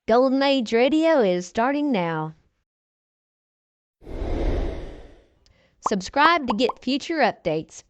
Golden Age Radio is starting now. Subscribe to get future updates.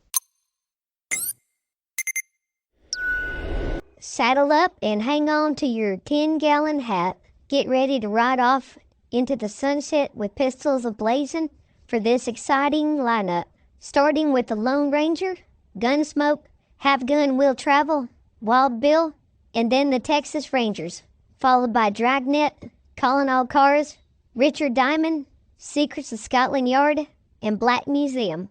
Saddle up and hang on to your 10-gallon hat. Get ready to ride off into the sunset with pistols a-blazing for this exciting lineup. Starting with the Lone Ranger, Gunsmoke, Have Gun Will Travel, Wild Bill, and then the Texas Rangers, followed by Dragnet, Calling All Cars, Richard Diamond, Secrets of Scotland Yard, and Black Museum.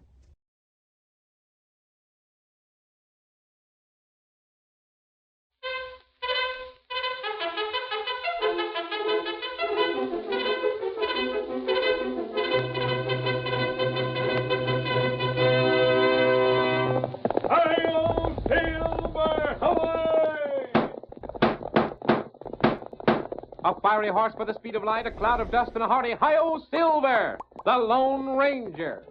A fiery horse for the speed of light, a cloud of dust, and a hearty hi-yo Silver, the Lone Ranger.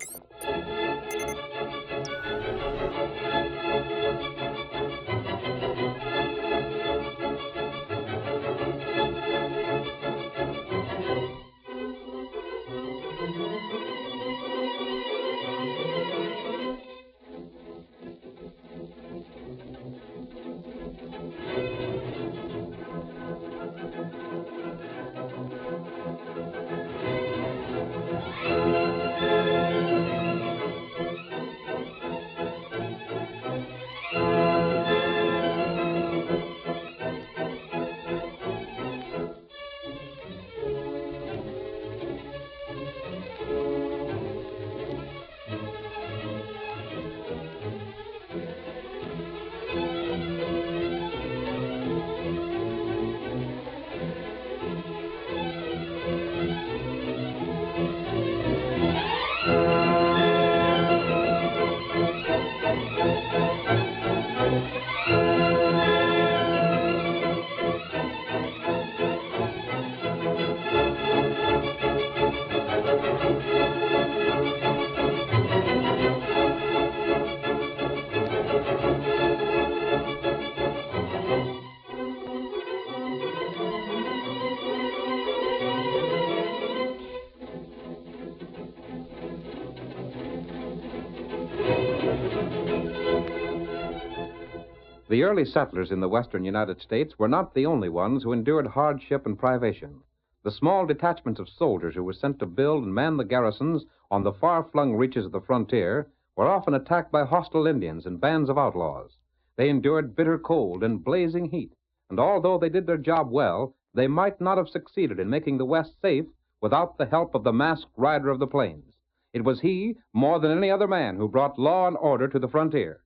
The early settlers in the western United States were not the only ones who endured hardship and privation. The small detachments of soldiers who were sent to build and man the garrisons on the far-flung reaches of the frontier were often attacked by hostile Indians and bands of outlaws. They endured bitter cold and blazing heat, and although they did their job well, they might not have succeeded in making the West safe without the help of the masked rider of the plains. It was he, more than any other man, who brought law and order to the frontier.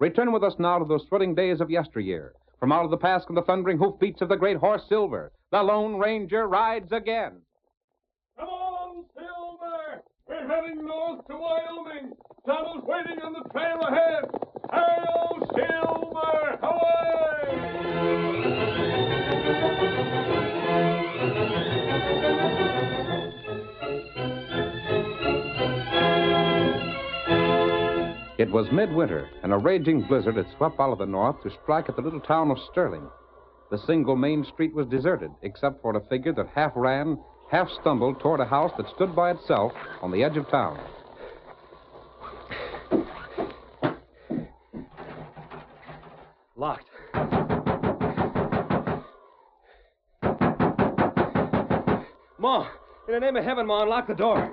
Return with us now to those thrilling days of yesteryear. From out of the past come the thundering hoofbeats of the great horse Silver. The Lone Ranger rides again. Come on, Silver! We're heading north to Wyoming. Saddle's waiting on the trail ahead. Hi-yo, Silver! Away! It was midwinter, and a raging blizzard had swept out of the north to strike at the little town of Sterling. The single main street was deserted, except for a figure that half ran, half stumbled toward a house that stood by itself on the edge of town. Locked. Ma, in the name of heaven, Ma, unlock the door.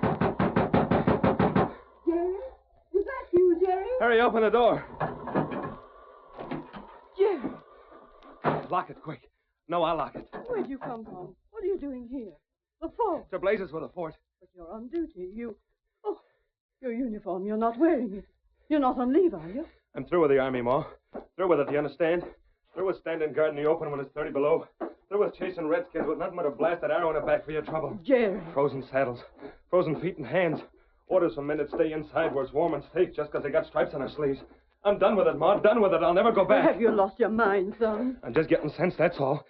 Jerry? Is that you, Jerry? Hurry, open the door. Jerry, Lock it, quick. No, I'll lock it. where'd you come from? What are you doing here? The fort. To blazes with the fort. But you're on duty. Oh, your uniform. You're not wearing it. You're not on leave, are you? I'm through with the army, Ma. Through with it, do you understand? Through with standing guard in the open when it's 30 below. Through with chasing redskins with nothing but a blasted arrow in the back for your trouble. Jerry. Frozen saddles. Frozen feet and hands. Orders from men that stay inside where it's warm and safe just because they got stripes on their sleeves. I'm done with it, Ma. Done with it. I'll never go back. Have you lost your mind, son? I'm just getting sense, that's all.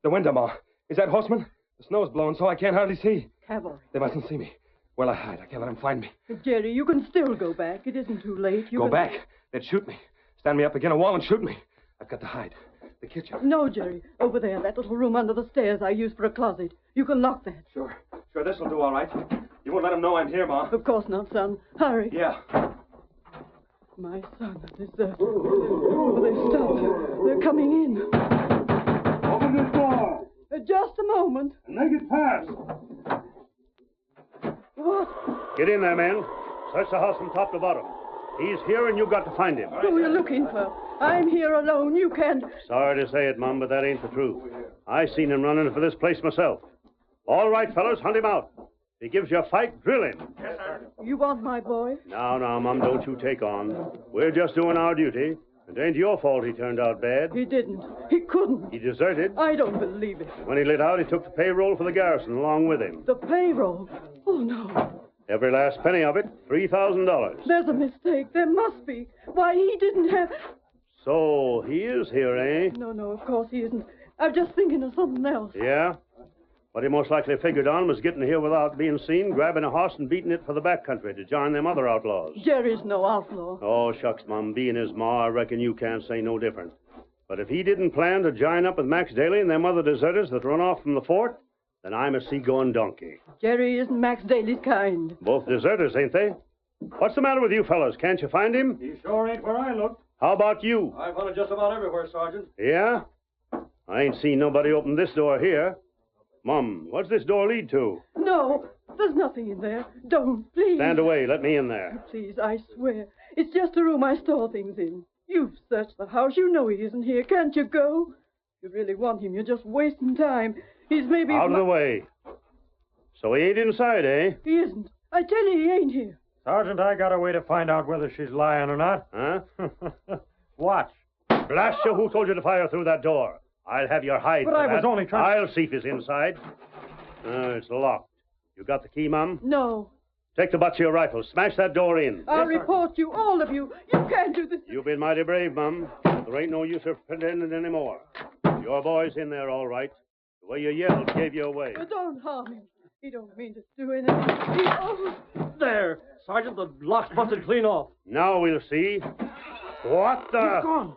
The window, Ma. Is that horseman? The snow's blowing so I can't hardly see. Cavalry. They mustn't see me. Where'll I hide? I can't let them find me. Jerry, you can still go back. It isn't too late. Go back? They'd shoot me. Stand me up against a wall and shoot me. I've got to hide. The kitchen. No, Jerry. Over there, that little room under the stairs I use for a closet. You can lock that. Sure. Sure, this'll do all right. You won't let him know I'm here, Ma. Of course not, son. Hurry. Yeah. My son, the deserter. Oh, they've stopped. They're coming in. Open this door Just a moment. and make it fast. What? Get in there, men. Search the house from top to bottom. He's here, and you've got to find him. Who are you looking for? I'm here alone. You can't... Sorry to say it, Mum, but that ain't the truth. I seen him running for this place myself. All right, fellas, hunt him out. If he gives you a fight, drill him. Yes, sir. You want my boy? Now, Mum, don't you take on. We're just doing our duty. It ain't your fault he turned out bad. He didn't. He couldn't. He deserted. I don't believe it. When he lit out, he took the payroll for the garrison along with him. The payroll? Oh, no. Every last penny of it, $3,000. There's a mistake. There must be. Why, he didn't have... So, he is here, eh? No, of course he isn't. I'm just thinking of something else. Yeah? What he most likely figured on was getting here without being seen, grabbing a horse and beating it for the back country to join them other outlaws. Jerry's no outlaw. Oh, shucks, Mum. Being his ma, I reckon you can't say no different. But if he didn't plan to join up with Max Daly and them other deserters that run off from the fort, then I'm a seagoing donkey. Jerry isn't Max Daly's kind. Both deserters, ain't they? What's the matter with you fellas? Can't you find him? He sure ain't where I looked. How about you? I've hunted just about everywhere, Sergeant. Yeah? I ain't seen nobody open this door here. Mum, what's this door lead to? No, there's nothing in there. Don't, please. Stand away. Let me in there. Please, I swear. It's just a room I store things in. You've searched the house. You know he isn't here. Can't you go? If you really want him, you're just wasting time. He's maybe... Out of the way. So he ain't inside, eh? He isn't. I tell you, he ain't here. Sergeant, I got a way to find out whether she's lying or not. Huh? Watch. Blast you, who told you to fire through that door? I'll have your hide But for I that. was only trying... I'll see if he's inside. It's locked. You got the key, Mum? No. Take the butt of your rifle. Smash that door in. I'll report you, all of you. You can't do this. You've been mighty brave, Mum. There ain't no use of pretending anymore. Your boy's in there, all right. The way you yelled gave you away. Don't harm him. He don't mean to do anything. There. Sergeant, the lock's busted clean off. Now we'll see. What the... He's gone.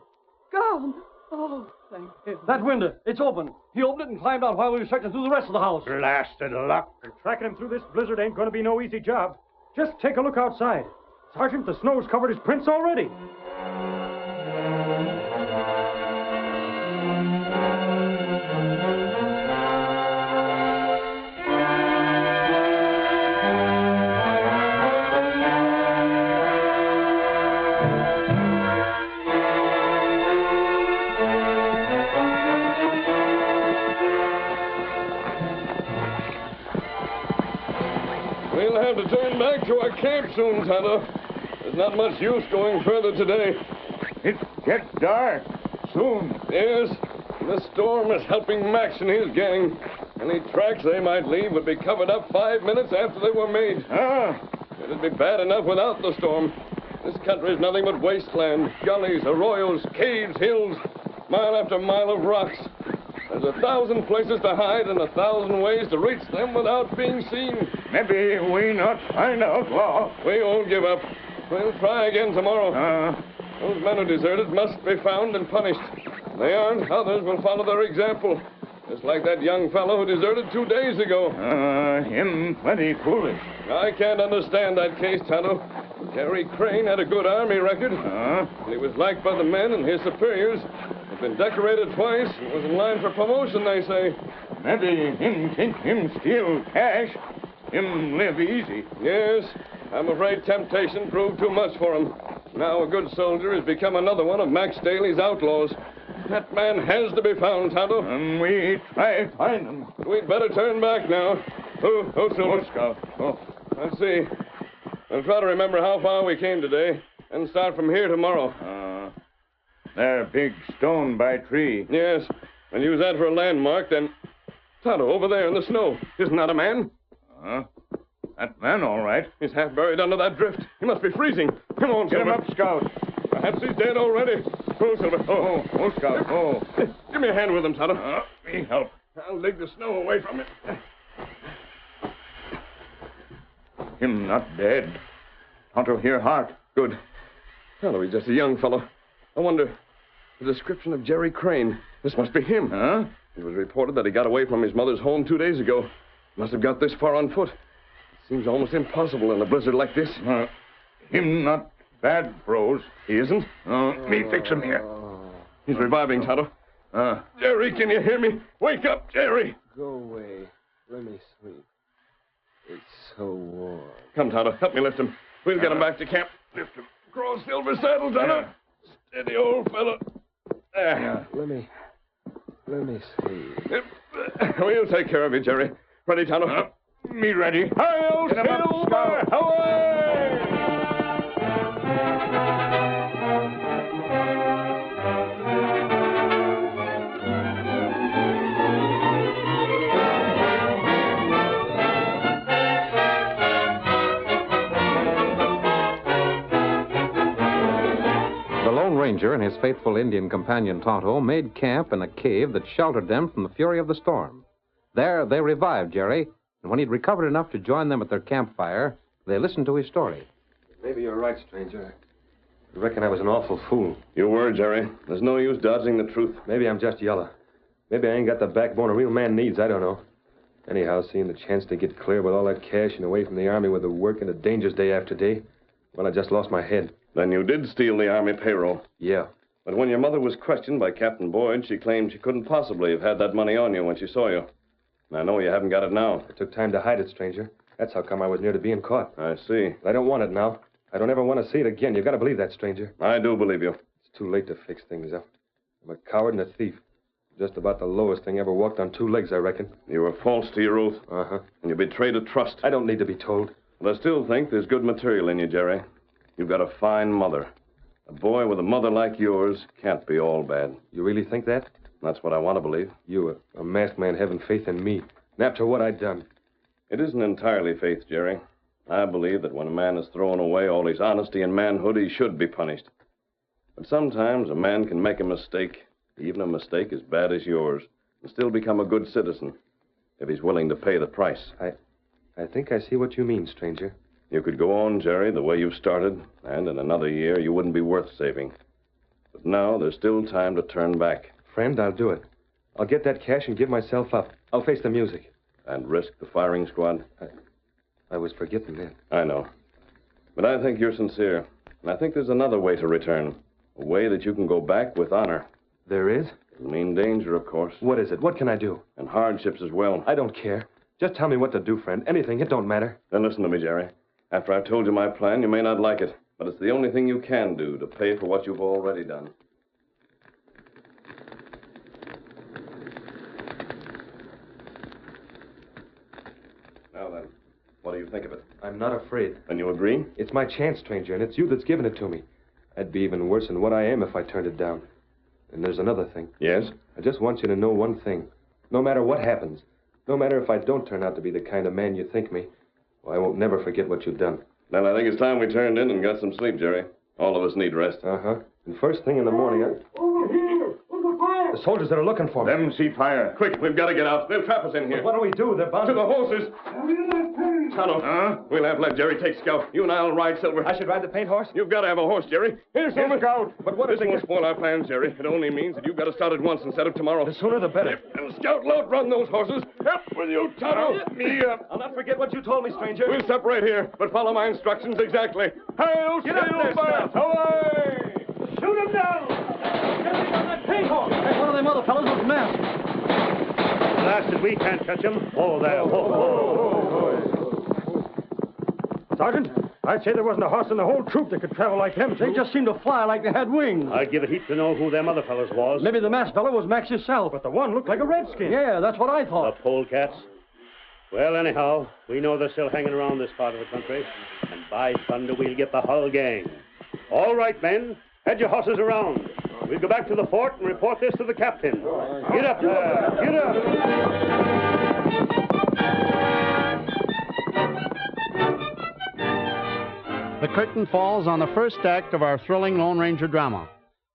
Gone. Oh, thank heaven. That window, it's open. He opened it and climbed out while we were searching through the rest of the house. Blasted luck. And tracking him through this blizzard ain't going to be no easy job. Just take a look outside. Sergeant, the snow's covered his prints already. We'll have to turn back to our camp soon, Tonto. There's not much use going further today. It gets dark soon. Yes, this storm is helping Max and his gang. Any tracks they might leave would be covered up 5 minutes after they were made. It'd be bad enough without the storm. This country is nothing but wasteland, gullies, arroyos, caves, hills, mile after mile of rocks. There's 1,000 places to hide and 1,000 ways to reach them without being seen. Maybe we not find outlaw. We won't give up. We'll try again tomorrow. Those men who deserted must be found and punished. If they aren't, others will follow their example. Just like that young fellow who deserted 2 days ago. Him plenty foolish. I can't understand that case, Tonto. Jerry Crane had a good army record. He was liked by the men and his superiors. Had been decorated twice and was in line for promotion, they say. Maybe him think him steal cash. Him live easy. Yes, I'm afraid temptation proved too much for him. Now a good soldier has become another one of Max Daly's outlaws. That man has to be found, Tonto. And we try find him. But we'd better turn back now. Oh, Silver. Scout. Let's see. We'll try to remember how far we came today and start from here tomorrow. There, big stone by tree. Yes, and use that for a landmark, then... Tonto, over there in the snow. Isn't that a man? That man, all right. He's half buried under that drift. He must be freezing. Come on, Get Silver. him up, Scout. Perhaps he's dead already. Oh, Silver. Scout. Give me a hand with him, Tonto. Me help. I'll dig the snow away from it. Him not dead. Tonto hear heart. Good. Tonto, he's just a young fellow. I wonder, the description of Jerry Crane. This must be him. Huh? It was reported that he got away from his mother's home 2 days ago. Must have got this far on foot. It seems almost impossible in a blizzard like this. Him not bad, froze. He isn't? Me fix him here. He's reviving, Tonto. Jerry, can you hear me? Wake up, Jerry. Go away. Let me sleep. It's so warm. Come, Tonto. Help me lift him. We'll get him back to camp. Lift him. Cross Silver saddle, Tonto. Steady, old fellow. There. Let me see. We'll take care of you, Jerry. Ready, Tonto? Me ready. Hail, Get him up, Silver! Scout. Away! The Lone Ranger and his faithful Indian companion Tonto made camp in a cave that sheltered them from the fury of the storm. There, they revived Jerry, and when he'd recovered enough to join them at their campfire, they listened to his story. Maybe you're right, stranger. I reckon I was an awful fool. You were, Jerry. There's no use dodging the truth. Maybe I'm just yellow. Maybe I ain't got the backbone a real man needs. I don't know. Anyhow, seeing the chance to get clear with all that cash and away from the army with the work and the dangers day after day, well, I just lost my head. Then you did steal the army payroll. Yeah. But when your mother was questioned by Captain Boyd, she claimed she couldn't possibly have had that money on you when she saw you. And I know you haven't got it now. It took time to hide it, stranger. That's how come I was near to being caught. I see. But I don't want it now. I don't ever want to see it again. You've got to believe that, stranger. I do believe you. It's too late to fix things up. I'm a coward and a thief. Just about the lowest thing ever walked on 2 legs, I reckon. You were false to your oath. Uh-huh. And you betrayed a trust. I don't need to be told. But I still think there's good material in you, Jerry. You've got a fine mother. A boy with a mother like yours can't be all bad. You really think that? That's what I want to believe. You, a masked man having faith in me. And after what I'd done. It isn't entirely faith, Jerry. I believe that when a man has thrown away all his honesty and manhood, he should be punished. But sometimes a man can make a mistake, even a mistake as bad as yours, and still become a good citizen, if he's willing to pay the price. I think I see what you mean, stranger. You could go on, Jerry, the way you've started, and in another year you wouldn't be worth saving. But now there's still time to turn back. Friend, I'll do it. I'll get that cash and give myself up. I'll face the music. And risk the firing squad? I was forgetting that. I know. But I think you're sincere. And I think there's another way to return. A way that you can go back with honor. There is? It'll mean danger, of course. What is it? What can I do? And hardships as well. I don't care. Just tell me what to do, friend. Anything. It don't matter. Then listen to me, Jerry. After I've told you my plan, you may not like it. But it's the only thing you can do to pay for what you've already done. Now then, what do you think of it? I'm not afraid. Then you agree? It's my chance, stranger, and it's you that's given it to me. I'd be even worse than what I am if I turned it down. And there's another thing. Yes? I just want you to know one thing. No matter what happens, no matter if I don't turn out to be the kind of man you think me, well, I won't never forget what you've done. Then I think it's time we turned in and got some sleep, Jerry. All of us need rest. Uh-huh. And first thing in the morning, Over here! Over fire! the soldiers that are looking for me. Them see fire. Quick, we've got to get out. They'll trap us in here. But what do we do? They're bound To the horses. Tonto. Huh? We'll have to let Jerry take Scout. You and I'll ride Silver. I should ride the paint horse? You've got to have a horse, Jerry. Here, Silver. Scout. But what if This they won't get... spoil our plans, Jerry. It only means that you've got to start at once instead of tomorrow. The sooner the better. And Scout, load run those horses. Up with you, Tonto. Me up. I'll not forget what you told me, stranger. We'll separate here, but follow my instructions exactly. Hail, Get up there, Silver! Scout. Away! Shoot him down! On that paint horse. Hey, one of them other fellows was masked. Blasted, we can't catch him. Oh, there. Sergeant, I'd say there wasn't a horse in the whole troop that could travel like them. They just seemed to fly like they had wings. I'd give a heap to know who them other fellows was. Maybe the masked fellow was Max himself. But the one looked like a redskin. Yeah, that's what I The thought. polecats. Well, anyhow, we know they're still hanging around this part of the country. And by thunder, we'll get the whole gang. All right, men. Head your horses around. We'll go back to the fort and report this to the captain. Get up there. Get up. The curtain falls on the first act of our thrilling Lone Ranger drama.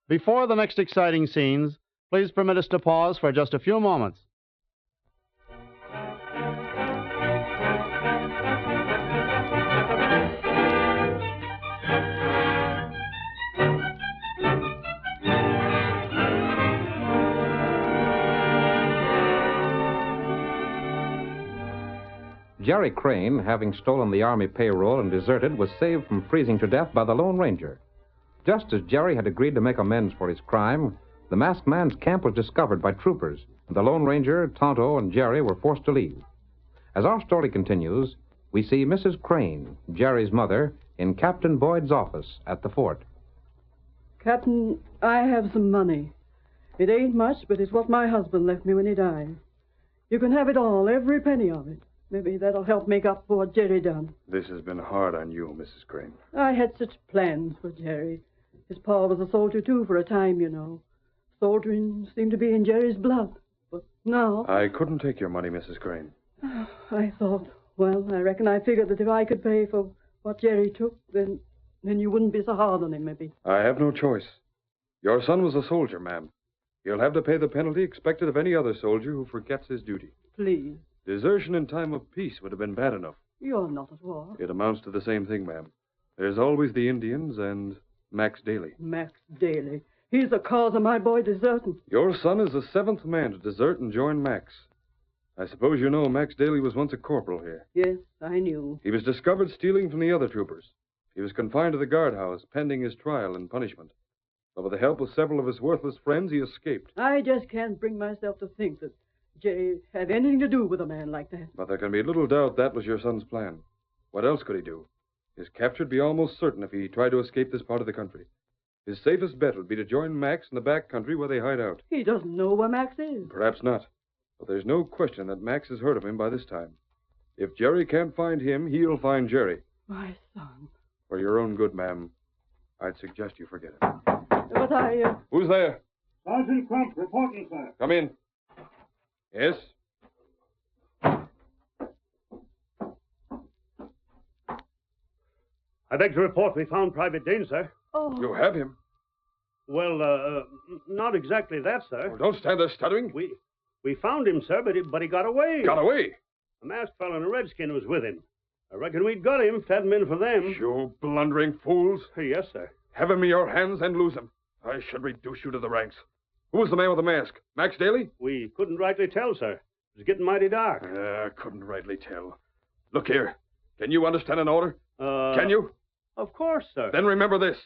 Before the next exciting scenes, please permit us to pause for just a few moments. Jerry Crane, having stolen the Army payroll and deserted, was saved from freezing to death by the Lone Ranger. Just as Jerry had agreed to make amends for his crime, the masked man's camp was discovered by troopers, and the Lone Ranger, Tonto, and Jerry were forced to leave. As our story continues, we see Mrs. Crane, Jerry's mother, in Captain Boyd's office at the fort. Captain, I have some money. It ain't much, but it's what my husband left me when he died. You can have it all, every penny of it. Maybe that'll help make up for what Jerry done. This has been hard on you, Mrs. Crane. I had such plans for Jerry. His pa was a soldier, too, for a time, you know. Soldiering seemed to be in Jerry's blood. But now... I couldn't take your money, Mrs. Crane. I thought, well, I reckon I figured that if I could pay for what Jerry took, then you wouldn't be so hard on him, maybe. I have no choice. Your son was a soldier, ma'am. He'll have to pay the penalty expected of any other soldier who forgets his duty. Please. Desertion in time of peace would have been bad enough. You're not at war. It amounts to the same thing, ma'am. There's always the Indians and Max Daly. Max Daly. He's the cause of my boy deserting. Your son is the 7th man to desert and join Max. I suppose you know Max Daly was once a corporal here. Yes, I knew. He was discovered stealing from the other troopers. He was confined to the guardhouse pending his trial and punishment. But with the help of several of his worthless friends, he escaped. I just can't bring myself to think that Jerry had anything to do with a man like that. But there can be little doubt that was your son's plan. What else could he do? His capture would be almost certain if he tried to escape this part of the country. His safest bet would be to join Max in the back country where they hide out. He doesn't know where Max is. Perhaps not. But there's no question that Max has heard of him by this time. If Jerry can't find him, he'll find Jerry. My son. For your own good, ma'am, I'd suggest you forget it. But I... Who's there? Sergeant Crump, reporting, sir. Come in. Yes? I beg to report we found Private Dane, sir. Oh. You have him? Well, not exactly that, sir. Oh, don't stand there stuttering. We found him, sir, but he got away. Got away? A masked fellow and a redskin was with him. I reckon we'd got him if it hadn't been for them. You blundering fools. Yes, sir. Have him in your hands and lose him. I should reduce you to the ranks. Who was the man with the mask? Max Daly? We couldn't rightly tell, sir. It was getting mighty dark. Couldn't rightly tell. Look here. Can you understand an order? Can you? Of course, sir. Then remember this.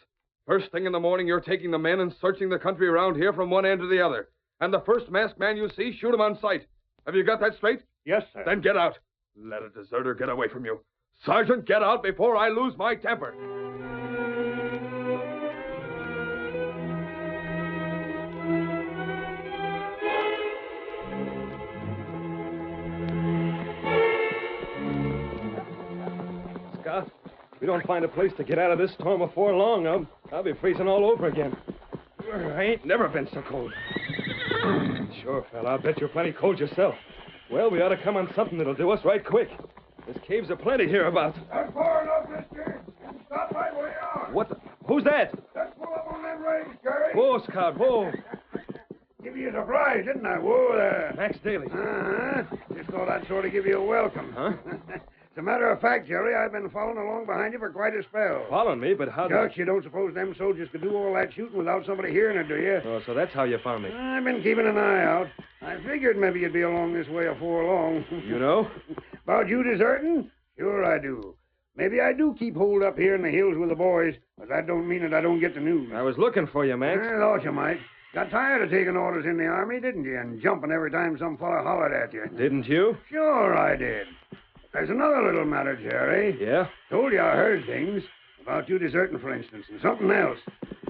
First thing in the morning, you're taking the men and searching the country around here from one end to the other. And the first masked man you see, shoot him on sight. Have you got that straight? Yes, sir. Then get out. Let a deserter get away from you. Sergeant, get out before I lose my temper. Scott, if we don't find a place to get out of this storm before long, I'll be freezing all over again. I ain't never been so cold. Sure, fella, I'll bet you're plenty cold yourself. Well, we ought to come on something that'll do us right quick. There's caves aplenty hereabouts. That's far enough, mister. Stop right where you are. What the... Who's that? Let's pull up on them rails, Gary. Whoa, Scott, whoa. Give you a surprise, didn't I? Whoa there. Max Daly. Just thought I'd sort of give you a welcome. Huh? As a matter of fact, Jerry, I've been following along behind you for quite a spell. Following me, but how... Just, you don't suppose them soldiers could do all that shooting without somebody hearing it, do you? Oh, so that's how you found me. I've been keeping an eye out. I figured maybe you'd be along this way afore long. You know? About you deserting? Sure I do. Maybe I do keep hold up here in the hills with the boys, but that don't mean that I don't get the news. I was looking for you, Max. I thought you might. Got tired of taking orders in the Army, didn't you? And jumping every time some fella hollered at you. Didn't you? Sure I did. There's another little matter, Jerry. Yeah? Told you I heard things. About you deserting, for instance, and something else.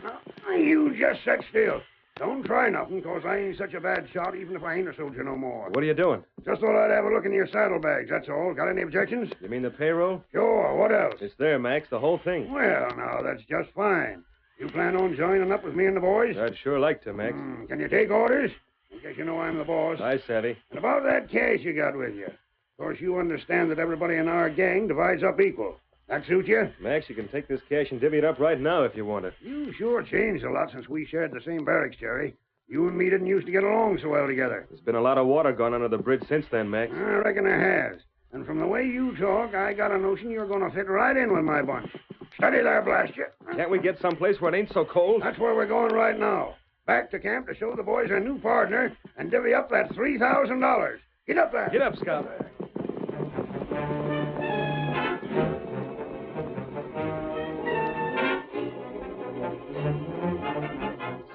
Now, you just sit still. Don't try nothing, 'cause I ain't such a bad shot, even if I ain't a soldier no more. What are you doing? Just thought I'd have a look in your saddlebags, that's all. Got any objections? You mean the payroll? Sure, what else? It's there, Max, the whole thing. Well, now, that's just fine. You plan on joining up with me and the boys? I'd sure like to, Max. Can you take orders? I guess you know I'm the boss. I savvy. And about that cash you got with you. Of course, you understand that everybody in our gang divides up equal. That suit you? Max, you can take this cash and divvy it up right now if you want it. You sure changed a lot since we shared the same barracks, Jerry. You and me didn't used to get along so well together. There's been a lot of water gone under the bridge since then, Max. I reckon there has. And from the way you talk, I got a notion you're going to fit right in with my bunch. Steady there, blast you. Can't we get someplace where it ain't so cold? That's where we're going right now. Back to camp to show the boys our new partner and divvy up that $3,000. Get up there. Get up, Scout.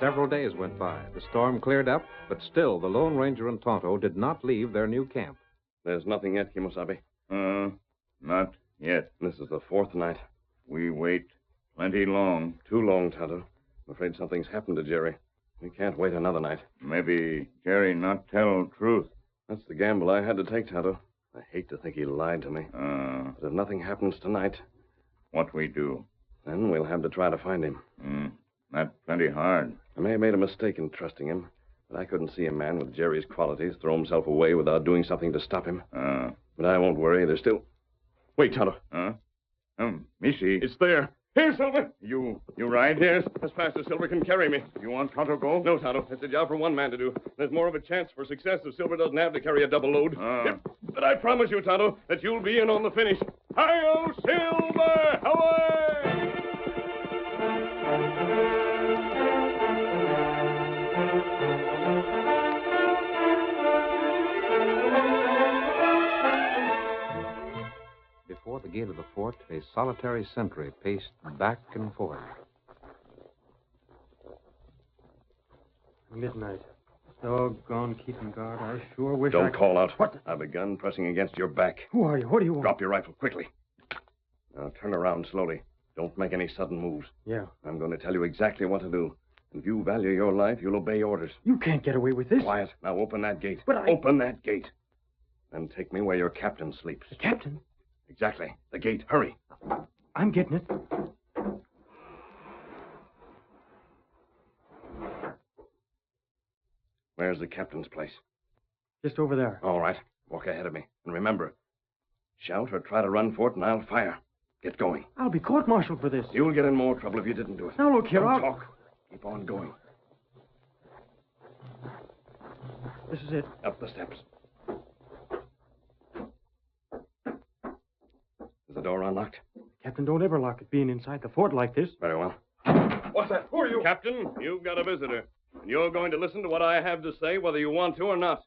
Several days went by. The storm cleared up, but still the Lone Ranger and Tonto did not leave their new camp. There's nothing yet, Kimosabe. Not yet. This is the fourth night. We wait plenty long. Too long, Tonto. I'm afraid something's happened to Jerry. We can't wait another night. Maybe Jerry not tell truth. That's the gamble I had to take, Tonto. I hate to think he lied to me. But if nothing happens tonight... What we do? Then we'll have to try to find him. That's plenty hard. I may have made a mistake in trusting him, but I couldn't see a man with Jerry's qualities throw himself away without doing something to stop him. But I won't worry. There's still... Wait, Tonto. Missy. It's there. Here, Silver. You ride? Yes, as fast as Silver can carry me. You want Tonto go? No, Tonto. It's a job for one man to do. There's more of a chance for success if Silver doesn't have to carry a double load. But I promise you, Tonto, that you'll be in on the finish. Hi-yo, Silver! Away! Before the gate of the fort, a solitary sentry paced back and forth. Midnight. Doggone keeping guard. I sure wish Don't call out. What? I've a gun pressing against your back. Who are you? What do you want? Drop your rifle quickly. Now turn around slowly. Don't make any sudden moves. Yeah. I'm going to tell you exactly what to do. If you value your life, you'll obey orders. You can't get away with this. Quiet. Now open that gate. But Open that gate. Then take me where your captain sleeps. The captain? Exactly. The gate. Hurry. I'm getting it. Where's the captain's place? Just over there. All right. Walk ahead of me. And remember, shout or try to run for it, and I'll fire. Get going. I'll be court-martialed for this. You'll get in more trouble if you didn't do it. Now, look here, Don't I'll... talk. Keep on going. This is it. Up the steps. Is the door unlocked? Captain, don't ever lock it being inside the fort like this. Very well. What's that? Who are you? Captain, you've got a visitor. And you're going to listen to what I have to say, whether you want to or not.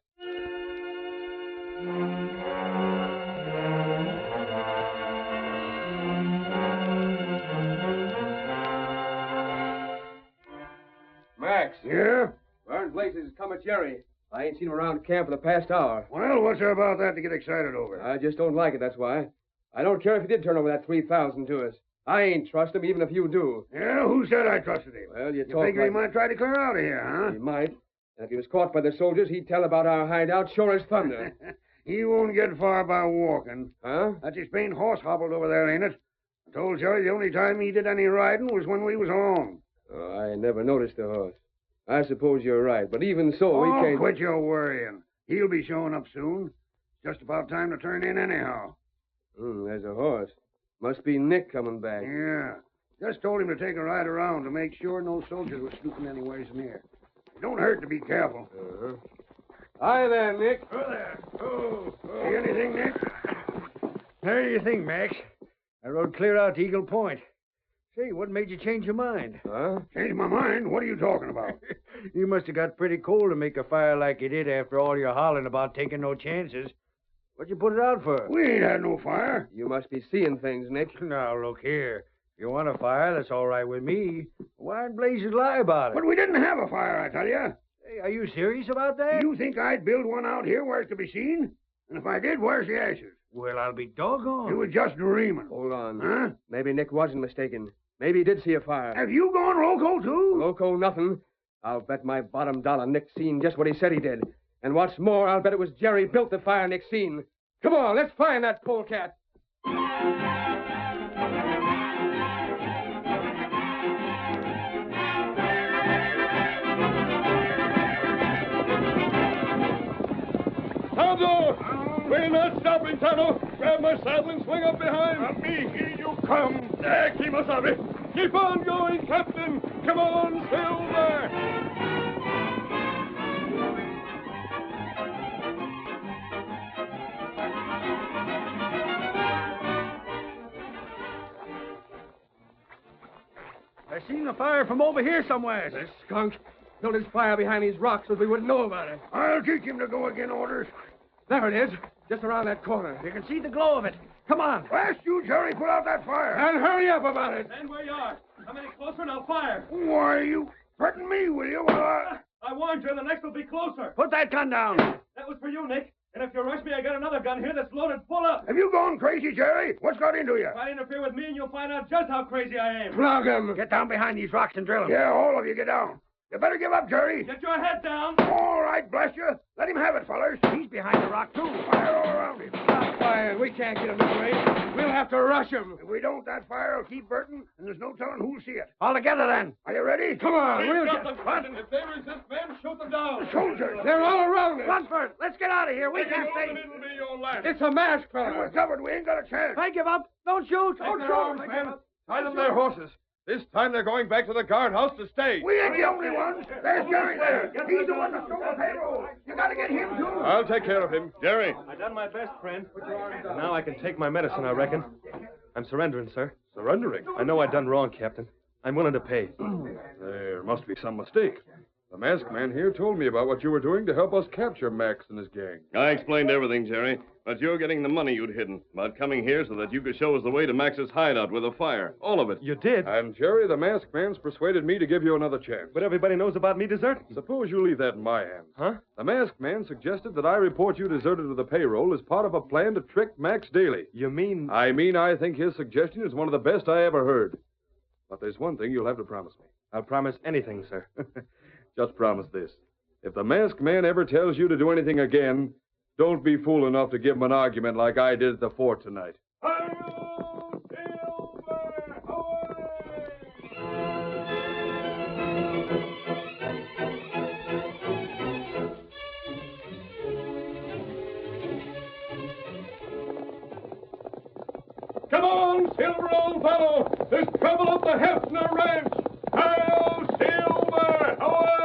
Max. Yeah? Where in blazes is Comet Jerry? I ain't seen him around camp for the past hour. Well, what's there about that to get excited over? I just don't like it, that's why. I don't care if he did turn over that 3,000 to us. I ain't trust him, even if you do. Yeah, who said I trusted him? Well, you You talk figure like... he might try to clear out of here, huh? He might. And if he was caught by the soldiers, he'd tell about our hideout sure as thunder. He won't get far by walking. Huh? That's his main horse hobbled over there, ain't it? I told Jerry the only time he did any riding was when we was alone. Oh, I never noticed the horse. I suppose you're right, but even so, we can't... Quit your worrying. He'll be showing up soon. Just about time to turn in anyhow. There's a horse. Must be Nick coming back. Yeah. Just told him to take a ride around to make sure no soldiers were snooping anywheres near. It don't hurt to be careful. Uh-huh. Hi there, Nick. Oh, there. See anything, Nick? How do you think, Max? I rode clear out to Eagle Point. Say, what made you change your mind? Huh? Change my mind? What are you talking about? You must have got pretty cold to make a fire like you did after all your hollering about taking no chances. What'd you put it out for? We ain't had no fire. You must be seeing things, Nick. Now, look here. If you want a fire, that's all right with me. Why in blazes lie about it? But we didn't have a fire, I tell you. Hey, are you serious about that? You think I'd build one out here where it's to be seen? And if I did, where's the ashes? Well, I'll be doggone. You were just dreaming. Hold on. Huh? Maybe Nick wasn't mistaken. Maybe he did see a fire. Have you gone loco, too? Loco nothing. I'll bet my bottom dollar Nick seen just what he said he did. And what's more, I'll bet it was Jerry built the fire Nick seen. Come on, let's find that polecat. Tonto! We're not stopping, Tonto! Grab my saddle and swing up behind. Me, here you come. There, Kimosabe. Keep on going, Captain. Come on, Silver. I seen a fire from over here somewhere. The skunk built his fire behind these rocks so we wouldn't know about it. I'll teach him to go again orders. There it is, just around that corner. You can see the glow of it. Come on. Blast you, Jerry, put out that fire. And hurry up about it. Stand where you are. Come any closer and I'll fire. Why, you... Hurting me, will you? Well, I warned you, the next will be closer. Put that gun down. That was for you, Nick. And if you rush me, I got another gun here that's loaded full up. have you gone crazy, Jerry? What's got into you? Try to interfere with me and you'll find out just how crazy I am. Plug him. Get down behind these rocks and drill him. Yeah, all of you get down. You better give up, Jerry. Get your head down. All right, bless you. Let him have it, fellers. He's behind the rock, too. Fire all around him. Stop firing. We can't get him this way. We'll have to rush him. If we don't, that fire will keep burning, and there's no telling who'll see it. All together, then. Are you ready? Come on. We'll Drop get... them, Cotton. If they resist, men, shoot them down. Soldiers. They're all around us. Lunsford, let's get out of here. We can't stay. It'll be your last. It's a mask, And fella. we're covered. We ain't got a chance. I give up. Don't shoot. Don't their shoot. arms, I men. give up. Tie them their horses. This time they're going back to the guardhouse to stay. We ain't the only ones. There's Jerry there. He's the one that stole the payroll. You gotta get him, too. I'll take care of him. Jerry. I done my best, friend. Now I can take my medicine, I reckon. I'm surrendering, sir. Surrendering? I know I done wrong, Captain. I'm willing to pay. There must be some mistake. The masked man here told me about what you were doing to help us capture Max and his gang. I explained everything, Jerry. But you're getting the money you'd hidden. About coming here so that you could show us the way to Max's hideout with a fire. All of it. You did? And, Jerry, the masked man's persuaded me to give you another chance. But everybody knows about me deserting. Suppose you leave that in my hands. Huh? The masked man suggested that I report you deserted to the payroll as part of a plan to trick Max Daly. You mean... I think his suggestion is one of the best I ever heard. But there's one thing you'll have to promise me. I'll promise anything, sir. Just promise this. If the masked man ever tells you to do anything again, don't be fool enough to give him an argument like I did at the fort tonight. Come on, Silver, old fellow. There's trouble at the Hefner Ranch. Hi-yo, Silver! Away!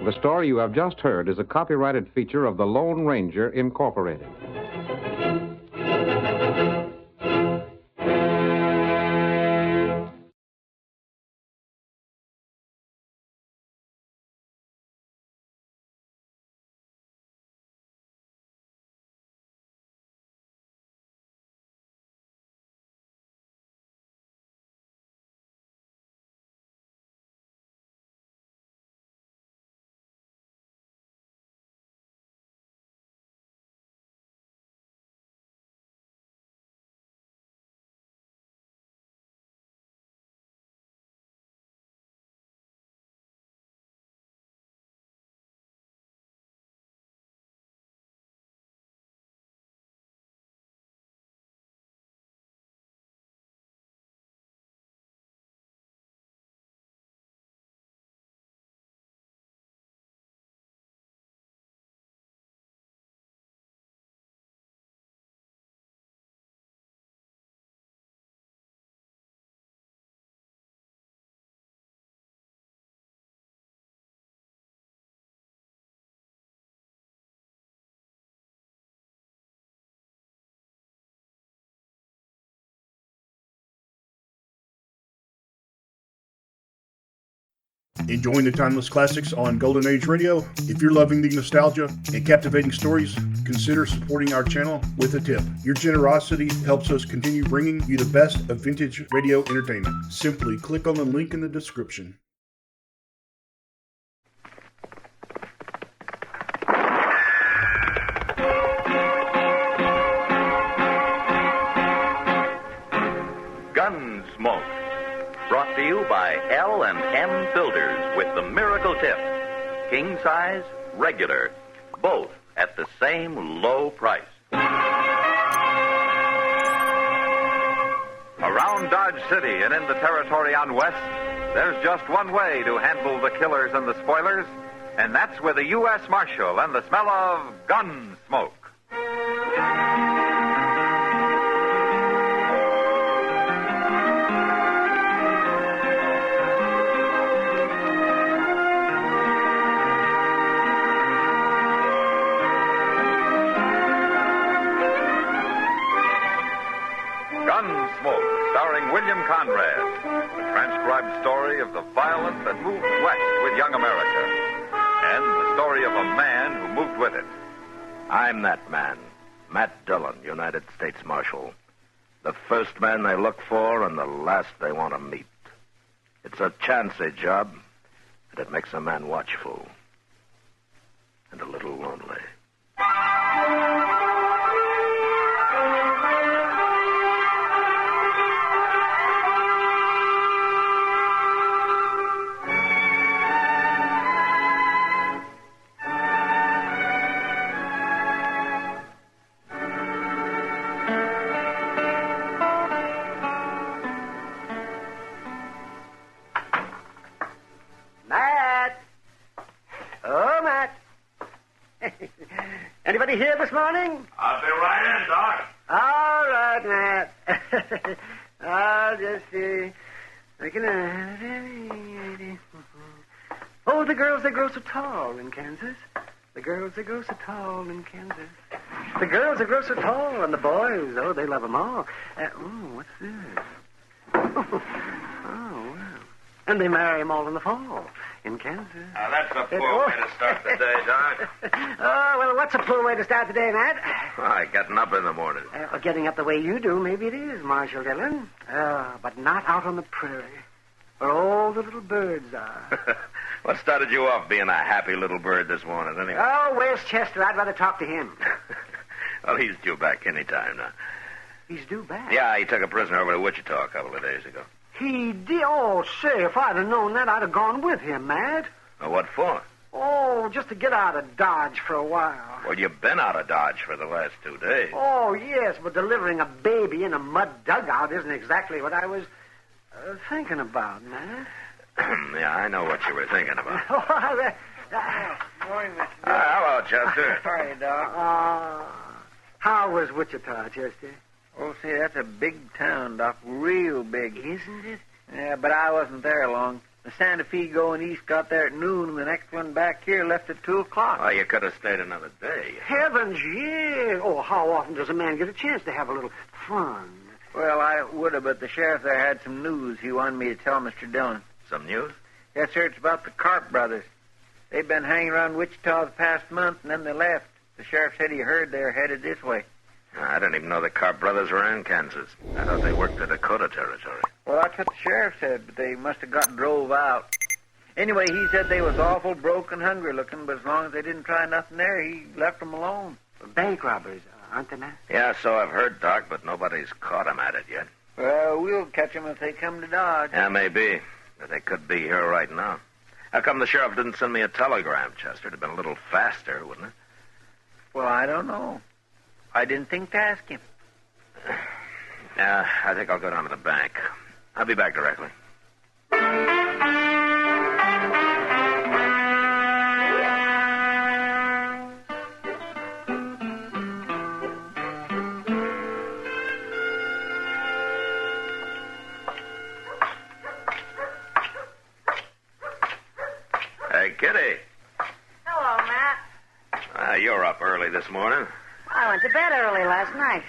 The story you have just heard is a copyrighted feature of the Lone Ranger, Incorporated. Enjoying the timeless classics on Golden Age Radio? If you're loving the nostalgia and captivating stories, consider supporting our channel with a tip. Your generosity helps us continue bringing you the best of vintage radio entertainment. Simply click on the link in the description. Gunsmoke. Brought to you by L&M Filters with the miracle tip. King size, regular, both at the same low price. Around Dodge City and in the territory on West, there's just one way to handle the killers and the spoilers, and that's with a U.S. Marshal and the smell of Gunsmoke. Gunsmoke, starring William Conrad, the transcribed story of the violence that moved west with young America, and the story of a man who moved with it. I'm that man, Matt Dillon, United States Marshal. The first man they look for and the last they want to meet. It's a chancy job, but it makes a man watchful and a little lonely. Anybody here this morning? I'll be right in, Doc. All right, Matt. I'll just see. Oh, the girls, they grow so tall in Kansas. The girls, they grow so tall in Kansas. The girls, they grow so tall, and the boys, oh, they love them all. What's this? Oh, wow. And they marry them all in the fall in Kansas. Now, that's a poor way to start the day, Doc. Oh, well, what's a poor way to start the day, Matt? Why, getting up in the morning. Getting up the way you do, maybe it is, Marshal Dillon. But not out on the prairie, where all the little birds are. What started you off being a happy little bird this morning, anyway? Oh, where's Chester? I'd rather talk to him. Well, he's due back any time now. He's due back? Yeah, he took a prisoner over to Wichita a couple of days ago. He did? Oh, say, if I'd have known that, I'd have gone with him, Matt. Well, what for? Oh, just to get out of Dodge for a while. Well, you've been out of Dodge for the last 2 days. Oh, yes, but delivering a baby in a mud dugout isn't exactly what I was thinking about, Matt. Yeah, I know what you were thinking about. Morning, Mr. Hello, Chester. How are you, Doc? How was Wichita, Chester? Oh, see, that's a big town, Doc. Real big. Isn't it? Yeah, but I wasn't there long. The Santa Fe going east got there at noon, and the next one back here left at 2 o'clock. Oh, you could have stayed another day. Heavens, yeah. Oh, how often does a man get a chance to have a little fun? Well, I would have, but the sheriff there had some news he wanted me to tell Mr. Dillon. Some news? Yes, sir, it's about the Carp brothers. They've been hanging around Wichita the past month, and then they left. The sheriff said he heard they're headed this way. I didn't even know the Carp brothers were in Kansas. I thought they worked the Dakota Territory. Well, that's what the sheriff said, but they must have got drove out. Anyway, he said they was awful broke and hungry looking, but as long as they didn't try nothing there, he left them alone. Bank robbers, aren't they, Matt? Yeah, so I've heard, Doc, but nobody's caught them at it yet. Well, we'll catch them if they come to Dodge. Yeah, maybe. But they could be here right now. How come the sheriff didn't send me a telegram, Chester? It'd have been a little faster, wouldn't it? Well, I don't know. I didn't think to ask him. Yeah, I think I'll go down to the bank. I'll be back directly. Hey, Kitty. Hello, Matt. You're up early this morning. I went to bed early last night.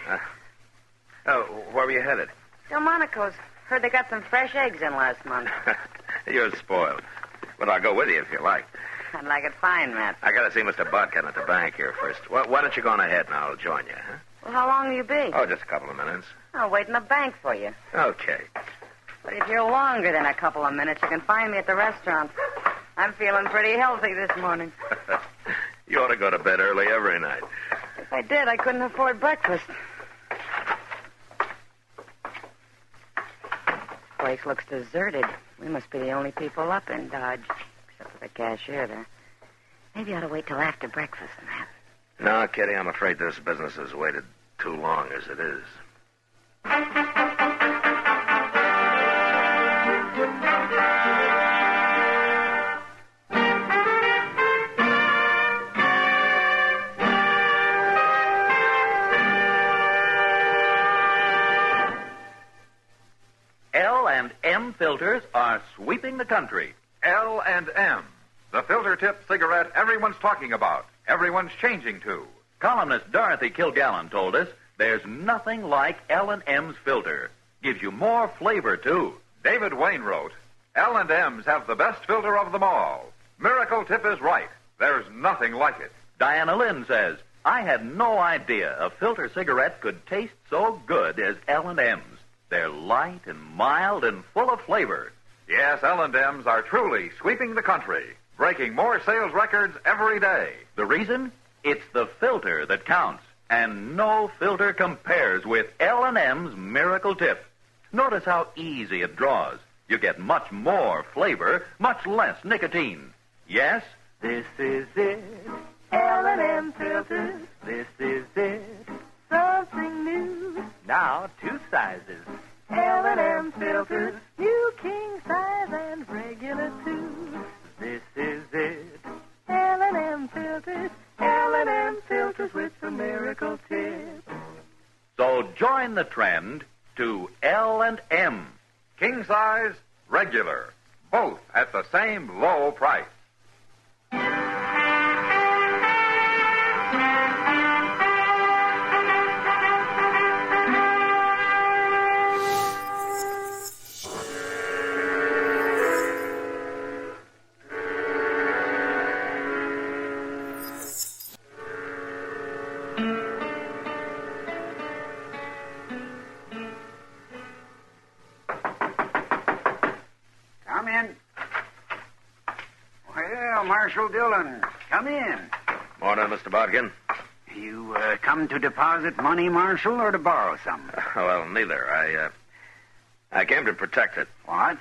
Where were you headed? Delmonico's. Heard they got some fresh eggs in last month. You're spoiled. Well, I'll go with you if you like. I'd like it fine, Matt. I got to see Mr. Bodkin at the bank here first. Why don't you go on ahead and I'll join you, huh? Well, how long will you be? Oh, just a couple of minutes. I'll wait in the bank for you. Okay. But if you're longer than a couple of minutes, you can find me at the restaurant. I'm feeling pretty healthy this morning. You ought to go to bed early every night. If I did, I couldn't afford breakfast. Place looks deserted. We must be the only people up in Dodge, except for the cashier there. Maybe I ought to wait till after breakfast and that. No, Kitty, I'm afraid this business has waited too long as it is. L&M filters are sweeping the country. L&M, the filter tip cigarette everyone's talking about, everyone's changing to. Columnist Dorothy Kilgallen told us there's nothing like L&M's filter. Gives you more flavor, too. David Wayne wrote, L&M's have the best filter of them all. Miracle Tip is right. There's nothing like it. Diana Lynn says, I had no idea a filter cigarette could taste so good as L&M's. They're light and mild and full of flavor. Yes, L&M's are truly sweeping the country, breaking more sales records every day. The reason? It's the filter that counts, and no filter compares with L&M's Miracle Tip. Notice how easy it draws. You get much more flavor, much less nicotine. Yes, this is it. L&M filters. This is it. Something new. Now, 2 sizes. L&M filters. New king size and regular too. This is it. L&M filters. L&M filters with the Miracle Tip. So join the trend to L&M. King size, regular, both at the same low price. Come in. Well, Marshal Dillon, come in. Morning, Mr. Bodkin. You come to deposit money, Marshal, or to borrow some? Well, neither. I came to protect it. What?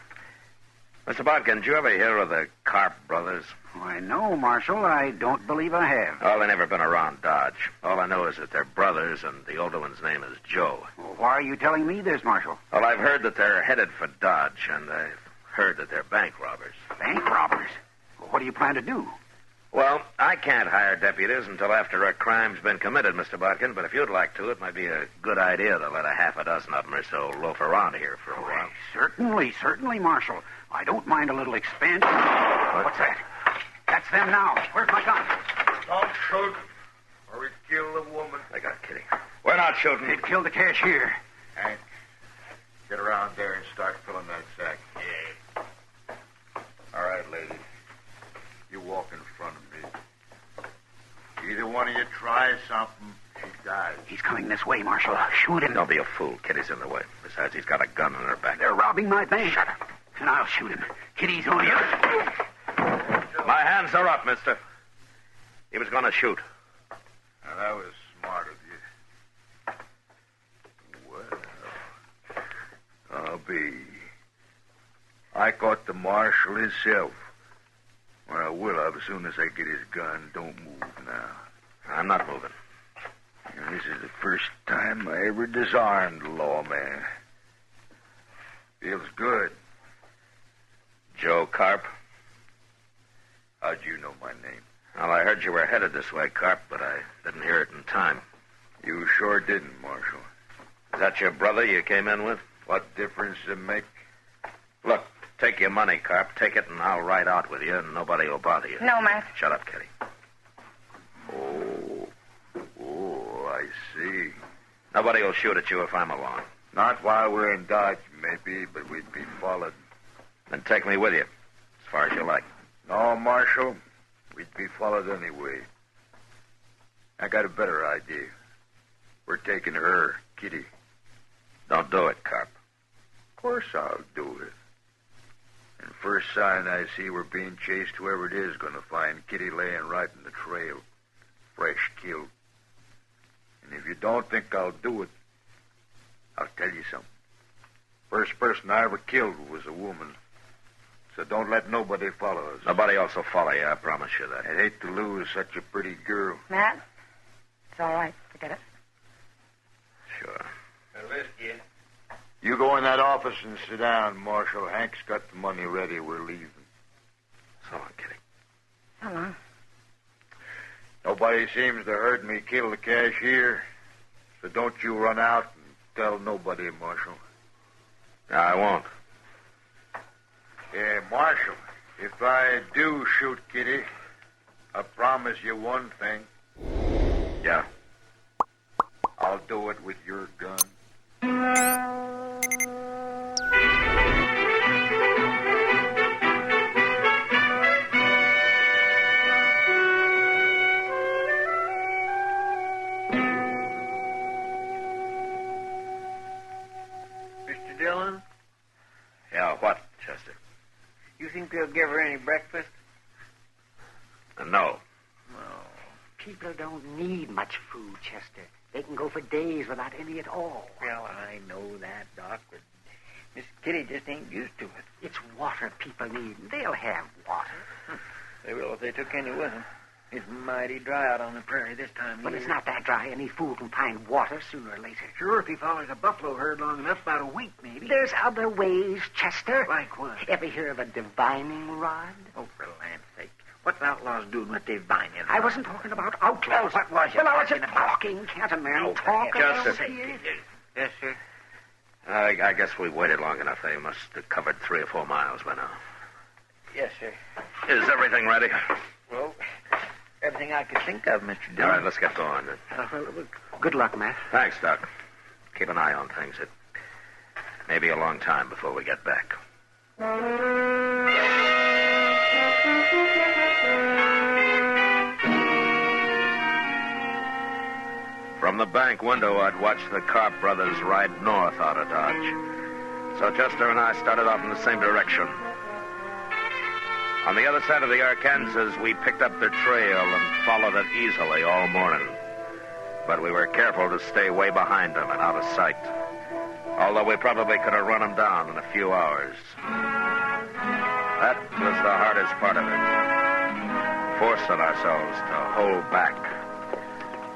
Mr. Bodkin, did you ever hear of the Karp brothers? Why, no, Marshal. I don't believe I have. Oh, they've never been around Dodge. All I know is that they're brothers, and the older one's name is Joe. Well, why are you telling me this, Marshal? Well, I've heard that they're headed for Dodge, and I've heard that they're bank robbers. Bank robbers? Well, what do you plan to do? Well, I can't hire deputies until after a crime's been committed, Mr. Bodkin, but if you'd like to, it might be a good idea to let a half a dozen of them or so loaf around here for a while. Certainly, Marshal. I don't mind a little expense. What's that? That's them now. Where's my gun? Don't shoot, or we kill the woman. I got Kitty. We're not shooting. They'd kill the cashier. Hank, get around there and start filling that sack. Yeah. All right, lady. You walk in front of me. Either one of you tries something, she dies. He's coming this way, Marshal. Shoot him. Don't be a fool. Kitty's in the way. Besides, he's got a gun in her back. They're robbing my bank. Shut up. And I'll shoot him. Kitty's on you. My hands are up, mister. He was going to shoot. Now, that was smart of you. Well, I'll be. I caught the marshal himself. Well, I will have as soon as I get his gun. Don't move now. I'm not moving. And this is the first time I ever disarmed a lawman. Feels good. Joe Karp. How'd you know my name? Well, I heard you were headed this way, Karp, but I didn't hear it in time. You sure didn't, Marshal. Is that your brother you came in with? What difference does it make? Look, take your money, Karp. Take it, and I'll ride out with you, and nobody will bother you. No, Matt. Shut up, Kitty. Oh, I see. Nobody will shoot at you if I'm along. Not while we're in Dodge, maybe, but we'd be followed. Then take me with you, as far as you like. No, Marshal. We'd be followed anyway. I got a better idea. We're taking her, Kitty. Don't do it, Cop. Of course I'll do it. And first sign I see we're being chased, whoever it is going to find Kitty laying right in the trail, fresh killed. And if you don't think I'll do it, I'll tell you something. First person I ever killed was a woman. So don't let nobody follow us. Nobody else will follow you, I promise you that. I'd hate to lose such a pretty girl. Matt, it's all right. Forget it. Sure. Whiskey. You go in that office and sit down, Marshal. Hank's got the money ready. We're leaving. So long, Kitty. So long. Nobody seems to heard me kill the cashier. So don't you run out and tell nobody, Marshal. No, I won't. Yeah, Marshal, if I do shoot Kitty, I promise you one thing. Yeah? I'll do it with your gun. Mr. Dillon, Yeah, what, Chester? you think they'll give her any breakfast? No. People don't need much food, Chester. They can go for days without any at all. Well, I know that, Doc, but Miss Kitty just ain't used to it. It's water people need. They'll have water. They will if they took any with them. It's mighty dry out on the prairie this time of But year. it's not that dry. Any fool can find water sooner or later. Sure, if he follows a buffalo herd long enough, about a week, maybe. There's other ways, Chester. Like what? Ever hear of a divining rod? Oh, for land's sake. What's outlaws doing with divining? I wasn't talking about outlaws. Well, what was you Well, I wasn't talking about? talking. Can't a man Oh, talk for around heaven's sake. here? Yes, sir. I guess we waited long enough. They must have covered 3 or 4 miles by now. Yes, sir. Is everything ready? Well, everything I could think of, Mr. All Dillon. right, let's get going. Good luck, Matt. Thanks, Doc. Keep an eye on things. It may be a long time before we get back. From the bank window, I'd watched the Carp brothers ride north out of Dodge. So Chester and I started off in the same direction. On the other side of the Arkansas, we picked up their trail and followed it easily all morning. But we were careful to stay way behind them and out of sight. Although we probably could have run them down in a few hours. That was the hardest part of it. Forcing ourselves to hold back.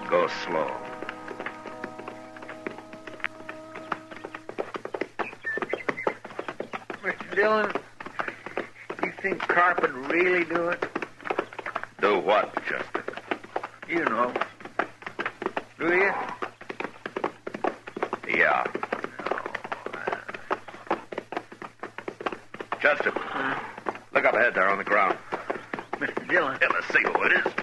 Go slow. Mr. Dillon, you think Carp would really do it? Do what, Chester? You know. Do you? Yeah. Chester, look up ahead there on the ground. Mr. Dillon. Yeah, let's see who it is.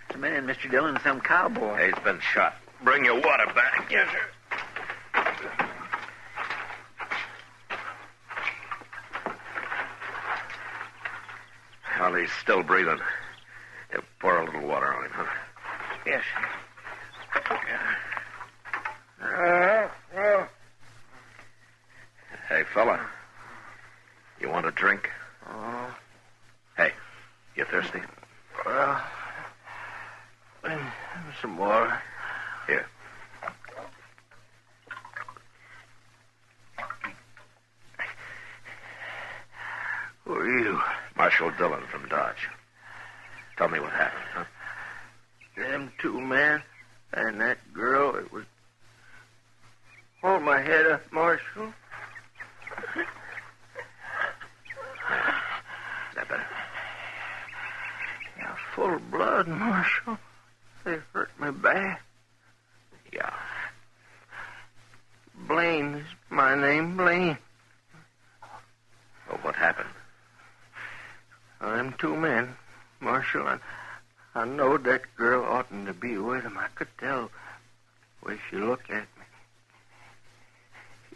It's a man, Mr. Dillon, some cowboy. He's been shot. Bring your water back. Yes, sir. Well, he's still breathing. Yeah, pour a little water on him, huh? Yes. Hey, fella. You want a drink? Hey, you thirsty? Well, some more. Here. Who are you? Marshal Dillon from Dodge. Tell me what happened, huh? Them two men and that girl, it was... Hold my head up, Marshal. Is that better? Yeah, full of blood, Marshal. They hurt me bad. Yeah. Blaine is my name, Blaine. Well, what happened? Them two men, Marshal, and I knowed that girl oughtn't to be with him. I could tell the way she looked at me.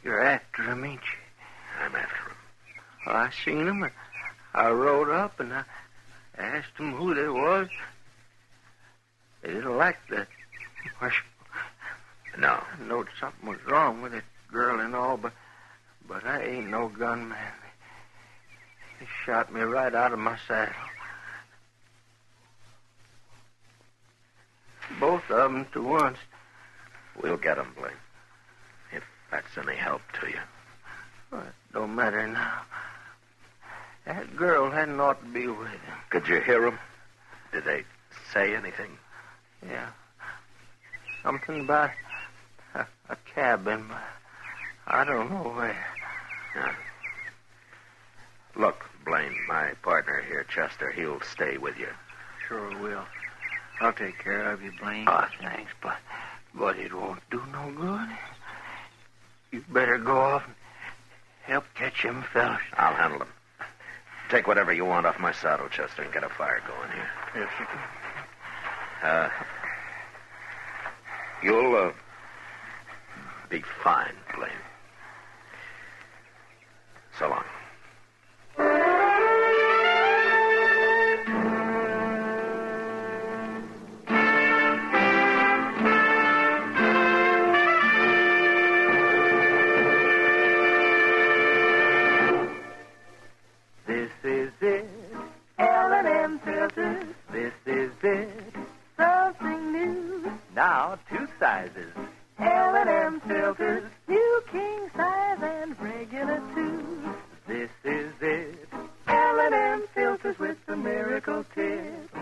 You're after him, ain't you? I'm after him. Well, I seen him. I rode up and I asked them who they was. They didn't like that. No. I knowed something was wrong with that girl and all, but I ain't no gunman. They shot me right out of my saddle. Both of them to once. We'll get him, Blaine. If that's any help to you. Well, it don't matter now. That girl hadn't ought to be with him. Could you hear them? Did they say anything? Yeah. Something about a cabin, but I don't know where. Yeah. Look, Blaine, my partner here, Chester, he'll stay with you. Sure will. I'll take care of you, Blaine. Oh, thanks, but it won't do no good. You better go off and help catch them fellas. I'll handle them. Take whatever you want off my saddle, Chester, and get a fire going here. Yes, sir. You'll be fine, Blaine. So long. This is it, L&M filters. This is it, something new. Now 2 sizes, L&M filters, new king size and regular too. This is it, L&M filters with the miracle tip.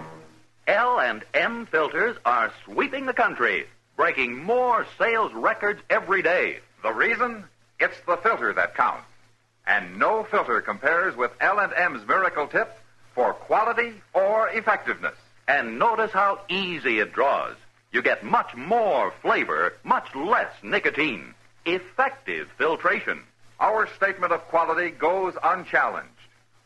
L&M filters are sweeping the country, breaking more sales records every day. The reason? It's the filter that counts. And no filter compares with L&M's Miracle Tip for quality or effectiveness. And notice how easy it draws. You get much more flavor, much less nicotine. Effective filtration. Our statement of quality goes unchallenged.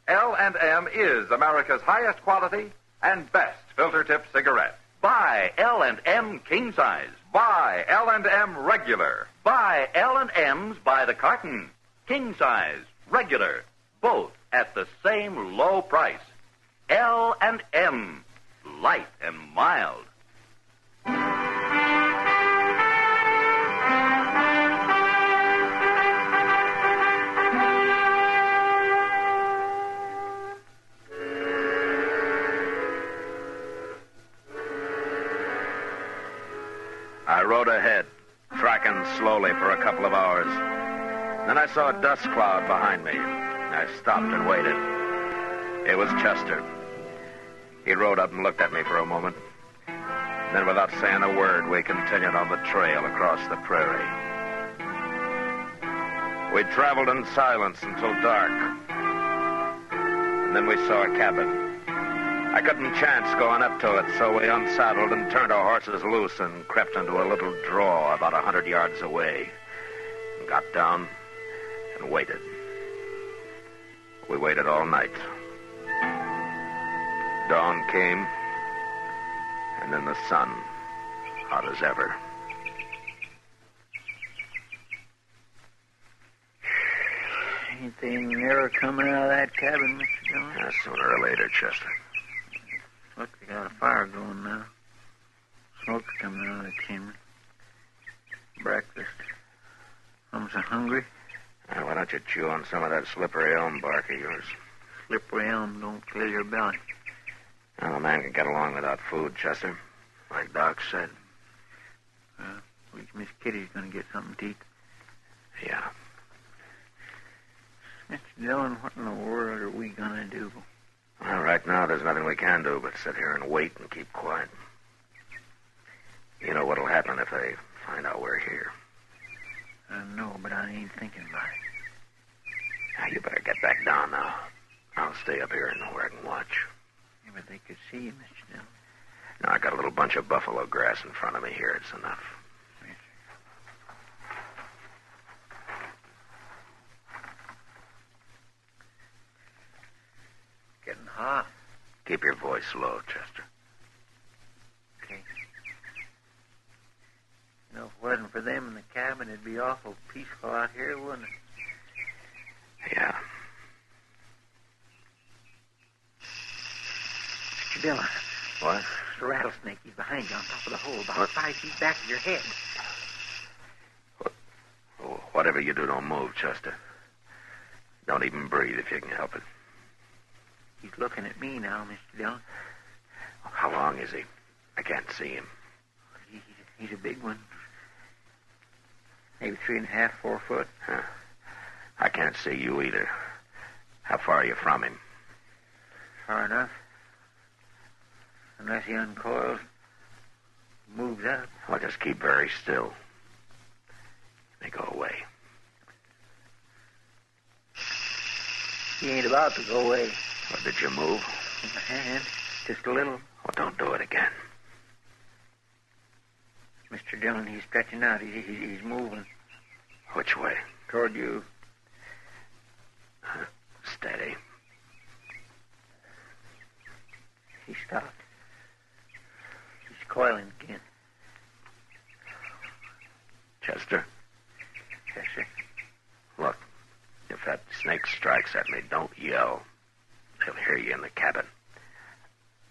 L&M is America's highest quality and best filter tip cigarette. Buy L&M king size. Buy L&M regular. Buy L&M's by the carton. King size, regular, both at the same low price. L&M, light and mild. I rode ahead, tracking slowly for a couple of hours. Then I saw a dust cloud behind me. I stopped and waited. It was Chester. He rode up and looked at me for a moment. Then, without saying a word, we continued on the trail across the prairie. We traveled in silence until dark. And then we saw a cabin. I couldn't chance going up to it, so we unsaddled and turned our horses loose and crept into a little draw about 100 yards away. And got down and waited. We waited all night. Dawn came, and then the sun, hot as ever. Anything nearer coming out of that cabin, Mr. Dillon? Yeah, sooner or later, Chester. Look, they got a fire going now. Smoke's coming out of the chimney. Breakfast. I'm so hungry. Now, why don't you chew on some of that slippery elm bark of yours? Slippery elm don't kill your belly. Well, a man can get along without food, Chester. Like Doc said. At least Miss Kitty's going to get something to eat. Yeah. Mr. Dillon, what in the world are we going to do? Well, right now, there's nothing we can do but sit here and wait and keep quiet. You know what'll happen if they find out we're here. I know, but I ain't thinking about it. Now, you better get back down now. I'll stay up here and where I can watch. Yeah, but they could see you, Mr. Dillon. Now, I got a little bunch of buffalo grass in front of me here. It's enough. Getting hot. Keep your voice low, Chester. Okay. You know, if it wasn't for them in the cabin, cabin, it'd be awful peaceful out here, wouldn't it? Yeah. Mr. Dillon. What? The rattlesnake. He's behind you on top of the hole, about 5 feet back of your head. Whatever you do, don't move, Chester. Don't even breathe if you can help it. He's looking at me now, Mr. Dillon. How long is he? I can't see him. He's a big one. Maybe 3.5, 4 foot. Huh. I can't see you either. How far are you from him? Far enough. Unless he uncoils, moves up. Well, just keep very still. They go away. He ain't about to go away. Well, did you move? With my hand. Just a little. Well, don't do it again. Mr. Dillon, he's stretching out. He's moving. Which way? Toward you. Steady. He stopped. He's coiling again. Chester? Yes, sir. Look, if that snake strikes at me, don't yell. He'll hear you in the cabin.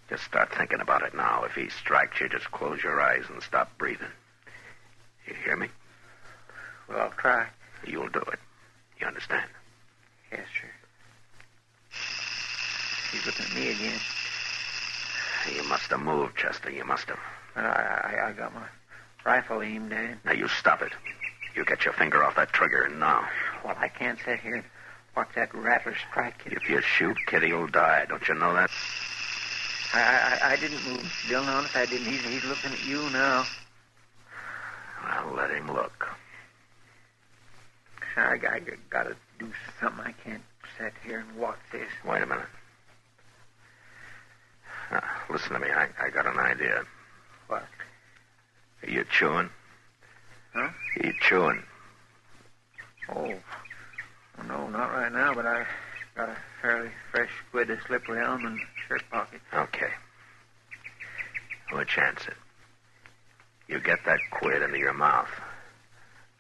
Just start thinking about it now. If he strikes you, just close your eyes and stop breathing. You hear me? Well, I'll try. You'll do it. You understand? Yes, sir. He's looking at me again. You must have moved, Chester. You must have. But I got my rifle aimed at him. Now, you stop it. You get your finger off that trigger now. Well, I can't sit here and watch that rattler strike you. If you shoot, Kitty will die. Don't you know that? I didn't move, Mr. Dillon. Honest, I didn't. He's looking at you now. Well, let him look. I gotta do something. I can't sit here and watch this. Wait a minute. Now, listen to me. I got an idea. What? Are you chewing? Huh? Are you chewing? Oh. Well, no, not right now, but I got a fairly fresh squid of slippery elm in the shirt pocket. Okay. We'll chance it. You get that quid into your mouth,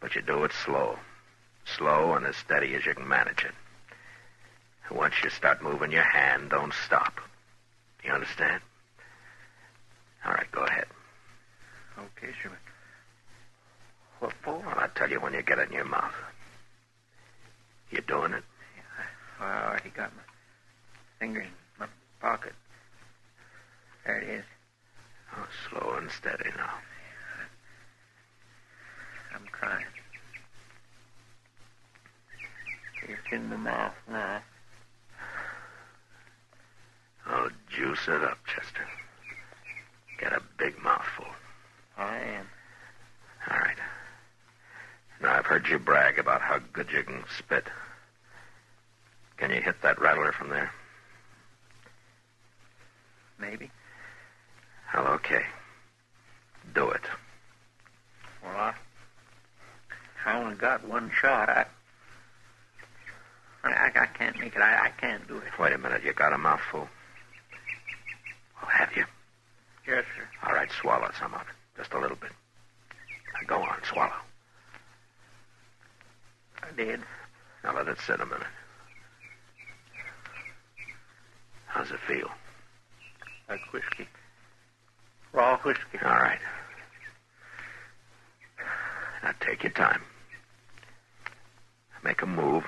but you do it slow. Slow and as steady as you can manage it. And once you start moving your hand, don't stop. You understand? All right, go ahead. Okay, sure. What for? Well, I'll tell you when you get it in your mouth. You doing it? Yeah, I already got my finger in my pocket. There it is. Oh, slow and steady now. I'm trying. It's in the mouth now. Oh, juice it up, Chester. Get a big mouthful. I am. All right. Now, I've heard you brag about how good you can spit. Can you hit that rattler from there? Maybe. Well, okay. Do it. Well, I only got one shot. I can't make it. I can't do it. Wait a minute. You got a mouthful? Well, have you? Yes, sir. All right, swallow some of it. Just a little bit. Now, go on, swallow. I did. Now, let it sit a minute. How's it feel? Like whiskey. Raw whiskey. All right. Now, take your time. Make him move.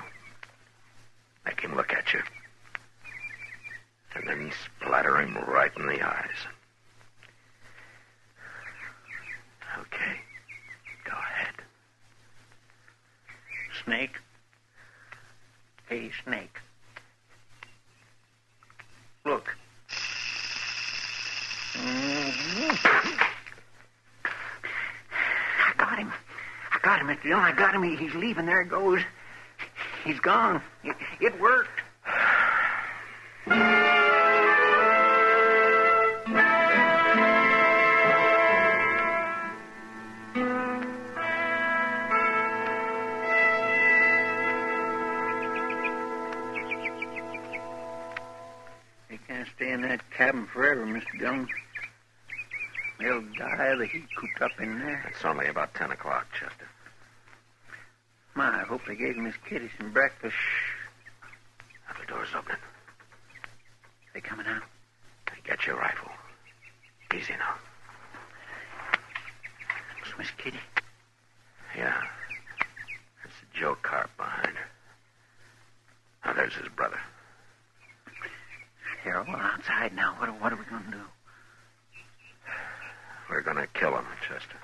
Make him look at you. And then splatter him right in the eyes. Okay. Go ahead. Snake. Hey, snake. Look. I got him. I got him, Mr. Dillon. I got him. He's leaving. There it goes. He's gone. It worked. They can't stay in that cabin forever, Mr. Dillon. They'll die of the heat cooped up in there. It's only about 10 o'clock, Chester. My, I hope they gave Miss Kitty some breakfast. Now the door's open. They coming out? Get your rifle. Easy now. It's Miss Kitty. Yeah. That's Joe Carp behind her. Now there's his brother. Harold, we're outside now. What are we going to do? We're going to kill him, Chester.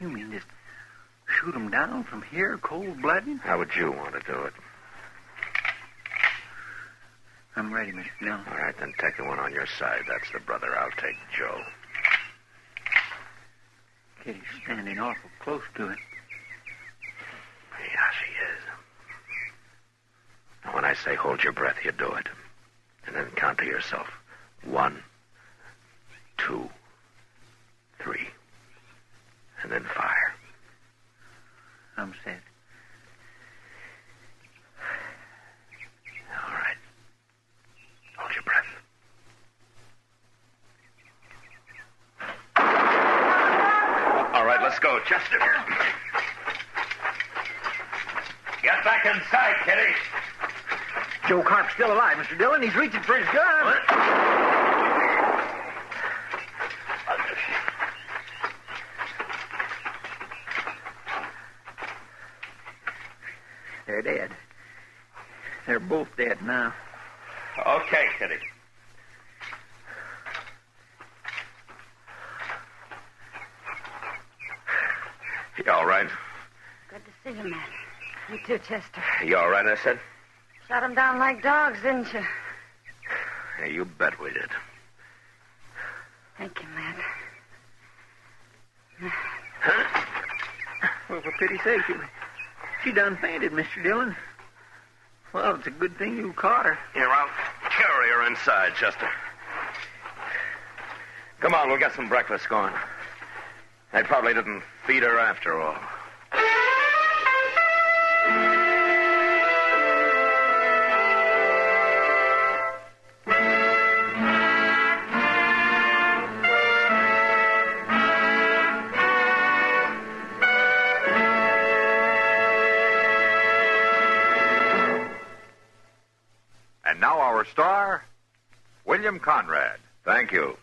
You mean just shoot him down from here, cold-blooded? How would you want to do it? I'm ready, Mr. Dillon. All right, then take the one on your side. That's the brother. I'll take Joe. Kitty's standing awful close to it. Yeah, she is. Now, when I say hold your breath, you do it. And then count to yourself. 1, 2, 3. And then fire. I'm set. All right. Hold your breath. All right, let's go, Chester. Get back inside, Kitty. Joe Carp's still alive, Mr. Dillon. He's reaching for his gun. What? They're dead. They're both dead now. Okay, Kitty. You all right? Good to see you, Matt. You too, Chester. You all right, I said? Shot 'em down like dogs, didn't you? Yeah, you bet we did. Thank you, Matt. Well, for pity's sake, she done fainted, Mr. Dillon. Well, it's a good thing you caught her. Here, I'll carry her inside, Chester. Come on, we'll get some breakfast going. They probably didn't feed her after all. And now our star, William Conrad. Thank you.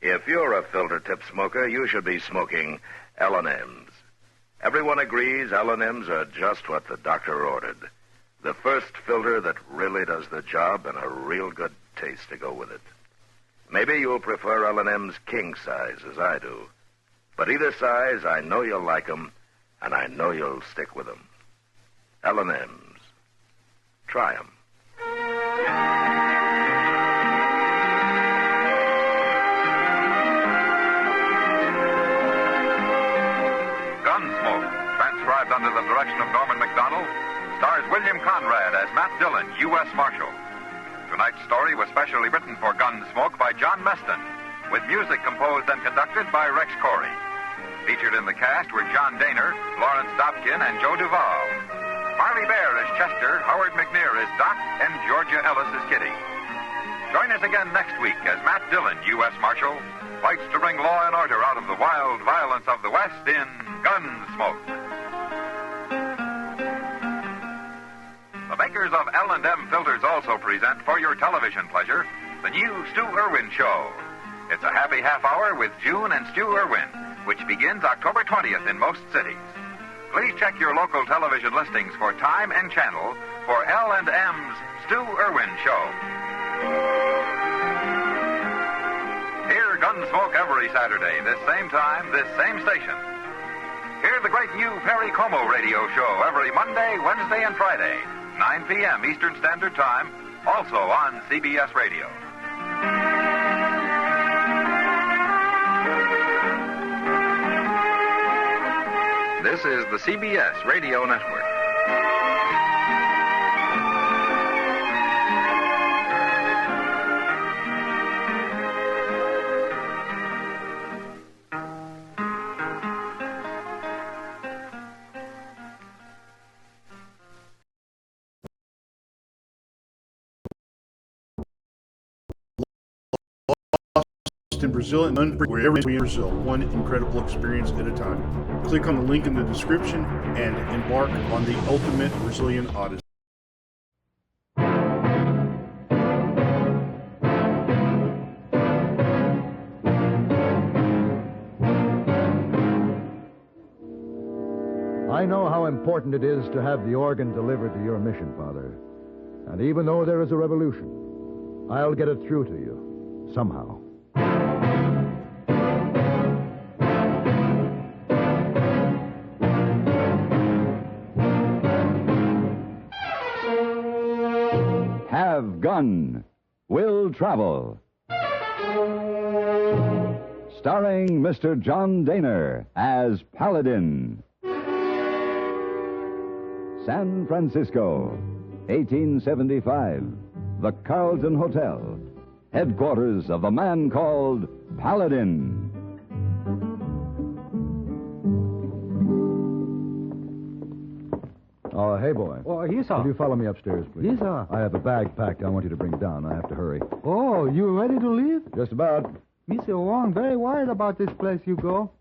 If you're a filter tip smoker, you should be smoking L&M's. Everyone agrees L&M's are just what the doctor ordered. The first filter that really does the job and a real good taste to go with it. Maybe you'll prefer L&M's king size as I do. But either size, I know you'll like them, and I know you'll stick with them. L&M's. Try them. Gunsmoke, transcribed under the direction of Norman McDonald, stars William Conrad as Matt Dillon, U.S. Marshal. Tonight's story was specially written for Gunsmoke by John Meston, with music composed and conducted by Rex Corey. Featured in the cast were John Daner, Lawrence Dobkin, and Joe Duvall. Marley Bear as Chester, Howard McNear as Doc, and Georgia Ellis as Kitty. Join us again next week as Matt Dillon, U.S. Marshal, fights to bring law and order out of the wild violence of the West in Gunsmoke. The makers of L&M filters also present for your television pleasure the new Stu Irwin Show. It's a happy half hour with June and Stu Irwin, which begins October 20th in most cities. Please check your local television listings for time and channel for L&M's Stu Irwin Show. Hear Gunsmoke every Saturday, this same time, this same station. Hear the great new Perry Como radio show every Monday, Wednesday, and Friday, 9 p.m. Eastern Standard Time, also on CBS Radio. This is the CBS Radio Network. lost in Brazil and wherever in Brazil, one incredible experience at a time. Click on the link in the description and embark on the ultimate Brazilian odyssey. I know how important it is to have the organ delivered to your mission, Father. And even though there is a revolution, I'll get it through to you, somehow. Have Gun. Will Travel. Starring Mr. John Daner as Paladin. San Francisco, 1875. The Carlton Hotel, headquarters of the man called Paladin. Oh, hey, boy. Oh, yes, sir. Could you follow me upstairs, please? Yes, sir. I have a bag packed I want you to bring down. I have to hurry. Oh, you ready to leave? Just about. Mr. Wong very worried about this place you go.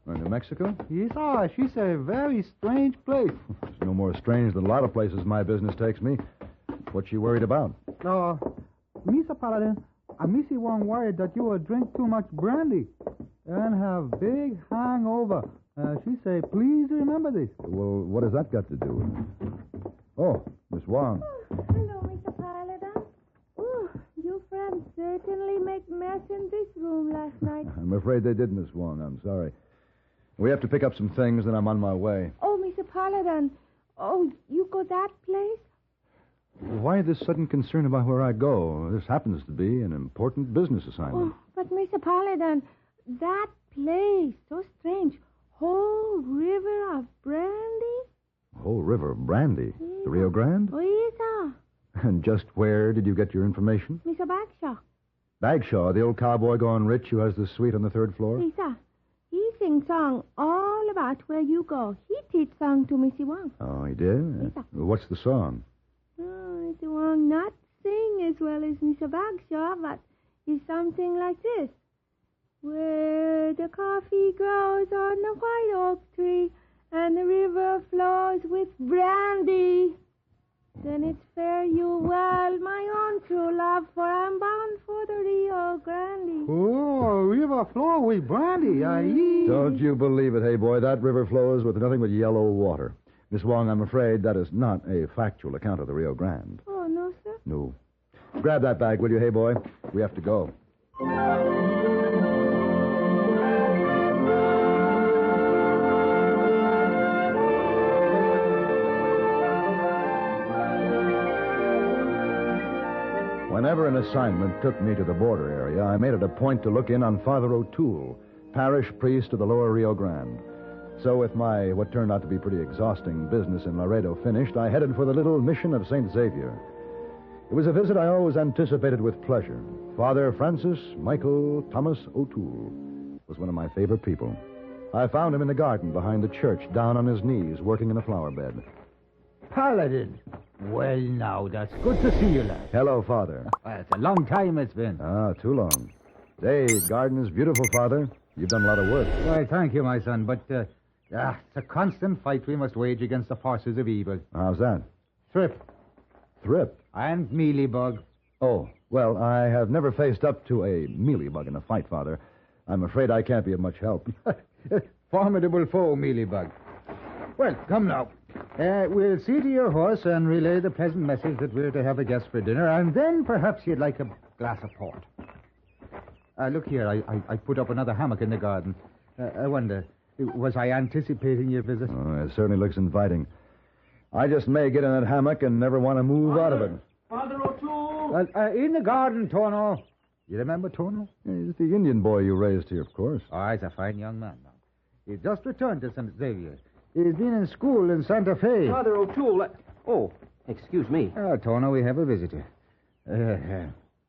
New Mexico? Yes, sir. She's a very strange place. It's no more strange than a lot of places my business takes me. What's she worried about? Mr. Paladin, Missy Wong worried that you will drink too much brandy and have big hangover. She say, please remember this. Well, what has that got to do with it? Oh, Miss Wong. Hello, Mr. Paladin. Oh, you friends certainly make mess in this room last night. I'm afraid they did, Miss Wong. I'm sorry. We have to pick up some things, and I'm on my way. Oh, Mr. Paladin. Oh, you go that place? Why this sudden concern about where I go? This happens to be an important business assignment. Oh, but Mr. Paladin, that place, so strange. Whole river of brandy? Whole river of brandy? Yeah. The Rio Grande? Oh, yes, sir. And just where did you get your information? Mr. Bagshaw. Bagshaw, the old cowboy gone rich who has the suite on the third floor? Yes, sir. He sings song all about where you go. He teach song to Missy Wong. Oh, he did? Yes, sir. What's the song? Oh, Missy Wong not sing as well as Mr. Bagshaw, but it's something like this. Where the coffee grows on the white oak tree and the river flows with brandy, then it's fare you well, my own true love, for I'm bound for the Rio Grande. Oh, river flow with brandy, Don't you believe it, hey boy. That river flows with nothing but yellow water. Miss Wong, I'm afraid that is not a factual account of the Rio Grande. Oh, no, sir? No. Grab that bag, will you, hey boy? We have to go. Whenever an assignment took me to the border area, I made it a point to look in on Father O'Toole, parish priest of the lower Rio Grande. So with my what turned out to be pretty exhausting business in Laredo finished, I headed for the little mission of St. Xavier. It was a visit I always anticipated with pleasure. Father Francis Michael Thomas O'Toole was one of my favorite people. I found him in the garden behind the church, down on his knees, working in a flower bed. Paladin. Well, now, that's good to see you, lad. Hello, Father. Well, it's a long time it's been. Ah, too long. Hey, garden is beautiful, Father. You've done a lot of work. Why, thank you, my son, but it's a constant fight we must wage against the forces of evil. How's that? Thrip. Thrip? And mealybug. Oh, well, I have never faced up to a mealybug in a fight, Father. I'm afraid I can't be of much help. Formidable foe, mealybug. Well, come now. We'll see to your horse and relay the pleasant message that we're to have a guest for dinner, and then perhaps you'd like a glass of port. Look here, I put up another hammock in the garden. I wonder, was I anticipating your visit? Oh, it certainly looks inviting. I just may get in that hammock and never want to move out of it. Father O'Toole! In the garden, Tono. You remember Tono? He's the Indian boy you raised here, of course. Oh, he's a fine young man now. He just returned to St. Xavier. He's been in school in Santa Fe. Father O'Toole. Oh, excuse me. Tono, we have a visitor.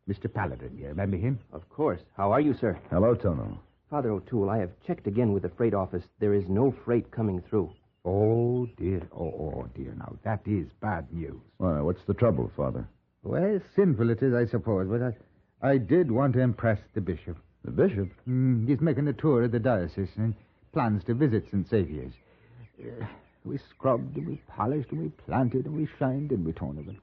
Mr. Paladin, you remember him? Of course. How are you, sir? Hello, Tono. Father O'Toole, I have checked again with the freight office. There is no freight coming through. Oh, dear. Oh, dear. Now, that is bad news. Why, what's the trouble, Father? Well, sinful it is, I suppose, but I did want to impress the bishop. The bishop? He's making a tour of the diocese and plans to visit St. Xavier's. We scrubbed and we polished and we planted and we shined and we torn of it.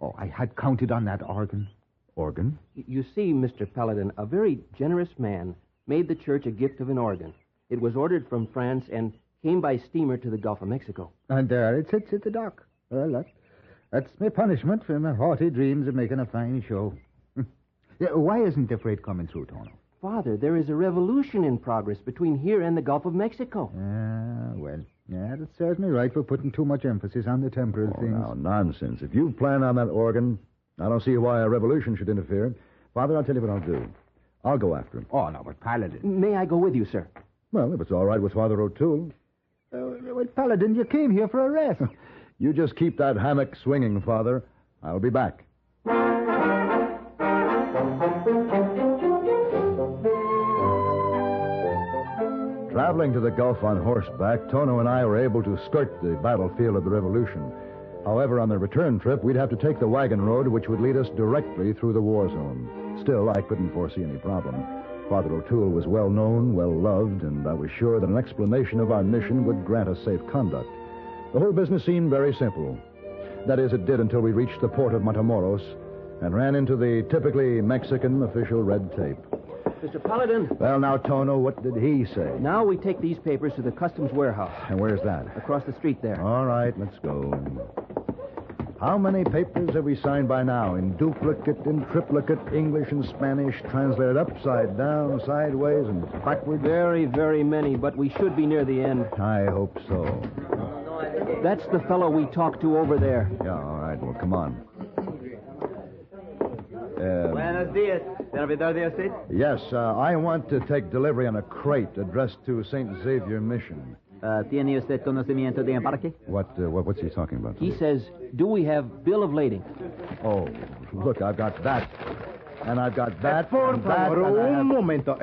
Oh, I had counted on that organ. Organ? You see, Mr. Paladin, a very generous man made the church a gift of an organ. It was ordered from France and came by steamer to the Gulf of Mexico. And there it sits at the dock. Well, that's my punishment for my haughty dreams of making a fine show. Why isn't the freight coming through, Tono? Father, there is a revolution in progress between here and the Gulf of Mexico. That serves me right for putting too much emphasis on the temporal things. Now, nonsense. If you plan on that organ, I don't see why a revolution should interfere. Father, I'll tell you what I'll do. I'll go after him. Oh, no, but Paladin. May I go with you, sir? Well, if it's all right with Father O'Toole. Well, Paladin, you came here for a rest. You just keep that hammock swinging, Father. I'll be back. Traveling to the Gulf on horseback, Tono and I were able to skirt the battlefield of the Revolution. However, on the return trip, we'd have to take the wagon road, which would lead us directly through the war zone. Still, I couldn't foresee any problem. Father O'Toole was well known, well loved, and I was sure that an explanation of our mission would grant us safe conduct. The whole business seemed very simple. That is, it did until we reached the port of Matamoros and ran into the typically Mexican official red tape. Mr. Paladin. Well, now, Tono, what did he say? Now we take these papers to the customs warehouse. And where's that? Across the street there. All right, let's go. How many papers have we signed by now? In duplicate, in triplicate, English and Spanish, translated upside down, sideways, and backward? Very, very many, but we should be near the end. I hope so. That's the fellow we talked to over there. Yeah, all right. Well, come on. Buenos dias. Servidor de usted? Yes, I want to take delivery on a crate addressed to St. Xavier Mission. ¿Tiene usted conocimiento de embarque? What's he talking about? He says, do we have bill of lading? Oh, look, I've got that. And I've got that. Por and that, favor, and I have... un momento.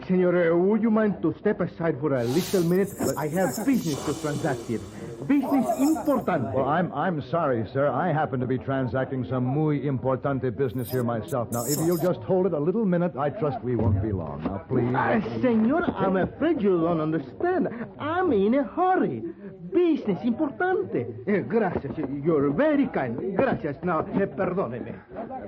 Senor, would you mind to step aside for a little minute? I have business to transact here. Business importante. Well, I'm sorry, sir. I happen to be transacting some muy importante business here myself. Now, if you'll just hold it a little minute, I trust we won't be long. Now, please. Senor, I'm afraid you don't understand. I'm in a hurry. Business importante. Gracias. You're very kind. Gracias. Now, perdóneme.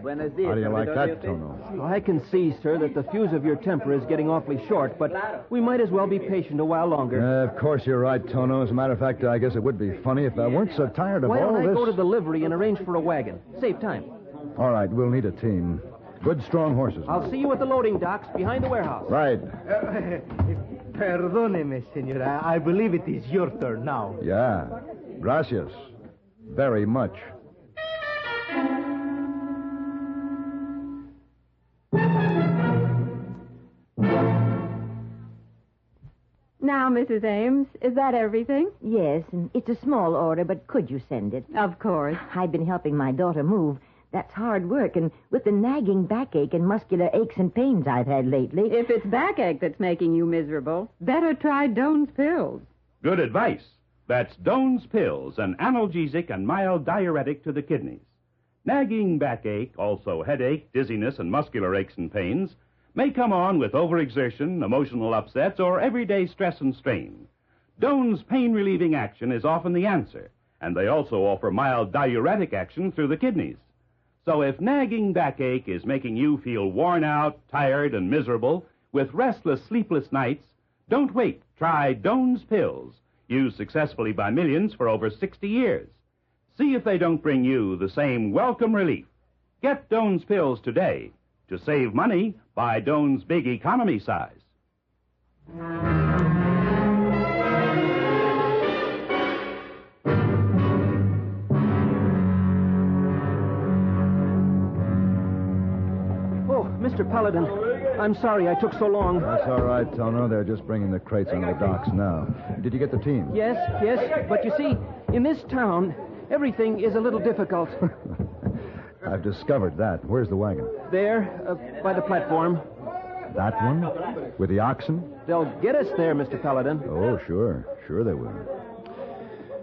Buenos dias. How do you like that, Tono? Well, I can see, sir, that the fuse of your temper is getting awfully short, but we might as well be patient a while longer. Of course you're right, Tono. As a matter of fact, I guess it would be funny if I weren't so tired of Why all don't I this. go to the livery and arrange for a wagon? Save time. All right, we'll need a team. Good, strong horses. I'll see you at the loading docks behind the warehouse. Right. Perdóneme, senor. I believe it is your turn now. Yeah. Gracias. Very much. Now, Mrs. Ames, is that everything? Yes, and it's a small order, but could you send it? Of course. I've been helping my daughter move. That's hard work, and with the nagging backache and muscular aches and pains I've had lately... If it's backache that's making you miserable, better try Doan's Pills. Good advice. That's Doan's Pills, an analgesic and mild diuretic to the kidneys. Nagging backache, also headache, dizziness, and muscular aches and pains may come on with overexertion, emotional upsets, or everyday stress and strain. Doan's pain-relieving action is often the answer, and they also offer mild diuretic action through the kidneys. So if nagging backache is making you feel worn out, tired, and miserable, with restless, sleepless nights, don't wait. Try Doan's Pills, used successfully by millions for over 60 years. See if they don't bring you the same welcome relief. Get Doan's Pills today. To save money, buy Doan's Big Economy size. Mr. Paladin, I'm sorry I took so long. That's all right, Tono. They're just bringing the crates on the docks now. Did you get the team? Yes, but you see, in this town, everything is a little difficult. I've discovered that. Where's the wagon? There, by the platform. That one? With the oxen? They'll get us there, Mr. Paladin. Oh, sure. Sure they will.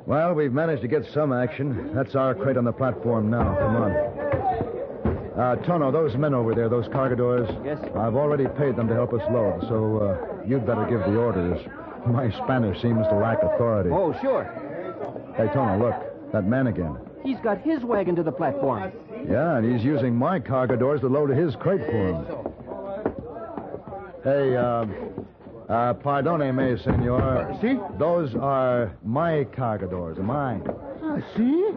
Well, we've managed to get some action. That's our crate on the platform now. Come on. Tono, those men over there, those cargadores. Yes. I've already paid them to help us load, so you'd better give the orders. My Spanish seems to lack authority. Oh, sure. Hey, Tono, look. That man again. He's got his wagon to the platform. Yeah, and he's using my cargadores to load his crate for him. Hey, pardone me, senor. Si? Those are my cargadores, mine. See?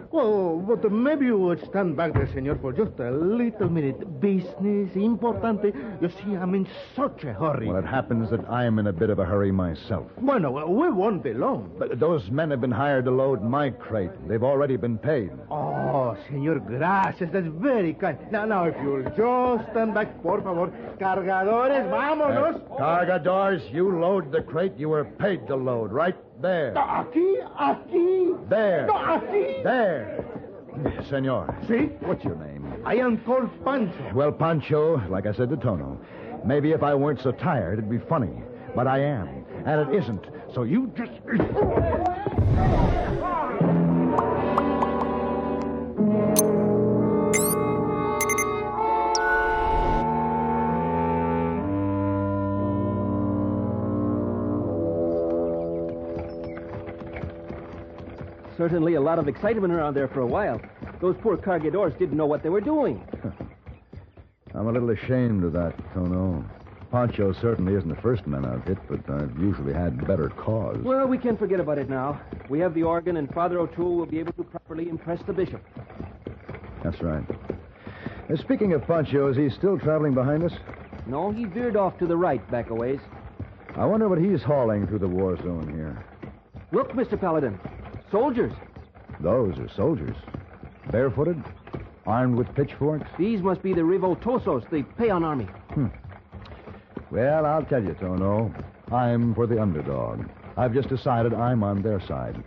Well, but maybe you would stand back there, senor, for just a little minute. Business, importante. You see, I'm in such a hurry. Well, it happens that I'm in a bit of a hurry myself. Bueno, we won't be long. But those men have been hired to load my crate. They've already been paid. Oh, senor, gracias. That's very kind. Now, if you'll just stand back, por favor. Cargadores, vámonos. Cargadores, you load the crate you were paid to load, right there. Aquí. There. No, aquí. There. Senor. See? What's your name? I am called Pancho. Well, Pancho, like I said to Tono, maybe if I weren't so tired, it'd be funny. But I am. And it isn't. So you just... Certainly a lot of excitement around there for a while. Those poor cargadores didn't know what they were doing. I'm a little ashamed of that, Tono. Pancho certainly isn't the first man I've hit, but I've usually had better cause. Well, we can forget about it now. We have the organ, and Father O'Toole will be able to properly impress the bishop. That's right. Speaking of Pancho, is he still traveling behind us? No, he veered off to the right back a ways. I wonder what he's hauling through the war zone here. Look, Mr. Paladin. Soldiers. Those are soldiers. Barefooted? Armed with pitchforks? These must be the revoltosos, the peon army. Well, I'll tell you, Tono. I'm for the underdog. I've just decided I'm on their side.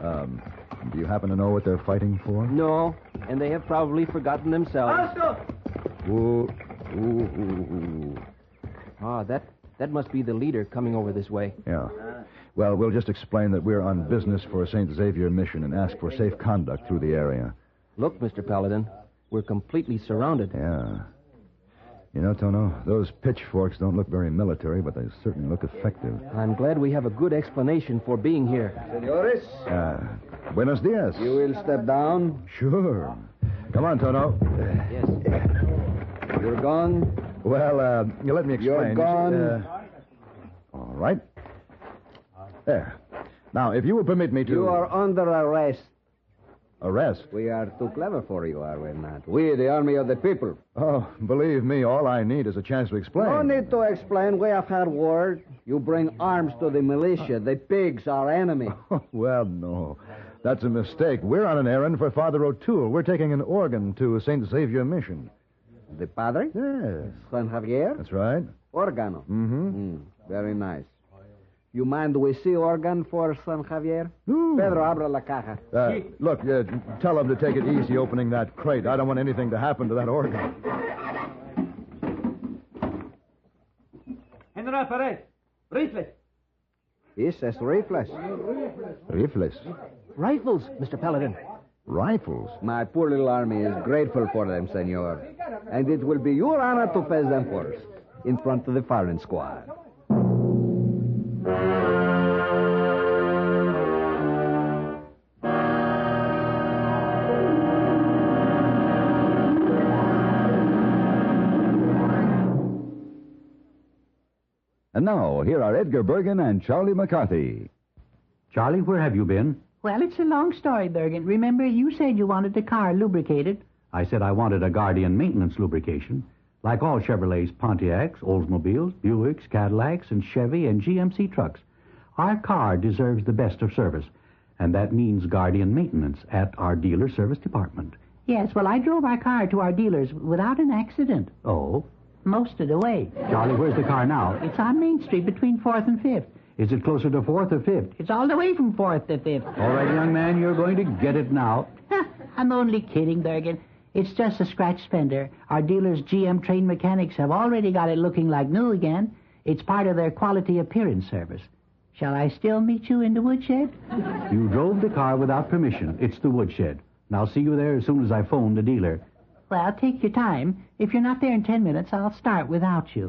Do you happen to know what they're fighting for? No, and they have probably forgotten themselves. Ooh. Ah, that must be the leader coming over this way. Yeah. Well, we'll just explain that we're on business for St. Xavier Mission and ask for safe conduct through the area. Look, Mr. Paladin, we're completely surrounded. Yeah. You know, Tono, those pitchforks don't look very military, but they certainly look effective. I'm glad we have a good explanation for being here. Senores? Buenos dias. You will step down? Sure. Come on, Tono. Yes. You're gone? Well, let me explain. You're gone? All right. There. Now, if you will permit me to... You are under arrest. Arrest? We are too clever for you, are we not? We, the army of the people. Oh, believe me, all I need is a chance to explain. No need to explain. We have had word. You bring arms to the militia. The pigs are enemy. Well, no. That's a mistake. We're on an errand for Father O'Toole. We're taking an organ to St. Xavier Mission. The padre? Yes. San Javier? That's right. Organo. Mm-hmm. Very nice. You mind we see organ for San Javier? Ooh. Pedro, abra la caja. Look, tell him to take it easy opening that crate. I don't want anything to happen to that organ. General Perez, rifles. Yes, es rifles. Rifles? Rifles, Mr. Paladin. Rifles? My poor little army is grateful for them, senor. And it will be your honor to fetch them first, in front of the firing squad. And now, here are Edgar Bergen and Charlie McCarthy. Charlie, where have you been? Well, it's a long story, Bergen. Remember, you said you wanted the car lubricated. I said I wanted a Guardian maintenance lubrication. Like all Chevrolets, Pontiacs, Oldsmobiles, Buicks, Cadillacs, and Chevy and GMC trucks, our car deserves the best of service. And that means Guardian maintenance at our dealer service department. Yes, well, I drove our car to our dealers without an accident. Oh? Most of the way. Charlie, where's the car now? It's on Main Street between 4th and 5th. Is it closer to 4th or 5th? It's all the way from 4th to 5th. All right, young man, you're going to get it now. I'm only kidding, Bergen. It's just a scratch fender. Our dealers' GM trained mechanics have already got it looking like new again. It's part of their quality appearance service. Shall I still meet you in the woodshed? You drove the car without permission. It's the woodshed. And I'll see you there as soon as I phone the dealer. Well, take your time. If you're not there in 10 minutes, I'll start without you.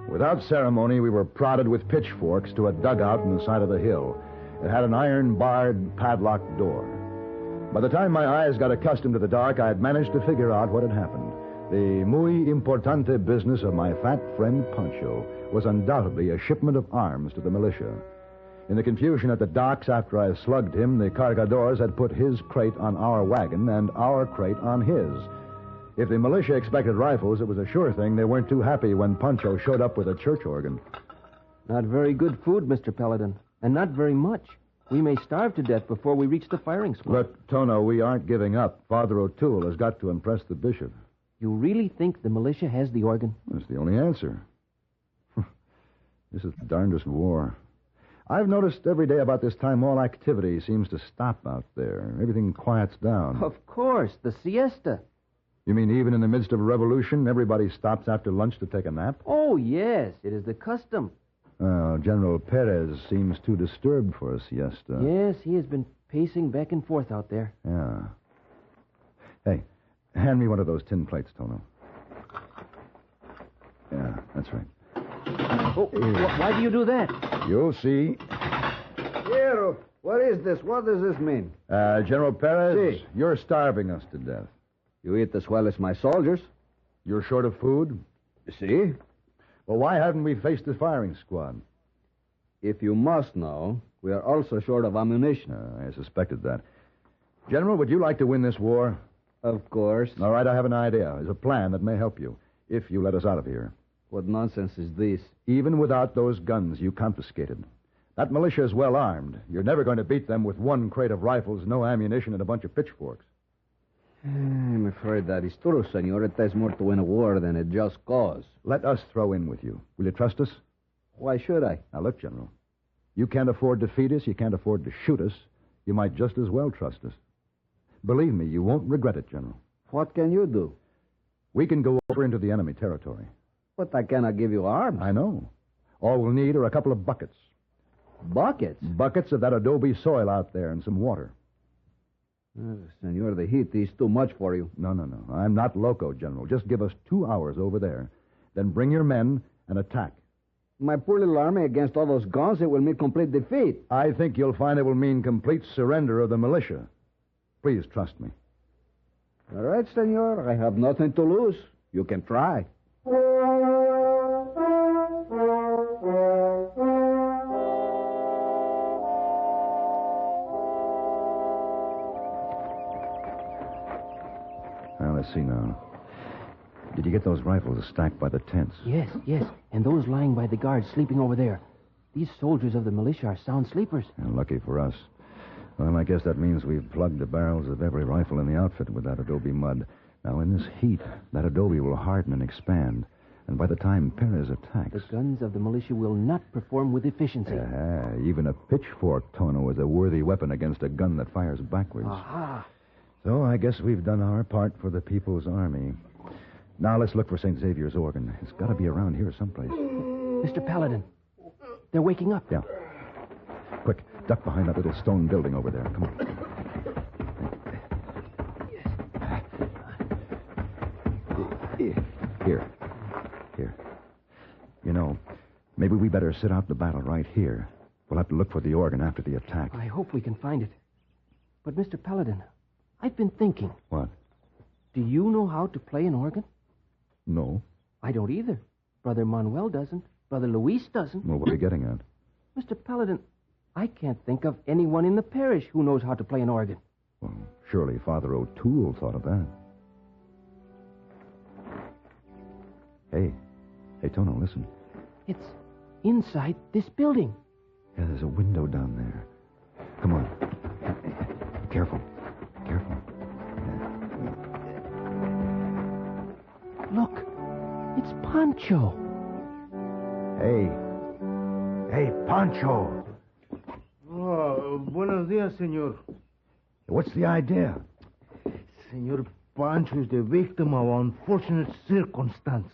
Without ceremony, we were prodded with pitchforks to a dugout in the side of the hill. It had an iron-barred, padlocked door. By the time my eyes got accustomed to the dark, I had managed to figure out what had happened. The muy importante business of my fat friend Pancho was undoubtedly a shipment of arms to the militia. In the confusion at the docks after I slugged him, the cargadores had put his crate on our wagon and our crate on his. If the militia expected rifles, it was a sure thing they weren't too happy when Pancho showed up with a church organ. Not very good food, Mr. Paladin, and not very much. We may starve to death before we reach the firing squad. But, Tono, we aren't giving up. Father O'Toole has got to impress the bishop. You really think the militia has the organ? That's the only answer. This is the darndest war. I've noticed every day about this time all activity seems to stop out there. Everything quiets down. Of course, the siesta. You mean even in the midst of a revolution, everybody stops after lunch to take a nap? Oh, yes, it is the custom. General Perez seems too disturbed for a siesta. Yes, he has been pacing back and forth out there. Yeah. Hey, hand me one of those tin plates, Tono. Yeah, that's right. Oh, why do you do that? You'll see. Here, what is this? What does this mean? General Perez, you're starving us to death. You eat as well as my soldiers. You're short of food? See? Well, why haven't we faced the firing squad? If you must know, we are also short of ammunition. I suspected that. General, would you like to win this war? Of course. All right, I have an idea. There's a plan that may help you, if you let us out of here. What nonsense is this? Even without those guns you confiscated. That militia is well armed. You're never going to beat them with one crate of rifles, no ammunition, and a bunch of pitchforks. I'm afraid that is true, senor. It takes more to win a war than a just cause. Let us throw in with you. Will you trust us? Why should I? Now, look, General. You can't afford to feed us. You can't afford to shoot us. You might just as well trust us. Believe me, you won't regret it, General. What can you do? We can go over into the enemy territory. But I cannot give you arms. I know. All we'll need are a couple of buckets. Buckets? Buckets of that adobe soil out there and some water. Senor, the heat is too much for you. No. I'm not loco, General. Just give us 2 hours over there. Then bring your men and attack. My poor little army against all those guns, it will mean complete defeat. I think you'll find it will mean complete surrender of the militia. Please trust me. All right, senor. I have nothing to lose. You can try. Let's see now. Did you get those rifles stacked by the tents? Yes. And those lying by the guards sleeping over there. These soldiers of the militia are sound sleepers. And lucky for us. Well, I guess that means we've plugged the barrels of every rifle in the outfit with that adobe mud. Now, in this heat, that adobe will harden and expand. And by the time Perez attacks... The guns of the militia will not perform with efficiency. Even a pitchfork, Tono, is a worthy weapon against a gun that fires backwards. Aha. So I guess we've done our part for the People's Army. Now let's look for St. Xavier's organ. It's got to be around here someplace. Mr. Paladin, they're waking up. Yeah. Quick, duck behind that little stone building over there. Come on. Here. You know, maybe we better sit out the battle right here. We'll have to look for the organ after the attack. I hope we can find it. But, Mr. Paladin, I've been thinking. What? Do you know how to play an organ? No. I don't either. Brother Manuel doesn't. Brother Luis doesn't. Well, what are you getting at? Mr. Paladin, I can't think of anyone in the parish who knows how to play an organ. Well, surely Father O'Toole thought of that. Hey, Tono, listen. It's inside this building. Yeah, there's a window down there. Come on. Careful. Look, it's Pancho. Hey, Pancho. Oh, buenos dias, senor. What's the idea? Senor Pancho is the victim of unfortunate circumstance.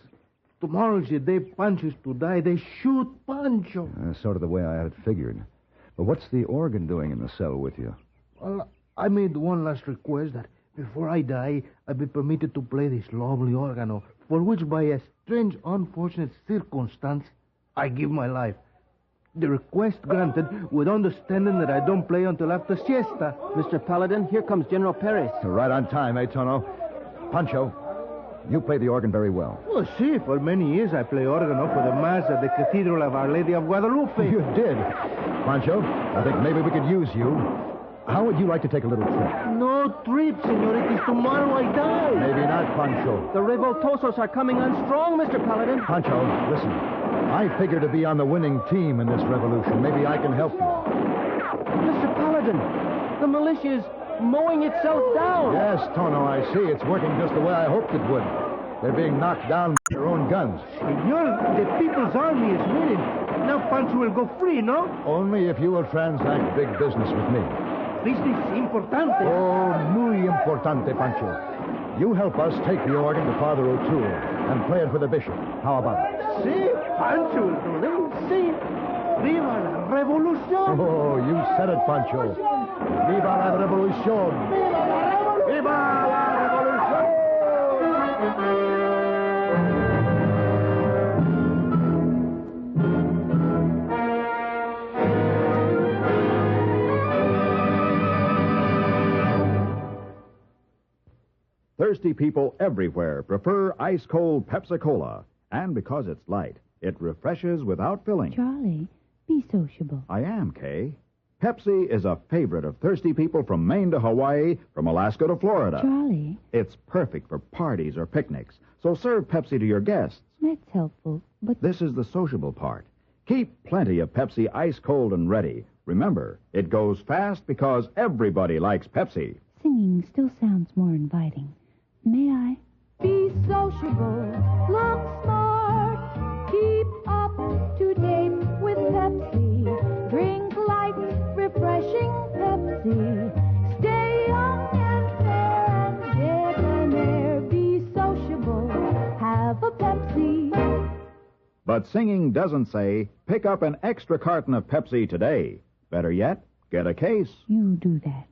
Tomorrow's the day Pancho's to die. They shoot Pancho. Sort of the way I had it figured. But what's the organ doing in the cell with you? Well, I made one last request that before I die, I be permitted to play this lovely organo, for which by a strange, unfortunate circumstance, I give my life. The request granted with understanding that I don't play until after siesta. Mr. Paladin, here comes General Perez. Right on time, eh, Tono? Pancho, you play the organ very well. Well, see, for many years I play organo for the Mass at the Cathedral of Our Lady of Guadalupe. You did. Pancho, I think maybe we could use you. How would you like to take a little trip? No trip, senor. It is tomorrow I die. Maybe not, Pancho. The revoltosos are coming on strong, Mr. Paladin. Pancho, listen. I figure to be on the winning team in this revolution. Maybe I can help you. Mr. Paladin, the militia is mowing itself down. Yes, Tono, I see. It's working just the way I hoped it would. They're being knocked down by their own guns. Senor, the People's Army is winning. Now Pancho will go free, no? Only if you will transact big business with me. Business importante. Oh, muy importante, Pancho. You help us take the organ to Father O'Toole and play it for the bishop. How about it? See, Pancho will do that. See, viva la revolución. Oh, you said it, Pancho. Viva la revolución. Viva la revolución. Thirsty people everywhere prefer ice-cold Pepsi-Cola. And because it's light, it refreshes without filling. Charlie, be sociable. I am, Kay. Pepsi is a favorite of thirsty people from Maine to Hawaii, from Alaska to Florida. Charlie. It's perfect for parties or picnics, so serve Pepsi to your guests. That's helpful, but... This is the sociable part. Keep plenty of Pepsi ice-cold and ready. Remember, it goes fast because everybody likes Pepsi. Singing still sounds more inviting. May I? Be sociable, look smart, keep up to date with Pepsi. Drink light, refreshing Pepsi. Stay young and fair and debonair. Be sociable, have a Pepsi. But singing doesn't say, pick up an extra carton of Pepsi today. Better yet, get a case. You do that.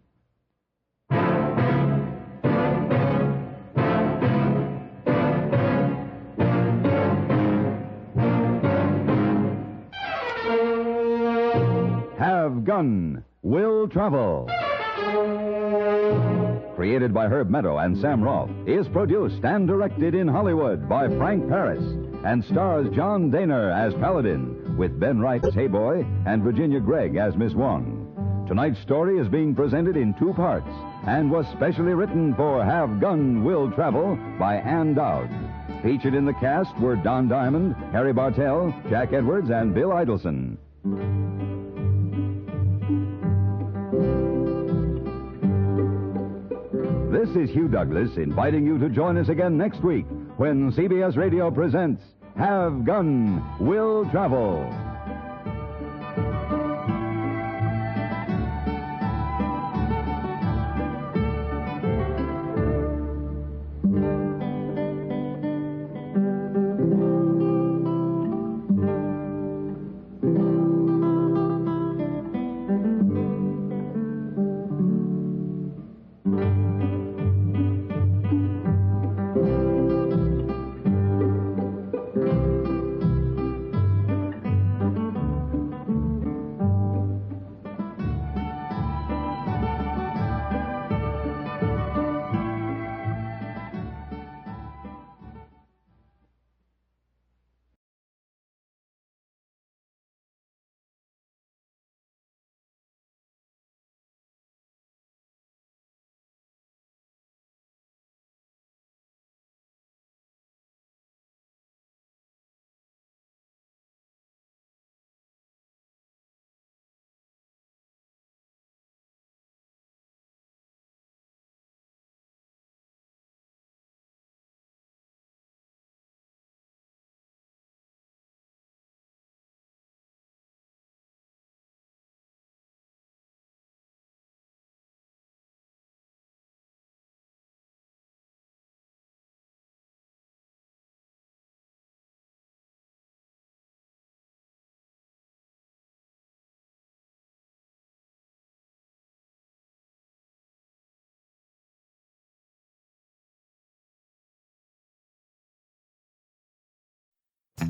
Have Gun, Will Travel. Created by Herb Meadow and Sam Rolfe, is produced and directed in Hollywood by Frank Paris and stars John Daner as Paladin, with Ben Wright as Hayboy and Virginia Gregg as Miss Wong. Tonight's story is being presented in two parts and was specially written for Have Gun, Will Travel by Ann Dowd. Featured in the cast were Don Diamond, Harry Bartell, Jack Edwards, and Bill Idelson. This is Hugh Douglas inviting you to join us again next week when CBS Radio presents Have Gun, Will Travel.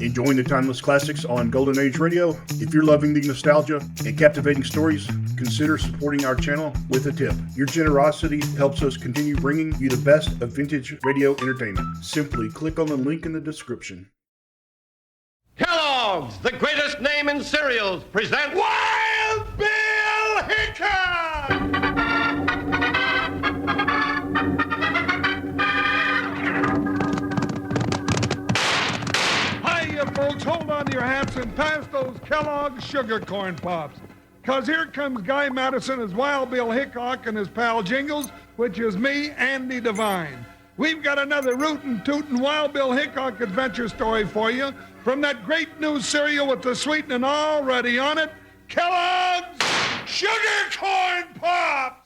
Enjoying the timeless classics on Golden Age Radio? If you're loving the nostalgia and captivating stories, consider supporting our channel with a tip. Your generosity helps us continue bringing you the best of vintage radio entertainment. Simply click on the link in the description. Kellogg's, the greatest name in cereals, presents Wild Bill Hickok! Hiya, folks. Hold on to your hats and pass those Kellogg's Sugar Corn Pops. Because here comes Guy Madison as Wild Bill Hickok and his pal Jingles, which is me, Andy Devine. We've got another rootin' tootin' Wild Bill Hickok adventure story for you from that great new cereal with the sweetening already on it, Kellogg's Sugar Corn Pops!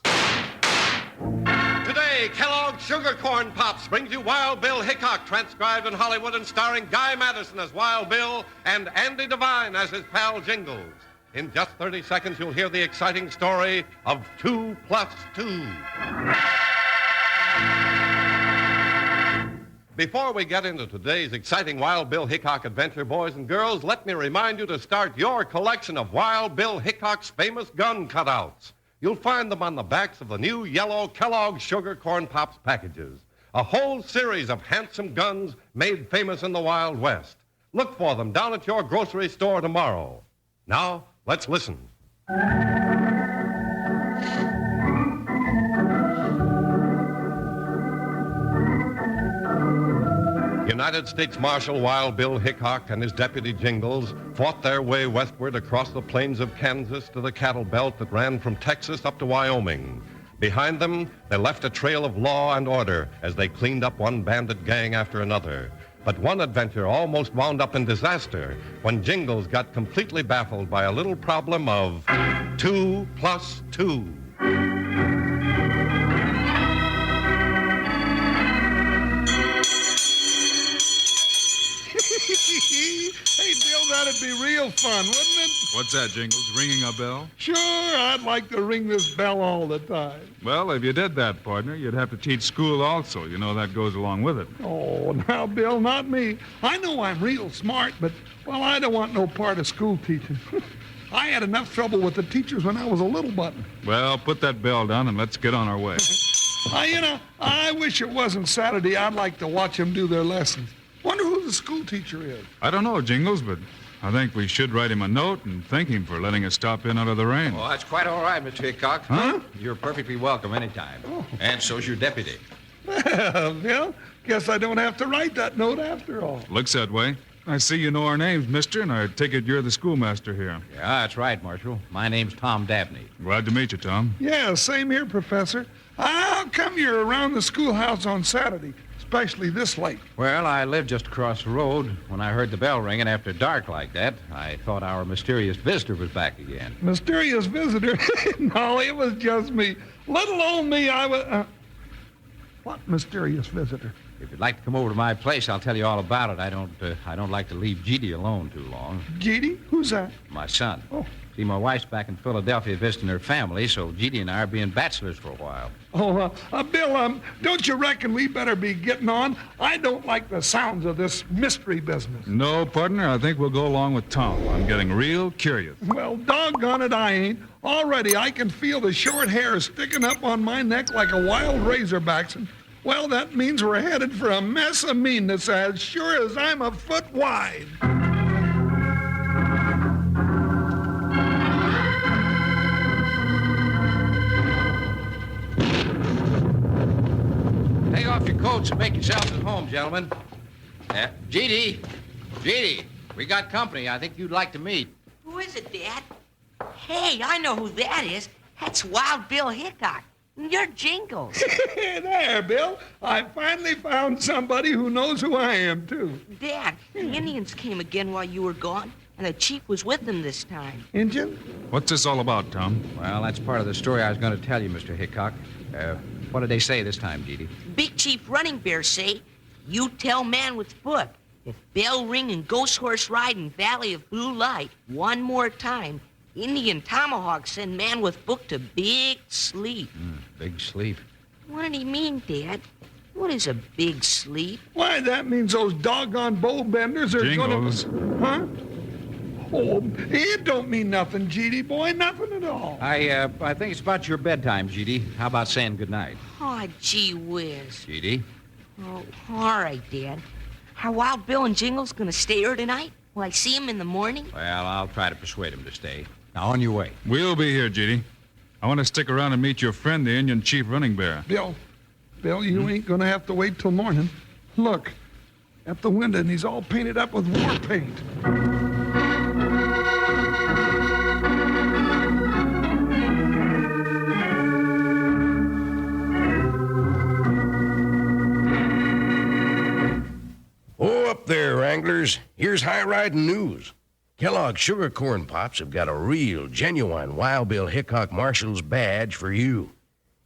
Today, Kellogg's Sugar Corn Pops brings you Wild Bill Hickok, transcribed in Hollywood and starring Guy Madison as Wild Bill and Andy Devine as his pal Jingles. In just 30 seconds, you'll hear the exciting story of 2 plus 2. Before we get into today's exciting Wild Bill Hickok adventure, boys and girls, let me remind you to start your collection of Wild Bill Hickok's famous gun cutouts. You'll find them on the backs of the new yellow Kellogg's Sugar Corn Pops packages. A whole series of handsome guns made famous in the Wild West. Look for them down at your grocery store tomorrow. Now, let's listen. United States Marshal Wild Bill Hickok and his deputy Jingles fought their way westward across the plains of Kansas to the cattle belt that ran from Texas up to Wyoming. Behind them, they left a trail of law and order as they cleaned up one bandit gang after another. But one adventure almost wound up in disaster when Jingles got completely baffled by a little problem of 2 plus 2. Hey, Bill, that'd be real fun, wouldn't it? What's that, Jingles? Ringing a bell? Sure, I'd like to ring this bell all the time. Well, if you did that, partner, you'd have to teach school also. You know that goes along with it. Oh, now, Bill, not me. I know I'm real smart, but, well, I don't want no part of school teaching. I had enough trouble with the teachers when I was a little button. Well, put that bell down and let's get on our way. I wish it wasn't Saturday. I'd like to watch them do their lessons. Wonder who the school teacher is. I don't know, Jingles, but I think we should write him a note and thank him for letting us stop in out of the rain. Oh, that's quite all right, Mr. Hickok. Huh? You're perfectly welcome anytime. Oh. And so's your deputy. Well, Bill, guess I don't have to write that note after all. Looks that way. I see you know our names, mister, and I take it you're the schoolmaster here. Yeah, that's right, Marshal. My name's Tom Dabney. Glad to meet you, Tom. Yeah, same here, Professor. How come you're around the schoolhouse on Saturday, especially this late? Well, I live just across the road. When I heard the bell ringing after dark like that, I thought our mysterious visitor was back again. Mysterious visitor? No, it was just me. Little old me, I was... What mysterious visitor? If you'd like to come over to my place, I'll tell you all about it. I don't like to leave Jeedy alone too long. Jeedy? Who's that? My son. Oh. See, my wife's back in Philadelphia visiting her family, so Jeedy and I are being bachelors for a while. Oh, Bill, don't you reckon we better be getting on? I don't like the sounds of this mystery business. No, partner, I think we'll go along with Tom. I'm getting real curious. Well, doggone it, I ain't. Already I can feel the short hair sticking up on my neck like a wild razorback's. And, well, that means we're headed for a mess of meanness as sure as I'm a foot wide. Take off your coats and make yourselves at home, gentlemen. Jeedy, we got company. I think you'd like to meet. Who is it, Dad? Hey, I know who that is. That's Wild Bill Hickok. You're Jingles. There, Bill. I finally found somebody who knows who I am, too. Dad, the Indians came again while you were gone, and the chief was with them this time. Indian? What's this all about, Tom? Well, that's part of the story I was going to tell you, Mr. Hickok. What did they say this time, Jeedy? Big Chief Running Bear say, you tell man with book, if bell ring and ghost horse ride in Valley of Blue Light one more time, Indian tomahawk send man with book to big sleep. Big sleep. What did he mean, Dad? What is a big sleep? Why, that means those doggone bow benders are Jingles. gonna... Huh? Oh, it don't mean nothing, GD boy, nothing at all. I think it's about your bedtime, GD. How about saying goodnight? Oh, gee whiz. GD? Oh, all right, Dad. Are Wild Bill and Jingles gonna stay here tonight? Will I see him in the morning? Well, I'll try to persuade him to stay. Now, on your way. We'll be here, GD. I want to stick around and meet your friend, the Indian Chief Running Bear. Bill, you ain't gonna have to wait till morning. Look, at the window, and he's all painted up with war paint. Oh, up there, Wranglers. Here's high-riding news. Kellogg's Sugar Corn Pops have got a real, genuine Wild Bill Hickok Marshal's badge for you.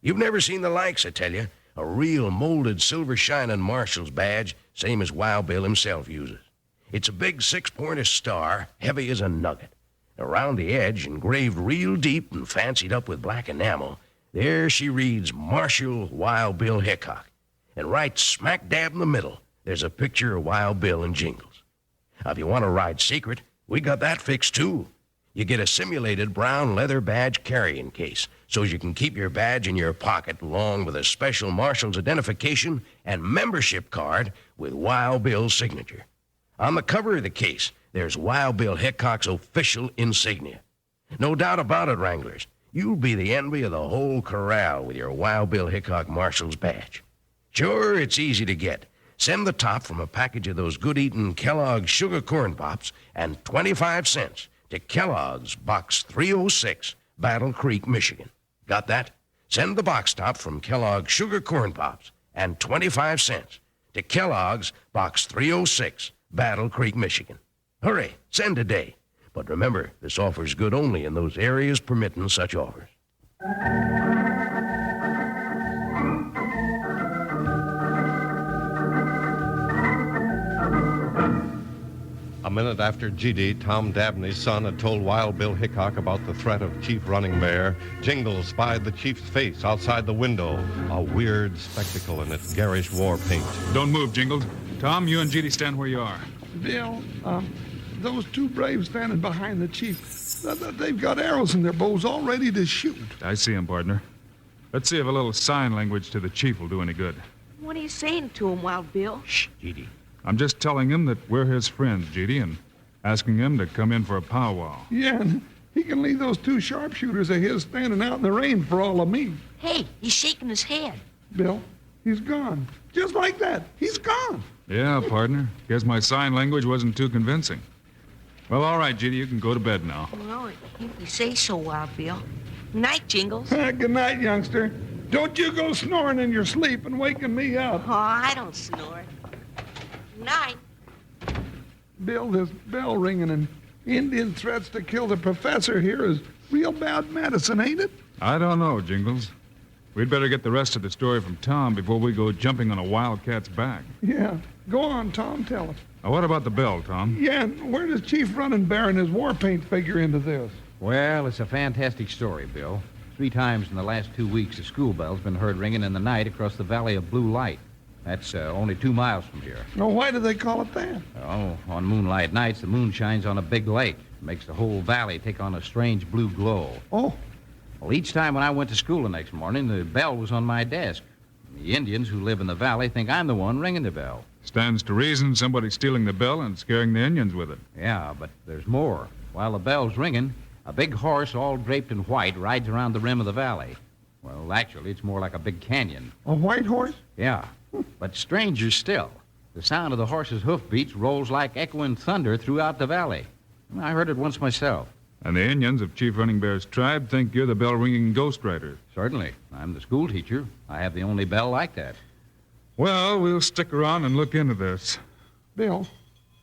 You've never seen the likes, I tell you. A real molded silver-shining Marshal's badge, same as Wild Bill himself uses. It's a big six-pointed star, heavy as a nugget. Around the edge, engraved real deep and fancied up with black enamel, there she reads Marshal Wild Bill Hickok. And right smack dab in the middle, there's a picture of Wild Bill and Jingles. Now, if you want to ride secret, we got that fixed, too. You get a simulated brown leather badge carrying case, so you can keep your badge in your pocket along with a special Marshal's identification and membership card with Wild Bill's signature. On the cover of the case, there's Wild Bill Hickok's official insignia. No doubt about it, Wranglers. You'll be the envy of the whole corral with your Wild Bill Hickok Marshal's badge. Sure, it's easy to get. Send the top from a package of those good-eating Kellogg's Sugar Corn Pops and 25 cents to Kellogg's, Box 306, Battle Creek, Michigan. Got that? Send the box top from Kellogg's Sugar Corn Pops and 25 cents to Kellogg's, Box 306, Battle Creek, Michigan. Hurry, send today. But remember, this offer's good only in those areas permitting such offers. A minute after GD, Tom Dabney's son, had told Wild Bill Hickok about the threat of Chief Running Bear, Jingles spied the chief's face outside the window, a weird spectacle in its garish war paint. Don't move, Jingles. Tom, you and GD stand where you are. Bill, those two braves standing behind the chief, they've got arrows in their bows all ready to shoot. I see him, partner. Let's see if a little sign language to the chief will do any good. What are you saying to him, Wild Bill? Shh, GD. I'm just telling him that we're his friends, GD, and asking him to come in for a powwow. Yeah, and he can leave those two sharpshooters of his standing out in the rain for all of me. Hey, he's shaking his head. Bill, he's gone. Just like that. He's gone. Yeah, partner. Guess my sign language wasn't too convincing. Well, all right, GD, you can go to bed now. Well, if you say so, Wild Bill. Night, Jingles. Good night, youngster. Don't you go snoring in your sleep and waking me up. Oh, I don't snore. Night. Bill, this bell ringing and Indian threats to kill the professor here is real bad medicine, ain't it? I don't know, Jingles. We'd better get the rest of the story from Tom before we go jumping on a wildcat's back. Yeah. Go on, Tom, tell us. Now, what about the bell, Tom? Yeah, and where does Chief Running Bear and his war paint figure into this? Well, it's a fantastic story, Bill. 3 times in the last 2 weeks, the school bell's been heard ringing in the night across the Valley of Blue Light. That's only 2 miles from here. Now, why do they call it that? Oh, on moonlight nights, the moon shines on a big lake. It makes the whole valley take on a strange blue glow. Oh. Well, each time when I went to school the next morning, the bell was on my desk. The Indians who live in the valley think I'm the one ringing the bell. Stands to reason somebody's stealing the bell and scaring the Indians with it. Yeah, but there's more. While the bell's ringing, a big horse all draped in white rides around the rim of the valley. Well, actually, it's more like a big canyon. A white horse? Yeah. But stranger still, the sound of the horse's hoofbeats rolls like echoing thunder throughout the valley. I heard it once myself. And the Indians of Chief Running Bear's tribe think you're the bell-ringing ghostwriter. Certainly. I'm the school teacher. I have the only bell like that. Well, we'll stick around and look into this. Bill,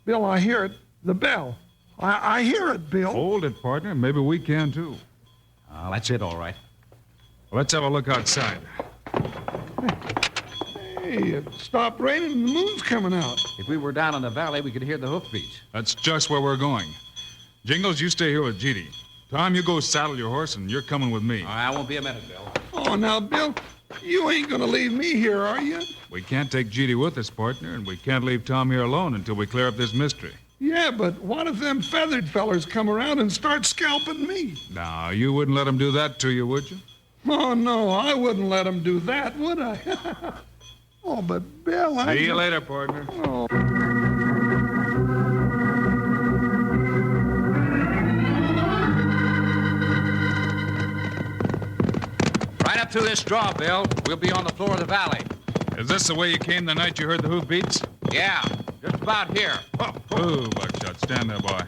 I hear it. The bell. I hear it, Bill. Hold it, partner. Maybe we can, too. That's it, all right. Well, let's have a look outside. Hey, it stopped raining and the moon's coming out. If we were down in the valley, we could hear the hoofbeats. That's just where we're going. Jingles, you stay here with GD. Tom, you go saddle your horse, and you're coming with me. I won't be a minute, Bill. Oh, now, Bill, You ain't gonna leave me here, are you? We can't take G.D. with us, partner, and we can't leave Tom here alone until we clear up this mystery. Yeah, but what if them feathered fellers come around and start scalping me? Now, you wouldn't let them do that to you, would you? Oh, no, I wouldn't let them do that, would I? Oh, but Bill, See you later, partner. Oh. Right up through this draw, Bill. We'll be on the floor of the valley. Is this the way you came the night you heard the hoofbeats? Yeah, just about here. Ooh, Buckshot, stand there, boy.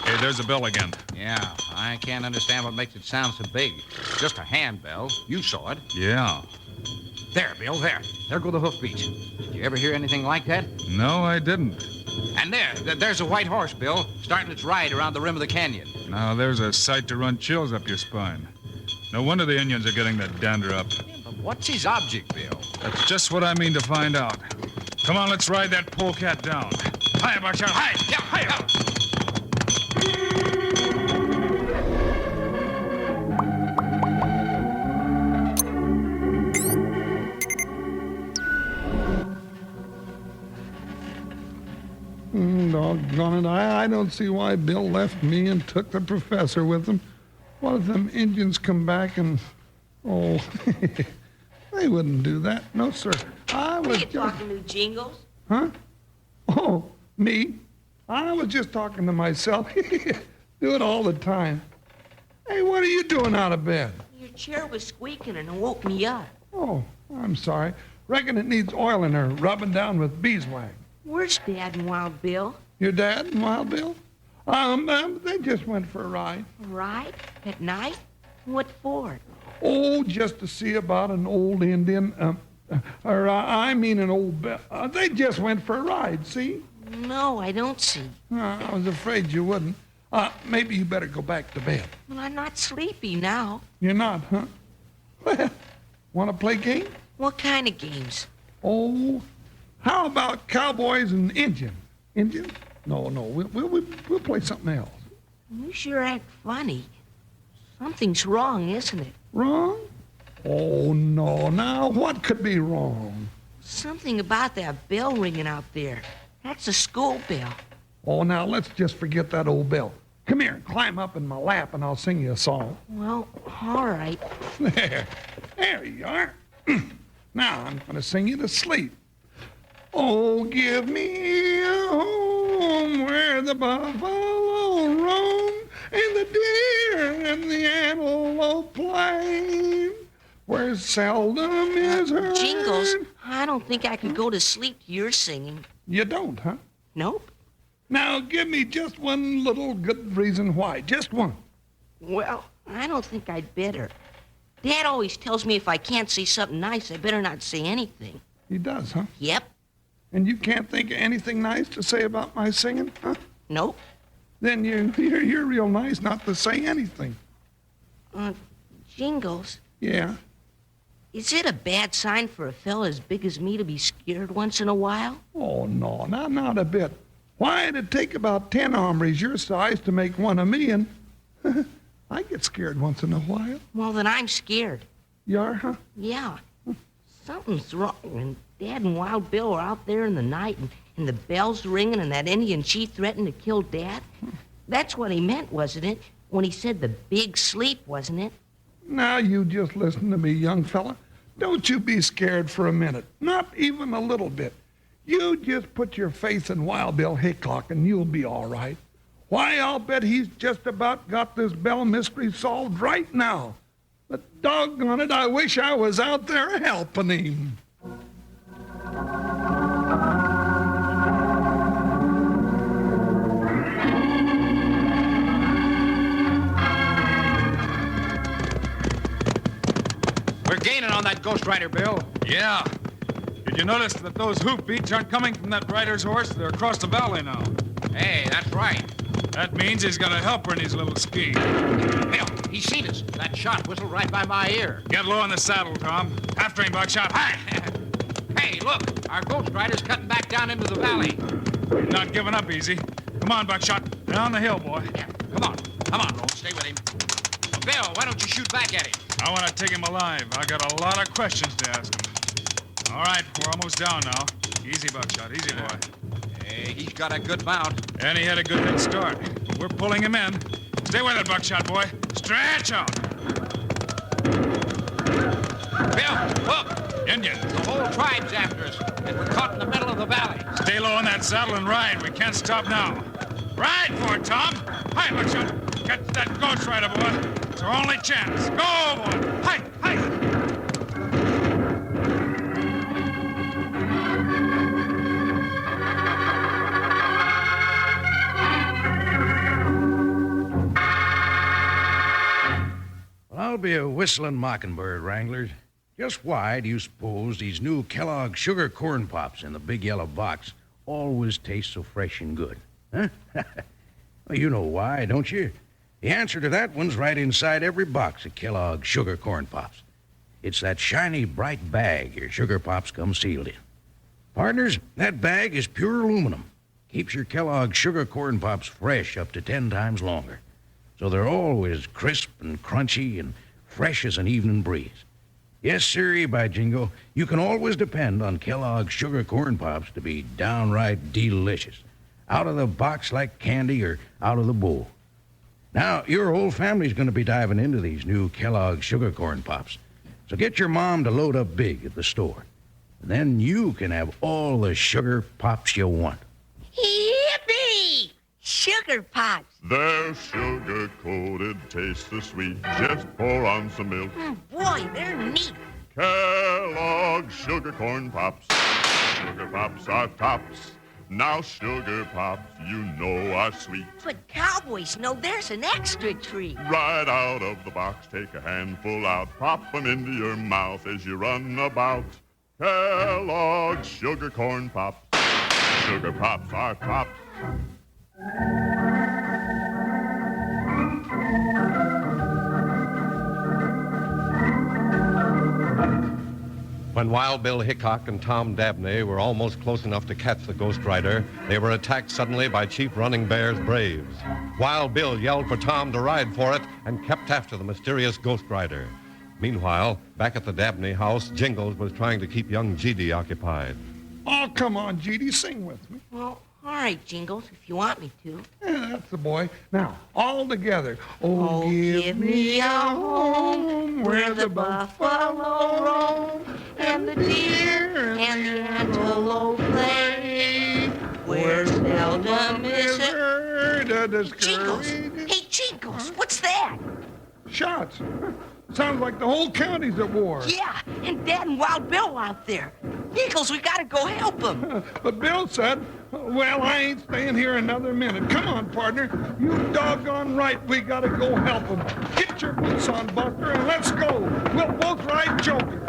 Hey, there's a bell again. Yeah, I can't understand what makes it sound so big. Just a handbell. You saw it. Yeah. There, Bill, there. There go the hoofbeats. Did you ever hear anything like that? No, I didn't. And there's a white horse, Bill, starting its ride around the rim of the canyon. Now, there's a sight to run chills up your spine. No wonder the Indians are getting that dander up. But what's his object, Bill? That's just what I mean to find out. Come on, let's ride that polecat down. Hi, Buckshot. Hi. Yeah, hi. Doggone it, I don't see why Bill left me and took the professor with him. What if them Indians come back and... Oh, they wouldn't do that. No, sir. I was Who are you just... talking to, Jingles? Huh? Oh, me? I was just talking to myself. Do it all the time. Hey, what are you doing out of bed? Your chair was squeaking and it woke me up. Oh, I'm sorry. Reckon it needs oil in her, rubbing down with beeswax. Where's Dad and Wild Bill? Your dad and Wild Bill? They just went for a ride. A ride? At night? What for? Oh, just to see about an old Indian, an old... they just went for a ride, see? No, I don't see. I was afraid you wouldn't. Maybe you better go back to bed. Well, I'm not sleepy now. You're not, huh? Well, want to play games? What kind of games? Oh, how about cowboys and Indians? Indians? No, we'll play something else. You sure act funny. Something's wrong, isn't it? Wrong? Oh, no. Now, what could be wrong? Something about that bell ringing out there. That's a school bell. Oh, now, let's just forget that old bell. Come here and climb up in my lap, and I'll sing you a song. Well, all right. There you are. Now, I'm going to sing you to sleep. Oh, give me a home where the buffalo roam and the deer and the antelope play, where seldom is heard. Jingles, I don't think I could go to sleep to your singing. You don't, huh? Nope. Now, give me just one little good reason why. Just one. Well, I don't think I'd better. Dad always tells me if I can't say something nice, I better not say anything. He does, huh? Yep. And you can't think of anything nice to say about my singing, huh? Nope. Then you're real nice not to say anything. Jingles. Yeah? Is it a bad sign for a fella as big as me to be scared once in a while? Oh, no, not a bit. Why, it'd take about 10 hombres your size to make one of me, and I get scared once in a while. Well, then I'm scared. You are, huh? Yeah. Something's wrong, and Dad and Wild Bill are out there in the night, and the bell's ringing, and that Indian chief threatened to kill Dad. That's what he meant, wasn't it? When he said the big sleep, wasn't it? Now, you just listen to me, young fella. Don't you be scared for a minute. Not even a little bit. You just put your faith in Wild Bill Hickok, and you'll be all right. Why, I'll bet he's just about got this bell mystery solved right now. But doggone it, I wish I was out there helping him. We're gaining on that Ghost Rider, Bill. Yeah. Did you notice that those hoofbeats aren't coming from that rider's horse? They're across the valley now. Hey, that's right. That means he's got a helper in his little scheme. Bill, he's seen us. That shot whistled right by my ear. Get low in the saddle, Tom. After him, Buckshot. Hi! Hey, look. Our Ghost Rider's cutting back down into the valley. He's not giving up easy. Come on, Buckshot. Down the hill, boy. Yeah, come on. Come on, Lowell. Stay with him. Bill, why don't you shoot back at him? I want to take him alive. I got a lot of questions to ask him. All right, we're almost down now. Easy, Buckshot. Easy, boy. Hey, he's got a good mount. And he had a good head start. We're pulling him in. Stay with it, Buckshot, boy. Stretch out. Bill, look! Indians. The whole tribe's after us, and we're caught in the middle of the valley. Stay low on that saddle and ride. We can't stop now. Ride for it, Tom. Hi, Buckshot. Catch that Ghost Rider, boy. It's our only chance. Go, boy. Hi, hi. Well, I'll be a whistling mockingbird, Wranglers. Just why do you suppose these new Kellogg sugar corn pops in the big yellow box always taste so fresh and good? Huh? Well, you know why, don't you? The answer to that one's right inside every box of Kellogg sugar corn pops. It's that shiny, bright bag your sugar pops come sealed in. Partners, that bag is pure aluminum. Keeps your Kellogg sugar corn pops fresh up to 10 times longer. So they're always crisp and crunchy and fresh as an evening breeze. Yes, sirree, by jingo, you can always depend on Kellogg sugar corn pops to be downright delicious. Out of the box like candy or out of the bowl. Now, your whole family's going to be diving into these new Kellogg sugar corn pops. So get your mom to load up big at the store. And then you can have all the sugar pops you want. Yippee! Sugar pops. They're sugar-coated, taste so sweet. Just pour on some milk. Boy, they're neat. Kellogg sugar corn pops. Sugar pops are tops. Now sugar pops, you know, are sweet. But cowboys know there's an extra treat. Right out of the box, take a handful out. Pop them into your mouth as you run about. Kellogg sugar corn pops. Sugar pops are tops. When Wild Bill Hickok and Tom Dabney were almost close enough to catch the Ghost Rider, they were attacked suddenly by Chief Running Bear's braves. Wild Bill yelled for Tom to ride for it and kept after the mysterious Ghost Rider. Meanwhile, back at the Dabney house, Jingles was trying to keep young G.D. occupied. Oh, come on, G.D., sing with me. Well, all right, Jingles, if you want me to. Yeah, that's the boy. Now, all together. Oh, give me a home where the buffalo roam and the deer and the antelope play, where seldom is heard a discouraging... Jingles! Hey, Jingles, what's that? Shots. Sounds like the whole county's at war. Yeah, and Dad and Wild Bill out there. Jingles, we gotta go help them. But Bill said, well, I ain't staying here another minute. Come on, partner. You doggone right we gotta go help them. Get your boots on, Buster, and let's go. We'll both ride Joker.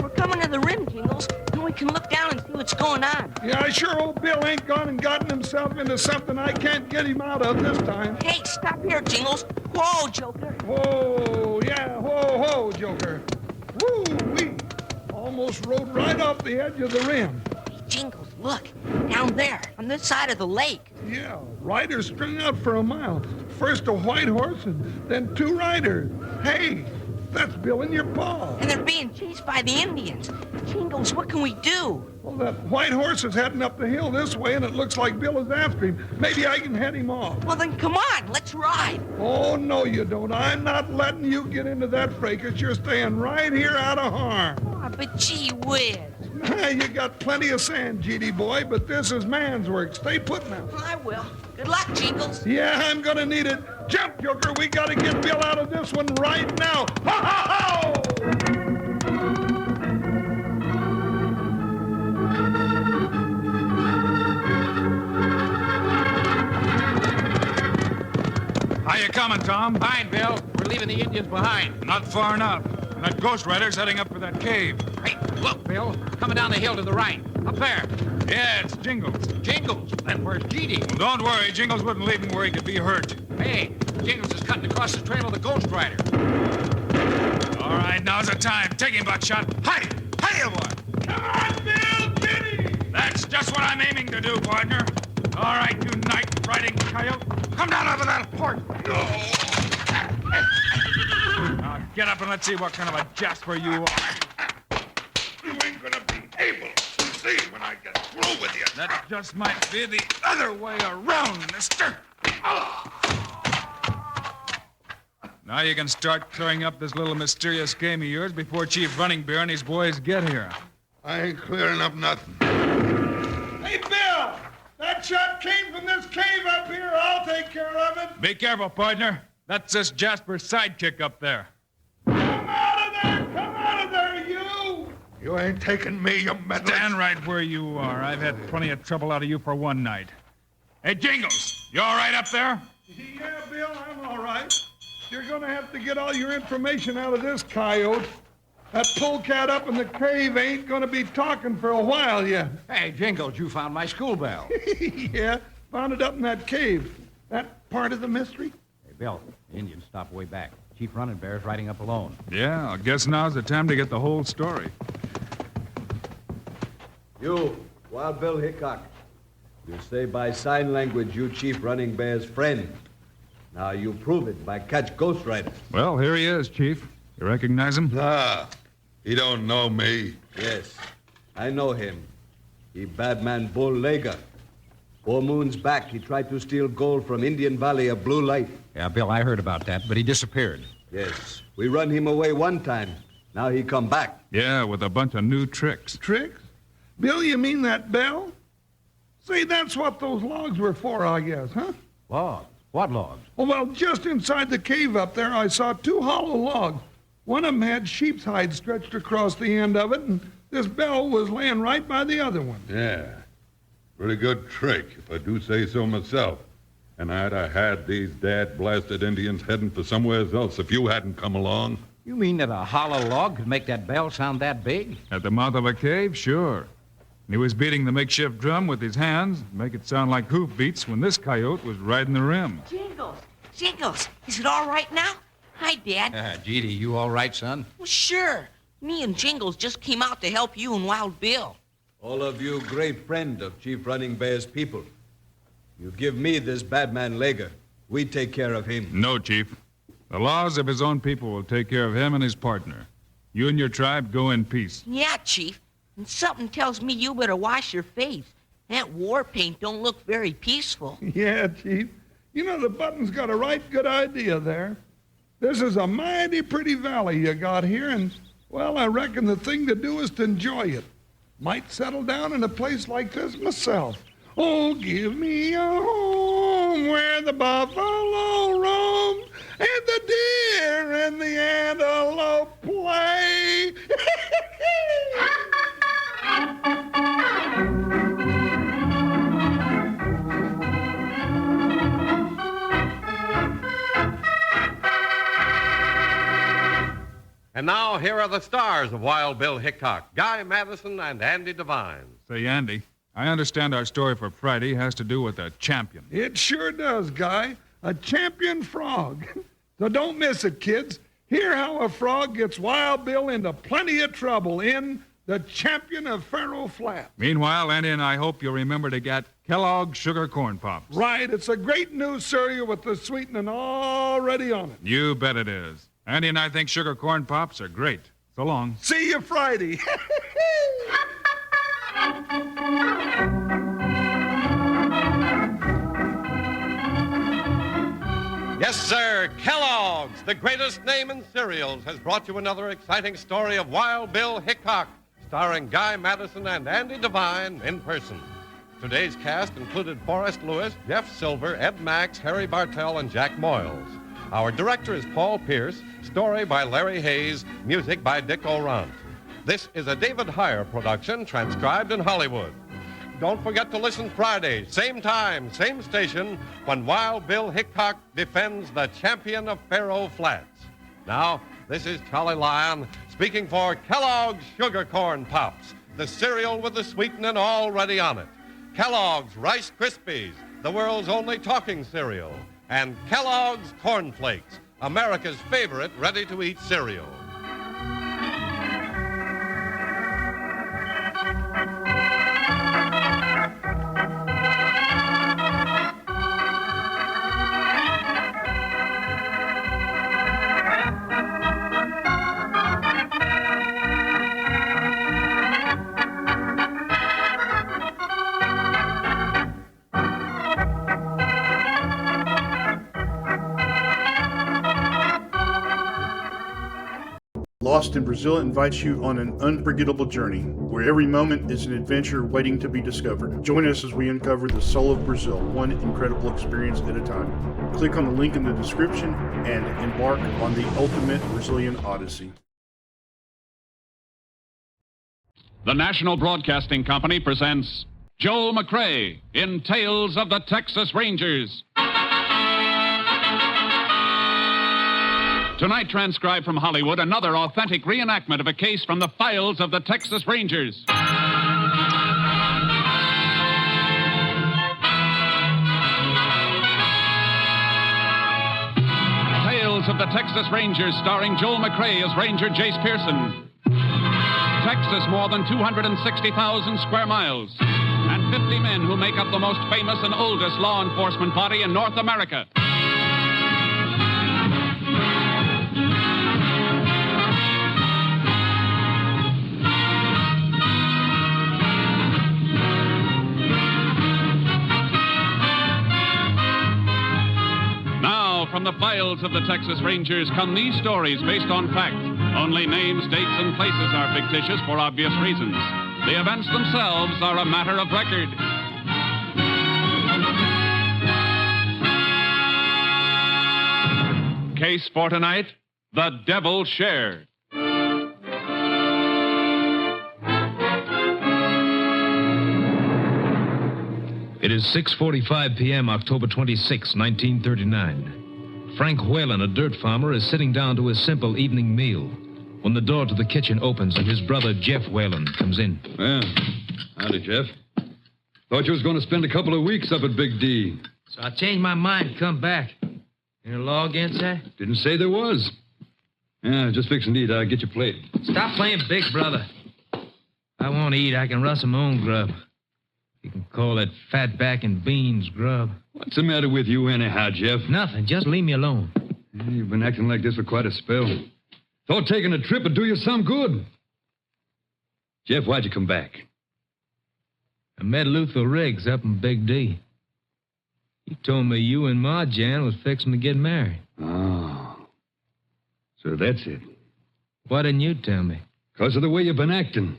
We're coming to the rim, Jingles. Then we can look down and see what's going on. Yeah, I sure hope Bill ain't gone and gotten himself into something I can't get him out of this time. Hey, stop here, Jingles. Whoa, Joker. Whoa, yeah, whoa, whoa, Joker. Woo-wee. Almost rode right off the edge of the rim. Hey, Jingles, look. Down there, on this side of the lake. Yeah, riders strung out for a mile. First a white horse and then 2 riders. Hey, that's Bill and your paw. And they're being chased by the Indians. Jingles, what can we do? Well, that white horse is heading up the hill this way, and it looks like Bill is after him. Maybe I can head him off. Well, then come on, let's ride. Oh, no, you don't. I'm not letting you get into that fracas. You're staying right here out of harm. Oh, but gee whiz. You got plenty of sand, G.D. boy, but this is man's work. Stay put now. I will. Good luck, Jingles. Yeah, I'm gonna need it. Jump, Joker. We gotta get Bill out of this one right now. Ha ha ha! How you coming, Tom? Fine, Bill. We're leaving the Indians behind. Not far enough. And that Ghost Rider's heading up for that cave. Hey, look, Bill. Coming down the hill to the right. Up there. Yeah, it's Jingles. Jingles? Then where's G.D.? Well, don't worry. Jingles wouldn't leave him where he could be hurt. Hey, Jingles is cutting across the trail of the Ghost Rider. All right, now's the time. Take him, Buckshot. Hi! Hiya, boy! Come on, Bill! Get him! That That's just what I'm aiming to do, partner. All right, you night-riding coyote. Come down out of that horse. Now get up and let's see what kind of a jasper you are. You ain't gonna be able to see when I get through with you. That just might be the other way around, mister. Now you can start clearing up this little mysterious game of yours before Chief Running Bear and his boys get here. I ain't clearing up nothing. Hey, Bill! That shot came from this cave up here. I'll take care of it. Be careful, partner. That's this Jasper's sidekick up there. Come out of there, you! You ain't taking me, you meddler. Stand right where you are. I've had plenty of trouble out of you for one night. Hey, Jingles, you all right up there? Yeah, Bill, I'm all right. You're gonna have to get all your information out of this coyote. That polecat up in the cave ain't gonna be talking for a while yet. Hey, Jingles, you found my school bell. Yeah, found it up in that cave. That part of the mystery? Hey, Bill, the Indians stopped way back. Chief Running Bear's riding up alone. Yeah, I guess now's the time to get the whole story. You, Wild Bill Hickok. You say by sign language you Chief Running Bear's friend. Now you prove it by catch Ghost Rider. Well, here he is, Chief. You recognize him? Nah, he don't know me. Yes, I know him. He bad man Bull Lager. 4 moons back, he tried to steal gold from Indian Valley of Blue Light. Yeah, Bill, I heard about that, but he disappeared. Yes, we run him away one time. Now he come back. Yeah, with a bunch of new tricks. Tricks? Bill, you mean that bell? Say, that's what those logs were for, I guess, huh? Logs? What logs? Oh, well, just inside the cave up there, I saw 2 hollow logs. One of them had sheep's hide stretched across the end of it, and this bell was laying right by the other one. Yeah, pretty good trick, if I do say so myself. And I'd have had these dad-blasted Indians heading for somewhere else if you hadn't come along. You mean that a hollow log could make that bell sound that big? At the mouth of a cave? Sure. And he was beating the makeshift drum with his hands, make it sound like hoof beats when this coyote was riding the rim. Jingles, is it all right now? Hi, Dad. Jeedy, you all right, son? Well, sure. Me and Jingles just came out to help you and Wild Bill. All of you great friend of Chief Running Bear's people. You give me this bad man Lager. We take care of him. No, Chief. The laws of his own people will take care of him and his partner. You and your tribe go in peace. Yeah, Chief. And something tells me you better wash your face. That war paint don't look very peaceful. Yeah, Chief. You know, the button's got a right good idea there. This is a mighty pretty valley you got here, and, well, I reckon the thing to do is to enjoy it. Might settle down in a place like this myself. Oh, give me a home where the buffalo roam and the deer and the antelope play. And now, here are the stars of Wild Bill Hickok, Guy Madison and Andy Devine. Say, Andy, I understand our story for Friday has to do with a champion. It sure does, Guy. A champion frog. So don't miss it, kids. Hear how a frog gets Wild Bill into plenty of trouble in The Champion of Faro Flats. Meanwhile, Andy and I hope you'll remember to get Kellogg's Sugar Corn Pops. Right. It's a great new cereal with the sweetening already on it. You bet it is. Andy and I think Sugar Corn Pops are great. So long. See you Friday. Yes, sir. Kellogg's, the greatest name in cereals, has brought you another exciting story of Wild Bill Hickok, starring Guy Madison and Andy Devine in person. Today's cast included Forrest Lewis, Jeff Silver, Ed Max, Harry Bartell, and Jack Moyles. Our director is Paul Pierce, story by Larry Hayes, music by Dick Orant. This is a David Heyer production, transcribed in Hollywood. Don't forget to listen Friday, same time, same station, when Wild Bill Hickok defends the champion of Faro Flats. Now, this is Charlie Lyon speaking for Kellogg's Sugar Corn Pops, the cereal with the sweetening already on it. Kellogg's Rice Krispies, the world's only talking cereal. And Kellogg's Corn Flakes, America's favorite ready-to-eat cereal. Lost in Brazil invites you on an unforgettable journey where every moment is an adventure waiting to be discovered. Join us as we uncover the soul of Brazil, one incredible experience at a time. Click on the link in the description and embark on the ultimate Brazilian odyssey. The National Broadcasting Company presents Joel McCrea in Tales of the Texas Rangers. Tonight, transcribed from Hollywood, another authentic reenactment of a case from the files of the Texas Rangers. Tales of the Texas Rangers, starring Joel McCrea as Ranger Jace Pearson. Texas, more than 260,000 square miles, and 50 men who make up the most famous and oldest law enforcement body in North America. Now, from the files of the Texas Rangers come these stories based on fact. Only names, dates, and places are fictitious for obvious reasons. The events themselves are a matter of record. Case for tonight, The Devil's Share. It is 6:45 p.m., October 26, 1939. Frank Whalen, a dirt farmer, is sitting down to his simple evening meal when the door to the kitchen opens and his brother, Jeff Whalen, comes in. Well, howdy, Jeff. Thought you was going to spend a couple of weeks up at Big D. So I changed my mind and come back. Any law against that? Didn't say there was. Yeah, just fixing to eat. I'll get your plate. Stop playing big brother. I want to eat. I can rustle my own grub. You can call it fatback and beans grub. What's the matter with you anyhow, Jeff? Nothing. Just leave me alone. You've been acting like this for quite a spell. Thought taking a trip would do you some good. Jeff, why'd you come back? I met Luther Riggs up in Big D. He told me you and Ma Jan was fixing to get married. Oh. So that's it. Why didn't you tell me? Because of the way you've been acting.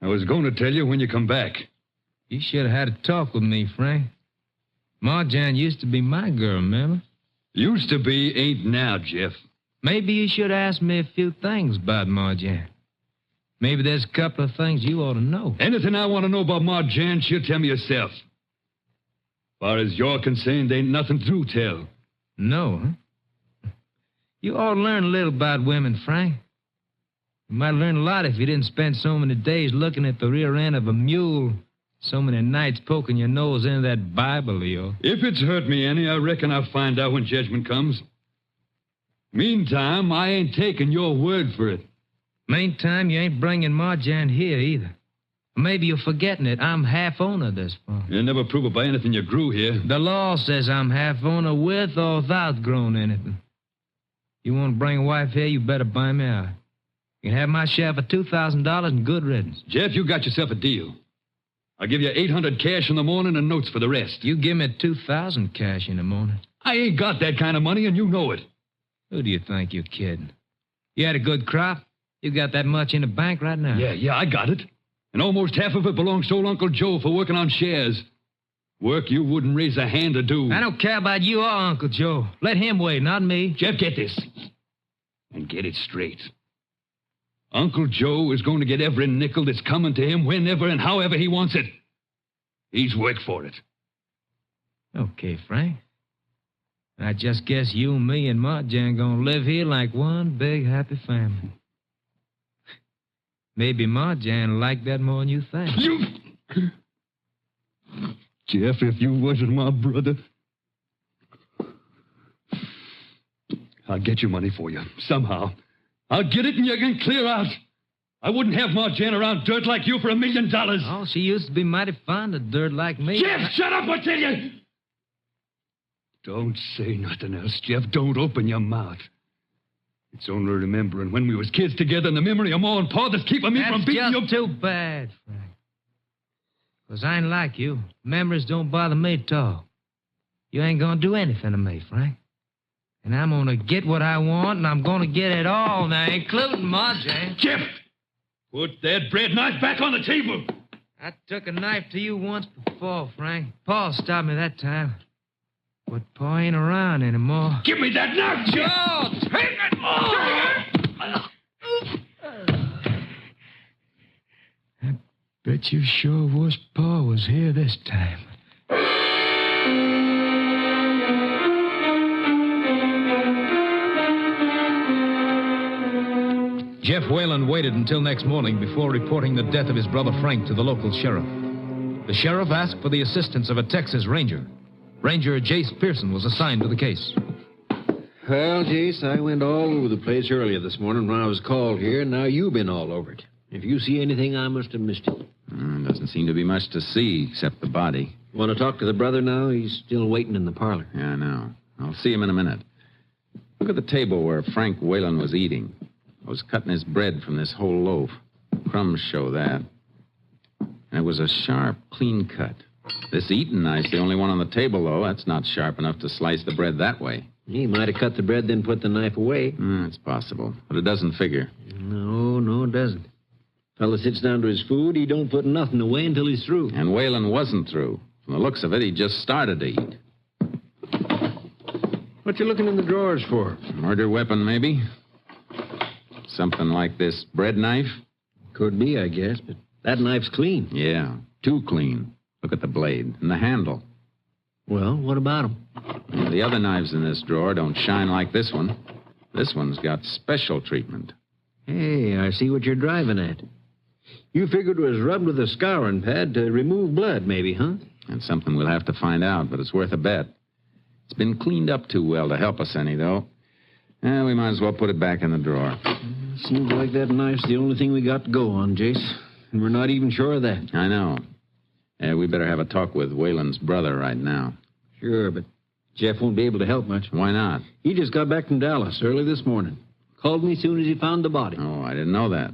I was going to tell you when you come back. You should have had a talk with me, Frank. Ma Jan used to be my girl, remember? Used to be, ain't now, Jeff. Maybe you should ask me a few things about Ma Jan. Maybe there's a couple of things you ought to know. Anything I want to know about Ma Jan, she'll tell me herself. As far as you're concerned, ain't nothing to tell. No, huh? You ought to learn a little about women, Frank. You might learn a lot if you didn't spend so many days looking at the rear end of a mule, so many nights poking your nose into that Bible of yours. If it's hurt me any, I reckon I'll find out when judgment comes. Meantime, I ain't taking your word for it. Meantime, you ain't bringing Ma Jan here either. Maybe you're forgetting it. I'm half owner of this farm. You'll never prove it by anything you grew here. The law says I'm half owner with or without growing anything. You want to bring a wife here, you better buy me out. You can have my share for $2,000 and good riddance. Jeff, you got yourself a deal. I'll give you $800 cash in the morning and notes for the rest. You give me $2,000 cash in the morning. I ain't got that kind of money, and you know it. Who do you think you're kidding? You had a good crop? You got that much in the bank right now? Yeah, I got it. And almost half of it belongs to old Uncle Joe for working on shares. Work you wouldn't raise a hand to do. I don't care about you or Uncle Joe. Let him wait, not me. Jeff, get this. And get it straight. Uncle Joe is going to get every nickel that's coming to him whenever and however he wants it. He's worked for it. Okay, Frank. I just guess you and me and Ma Jan gonna live here like one big happy family. Maybe Ma Jan like that more than you think. You... Jeff, if you wasn't my brother... I'll get your money for you, somehow. I'll get it and you can clear out. I wouldn't have Ma Jan around dirt like you for $1 million. Oh, she used to be mighty fond of dirt like me. Jeff, shut up, I tell you! Don't say nothing else, Jeff. Don't open your mouth. It's only remembering when we was kids together and the memory of Ma and Pa that's keeping me from beating you. That's just too bad, Frank. Because I ain't like you. Memories don't bother me at all. You ain't gonna do anything to me, Frank. And I'm gonna get what I want, and I'm gonna get it all now, including Marjane. Jeff! Put that bread knife back on the table! I took a knife to you once before, Frank. Paul stopped me that time. But Pa ain't around anymore. Give me that knife, Jeff! Oh, take it! I bet you sure wish Pa was here this time. Jeff Whalen waited until next morning before reporting the death of his brother Frank to the local sheriff. The sheriff asked for the assistance of a Texas Ranger. Ranger Jace Pearson was assigned to the case. Well, Jace, I went all over the place earlier this morning when I was called here, and now you've been all over it. If you see anything, I must have missed it. Doesn't seem to be much to see except the body. Want to talk to the brother now? He's still waiting in the parlor. Yeah, I know. I'll see him in a minute. Look at the table where Frank Whalen was eating. I was cutting his bread from this whole loaf. Crumbs show that. And it was a sharp, clean cut. This eating knife's the only one on the table, though. That's not sharp enough to slice the bread that way. He might have cut the bread, then put the knife away. It's possible, but it doesn't figure. No, it doesn't. Fella sits down to his food, he don't put nothing away until he's through. And Whalen wasn't through. From the looks of it, he just started to eat. What you looking in the drawers for? Murder weapon, maybe? Something like this bread knife? Could be, I guess, but that knife's clean. Yeah, too clean. Look at the blade and the handle. Well, what about them? Yeah, the other knives in this drawer don't shine like this one. This one's got special treatment. Hey, I see what you're driving at. You figured it was rubbed with a scouring pad to remove blood, maybe, huh? That's something we'll have to find out, but it's worth a bet. It's been cleaned up too well to help us any, though. We might as well put it back in the drawer. Seems like that knife's the only thing we got to go on, Jace. And we're not even sure of that. I know. We better have a talk with Whalen's brother right now. Sure, but Jeff won't be able to help much. Why not? He just got back from Dallas early this morning. Called me as soon as he found the body. Oh, I didn't know that.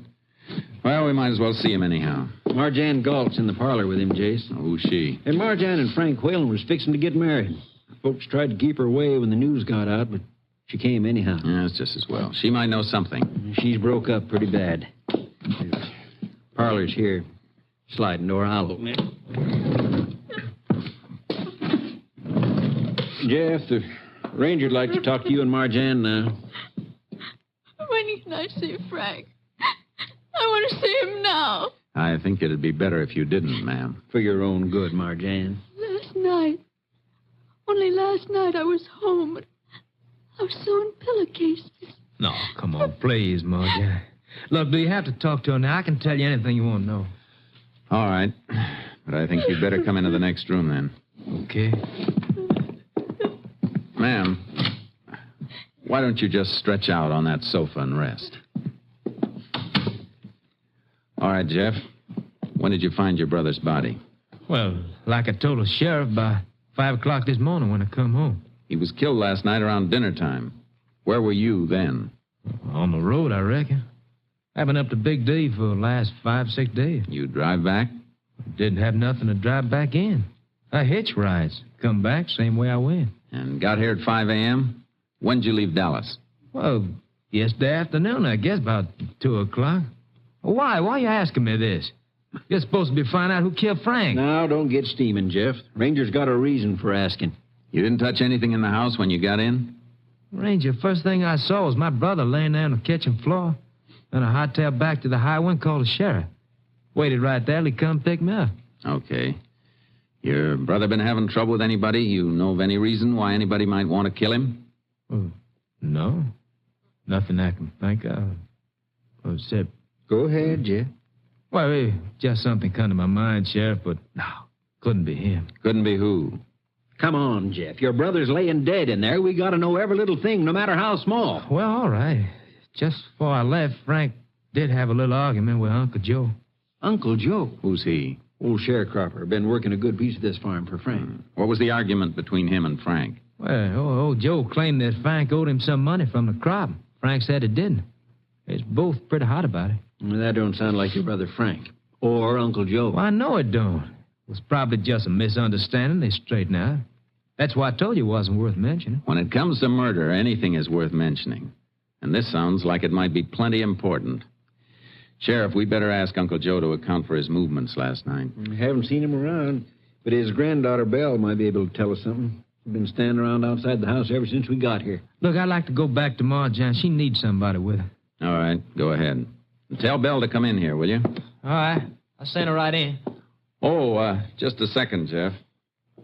Well, we might as well see him anyhow. Marjane Galt's in the parlor with him, Jace. Oh, who's she? And Marjane and Frank Whalen was fixing to get married. Folks tried to keep her away when the news got out, but she came anyhow. Yeah, it's just as well. She might know something. She's broke up pretty bad. Parlor's here. Sliding door, I'll open it. Jeff, the ranger'd like to talk to you and Marjane now. When can I see Frank? I want to see him now. I think it'd be better if you didn't, ma'am. For your own good, Marjane. Last night. Only last night I was home, but I was sewing pillowcases. No, come on, please, Marjane. Look, do you have to talk to her now? I can tell you anything you want to know. All right. But I think you'd better come into the next room then. Okay. Ma'am, why don't you just stretch out on that sofa and rest? All right, Jeff. When did you find your brother's body? Well, like I told the sheriff, by 5 o'clock this morning when I come home. He was killed last night around dinner time. Where were you then? On the road, I reckon. I've been up to Big D for the last 5-6 days. You drive back? Didn't have nothing to drive back in. I hitch rides. Come back same way I went. And got here at 5 a.m.? When'd you leave Dallas? Well, yesterday afternoon, I guess, about 2 o'clock. Why? Why are you asking me this? You're supposed to be finding out who killed Frank. Now, don't get steaming, Jeff. Ranger's got a reason for asking. You didn't touch anything in the house when you got in? Ranger, first thing I saw was my brother laying there on the kitchen floor. Then I hightailed back to the highway and called the sheriff. Waited right there till he come pick me up. Okay. Your brother been having trouble with anybody? You know of any reason why anybody might want to kill him? Oh, no. Nothing I can think of. Except... Go ahead, Jeff. Well, just something come to my mind, Sheriff, but no, couldn't be him. Couldn't be who? Come on, Jeff. Your brother's laying dead in there. We got to know every little thing, no matter how small. Well, all right. Just before I left, Frank did have a little argument with Uncle Joe. Uncle Joe? Who's he? Old sharecropper. Been working a good piece of this farm for Frank. What was the argument between him and Frank? Well, old Joe claimed that Frank owed him some money from the crop. Frank said it didn't. It's both pretty hot about it. Well, that don't sound like your brother Frank. Or Uncle Joe. Well, I know it don't. It was probably just a misunderstanding. They straightened out. That's why I told you it wasn't worth mentioning. When it comes to murder, anything is worth mentioning. And this sounds like it might be plenty important. Sheriff, we better ask Uncle Joe to account for his movements last night. I haven't seen him around, but his granddaughter, Belle, might be able to tell us something. She's been standing around outside the house ever since we got here. Look, I'd like to go back to Ma, John. She needs somebody with her. All right, go ahead. Tell Belle to come in here, will you? All right. I'll send her right in. Oh, just a second, Jeff.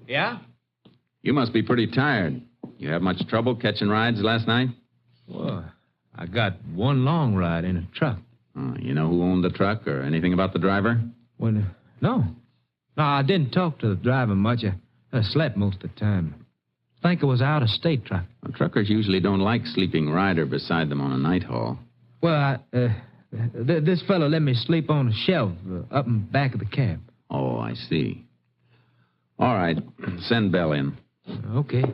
Yeah? You must be pretty tired. You have much trouble catching rides last night? Well, I got one long ride in a truck. Oh, you know who owned the truck or anything about the driver? Well, no. No, I didn't talk to the driver much. I slept most of the time. I think it was out of state truck. Well, truckers usually don't like sleeping rider beside them on a night haul. Well, this fellow let me sleep on a shelf up in back of the cab. Oh, I see. All right. Send Belle in. Okay.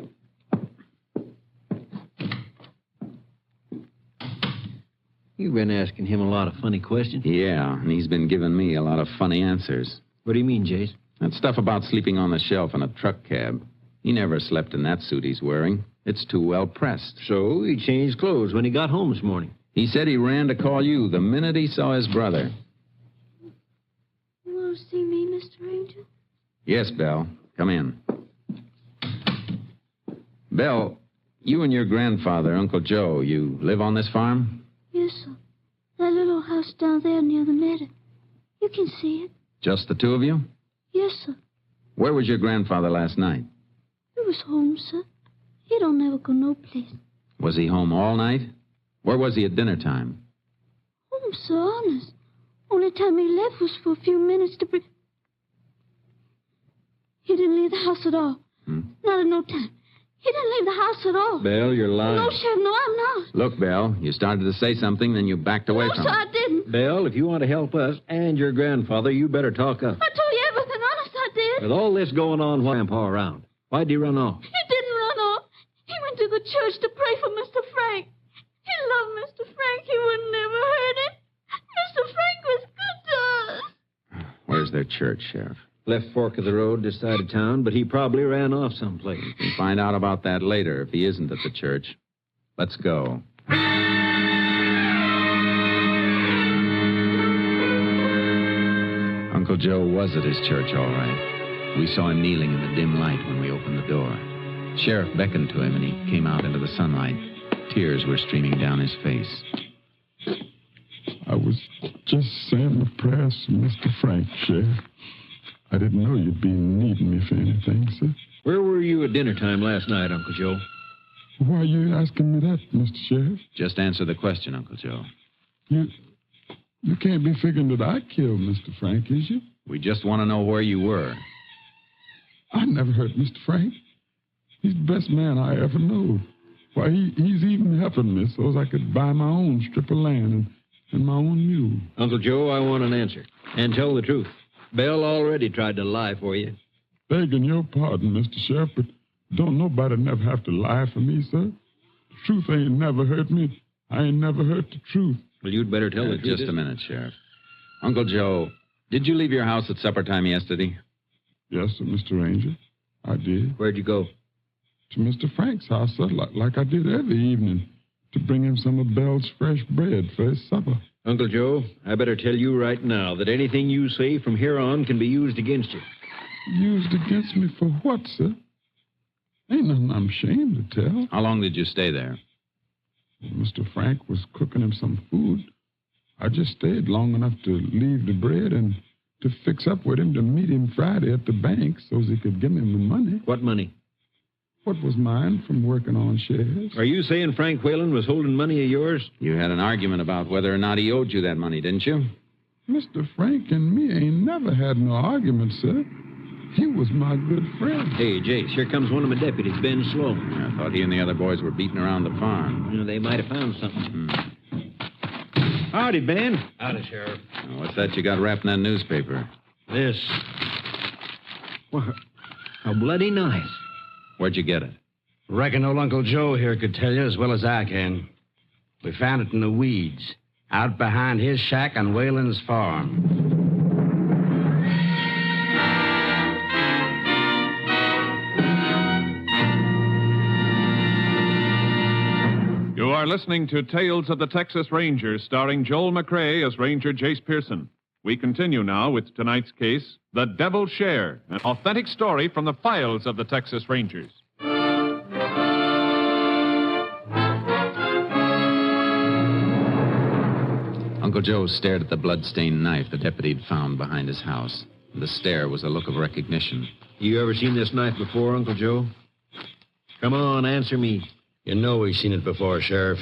You've been asking him a lot of funny questions. Yeah, and he's been giving me a lot of funny answers. What do you mean, Jace? That stuff about sleeping on the shelf in a truck cab. He never slept in that suit he's wearing. It's too well pressed. So he changed clothes when he got home this morning. He said he ran to call you the minute he saw his brother. You want to see me, Mr. Ranger? Yes, Belle. Come in. Belle, you and your grandfather, Uncle Joe, you live on this farm? Yes, sir. That little house down there near the meadow. You can see it. Just the two of you? Yes, sir. Where was your grandfather last night? He was home, sir. He don't never go no place. Was he home all night? Where was he at dinner time? Home, sir, honest. Only time he left was for a few minutes to He didn't leave the house at all. Not at no time. He didn't leave the house at all. Belle, you're lying. No, Sheriff, no, I'm not. Look, Belle, you started to say something, then you backed away from sir, it. I didn't. Belle, if you want to help us and your grandfather, you better talk up. I told you everything, honest, I did. With all this going on, why Grandpa around? Why'd he run off? He didn't run off. He went to the church to pray for Mr. Frank. He loved Mr. Frank. He would never hurt him. Mr. Frank was good to us. Where's their church, Sheriff? Left fork of the road, this side of town, but he probably ran off someplace. We'll find out about that later if he isn't at the church. Let's go. Uncle Joe was at his church, all right. We saw him kneeling in the dim light when we opened the door. Sheriff beckoned to him, and he came out into the sunlight. Tears were streaming down his face. I was just saying the prayers for Mr. Frank, Sheriff. I didn't know you'd be needing me for anything, sir. Where were you at dinner time last night, Uncle Joe? Why are you asking me that, Mr. Sheriff? Just answer the question, Uncle Joe. You can't be figuring that I killed Mr. Frank, is you? We just want to know where you were. I never hurt Mr. Frank. He's the best man I ever know. Why, he's even helping me so as I could buy my own strip of land and my own mule. Uncle Joe, I want an answer. And tell the truth. Belle already tried to lie for you. Begging your pardon, Mr. Sheriff, but don't nobody never have to lie for me, sir. The truth ain't never hurt me. I ain't never hurt the truth. Well, you'd better tell the truth. Just a minute, Sheriff. Uncle Joe, did you leave your house at supper time yesterday? Yes, sir, Mr. Ranger. I did. Where'd you go? To Mr. Frank's house, sir, like I did every evening, to bring him some of Belle's fresh bread for his supper. Uncle Joe, I better tell you right now that anything you say from here on can be used against you. Used against me for what, sir? Ain't nothing I'm ashamed to tell. How long did you stay there? Mr. Frank was cooking him some food. I just stayed long enough to leave the bread and to fix up with him to meet him Friday at the bank so he could give him the money. What money? What was mine from working on shares. Are you saying Frank Whalen was holding money of yours? You had an argument about whether or not he owed you that money, didn't you? Mr. Frank and me ain't never had no argument, sir. He was my good friend. Hey, Jace, here comes one of my deputies, Ben Sloan. I thought he and the other boys were beating around the farm. You know, they might have found something. Howdy, Ben. Howdy, Sheriff. What's that you got wrapped in that newspaper? This. Well, a bloody knife. Where'd you get it? Reckon old Uncle Joe here could tell you as well as I can. We found it in the weeds, out behind his shack on Whalen's farm. are listening to Tales of the Texas Rangers, starring Joel McCrea as Ranger Jace Pearson. We continue now with tonight's case, The Devil's Share, an authentic story from the files of the Texas Rangers. Uncle Joe stared at the blood-stained knife the deputy had found behind his house. The stare was a look of recognition. You ever seen this knife before, Uncle Joe? Come on, answer me. You know we've seen it before, Sheriff.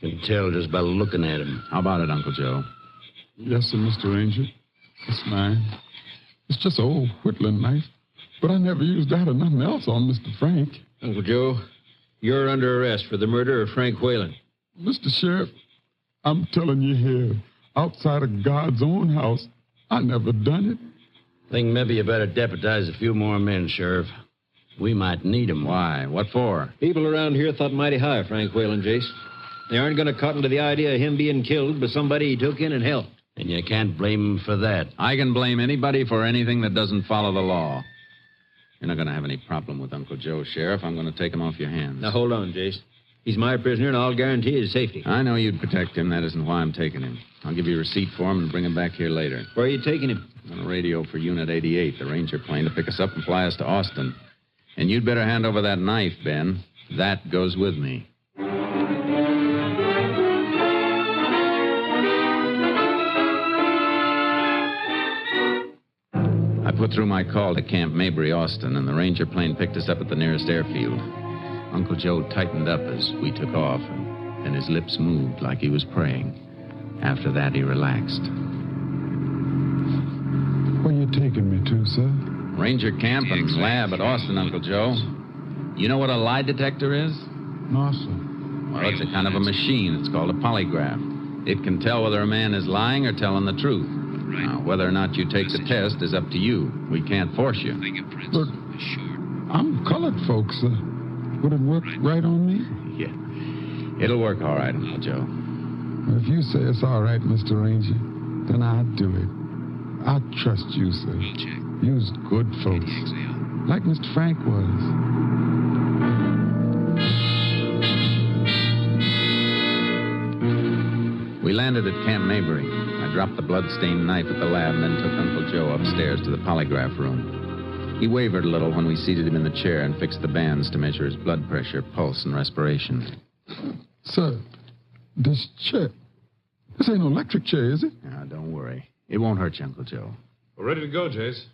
Can tell just by looking at him. How about it, Uncle Joe? Yes, sir, Mr. Ranger. It's mine. It's just an old whittling knife. But I never used that or nothing else on Mr. Frank. Uncle Joe, you're under arrest for the murder of Frank Whalen. Mr. Sheriff, I'm telling you here, outside of God's own house, I never done it. Think maybe you better deputize a few more men, Sheriff. We might need 'em. Why? What for? People around here thought mighty high of Frank Whalen, Jace. They aren't going to cotton to the idea of him being killed by somebody he took in and helped. And you can't blame him for that. I can blame anybody for anything that doesn't follow the law. You're not going to have any problem with Uncle Joe, Sheriff. I'm going to take him off your hands. Now, hold on, Jace. He's my prisoner, and I'll guarantee his safety. I know you'd protect him. That isn't why I'm taking him. I'll give you a receipt for him and bring him back here later. Where are you taking him? On a radio for Unit 88, the Ranger plane, to pick us up and fly us to Austin. And you'd better hand over that knife, Ben. That goes with me. I put through my call to Camp Mabry, Austin, and the Ranger plane picked us up at the nearest airfield. Uncle Joe tightened up as we took off, and his lips moved like he was praying. After that, he relaxed. Where you taking me to, sir? Ranger camp and lab at Austin, Uncle Joe. You know what a lie detector is? No, sir. Well, it's a kind of a machine. It's called a polygraph. It can tell whether a man is lying or telling the truth. Now, whether or not you take the test is up to you. We can't force you. But I'm colored, folks, sir. Would it work right on me? Yeah. It'll work all right, Uncle Joe. If you say it's all right, Mr. Ranger, then I'll do it. I trust you, sir. You's good folks. Like Mr. Frank was. We landed at Camp Mabry. I dropped the blood-stained knife at the lab and then took Uncle Joe upstairs to the polygraph room. He wavered a little when we seated him in the chair and fixed the bands to measure his blood pressure, pulse, and respiration. Sir, this chair, this ain't no electric chair, is it? Now, don't worry. It won't hurt you, Uncle Joe. We're ready to go, Jace.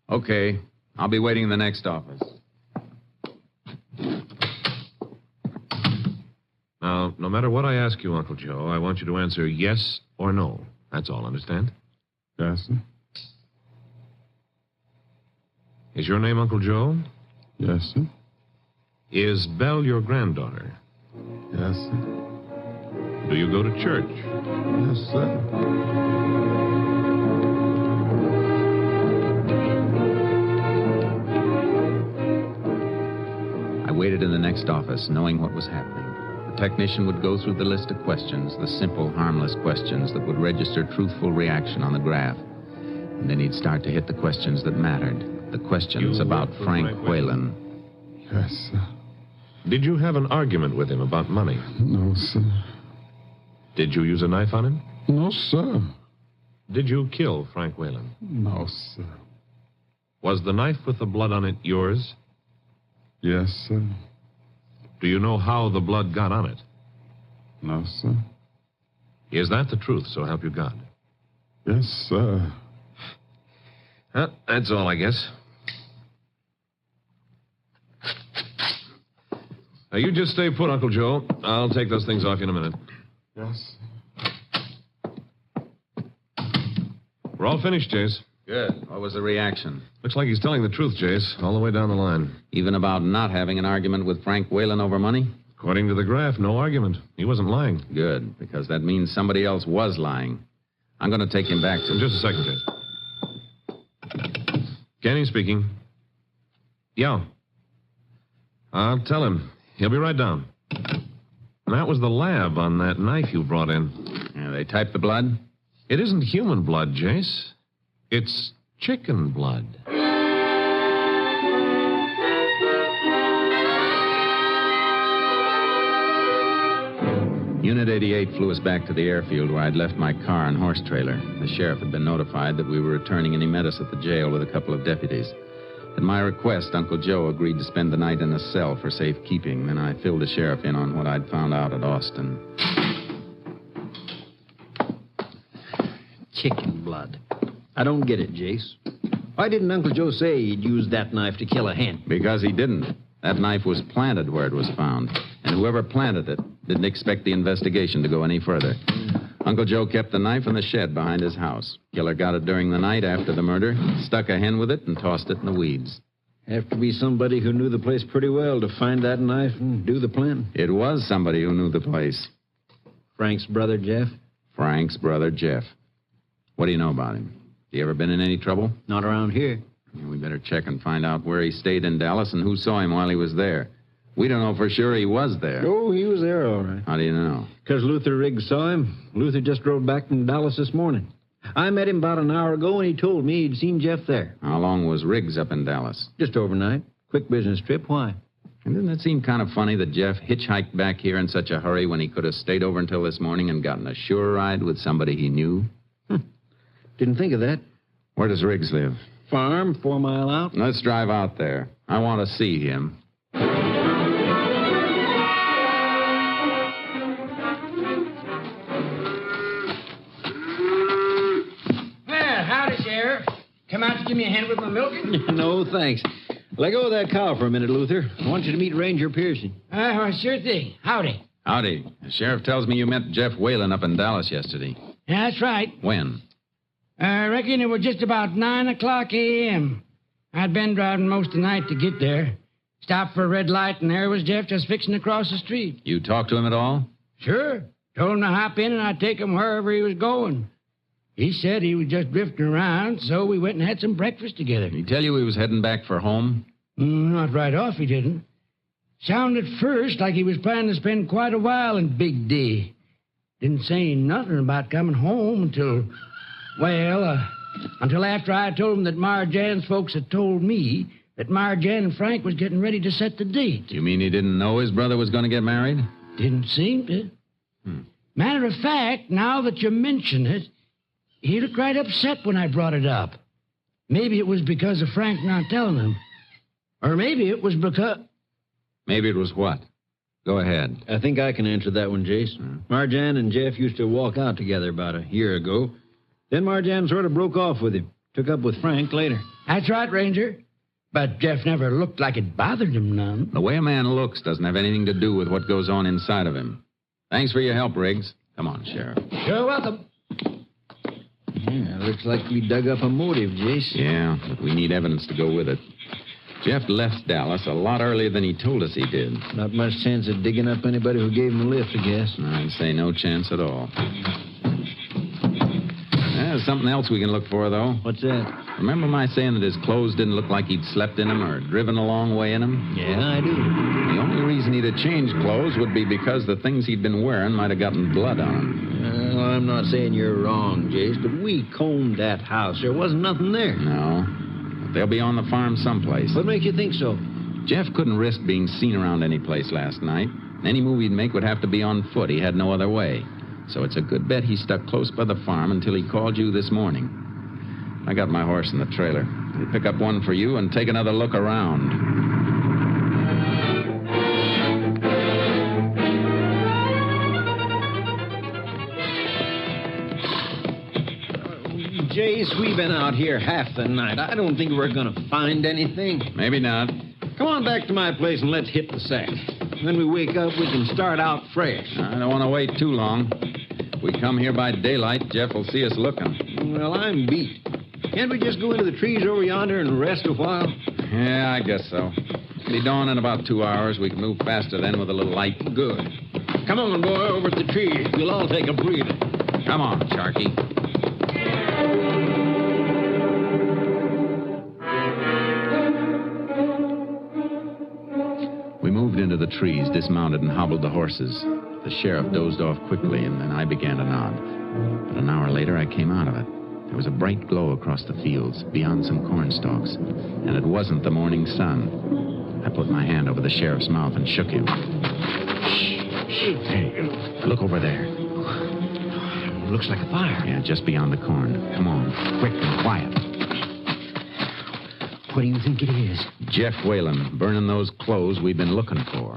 Okay. I'll be waiting in the next office. Now, no matter what I ask you, Uncle Joe, I want you to answer yes or no. That's all, understand? Yes, sir. Is your name Uncle Joe? Yes, sir. Is Belle your granddaughter? Yes, sir. Do you go to church? Yes, sir. I waited in the next office, knowing what was happening. The technician would go through the list of questions, the simple, harmless questions that would register truthful reaction on the graph. And then he'd start to hit the questions that mattered. The questions about Frank Whalen. Yes, sir. Did you have an argument with him about money? No, sir. Did you use a knife on him? No, sir. Did you kill Frank Whalen? No, sir. Was the knife with the blood on it yours? Yes, sir. Do you know how the blood got on it? No, sir. Is that the truth, so help you God? Yes, sir. That's all, I guess. Now, you just stay put, Uncle Joe. I'll take those things off you in a minute. Yes. We're all finished, Jace. Good. What was the reaction? Looks like he's telling the truth, Jace, all the way down the line. Even about not having an argument with Frank Whalen over money? According to the graph, no argument. He wasn't lying. Good, because that means somebody else was lying. I'm going to take him back to... Just a second, Jace. Kenny speaking. Yeah. I'll tell him. He'll be right down. That was the lab on that knife you brought in. Yeah, they typed the blood? It isn't human blood, Jace. It's chicken blood. Unit 88 flew us back to the airfield where I'd left my car and horse trailer. The sheriff had been notified that we were returning, and he met us at the jail with a couple of deputies. At my request, Uncle Joe agreed to spend the night in a cell for safekeeping. Then I filled the sheriff in on what I'd found out at Austin. Chicken blood. I don't get it, Jace. Why didn't Uncle Joe say he'd use that knife to kill a hen? Because he didn't. That knife was planted where it was found, and whoever planted it didn't expect the investigation to go any further. Uncle Joe kept the knife in the shed behind his house. Killer got it during the night after the murder, stuck a hen with it, and tossed it in the weeds. Have to be somebody who knew the place pretty well to find that knife and do the planting. It was somebody who knew the place. Frank's brother, Jeff? Frank's brother, Jeff. What do you know about him? He ever been in any trouble? Not around here. We better check and find out where he stayed in Dallas and who saw him while he was there. We don't know for sure he was there. Oh, he was there, all right. How do you know? Because Luther Riggs saw him. Luther just drove back from Dallas this morning. I met him about an hour ago, and he told me he'd seen Jeff there. How long was Riggs up in Dallas? Just overnight. Quick business trip. Why? And didn't it seem kind of funny that Jeff hitchhiked back here in such a hurry when he could have stayed over until this morning and gotten a sure ride with somebody he knew? Didn't think of that. Where does Riggs live? Farm, 4 mile out. Let's drive out there. I want to see him. Well, howdy, Sheriff. Come out to give me a hand with my milking? No, thanks. Let go of that cow for a minute, Luther. I want you to meet Ranger Pearson. Sure thing. Howdy. Howdy. The sheriff tells me you met Jeff Whalen up in Dallas yesterday. Yeah, that's right. When? I reckon it was just about 9 o'clock a.m. I'd been driving most of the night to get there. Stopped for a red light, and there was Jeff just fixing to cross the street. You talked to him at all? Sure. Told him to hop in, and I'd take him wherever he was going. He said he was just drifting around, so we went and had some breakfast together. Did he tell you he was heading back for home? Not right off, he didn't. Sounded first like he was planning to spend quite a while in Big D. Didn't say nothing about coming home until after I told him that Marjan's folks had told me that Marjan and Frank was getting ready to set the date. You mean he didn't know his brother was going to get married? Didn't seem to. Matter of fact, now that you mention it, he looked right upset when I brought it up. Maybe it was because of Frank not telling him. Or maybe it was because... Maybe it was what? Go ahead. I think I can answer that one, Jace. Marjan and Jeff used to walk out together about a year ago. Then Marjan sort of broke off with him. Took up with Frank later. That's right, Ranger. But Jeff never looked like it bothered him none. The way a man looks doesn't have anything to do with what goes on inside of him. Thanks for your help, Riggs. Come on, Sheriff. You're welcome. Yeah, looks like we dug up a motive, Jace. Yeah, but we need evidence to go with it. Jeff left Dallas a lot earlier than he told us he did. Not much chance of digging up anybody who gave him a lift, I guess. I'd say no chance at all. There's something else we can look for, though. What's that? Remember my saying that his clothes didn't look like he'd slept in them or driven a long way in them? Yeah, I do. The only reason he'd have changed clothes would be because the things he'd been wearing might have gotten blood on them. Well, I'm not saying you're wrong, Jace, but we combed that house. There wasn't nothing there. No. But they'll be on the farm someplace. What makes you think so? Jeff couldn't risk being seen around any place last night. Any move he'd make would have to be on foot. He had no other way. So it's a good bet he stuck close by the farm until he called you this morning. I got my horse in the trailer. We'll pick up one for you and take another look around. Jace, we've been out here half the night. I don't think we're going to find anything. Maybe not. Come on back to my place and let's hit the sack. When we wake up, we can start out fresh. I don't want to wait too long. If we come here by daylight, Jeff will see us looking. Well, I'm beat. Can't we just go into the trees over yonder and rest a while? Yeah, I guess so. It'll be dawn in about 2 hours. We can move faster then with a little light. Good. Come on, boy, over at the trees. We'll all take a breather. Come on, Sharky. We moved into the trees, dismounted, and hobbled the horses. The sheriff dozed off quickly, and then I began to nod. But an hour later, I came out of it. There was a bright glow across the fields, beyond some corn stalks, and it wasn't the morning sun. I put my hand over the sheriff's mouth and shook him. Shh. Hey, Look over there. Looks like a fire. Yeah, just beyond the corn. Come on, quick and quiet. What do you think it is? Jeff Whalen, burning those clothes we've been looking for.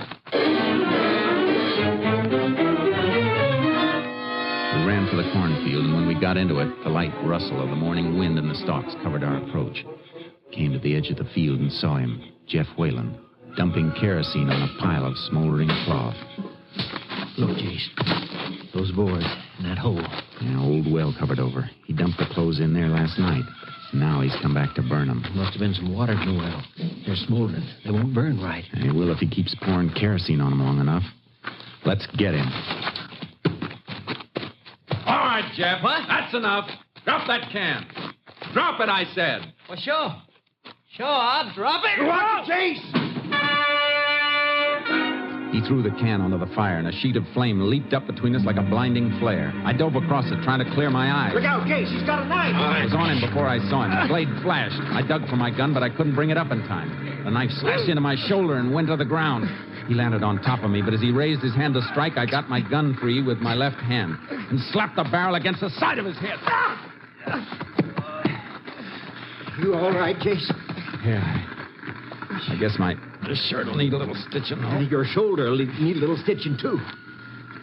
We ran for the cornfield, and when we got into it, the light rustle of the morning wind in the stalks covered our approach. Came to the edge of the field and saw him, Jeff Whalen, dumping kerosene on a pile of smoldering cloth. Look, Jace. Those boards in that hole. Yeah, old well covered over. He dumped the clothes in there last night. Now he's come back to burn them. Must have been some water in the well. They're smoldering. They won't burn right. He will if he keeps pouring kerosene on them long enough. Let's get him. All right, Jeff. What? That's enough. Drop that can. Drop it, I said. Well, sure. Sure, I'll drop it. Watch it, Chase! He threw the can onto the fire, and a sheet of flame leaped up between us like a blinding flare. I dove across it, trying to clear my eyes. Look out, Case. He's got a knife. I was on him before I saw him. The blade flashed. I dug for my gun, but I couldn't bring it up in time. The knife slashed into my shoulder and went to the ground. He landed on top of me, but as he raised his hand to strike, I got my gun free with my left hand and slapped the barrel against the side of his head. You all right, Case? Yeah. I guess my shirt will need a little stitching. I think your shoulder will need a little stitching, too.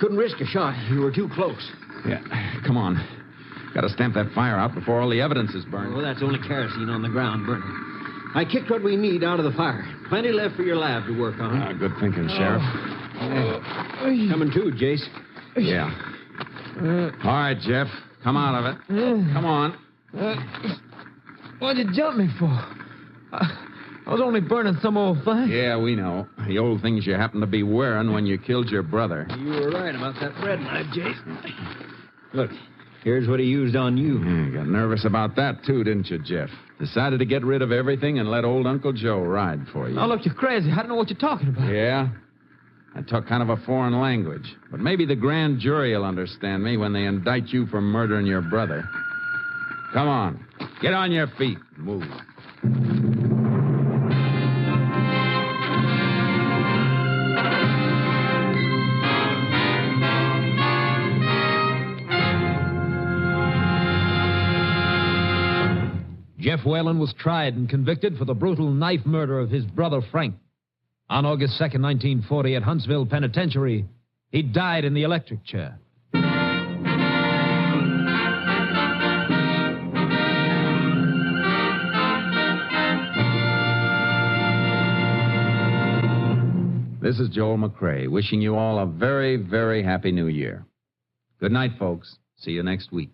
Couldn't risk a shot. You were too close. Yeah, come on. Got to stamp that fire out before all the evidence is burned. Well, that's only kerosene on the ground burning. I kicked what we need out of the fire. Plenty left for your lab to work on. Good thinking, Sheriff. Coming too, Jace. Yeah. All right, Jeff. Come out of it. Come on. What'd you jump me for? I was only burning some old thing. Yeah, we know. The old things you happened to be wearing when you killed your brother. You were right about that bread knife, Jace. Look, here's what he used on you. Yeah, got nervous about that, too, didn't you, Jeff? Decided to get rid of everything and let old Uncle Joe ride for you. Oh, look, you're crazy. I don't know what you're talking about. Yeah? I talk kind of a foreign language. But maybe the grand jury will understand me when they indict you for murdering your brother. Come on. Get on your feet. Move. Jeff Whalen was tried and convicted for the brutal knife murder of his brother Frank. On August 2nd, 1940, at Huntsville Penitentiary, he died in the electric chair. This is Joel McCrae, wishing you all a very, very happy New Year. Good night, folks. See you next week.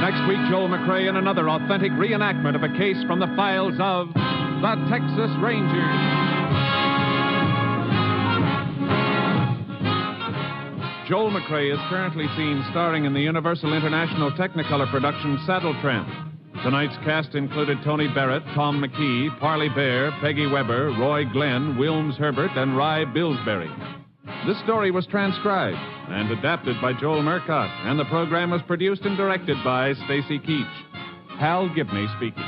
Next week, Joel McCrae in another authentic reenactment of a case from the files of the Texas Rangers. Joel McCrae is currently seen starring in the Universal International Technicolor production Saddle Tramp. Tonight's cast included Tony Barrett, Tom McKee, Parley Bear, Peggy Weber, Roy Glenn, Wilms Herbert, and Rye Billsbury. This story was transcribed and adapted by Joel Murcott, and the program was produced and directed by Stacy Keach. Hal Gibney speaking.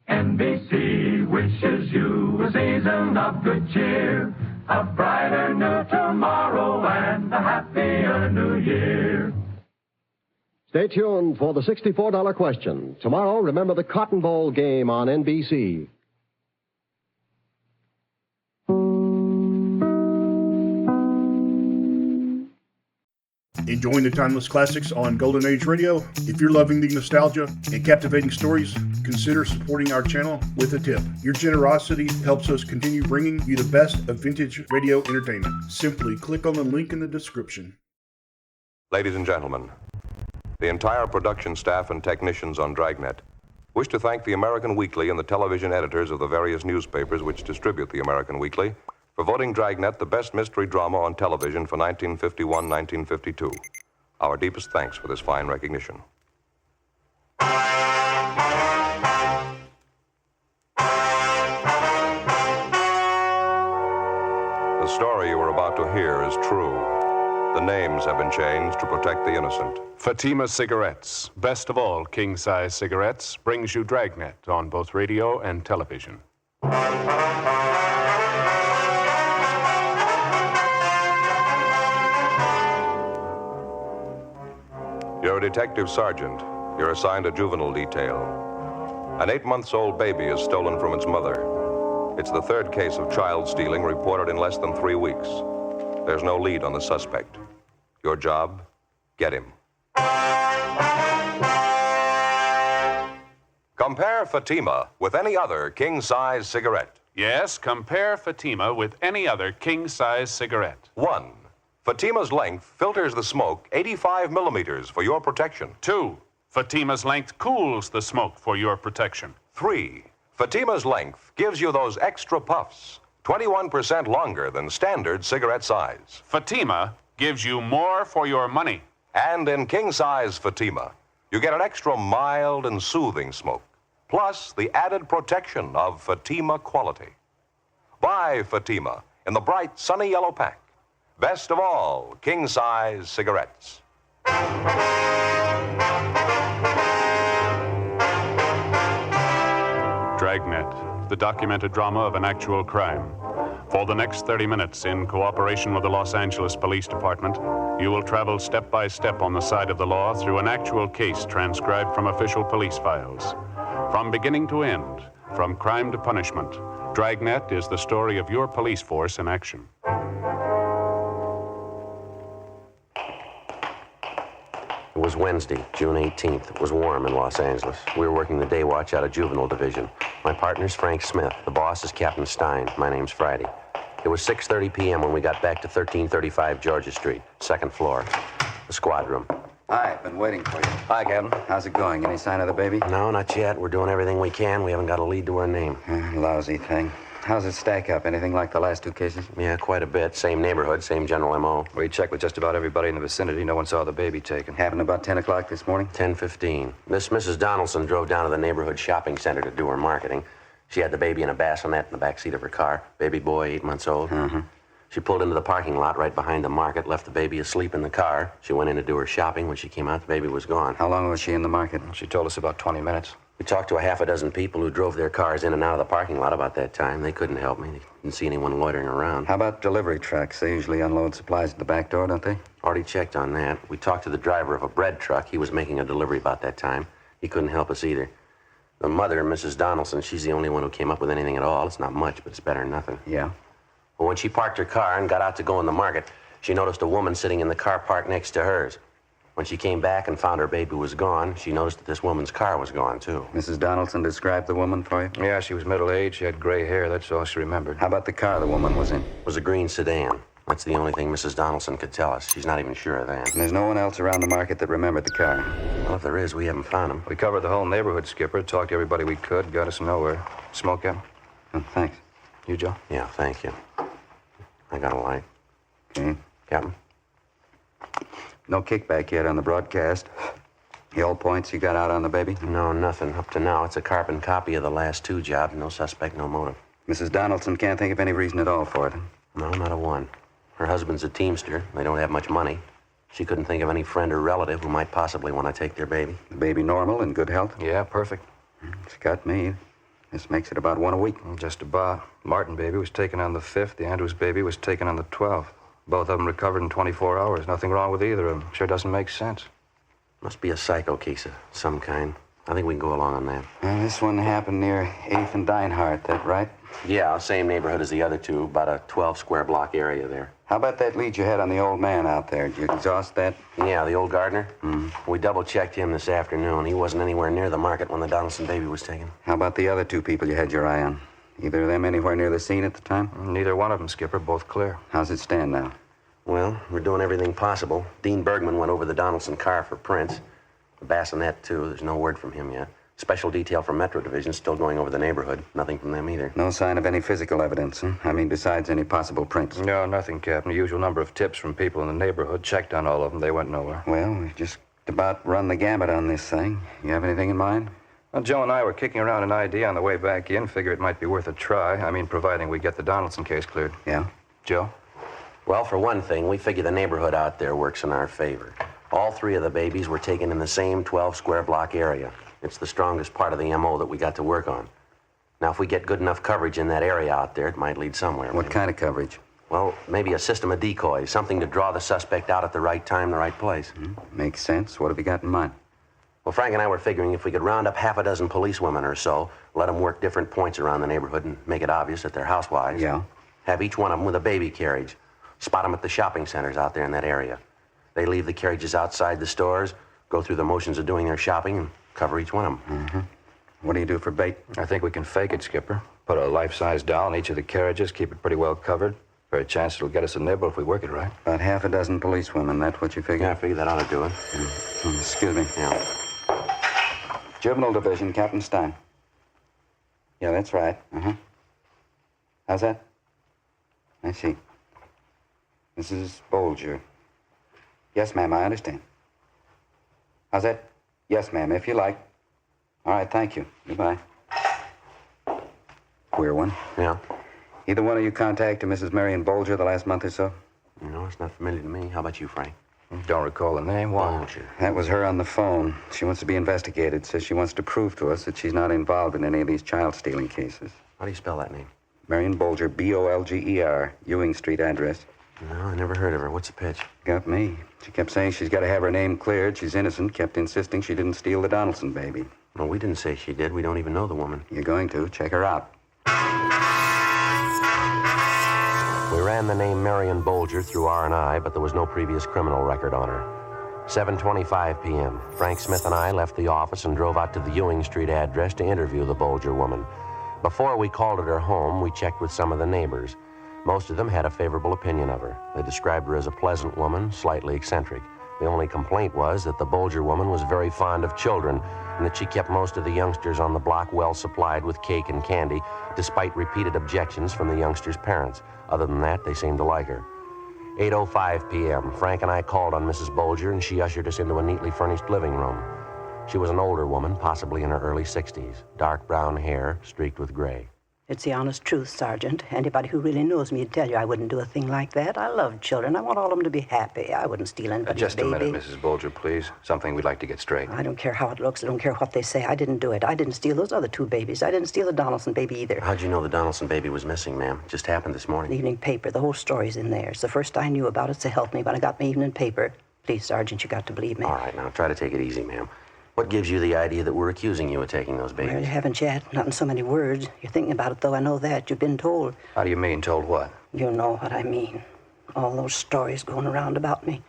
NBC wishes you a season of good cheer, a brighter new tomorrow and a happier new year. Stay tuned for the $64 question. Tomorrow, remember the Cotton Bowl game on NBC. Enjoying the timeless classics on Golden Age Radio? If you're loving the nostalgia and captivating stories, consider supporting our channel with a tip. Your generosity helps us continue bringing you the best of vintage radio entertainment. Simply click on the link in the description. Ladies and gentlemen, the entire production staff and technicians on Dragnet wish to thank the American Weekly and the television editors of the various newspapers which distribute the American Weekly for voting Dragnet the best mystery drama on television for 1951-1952. Our deepest thanks for this fine recognition. story you are about to hear is true. The names have been changed to protect the innocent. Fatima Cigarettes, best of all king-size cigarettes, brings you Dragnet on both radio and television. You're a detective sergeant. You're assigned a juvenile detail. An 8-month-old baby is stolen from its mother. It's the third case of child stealing reported in less than 3 weeks. There's no lead on the suspect. Your job? Get him. Compare Fatima with any other king-size cigarette. Yes, compare Fatima with any other king-size cigarette. 1. Fatima's length filters the smoke 85 millimeters for your protection. 2. Fatima's length cools the smoke for your protection. 3. Fatima's length gives you those extra puffs, 21% longer than standard cigarette size. Fatima gives you more for your money. And in king-size Fatima, you get an extra mild and soothing smoke, plus the added protection of Fatima quality. Buy Fatima in the bright, sunny yellow pack. Best of all, king-size cigarettes. Dragnet, the documented drama of an actual crime. For the next 30 minutes, in cooperation with the Los Angeles Police Department, you will travel step by step on the side of the law through an actual case transcribed from official police files. From beginning to end, from crime to punishment, Dragnet is the story of your police force in action. It was Wednesday, June 18th. It was warm in Los Angeles. We were working the day watch out of Juvenile Division. My partner's Frank Smith. The boss is Captain Stein. My name's Friday. It was 6:30 p.m. when we got back to 1335 Georgia Street, second floor, the squad room. Hi, been waiting for you. Hi, Captain. How's it going? Any sign of the baby? No, not yet. We're doing everything we can. We haven't got a lead to our name. Lousy thing. How's it stack up? Anything like the last 2 cases? Yeah, quite a bit. Same neighborhood, same general M.O. We checked with just about everybody in the vicinity. No one saw the baby taken. Happened about 10 o'clock this morning? 10:15. This Mrs. Donaldson drove down to the neighborhood shopping center to do her marketing. She had the baby in a bassinet in the back seat of her car. Baby boy, 8 months old. She pulled into the parking lot right behind the market, left the baby asleep in the car. She went in to do her shopping. When she came out, the baby was gone. How long was she in the market? She told us about 20 minutes. We talked to a half a dozen people who drove their cars in and out of the parking lot about that time. They couldn't help me. They didn't see anyone loitering around. How about delivery trucks? They usually unload supplies at the back door, don't they? Already checked on that. We talked to the driver of a bread truck. He was making a delivery about that time. He couldn't help us either. The mother, Mrs. Donaldson, she's the only one who came up with anything at all. It's not much, but it's better than nothing. Yeah? Well, when she parked her car and got out to go in the market, she noticed a woman sitting in the car parked next to hers. When she came back and found her baby was gone, she noticed that this woman's car was gone, too. Mrs. Donaldson described the woman for you? Yeah, she was middle-aged. She had gray hair. That's all she remembered. How about the car the woman was in? It was a green sedan. That's the only thing Mrs. Donaldson could tell us. She's not even sure of that. And there's no one else around the market that remembered the car? Well, if there is, we haven't found him. We covered the whole neighborhood, Skipper. Talked to everybody we could. Got us nowhere. Smoke, Captain? Oh, thanks. You, Joe? Yeah, thank you. I got a light. Okay. Captain? No kickback yet on the broadcast. The old points you got out on the baby? No, nothing. Up to now, it's a carbon copy of the last 2 jobs. No suspect, no motive. Mrs. Donaldson can't think of any reason at all for it. No, not a one. Her husband's a teamster. They don't have much money. She couldn't think of any friend or relative who might possibly want to take their baby. The baby normal, in good health? Yeah, perfect. It's got me. This makes it about 1 a week. Just about. Martin baby was taken on the 5th. The Andrews baby was taken on the 12th. Both of them recovered in 24 hours. Nothing wrong with either of them. Sure doesn't make sense. Must be a psycho case of some kind. I think we can go along on that. This one happened near 8th and Dinehart, that right? Yeah, same neighborhood as the other two. About a 12-square-block area there. How about that lead you had on the old man out there? Did you exhaust that? Yeah, the old gardener? We double-checked him this afternoon. He wasn't anywhere near the market when the Donaldson baby was taken. How about the other 2 people you had your eye on? Either of them anywhere near the scene at the time? Neither one of them, Skipper. Both clear. How's it stand now? Well, we're doing everything possible. Dean Bergman went over the Donaldson car for prints. The bassinet, too. There's no word from him yet. Special detail from Metro Division still going over the neighborhood. Nothing from them either. No sign of any physical evidence, huh? I mean, besides any possible prints. No, nothing, Captain. The usual number of tips from people in the neighborhood. Checked on all of them. They went nowhere. Well, we've just about run the gamut on this thing. You have anything in mind? Well, Joe and I were kicking around an idea on the way back in. Figure it might be worth a try. I mean, providing we get the Donaldson case cleared. Yeah? Joe? Well, for one thing, we figure the neighborhood out there works in our favor. All 3 of the babies were taken in the same 12-square block area. It's the strongest part of the M.O. that we got to work on. Now, if we get good enough coverage in that area out there, it might lead somewhere. What kind of coverage? Well, maybe a system of decoys, something to draw the suspect out at the right time, the right place. Makes sense. What have you got in mind? Well, Frank and I were figuring if we could round up half a dozen policewomen or so, let them work different points around the neighborhood and make it obvious that they're housewives. Yeah. Have each one of them with a baby carriage. Spot them at the shopping centers out there in that area. They leave the carriages outside the stores, go through the motions of doing their shopping, and cover each one of them. What do you do for bait? I think we can fake it, Skipper. Put a life-size doll in each of the carriages, keep it pretty well covered. Fair chance it'll get us a nibble if we work it right. About half a dozen policewomen, that's what you figure? Yeah, I figure that ought to do it. Excuse me. Yeah. Juvenile Division, Captain Stein. Yeah, that's right. How's that? I see. Mrs. Bolger. Yes, ma'am, I understand. How's that? Yes, ma'am, if you like. All right, thank you. Goodbye. Queer one. Yeah? Either one of you contacted Mrs. Marion Bolger the last month or so? No, it's not familiar to me. How about you, Frank? Don't recall the name. Why? Bolger. That was her on the phone. She wants to be investigated. Says she wants to prove to us that she's not involved in any of these child-stealing cases. How do you spell that name? Marion Bolger, B-O-L-G-E-R, Ewing Street address. No, I never heard of her. What's the pitch? Got me. She kept saying she's got to have her name cleared. She's innocent. Kept insisting she didn't steal the Donaldson baby. No, we didn't say she did. We don't even know the woman. You're going to. Check her out. We ran the name Marion Bolger through R&I, but there was no previous criminal record on her. 7:25 p.m. Frank Smith and I left the office and drove out to the Ewing Street address to interview the Bolger woman. Before we called at her home, we checked with some of the neighbors. Most of them had a favorable opinion of her. They described her as a pleasant woman, slightly eccentric. The only complaint was that the Bolger woman was very fond of children and that she kept most of the youngsters on the block well supplied with cake and candy, despite repeated objections from the youngsters' parents. Other than that, they seemed to like her. 8:05 p.m., Frank and I called on Mrs. Bolger, and she ushered us into a neatly furnished living room. She was an older woman, possibly in her early 60s, dark brown hair streaked with gray. It's the honest truth, Sergeant. Anybody who really knows me would tell you I wouldn't do a thing like that. I love children. I want all of them to be happy. I wouldn't steal anybody's Just baby. a minute, Mrs. Bolger, please. Something we'd like to get straight. I don't care how it looks. I don't care what they say. I didn't do it. I didn't steal those other 2 babies. I didn't steal the Donaldson baby either. How'd you know the Donaldson baby was missing, ma'am? It just happened this morning. The evening paper. The whole story's in there. It's the first I knew about it, so help me when I got my evening paper. Please, Sergeant, you got to believe me. All right, now, try to take it easy, ma'am. What gives you the idea that we're accusing you of taking those babies? Well, you haven't yet. Not in so many words. You're thinking about it, though. I know that. You've been told. How do you mean, told what? You know what I mean. All those stories going around about me.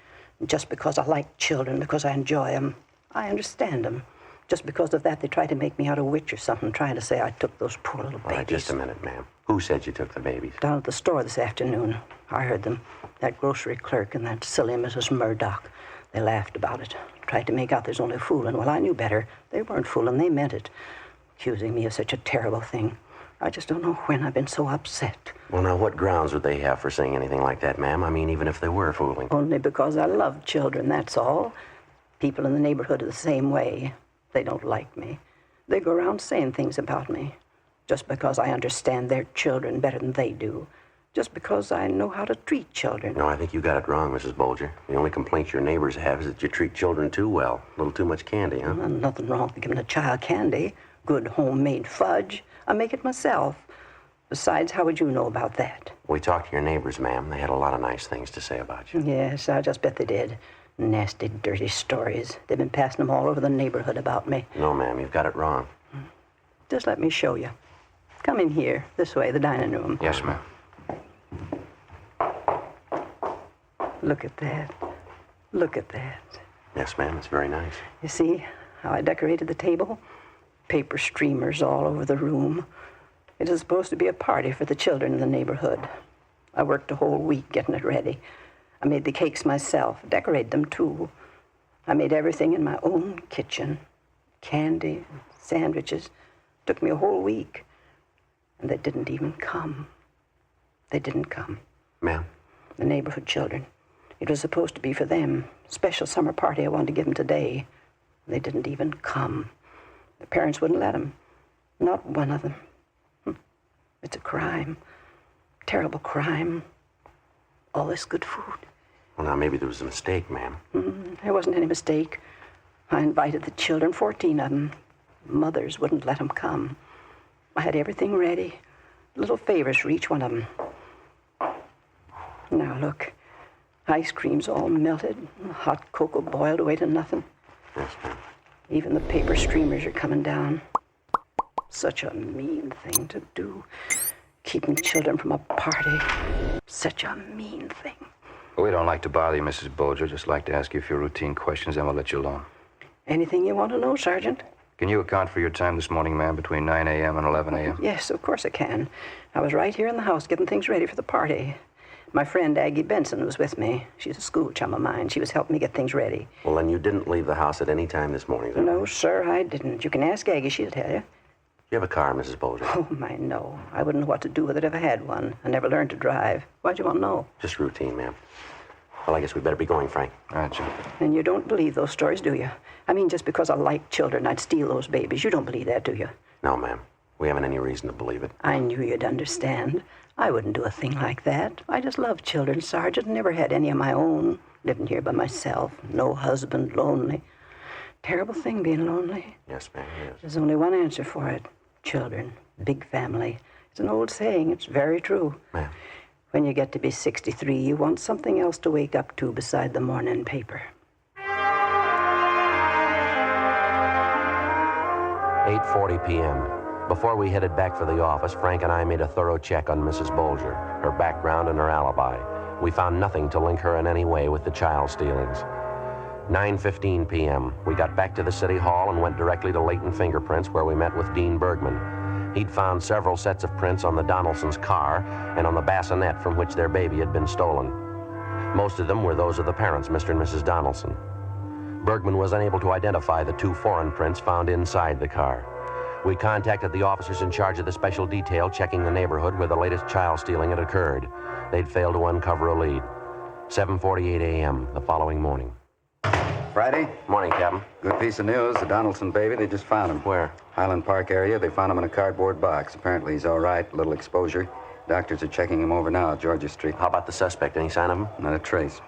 Just because I like children, because I enjoy them. I understand them. Just because of that, they try to make me out a witch or something, trying to say I took those poor little babies. All right, just a minute, ma'am. Who said you took the babies? Down at the store this afternoon. I heard them. That grocery clerk and that silly Mrs. Murdoch. They laughed about it. Tried to make out there's only fooling. Well, I knew better. They weren't fooling. They meant it. Accusing me of such a terrible thing. I just don't know when I've been so upset. Well, now, what grounds would they have for saying anything like that, ma'am? I mean, even if they were fooling. Only because I love children, that's all. People in the neighborhood are the same way. They don't like me. They go around saying things about me. Just because I understand their children better than they do. Just because I know how to treat children. No, I think you got it wrong, Mrs. Bolger. The only complaint your neighbors have is that you treat children too well. A little too much candy, huh? Well, nothing wrong with giving a child candy. Good homemade fudge. I make it myself. Besides, how would you know about that? We talked to your neighbors, ma'am. They had a lot of nice things to say about you. Yes, I just bet they did. Nasty, dirty stories. They've been passing them all over the neighborhood about me. No, ma'am, you've got it wrong. Just let me show you. Come in here, this way, the dining room. Yes, ma'am. Look at that. Look at that. Yes, ma'am, it's very nice. You see how I decorated the table? Paper streamers all over the room. It is supposed to be a party for the children in the neighborhood. I worked a whole week getting it ready. I made the cakes myself, decorated them too. I made everything in my own kitchen. Candy, sandwiches. Took me a whole week. And they didn't even come. They didn't come. Ma'am? The neighborhood children. It was supposed to be for them. Special summer party I wanted to give them today. They didn't even come. The parents wouldn't let them. Not one of them. It's a crime. Terrible crime. all this good food. Well, now, maybe there was a mistake, ma'am. There wasn't any mistake. I invited the children, 14 of them. Mothers wouldn't let them come. I had everything ready. Little favors for each one of them. Now, look. Ice cream's all melted. Hot cocoa boiled away to nothing. Yes, ma'am. Even the paper streamers are coming down. Such a mean thing to do. Keeping children from a party. Such a mean thing. We don't like to bother you, Mrs. Bolger. Just like to ask you a few routine questions, then we'll let you alone. Anything you want to know, Sergeant? Can you account for your time this morning, ma'am, between 9 a.m. and 11 a.m.? Yes, of course I can. I was right here in the house getting things ready for the party. My friend Aggie Benson was with me. She's a school chum of mine. She was helping me get things ready. Well, then you didn't leave the house at any time this morning, then? No, sir, I didn't. You can ask Aggie. She'll tell you. You have a car, Mrs. Bolger? Oh, my, no. I wouldn't know what to do with it if I had one. I never learned to drive. Why'd you want to know? Just routine, ma'am. Well, I guess we better be going, Frank. All right, Jim. And you don't believe those stories, do you? I mean, just because I like children, I'd steal those babies. You don't believe that, do you? No, ma'am. We haven't any reason to believe it. I knew you'd understand. I wouldn't do a thing like that. I just love children, Sergeant. Never had any of my own. Living here by myself. No husband, lonely. Terrible thing being lonely. Yes, ma'am, yes. There's only one answer for it. Children. Big family. It's an old saying. It's very true. Ma'am. When you get to be 63, you want something else to wake up to beside the morning paper. 8:40 p.m. Before we headed back for the office, Frank and I made a thorough check on Mrs. Bolger, her background and her alibi. We found nothing to link her in any way with the child stealings. 9:15 p.m. We got back to the city hall and went directly to Leighton Fingerprints, where we met with Dean Bergman. He'd found several sets of prints on the Donaldsons' car and on the bassinet from which their baby had been stolen. Most of them were those of the parents, Mr. and Mrs. Donaldson. Bergman was unable to identify the 2 foreign prints found inside the car. We contacted the officers in charge of the special detail checking the neighborhood where the latest child stealing had occurred. They'd failed to uncover a lead. 7:48 a.m. the following morning. Friday? Morning, Captain. Good piece of news. The Donaldson baby, they just found him. Where? Highland Park area. They found him in a cardboard box. Apparently he's all right. A little exposure. Doctors are checking him over now at Georgia Street. How about the suspect? Any sign of him? Not a trace.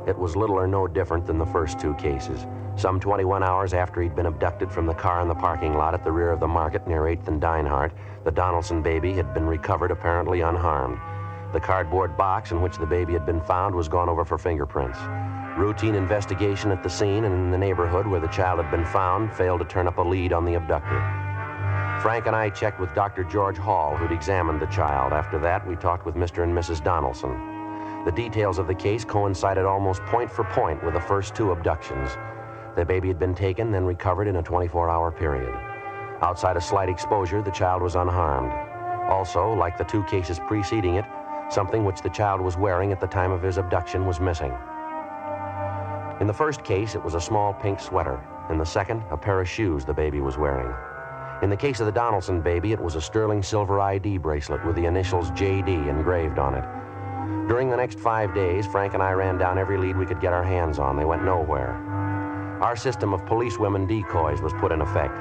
It was little or no different than the first 2 cases. Some 21 hours after he'd been abducted from the car in the parking lot at the rear of the market near 8th and Dinehart, the Donaldson baby had been recovered apparently unharmed. The cardboard box in which the baby had been found was gone over for fingerprints. Routine investigation at the scene and in the neighborhood where the child had been found failed to turn up a lead on the abductor. Frank and I checked with Dr. George Hall, who'd examined the child. After that, we talked with Mr. and Mrs. Donaldson. The details of the case coincided almost point for point with the first 2 abductions. The baby had been taken, then recovered in a 24-hour period. Outside a slight exposure, the child was unharmed. Also, like the 2 cases preceding it, something which the child was wearing at the time of his abduction was missing. In the first case, it was a small pink sweater. In the second, a pair of shoes the baby was wearing. In the case of the Donaldson baby, it was a sterling silver ID bracelet with the initials JD engraved on it. During the next 5 days, Frank and I ran down every lead we could get our hands on. They went nowhere. Our system of policewomen decoys was put in effect.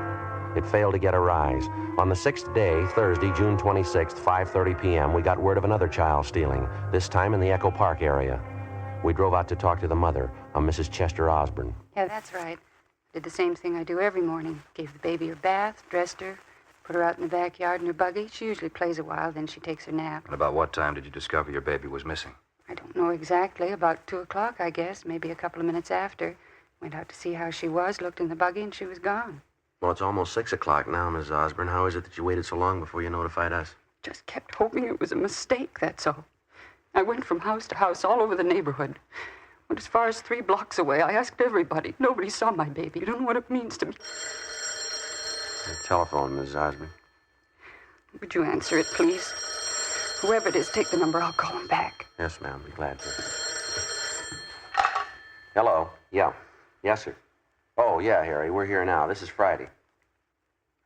It failed to get a rise. On the 6th day, Thursday, June 26th, 5:30 p.m., we got word of another child stealing, this time in the Echo Park area. We drove out to talk to the mother, a Mrs. Chester Osborne. Yeah, that's right. Did the same thing I do every morning. Gave the baby her bath, dressed her, put her out in the backyard in her buggy. She usually plays a while, then she takes her nap. And about what time did you discover your baby was missing? I don't know exactly. About 2 o'clock, I guess. Maybe a couple of minutes after. Went out to see how she was, looked in the buggy, and she was gone. Well, it's almost 6 o'clock now, Mrs. Osborne. How is it that you waited so long before you notified us? Just kept hoping it was a mistake, that's all. I went from house to house all over the neighborhood. Went as far as 3 blocks away. I asked everybody. Nobody saw my baby. You don't know what it means to me. The telephone, Mrs. Osborne. Would you answer it, please? Whoever it is, take the number. I'll call him back. Yes, ma'am. Be glad to. Hello. Yeah. Yes, sir. Oh, yeah, Harry. We're here now. This is Friday.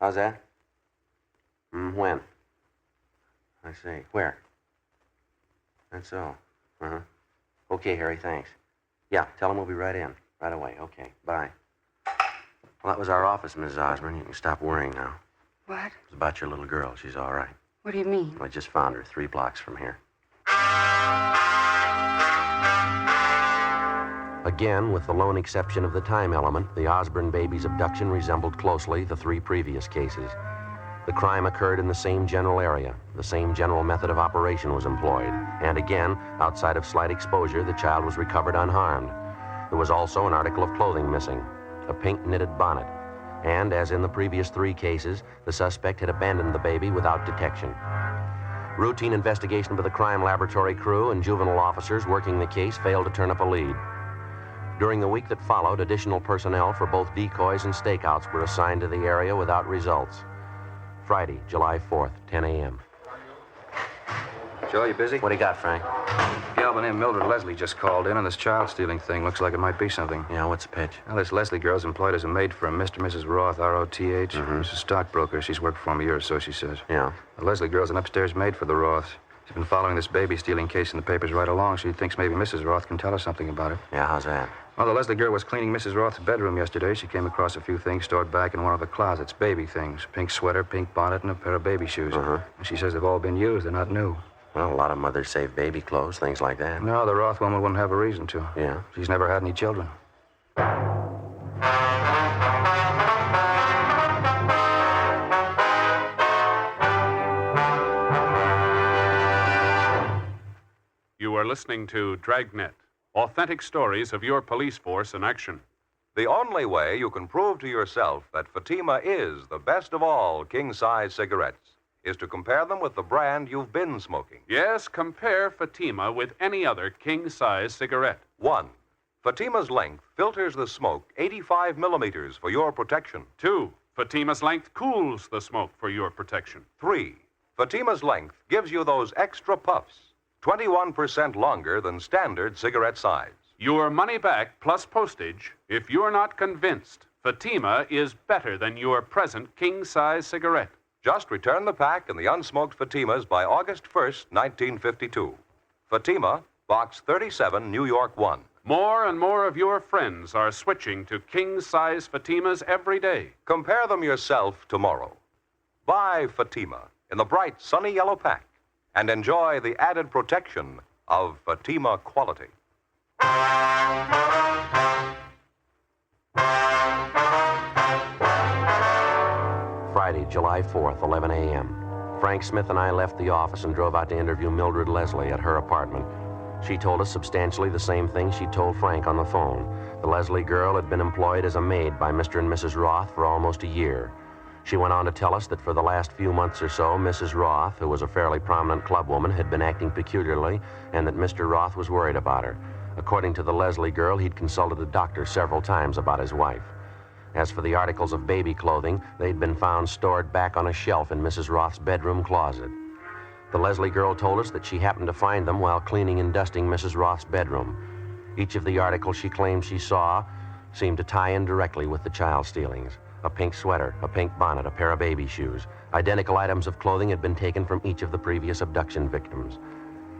How's that? When? I see. Where? That's all. Uh-huh. Okay, Harry, thanks. Yeah, tell him we'll be right in. Right away. Okay, bye. Well, that was our office, Mrs. Osborne. You can stop worrying now. What? It's about your little girl. She's all right. What do you mean? I just found her 3 blocks from here. Again, with the lone exception of the time element, the Osborne baby's abduction resembled closely the 3 previous cases. The crime occurred in the same general area. The same general method of operation was employed. And again, outside of slight exposure, the child was recovered unharmed. There was also an article of clothing missing, a pink knitted bonnet. And, as in the previous 3 cases, the suspect had abandoned the baby without detection. Routine investigation by the crime laboratory crew and juvenile officers working the case failed to turn up a lead. During the week that followed, additional personnel for both decoys and stakeouts were assigned to the area without results. Friday, July 4th, 10 a.m. Joe, you busy? What do you got, Frank? A gal by the name Mildred Leslie just called in on this child stealing thing. Looks like it might be something. Yeah, what's the pitch? Well, this Leslie girl's employed as a maid for a Mr. and Mrs. Roth, R-O-T-H. Mm-hmm. She's a stockbroker. She's worked for him a year or so, she says. Yeah. The Leslie girl's an upstairs maid for the Roths. She's been following this baby stealing case in the papers right along. She thinks maybe Mrs. Roth can tell her something about it. Yeah, how's that? Well, the Leslie girl was cleaning Mrs. Roth's bedroom yesterday. She came across a few things stored back in one of the closets. Baby things. Pink sweater, pink bonnet, and a pair of baby shoes. Uh-huh. She says they've all been used. They're not new. Well, a lot of mothers save baby clothes, things like that. No, the Roth woman wouldn't have a reason to. Yeah? She's never had any children. You are listening to Dragnet, authentic stories of your police force in action. The only way you can prove to yourself that Fatima is the best of all king-size cigarettes is to compare them with the brand you've been smoking. Yes, compare Fatima with any other king-size cigarette. 1. Fatima's length filters the smoke 85 millimeters for your protection. 2. Fatima's length cools the smoke for your protection. 3. Fatima's length gives you those extra puffs, 21% longer than standard cigarette size. Your money back plus postage if you're not convinced Fatima is better than your present king-size cigarette. Just return the pack and the unsmoked Fatimas by August 1st, 1952. Fatima, Box 37, New York 1. More and more of your friends are switching to king-size Fatimas every day. Compare them yourself tomorrow. Buy Fatima in the bright, sunny yellow pack and enjoy the added protection of Fatima quality. Friday, July 4th, 11 a.m. Frank Smith and I left the office and drove out to interview Mildred Leslie at her apartment. She told us substantially the same thing she told Frank on the phone. The Leslie girl had been employed as a maid by Mr. and Mrs. Roth for almost a year. She went on to tell us that for the last few months or so, Mrs. Roth, who was a fairly prominent clubwoman, had been acting peculiarly, and that Mr. Roth was worried about her. According to the Leslie girl, he'd consulted a doctor several times about his wife. As for the articles of baby clothing, they'd been found stored back on a shelf in Mrs. Roth's bedroom closet. The Leslie girl told us that she happened to find them while cleaning and dusting Mrs. Roth's bedroom. Each of the articles she claimed she saw seemed to tie in directly with the child stealings. A pink sweater, a pink bonnet, a pair of baby shoes. Identical items of clothing had been taken from each of the previous abduction victims.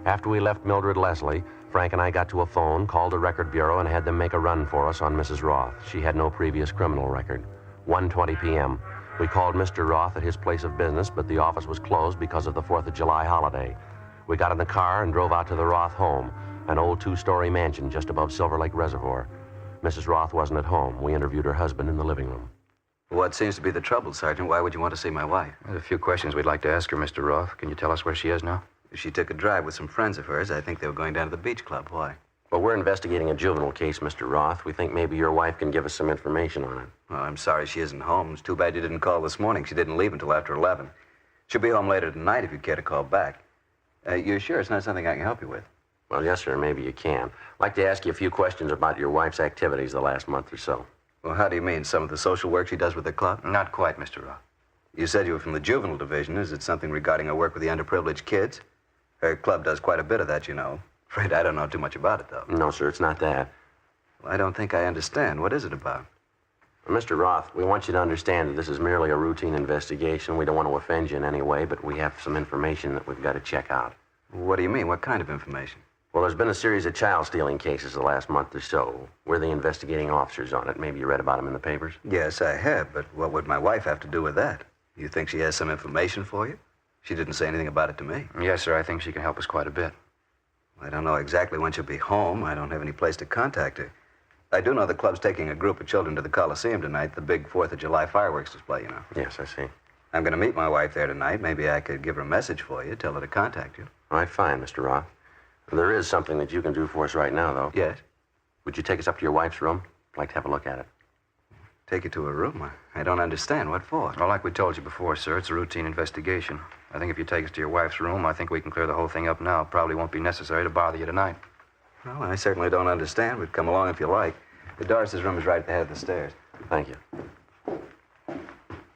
After we left Mildred Leslie, Frank and I got to a phone, called the record bureau, and had them make a run for us on Mrs. Roth. She had no previous criminal record. 1:20 p.m. We called Mr. Roth at his place of business, but the office was closed because of the 4th of July holiday. We got in the car and drove out to the Roth home, an old 2-story mansion just above Silver Lake Reservoir. Mrs. Roth wasn't at home. We interviewed her husband in the living room. What seems to be the trouble, Sergeant? Why would you want to see my wife? There's a few questions we'd like to ask her, Mr. Roth. Can you tell us where she is now? She took a drive with some friends of hers. I think they were going down to the beach club. Why? Well, we're investigating a juvenile case, Mr. Roth. We think maybe your wife can give us some information on it. Well, I'm sorry she isn't home. It's too bad you didn't call this morning. She didn't leave until after 11. She'll be home later tonight if you care to call back. You're sure it's not something I can help you with? Well, yes, sir, maybe you can. I'd like to ask you a few questions about your wife's activities the last month or so. Well, how do you mean? Some of the social work she does with the club? Not quite, Mr. Roth. You said you were from the juvenile division. Is it something regarding her work with the underprivileged kids? Her club does quite a bit of that, you know. Afraid I don't know too much about it, though. No, sir, it's not that. Well, I don't think I understand. What is it about? Well, Mr. Roth, we want you to understand that this is merely a routine investigation. We don't want to offend you in any way, but we have some information that we've got to check out. What do you mean? What kind of information? Well, there's been a series of child stealing cases the last month or so. We're the investigating officers on it. Maybe you read about them in the papers? Yes, I have, but what would my wife have to do with that? You think she has some information for you? She didn't say anything about it to me. Yes, sir. I think she can help us quite a bit. I don't know exactly when she'll be home. I don't have any place to contact her. I do know the club's taking a group of children to the Coliseum tonight, the big 4th of July fireworks display, you know. Yes, I see. I'm going to meet my wife there tonight. Maybe I could give her a message for you, tell her to contact you. All right, fine, Mr. Roth. There is something that you can do for us right now, though. Yes? Would you take us up to your wife's room? I'd like to have a look at it. Take you to her room? I don't understand. What for? Well, like we told you before, sir, it's a routine investigation. I think if you take us to your wife's room, I think we can clear the whole thing up now. It probably won't be necessary to bother you tonight. Well, I certainly don't understand, but come along if you like. The Doris's room is right at the head of the stairs. Thank you.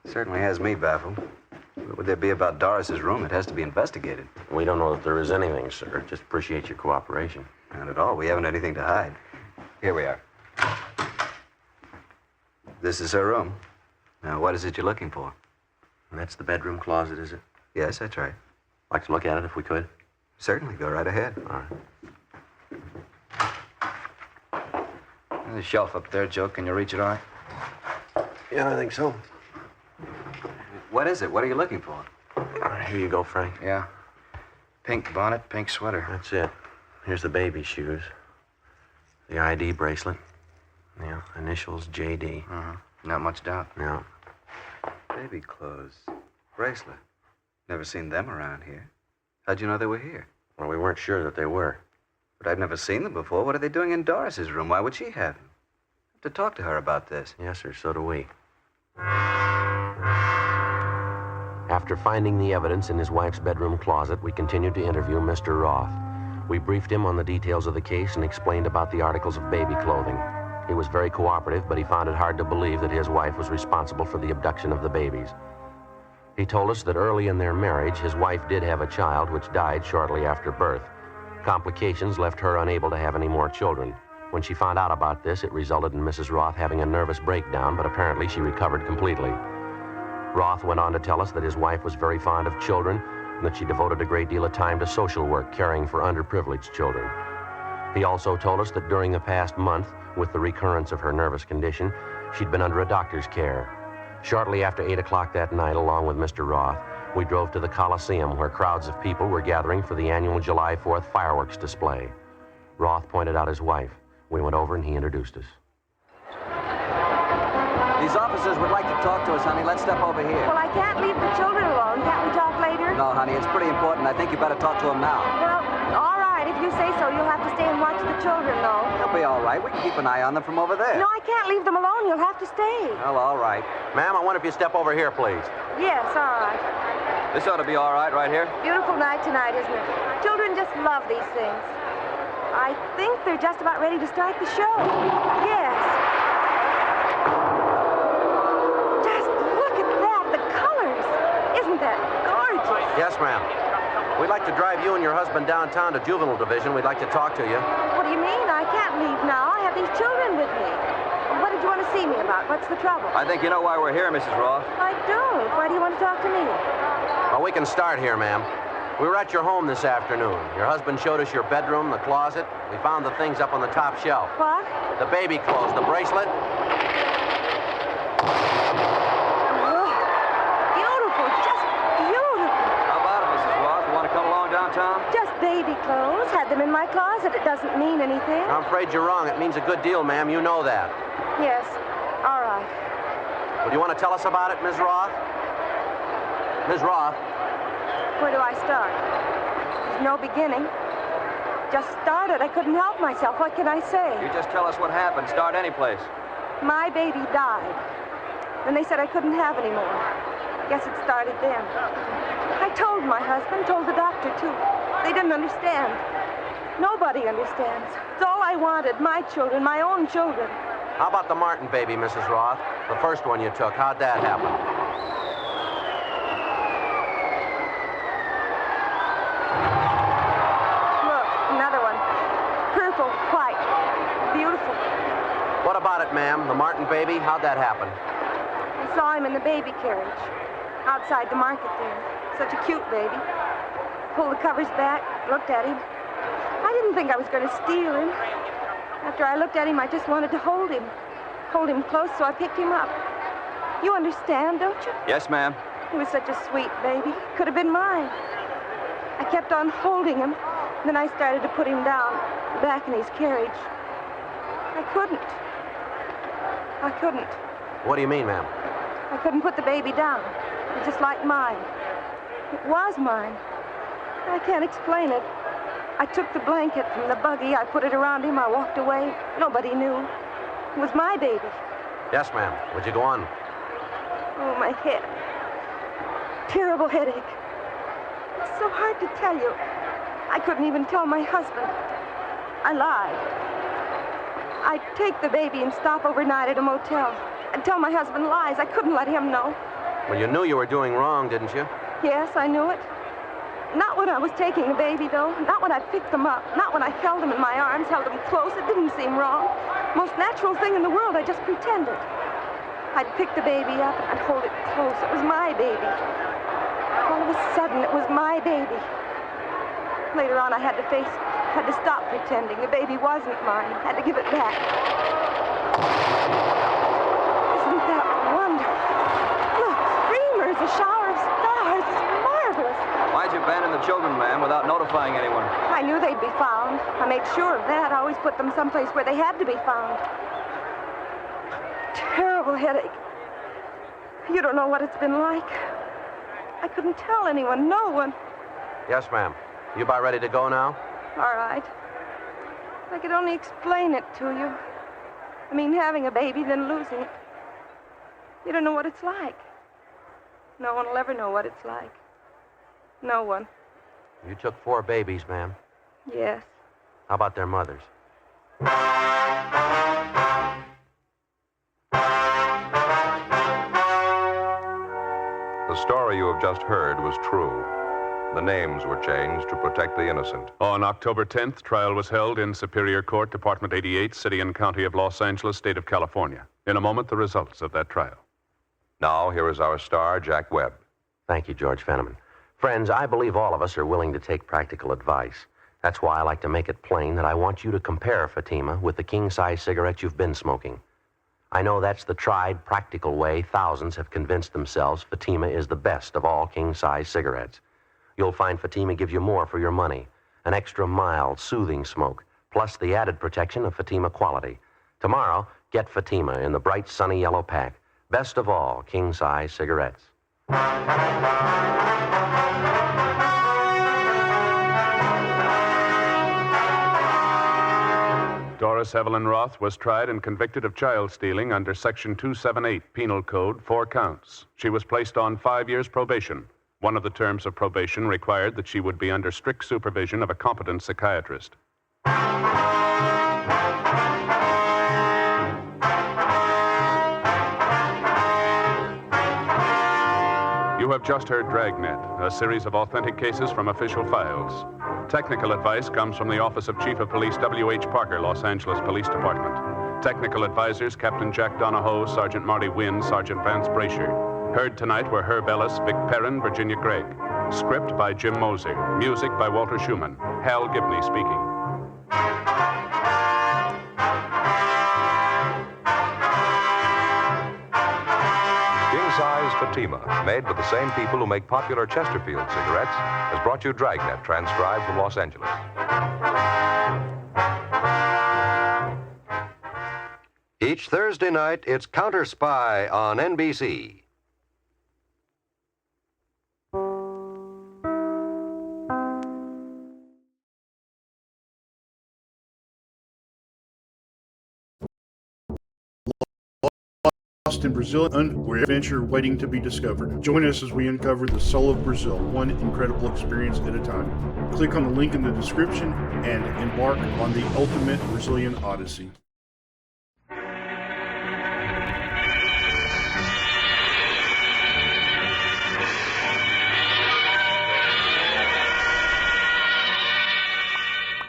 Certainly has me baffled. What would there be about Doris's room? It has to be investigated. We don't know that there is anything, sir. Just appreciate your cooperation. Not at all. We haven't anything to hide. Here we are. This is her room. Now, what is it you're looking for? And that's the bedroom closet, is it? Yes, that's right. Like to look at it if we could? Certainly. Go right ahead. All right. There's a shelf up there, Joe. Can you reach it all right? Yeah, I think so. What is it? What are you looking for? All right, here you go, Frank. Yeah. Pink bonnet, pink sweater. That's it. Here's the baby shoes. The ID bracelet. Yeah, initials JD. Not much doubt. No. Baby clothes. Bracelet. Never seen them around here. How'd you know they were here? Well, we weren't sure that they were. But I've never seen them before. What are they doing in Doris's room? Why would she have them? I have to talk to her about this. Yes, sir, so do we. After finding the evidence in his wife's bedroom closet, we continued to interview Mr. Roth. We briefed him on the details of the case and explained about the articles of baby clothing. He was very cooperative, but he found it hard to believe that his wife was responsible for the abduction of the babies. He told us that early in their marriage, his wife did have a child which died shortly after birth. Complications left her unable to have any more children. When she found out about this, it resulted in Mrs. Roth having a nervous breakdown, but apparently she recovered completely. Roth went on to tell us that his wife was very fond of children and that she devoted a great deal of time to social work, caring for underprivileged children. He also told us that during the past month, with the recurrence of her nervous condition, she'd been under a doctor's care. Shortly after 8 o'clock that night, along with Mr. Roth, we drove to the Coliseum where crowds of people were gathering for the annual July 4th fireworks display. Roth pointed out his wife. We went over and he introduced us. These officers would like to talk to us, honey. Let's step over here. Well, I can't leave the children alone. Can't we talk later? No, honey, it's pretty important. I think you better talk to them now. Well, all right. If you say so, you'll have to stay and watch the children, though. They'll be all right. We can keep an eye on them from over there. No, I can't leave them alone. You'll have to stay. Well, all right. Ma'am, I wonder if you step over here, please. Yes, all right. This ought to be all right here. Beautiful night tonight, isn't it? Children just love these things. I think they're just about ready to start the show. Yes. Just look at that, the colors. Isn't that gorgeous? Yes, ma'am. We'd like to drive you and your husband downtown to Juvenile Division. We'd like to talk to you. What do you mean? I can't leave now. I have these children with me. What did you want to see me about? What's the trouble? I think you know why we're here, Mrs. Roth. I don't. Why do you want to talk to me? Well, we can start here, ma'am. We were at your home this afternoon. Your husband showed us your bedroom, the closet. We found the things up on the top shelf. What? The baby clothes, the bracelet. Oh, beautiful, just beautiful. How about it, Mrs. Roth? You want to come along downtown? Just baby clothes. Had them in my closet. It doesn't mean anything. I'm afraid you're wrong. It means a good deal, ma'am. You know that. Yes. All right. Well, do you want to tell us about it, Ms. Roth? Ms. Roth? Where do I start? There's no beginning. Just started. I couldn't help myself. What can I say? You just tell us what happened. Start any place. My baby died. Then they said I couldn't have any more. Guess it started then. I told my husband, told the doctor, too. They didn't understand. Nobody understands. It's all I wanted. My children, my own children. How about the Martin baby, Mrs. Roth? The first one you took. How'd that happen? What about it, ma'am? The Martin baby? How'd that happen? I saw him in the baby carriage. Outside the market there. Such a cute baby. Pulled the covers back, looked at him. I didn't think I was going to steal him. After I looked at him, I just wanted to hold him. Hold him close, so I picked him up. You understand, don't you? Yes, ma'am. He was such a sweet baby. Could have been mine. I kept on holding him. Then I started to put him down, back in his carriage. I couldn't. What do you mean, ma'am? I couldn't put the baby down. It was just like mine. It was mine. I can't explain it. I took the blanket from the buggy. I put it around him. I walked away. Nobody knew. It was my baby. Yes, ma'am. Would you go on? Oh, my head. Terrible headache. It's so hard to tell you. I couldn't even tell my husband. I lied. I'd take the baby and stop overnight at a motel. I'd tell my husband lies. I couldn't let him know. Well, you knew you were doing wrong, didn't you? Yes, I knew it. Not when I was taking the baby, though. Not when I picked him up. Not when I held him in my arms, held him close. It didn't seem wrong. Most natural thing in the world. I just pretended. I'd pick the baby up and I'd hold it close. It was my baby. All of a sudden, it was my baby. Later on, I had to face it. Had to stop pretending. The baby wasn't mine. Had to give it back. Isn't that wonderful? Look, streamers, a shower of stars. It's marvelous. Why'd you abandon the children, ma'am, without notifying anyone? I knew they'd be found. I made sure of that. I always put them someplace where they had to be found. Terrible headache. You don't know what it's been like. I couldn't tell anyone, no one. Yes, ma'am. You about ready to go now? All right. If I could only explain it to you. I mean, having a baby, then losing it. You don't know what it's like. No one will ever know what it's like. No one. You took 4 babies, ma'am. Yes. How about their mothers? The story you have just heard was true. The names were changed to protect the innocent. On October 10th, trial was held in Superior Court, Department 88, City and County of Los Angeles, State of California. In a moment, the results of that trial. Now, here is our star, Jack Webb. Thank you, George Fenneman. Friends, I believe all of us are willing to take practical advice. That's why I like to make it plain that I want you to compare Fatima with the king-size cigarette you've been smoking. I know that's the tried, practical way thousands have convinced themselves Fatima is the best of all king-size cigarettes. You'll find Fatima gives you more for your money, an extra mild, soothing smoke, plus the added protection of Fatima quality. Tomorrow, get Fatima in the bright, sunny yellow pack. Best of all king-size cigarettes. Doris Evelyn Roth was tried and convicted of child stealing under Section 278 Penal Code, 4 counts. She was placed on 5 years probation. One of the terms of probation required that she would be under strict supervision of a competent psychiatrist. You have just heard Dragnet, a series of authentic cases from official files. Technical advice comes from the Office of Chief of Police W.H. Parker, Los Angeles Police Department. Technical advisors Captain Jack Donahoe, Sergeant Marty Wynn, Sergeant Vance Brasher. Heard tonight were Herb Ellis, Vic Perrin, Virginia Gregg. Script by Jim Moser. Music by Walter Schumann. Hal Gibney speaking. King-size Fatima, made by the same people who make popular Chesterfield cigarettes, has brought you Dragnet, transcribed from Los Angeles. Each Thursday night, it's Counter Spy on NBC. Lost in Brazil, where adventure waiting to be discovered. Join us as we uncover the soul of Brazil, one incredible experience at a time. Click on the link in the description and embark on the ultimate Brazilian odyssey.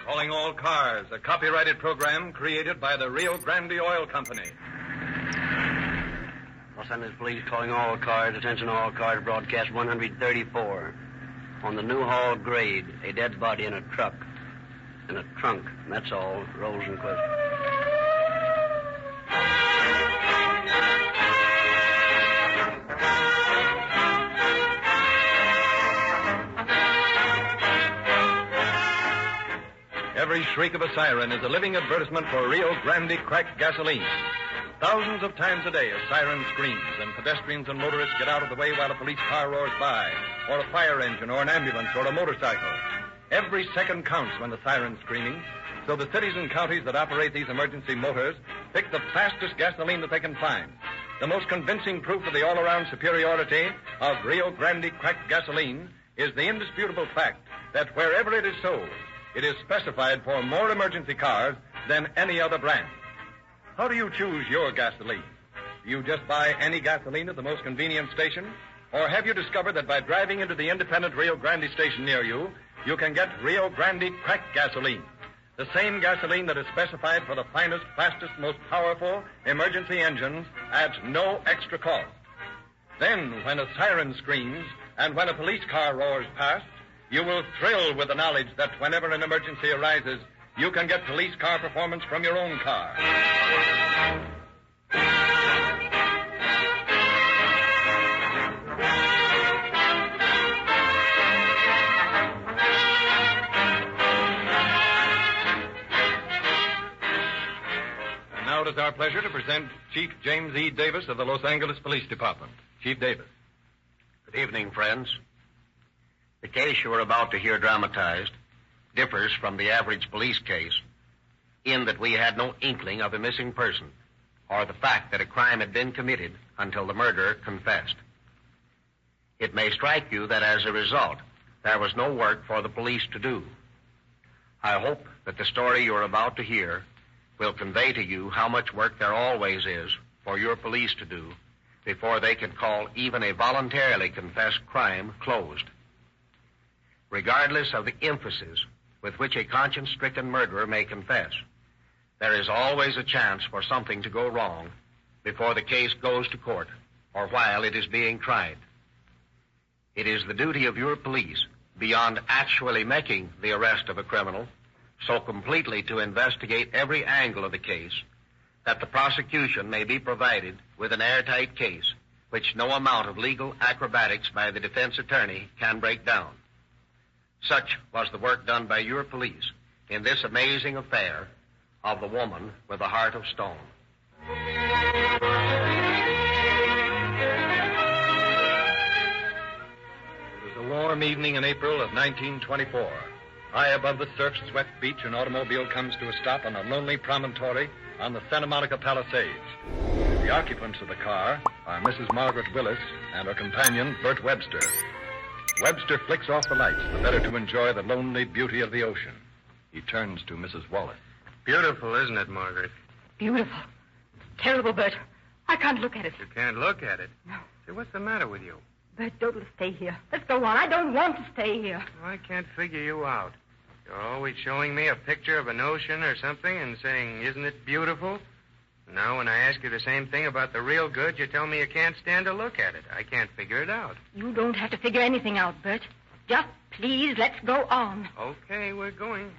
Calling all cars, a copyrighted program created by the Rio Grande Oil Company. Los Angeles Police calling all cars. Attention all cars. Broadcast 134. On the Newhall grade, a dead body in a truck. In a trunk. That's all. Rosenquist. every shriek of a siren is a living advertisement for Rio Grande cracked gasoline. Thousands of times a day a siren screams, and pedestrians and motorists get out of the way while a police car roars by, or a fire engine, or an ambulance, or a motorcycle. Every second counts when the siren's screaming, so the cities and counties that operate these emergency motors pick the fastest gasoline that they can find. The most convincing proof of the all-around superiority of Rio Grande cracked gasoline is the indisputable fact that wherever it is sold, it is specified for more emergency cars than any other brand. How do you choose your gasoline? Do you just buy any gasoline at the most convenient station? Or have you discovered that by driving into the independent Rio Grande station near you, you can get Rio Grande cracked gasoline? The same gasoline that is specified for the finest, fastest, most powerful emergency engines at no extra cost. Then, when a siren screams and when a police car roars past, you will thrill with the knowledge that whenever an emergency arises, you can get police car performance from your own car. And now it is our pleasure to present Chief James E. Davis of the Los Angeles Police Department. Chief Davis. Good evening, friends. The case you are about to hear dramatized differs from the average police case in that we had no inkling of a missing person or the fact that a crime had been committed until the murderer confessed. It may strike you that as a result, there was no work for the police to do. I hope that the story you're about to hear will convey to you how much work there always is for your police to do before they can call even a voluntarily confessed crime closed. Regardless of the emphasis with which a conscience-stricken murderer may confess, there is always a chance for something to go wrong before the case goes to court or while it is being tried. It is the duty of your police, beyond actually making the arrest of a criminal, so completely to investigate every angle of the case that the prosecution may be provided with an airtight case which no amount of legal acrobatics by the defense attorney can break down. Such was the work done by your police in this amazing affair of the woman with a heart of stone. It was a warm evening in April of 1924. High above the surf-swept beach, an automobile comes to a stop on a lonely promontory on the Santa Monica Palisades. The occupants of the car are Mrs. Margaret Willis and her companion, Bert Webster. Webster flicks off the lights, the better to enjoy the lonely beauty of the ocean. He turns to Mrs. Wallace. Beautiful, isn't it, Margaret? Beautiful. Terrible, Bert. I can't look at it. You can't look at it? No. Say, what's the matter with you? Bert, don't let's stay here. Let's go on. I don't want to stay here. Well, I can't figure you out. You're always showing me a picture of an ocean or something and saying, isn't it beautiful? Now, when I ask you the same thing about the real good, you tell me you can't stand to look at it. I can't figure it out. You don't have to figure anything out, Bert. Just please, let's go on. Okay, we're going.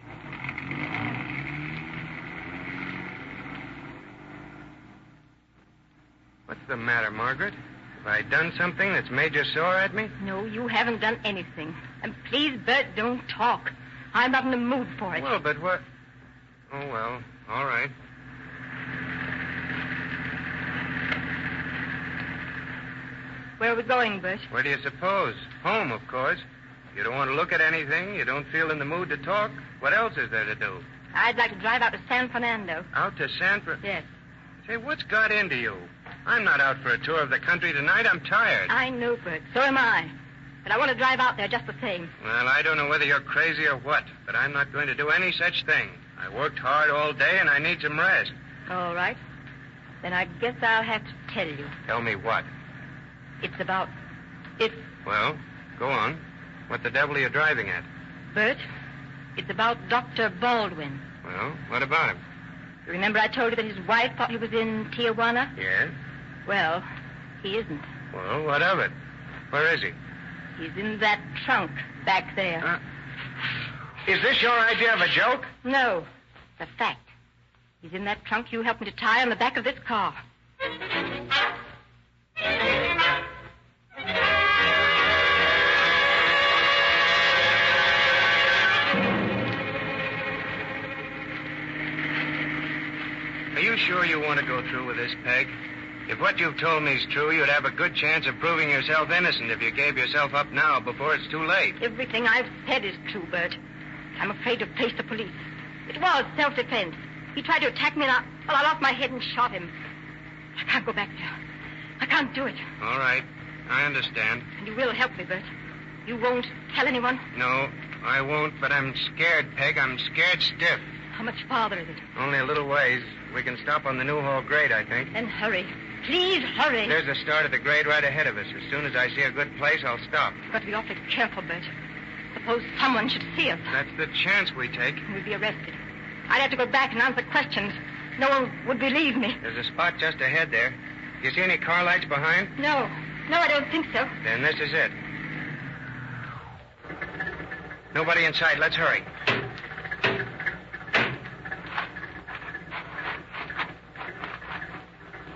What's the matter, Margaret? Have I done something that's made you sore at me? No, you haven't done anything. And please, Bert, don't talk. I'm not in the mood for it. Well, but what... Oh, well, all right. Where are we going, Bert? Where do you suppose? Home, of course. You don't want to look at anything. You don't feel in the mood to talk. What else is there to do? I'd like to drive out to San Fernando. Out to San Fernando? Yes. Say, what's got into you? I'm not out for a tour of the country tonight. I'm tired. I know, Bert. So am I. But I want to drive out there just the same. Well, I don't know whether you're crazy or what, but I'm not going to do any such thing. I worked hard all day, and I need some rest. All right. Then I guess I'll have to tell you. Tell me what? It's about... It's... Well, go on. What the devil are you driving at? Bert, it's about Dr. Baldwin. Well, what about him? You remember I told you that his wife thought he was in Tijuana? Yes? Well, he isn't. Well, what of it? Where is he? He's in that trunk back there. Is this your idea of a joke? No, it's a fact. He's in that trunk you helped me to tie on the back of this car. sure you want to go through with this, Peg? If what you've told me is true, you'd have a good chance of proving yourself innocent if you gave yourself up now before it's too late. Everything I've said is true, Bert. I'm afraid to face the police. It was self-defense. He tried to attack me, and I lost my head and shot him. I can't go back there. I can't do it. All right. I understand. And you will help me, Bert. You won't tell anyone? No, I won't, but I'm scared, Peg. I'm scared stiff. How much farther is it? Only a little ways. We can stop on the Newhall grade, I think. Then hurry. Please hurry. There's the start of the grade right ahead of us. As soon as I see a good place, I'll stop. You've got to be awfully careful, Bert. Suppose someone should see us. That's the chance we take. We'd be arrested. I'd have to go back and answer questions. No one would believe me. There's a spot just ahead there. Do you see any car lights behind? No. No, I don't think so. Then this is it. Nobody in sight. Let's hurry.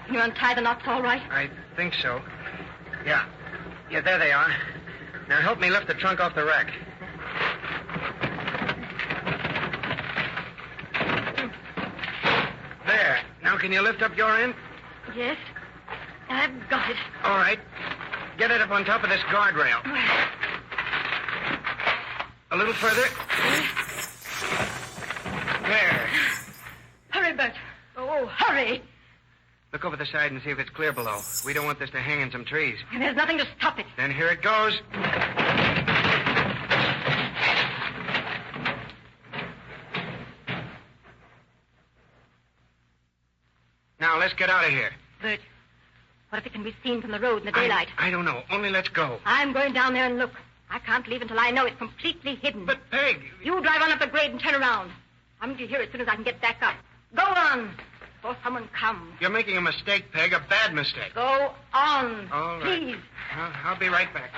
Can you untie the knots all right? I think so. Yeah. Yeah, there they are. Now help me lift the trunk off the rack. There. Now can you lift up your end? Yes. I've got it. All right. Get it up on top of this guardrail. A little further. There. Hurry, Bert. Oh, hurry. Look over the side and see if it's clear below. We don't want this to hang in some trees. And there's nothing to stop it. Then here it goes. Now, let's get out of here. Bert, what if it can be seen from the road in the daylight? I don't know. Only let's go. I'm going down there and look. I can't leave until I know it's completely hidden. But, Peg... You drive on up the grade and turn around. I'm going to hear as soon as I can get back up. Go on, before someone comes. You're making a mistake, Peg, a bad mistake. Go on. All right. Please. I'll be right back.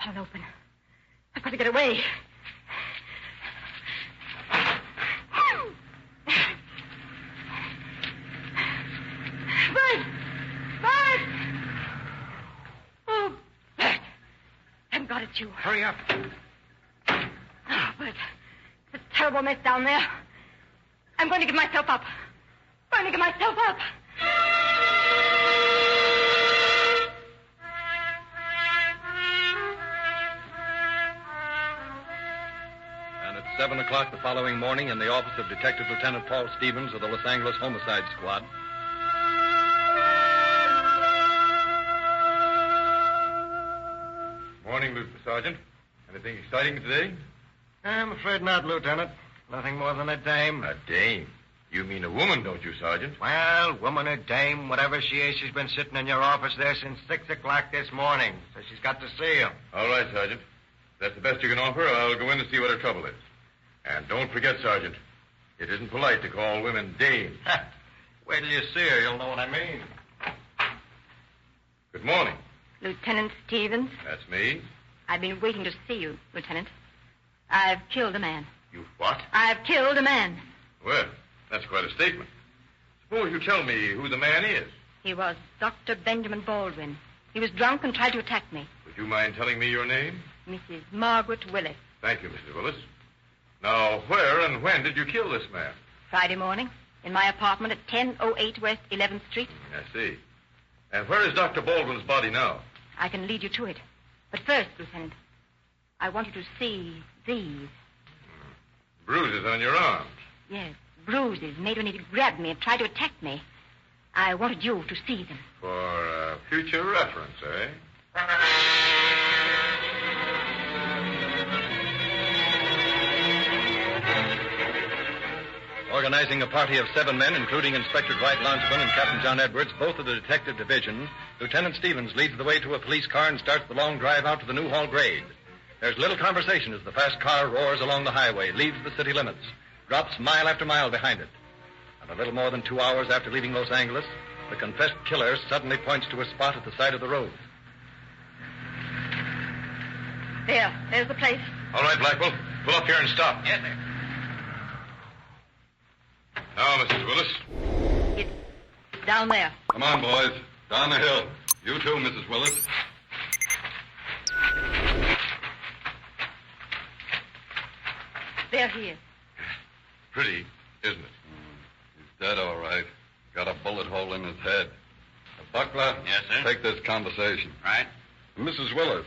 I'll open. I've got to get away. Bert! Bert! Oh, Bert. Thank God it's you. Hurry up. Oh, Bert. It's a terrible mess down there. I'm going to give myself up. I'm going to give myself up. At 7 o'clock the following morning in the office of Detective Lieutenant Paul Stevens of the Los Angeles Homicide Squad. Morning, Sergeant. Anything exciting today? I'm afraid not, Lieutenant. Nothing more than a dame. A dame? You mean a woman, don't you, Sergeant? Well, woman or dame, whatever she is, she's been sitting in your office there since 6 o'clock this morning. So she's got to see you. All right, Sergeant. If that's the best you can offer, I'll go in and see what her trouble is. And don't forget, Sergeant, it isn't polite to call women dames. Wait till you see her, you'll know what I mean. Good morning. Lieutenant Stevens, That's me. I've been waiting to see you, Lieutenant. I've killed a man. You what? I've killed a man. Well, that's quite a statement. Suppose you tell me who the man is. He was Dr. Benjamin Baldwin. He was drunk and tried to attack me. Would you mind telling me your name? Mrs. Margaret Willis. Thank you, Mrs. Willis. Now, where and when did you kill this man? Friday morning, in my apartment at 1008 West 11th Street. I see. And where is Dr. Baldwin's body now? I can lead you to it. But first, Lieutenant, I want you to see these. Bruises on your arms. Yes, bruises made when he grabbed me and tried to attack me. I wanted you to see them. For future reference, eh? Organizing a party of 7 men, including Inspector Dwight Lonsman and Captain John Edwards, both of the Detective Division, Lieutenant Stevens leads the way to a police car and starts the long drive out to the Newhall grade. There's little conversation as the fast car roars along the highway, leaves the city limits, drops mile after mile behind it. And a little more than 2 hours after leaving Los Angeles, the confessed killer suddenly points to a spot at the side of the road. There's the place. All right, Blackwell. Pull up here and stop. Yes, sir. Now, Mrs. Willis. It's down there. Come on, boys. Down the hill. You too, Mrs. Willis. There he is. Pretty, isn't it? He's dead, all right. Got a bullet hole in his head. Buckler? Yes, sir? Take this conversation. Right. Mrs. Willis,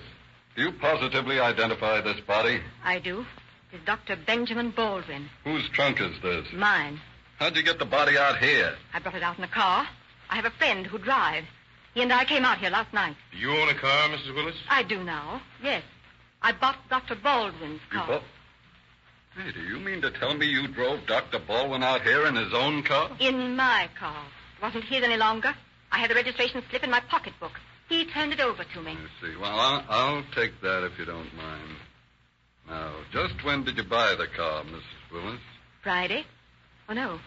do you positively identify this body? I do. It's Dr. Benjamin Baldwin. Whose trunk is this? Mine. How'd you get the body out here? I brought it out in a car. I have a friend who drives. He and I came out here last night. Do you own a car, Mrs. Willis? I do now, yes. I bought Dr. Baldwin's car. Hey, do you mean to tell me you drove Dr. Baldwin out here in his own car? In my car. It wasn't his any longer. I had the registration slip in my pocketbook. He turned it over to me. I see. Well, I'll take that if you don't mind. Now, just when did you buy the car, Mrs. Willis? Friday? Oh, no.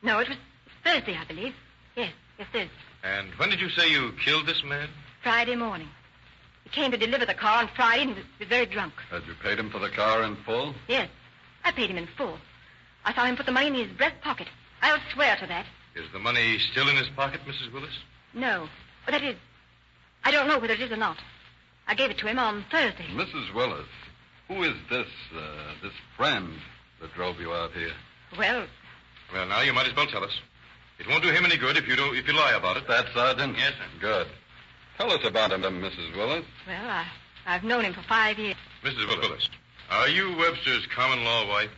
No, it was Thursday, I believe. Yes, Thursday. And when did you say you killed this man? Friday morning. He came to deliver the car on Friday and he was very drunk. Had you paid him for the car in full? Yes, I paid him in full. I saw him put the money in his breast pocket. I'll swear to that. Is the money still in his pocket, Mrs. Willis? No. But that is... I don't know whether it is or not. I gave it to him on Thursday. Mrs. Willis, who is this friend that drove you out here? Well, now you might as well tell us. It won't do him any good if you lie about it. That, Sergeant? Yes, sir. Good. Tell us about him, Mrs. Willis. well, I've known him for 5 years. Mrs. Willis, are you Webster's common law wife?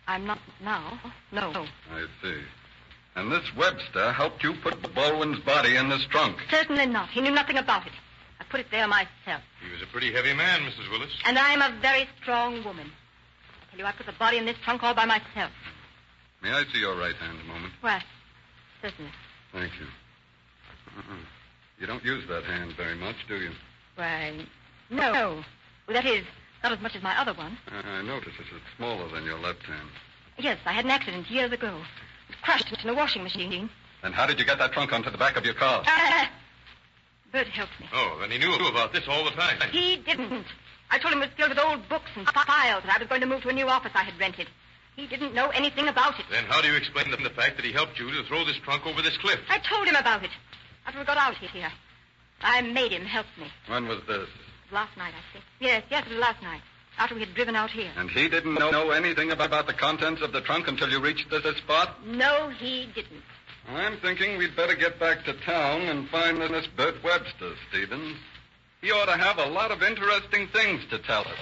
I'm not now. No. I see. And this Webster helped you put Baldwin's body in this trunk? Certainly not. He knew nothing about it. I put it there myself. He was a pretty heavy man, Mrs. Willis. And I'm a very strong woman. I tell you, I put the body in this trunk all by myself. May I see your right hand a moment? Why, certainly. Thank you. You don't use that hand very much, do you? Why, no. Well, that is, not as much as my other one. I notice it's smaller than your left hand. Yes, I had an accident years ago. It was crushed in a washing machine. And how did you get that trunk onto the back of your car? Bert helped me. Oh, then he knew about this all the time. He didn't. I told him it was filled with old books and files, and I was going to move to a new office I had rented. He didn't know anything about it. Then how do you explain the fact that he helped you to throw this trunk over this cliff? I told him about it. After we got out here. I made him help me. When was this? Last night, I think. Yes, it was last night. After we had driven out here. And he didn't know anything about the contents of the trunk until you reached this spot? No, he didn't. I'm thinking we'd better get back to town and find this Bert Webster, Stevens. He ought to have a lot of interesting things to tell us.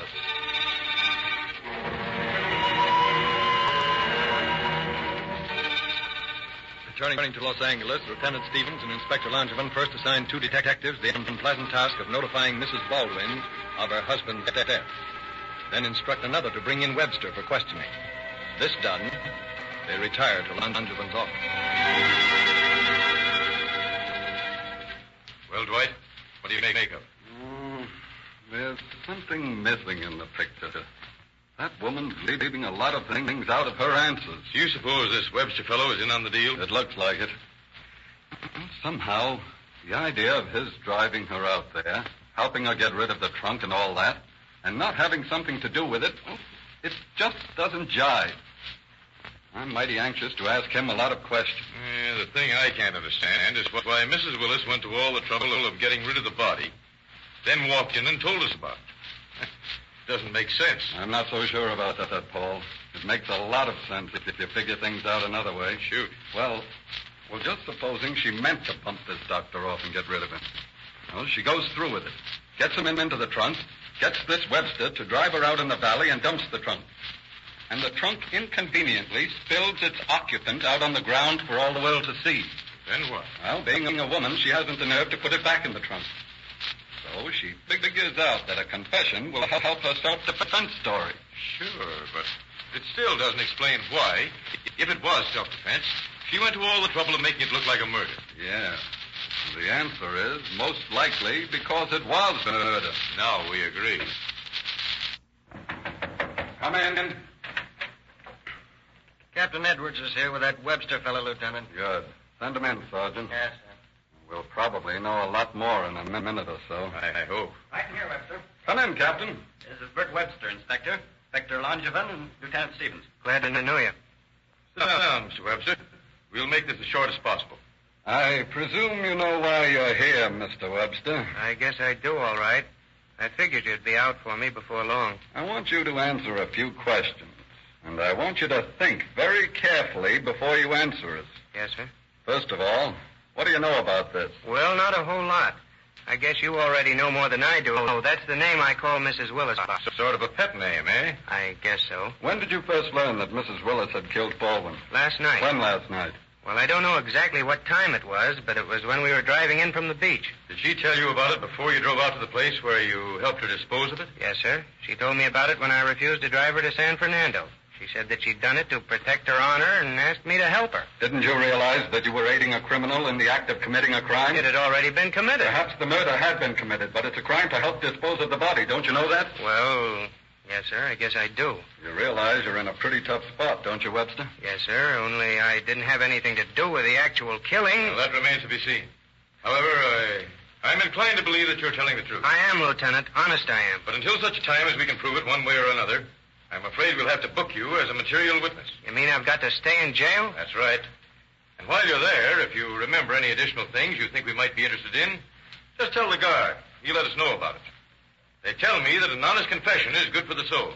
Returning to Los Angeles, Lieutenant Stevens and Inspector Langevin first assigned 2 detectives the unpleasant task of notifying Mrs. Baldwin of her husband's death. Then instruct another to bring in Webster for questioning. This done, they retired to Langevin's office. Well, Dwight, what do you make of? There's something missing in the picture. That woman's leaving a lot of things out of her answers. Do you suppose this Webster fellow is in on the deal? It looks like it. Somehow, the idea of his driving her out there, helping her get rid of the trunk and all that, and not having something to do with it, it just doesn't jive. I'm mighty anxious to ask him a lot of questions. The thing I can't understand is why Mrs. Willis went to all the trouble of getting rid of the body, then walked in and told us about it. Doesn't make sense. I'm not so sure about that, Paul. It makes a lot of sense if you figure things out another way. Shoot. Well, just supposing she meant to bump this doctor off and get rid of him. Well, she goes through with it, gets him into the trunk, gets this Webster to drive her out in the valley and dumps the trunk. And the trunk inconveniently spills its occupant out on the ground for all the world to see. Then what? Well, being a woman, she hasn't the nerve to put it back in the trunk. So she figures out that a confession will help her self-defense story. Sure, but it still doesn't explain why, if it was self-defense, she went to all the trouble of making it look like a murder. Yeah. The answer is most likely because it was murder. Now we agree. Come in. Captain Edwards is here with that Webster fellow, Lieutenant. Good. Send him in, Sergeant. Yes, sir. We'll probably know a lot more in a minute or so. I hope. Right in here, Webster. Come in, Captain. This is Bert Webster, Inspector. Inspector Langevin and Lieutenant Stevens. Glad to know you. Sit down, Mr. Webster. We'll make this as short as possible. I presume you know why you're here, Mr. Webster. I guess I do, all right. I figured you'd be out for me before long. I want you to answer a few questions, and I want you to think very carefully before you answer us. Yes, sir? First of all, what do you know about this? Well, not a whole lot. I guess you already know more than I do. Oh, that's the name I call Mrs. Willis. Sort of a pet name, eh? I guess so. When did you first learn that Mrs. Willis had killed Baldwin? Last night. When last night? Well, I don't know exactly what time it was, but it was when we were driving in from the beach. Did she tell you about it before you drove out to the place where you helped her dispose of it? Yes, sir. She told me about it when I refused to drive her to San Fernando. She said that she'd done it to protect her honor and asked me to help her. Didn't you realize that you were aiding a criminal in the act of committing a crime? It had already been committed. Perhaps the murder had been committed, but it's a crime to help dispose of the body. Don't you know that? Well, yes, sir. I guess I do. You realize you're in a pretty tough spot, don't you, Webster? Yes, sir. Only I didn't have anything to do with the actual killing. Well, that remains to be seen. However, I'm inclined to believe that you're telling the truth. I am, Lieutenant. Honest I am. But until such time as we can prove it one way or another, I'm afraid we'll have to book you as a material witness. You mean I've got to stay in jail? That's right. And while you're there, if you remember any additional things you think we might be interested in, just tell the guard. He'll let us know about it. They tell me that an honest confession is good for the soul.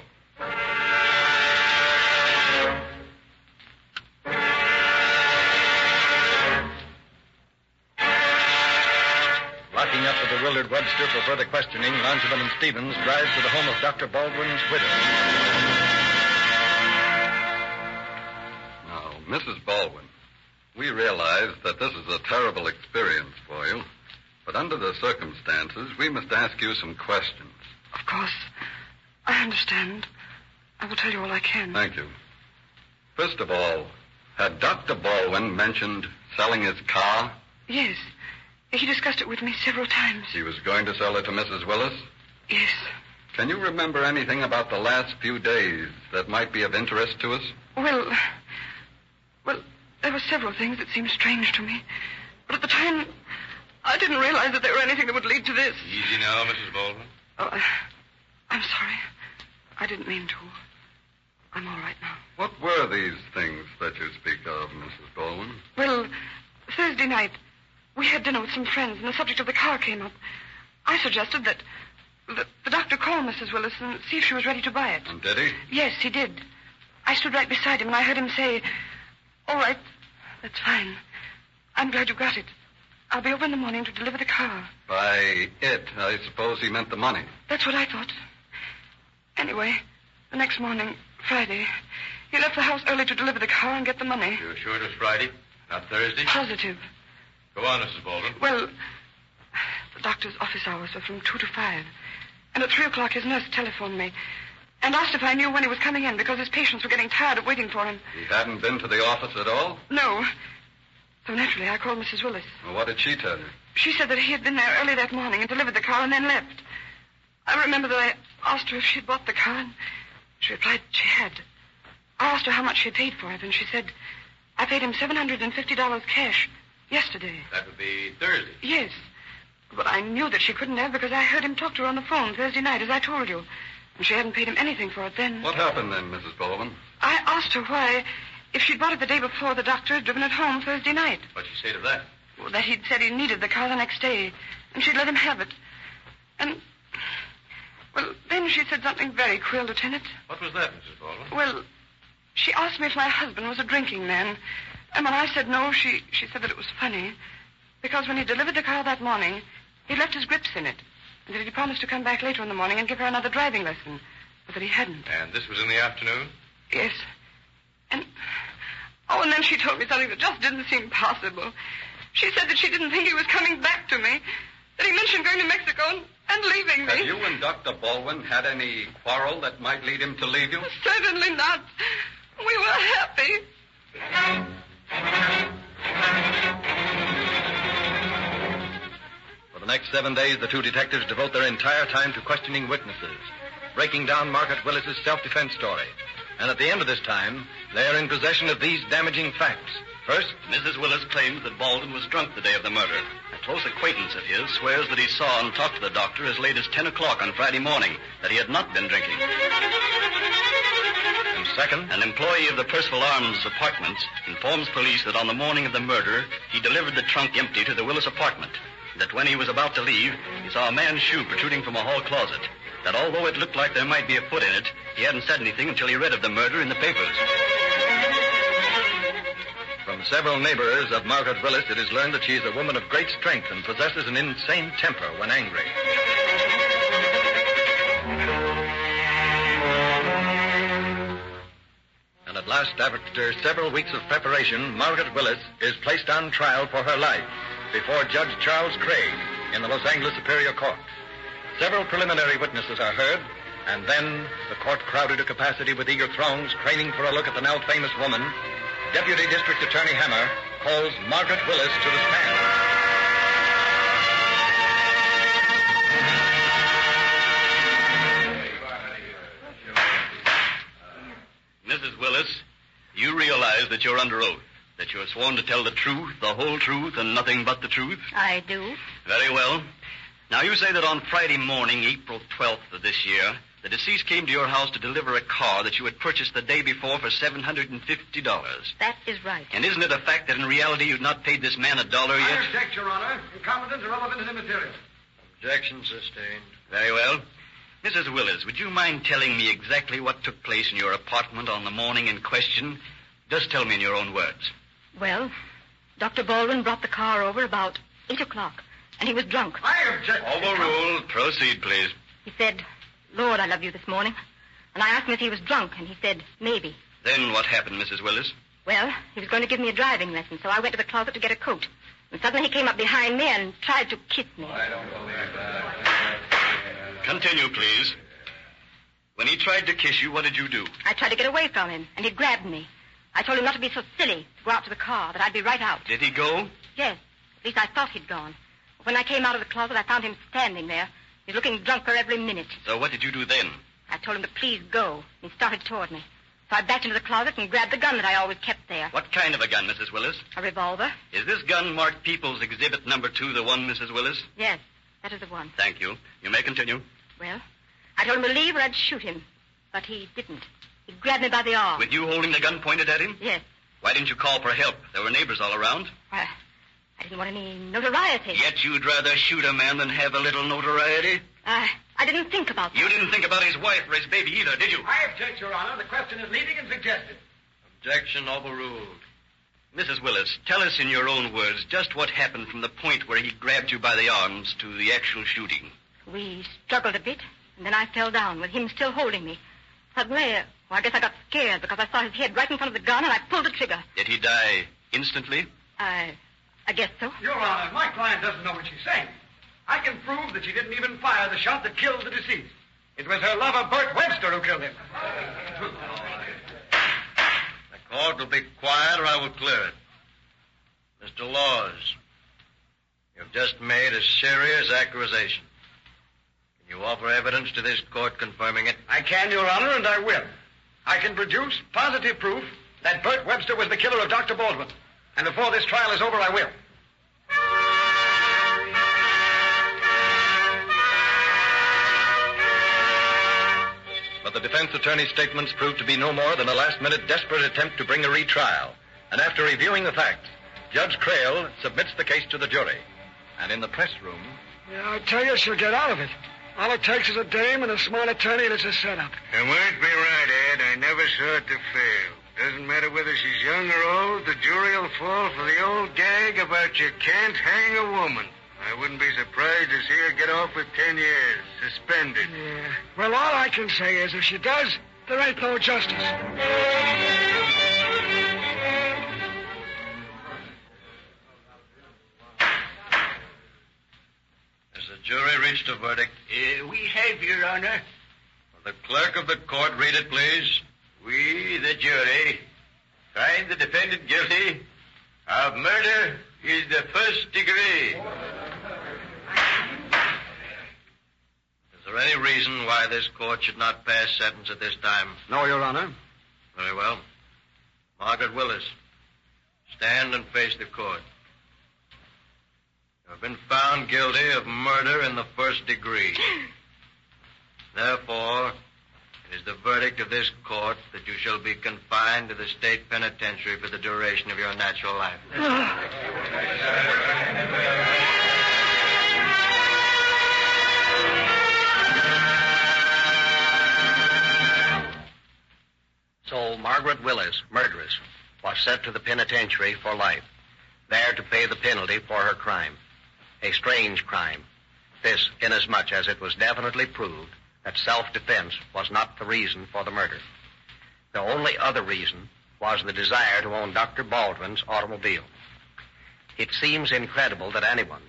Locking up the bewildered Webster for further questioning, Langevin and Stevens drive to the home of Dr. Baldwin's widow. Now, Mrs. Baldwin, we realize that this is a terrible experience for you, but under the circumstances, we must ask you some questions. Of course. I understand. I will tell you all I can. Thank you. First of all, had Dr. Baldwin mentioned selling his car? Yes. He discussed it with me several times. He was going to sell it to Mrs. Willis? Yes. Can you remember anything about the last few days that might be of interest to us? Well, there were several things that seemed strange to me. But at the time, I didn't realize that there were anything that would lead to this. Easy now, Mrs. Baldwin. Oh, I'm sorry. I didn't mean to. I'm all right now. What were these things that you speak of, Mrs. Baldwin? Well, Thursday night, we had dinner with some friends, and the subject of the car came up. I suggested that the doctor call Mrs. Willis and see if she was ready to buy it. And did he? Yes, he did. I stood right beside him, and I heard him say, "All right, that's fine. I'm glad you got it. I'll be over in the morning to deliver the car." By it, I suppose he meant the money. That's what I thought. Anyway, the next morning, Friday, he left the house early to deliver the car and get the money. You're sure it was Friday, not Thursday? Positive. Go on, Mrs. Baldwin. Well, the doctor's office hours are from 2 to 5. And at 3 o'clock, his nurse telephoned me and asked if I knew when he was coming in because his patients were getting tired of waiting for him. He hadn't been to the office at all? No. So naturally, I called Mrs. Willis. Well, what did she tell you? She said that he had been there early that morning and delivered the car and then left. I remember that I asked her if she'd bought the car, and she replied she had. I asked her how much she had paid for it, and she said, "I paid him $750 cash yesterday." That would be Thursday. Yes. But I knew that she couldn't have because I heard him talk to her on the phone Thursday night, as I told you. And she hadn't paid him anything for it then. What happened then, Mrs. Baldwin? I asked her why, if she'd bought it the day before, the doctor had driven it home Thursday night. What'd she say to that? Well, that he'd said he needed the car the next day, and she'd let him have it. And, well, then she said something very queer, Lieutenant. What was that, Mrs. Baldwin? Well, she asked me if my husband was a drinking man. And when I said no, she said that it was funny. Because when he delivered the car that morning, he left his grips in it. And that he promised to come back later in the morning and give her another driving lesson. But that he hadn't. And this was in the afternoon? Yes. And then she told me something that just didn't seem possible. She said that she didn't think he was coming back to me. That he mentioned going to Mexico and leaving me. Have you and Dr. Baldwin had any quarrel that might lead him to leave you? Certainly not. We were happy. For the next 7 days, the two detectives devote their entire time to questioning witnesses, breaking down Margaret Willis's self-defense story. And at the end of this time, they are in possession of these damaging facts. First, Mrs. Willis claims that Baldwin was drunk the day of the murder. A close acquaintance of his swears that he saw and talked to the doctor as late as 10 o'clock on Friday morning, that he had not been drinking. And Second, an employee of the Percival Arms apartments informs police that on the morning of the murder, he delivered the trunk empty to the Willis apartment. That when he was about to leave, he saw a man's shoe protruding from a hall closet. That although it looked like there might be a foot in it, he hadn't said anything until he read of the murder in the papers. from several neighbors of Margaret Willis, it is learned that she is a woman of great strength and possesses an insane temper when angry. And at last, after several weeks of preparation, Margaret Willis is placed on trial for her life before Judge Charles Craig in the Los Angeles Superior Court. Several preliminary witnesses are heard, and then the court crowded to capacity with eager throngs craning for a look at the now famous woman. Deputy District Attorney Hammer calls Margaret Willis to the stand. Mrs. Willis, you realize that you're under oath, that you're sworn to tell the truth, the whole truth, and nothing but the truth? I do. Very well. Now, you say that on Friday morning, April 12th of this year, the deceased came to your house to deliver a car that you had purchased the day before for $750. That is right. And isn't it a fact that in reality you've not paid this man $1 yet? I object, Your Honor. Incompetence irrelevant and immaterial. Objection sustained. Very well. Mrs. Willis, would you mind telling me exactly what took place in your apartment on the morning in question? Just tell me in your own words. Well, Dr. Baldwin brought the car over about 8 o'clock, and he was drunk. I object. Overruled. Proceed, please. He said, "Lord, I love you this morning." And I asked him if he was drunk, and he said, "Maybe." Then what happened, Mrs. Willis? Well, he was going to give me a driving lesson, so I went to the closet to get a coat. And suddenly he came up behind me and tried to kiss me. I don't believe that. Continue, please. When he tried to kiss you, what did you do? I tried to get away from him, and he grabbed me. I told him not to be so silly, to go out to the car, that I'd be right out. Did he go? Yes. At least I thought he'd gone. When I came out of the closet, I found him standing there. He's looking drunker every minute. So what did you do then? I told him to please go. He started toward me. So I backed into the closet and grabbed the gun that I always kept there. What kind of a gun, Mrs. Willis? A revolver? Is this gun marked People's Exhibit Number 2 the one, Mrs. Willis? Yes, that is the one. Thank you. You may continue. Well, I told him to leave or I'd shoot him. But he didn't. He grabbed me by the arm. With you holding the gun pointed at him? Yes. Why didn't you call for help? There were neighbors all around. Why, I didn't want any notoriety. Yet you'd rather shoot a man than have a little notoriety? I didn't think about that. You didn't think about his wife or his baby either, did you? I object, Your Honor. The question is leading and suggested. Objection overruled. Mrs. Willis, tell us in your own words just what happened from the point where he grabbed you by the arms to the actual shooting. We struggled a bit, and then I fell down with him still holding me. Suddenly, I guess I got scared because I saw his head right in front of the gun, and I pulled the trigger. Did he die instantly? I guess so. Your Honor, my client doesn't know what she's saying. I can prove that she didn't even fire the shot that killed the deceased. It was her lover, Bert Webster, who killed him. The court will be quiet or I will clear it. Mr. Laws, you've just made a serious accusation. Can you offer evidence to this court confirming it? I can, Your Honor, and I will. I can produce positive proof that Bert Webster was the killer of Dr. Baldwin. And before this trial is over, I will. But the defense attorney's statements proved to be no more than a last-minute desperate attempt to bring a retrial. And after reviewing the facts, Judge Crail submits the case to the jury. And in the press room... Yeah, I tell you, she'll get out of it. All it takes is a dame and a smart attorney, and it's a setup. You might be right, Ed. I never saw it to fail. Doesn't matter whether she's young or old, the jury will fall for the old gag about you can't hang a woman. I wouldn't be surprised to see her get off with 10 years, suspended. Yeah. Well, all I can say is if she does, there ain't no justice. Has the jury reached a verdict? We have, Your Honor. Will the clerk of the court read it, please? We, the jury, find the defendant guilty of murder in the first degree. Is there any reason why this court should not pass sentence at this time? No, Your Honor. Very well. Margaret Willis, stand and face the court. You have been found guilty of murder in the first degree. Therefore, It is the verdict of this court that you shall be confined to the state penitentiary for the duration of your natural life. So Margaret Willis, murderess, was sent to the penitentiary for life, there to pay the penalty for her crime. A strange crime. This, inasmuch as it was definitely proved that self-defense was not the reason for the murder. The only other reason was the desire to own Dr. Baldwin's automobile. It seems incredible that anyone,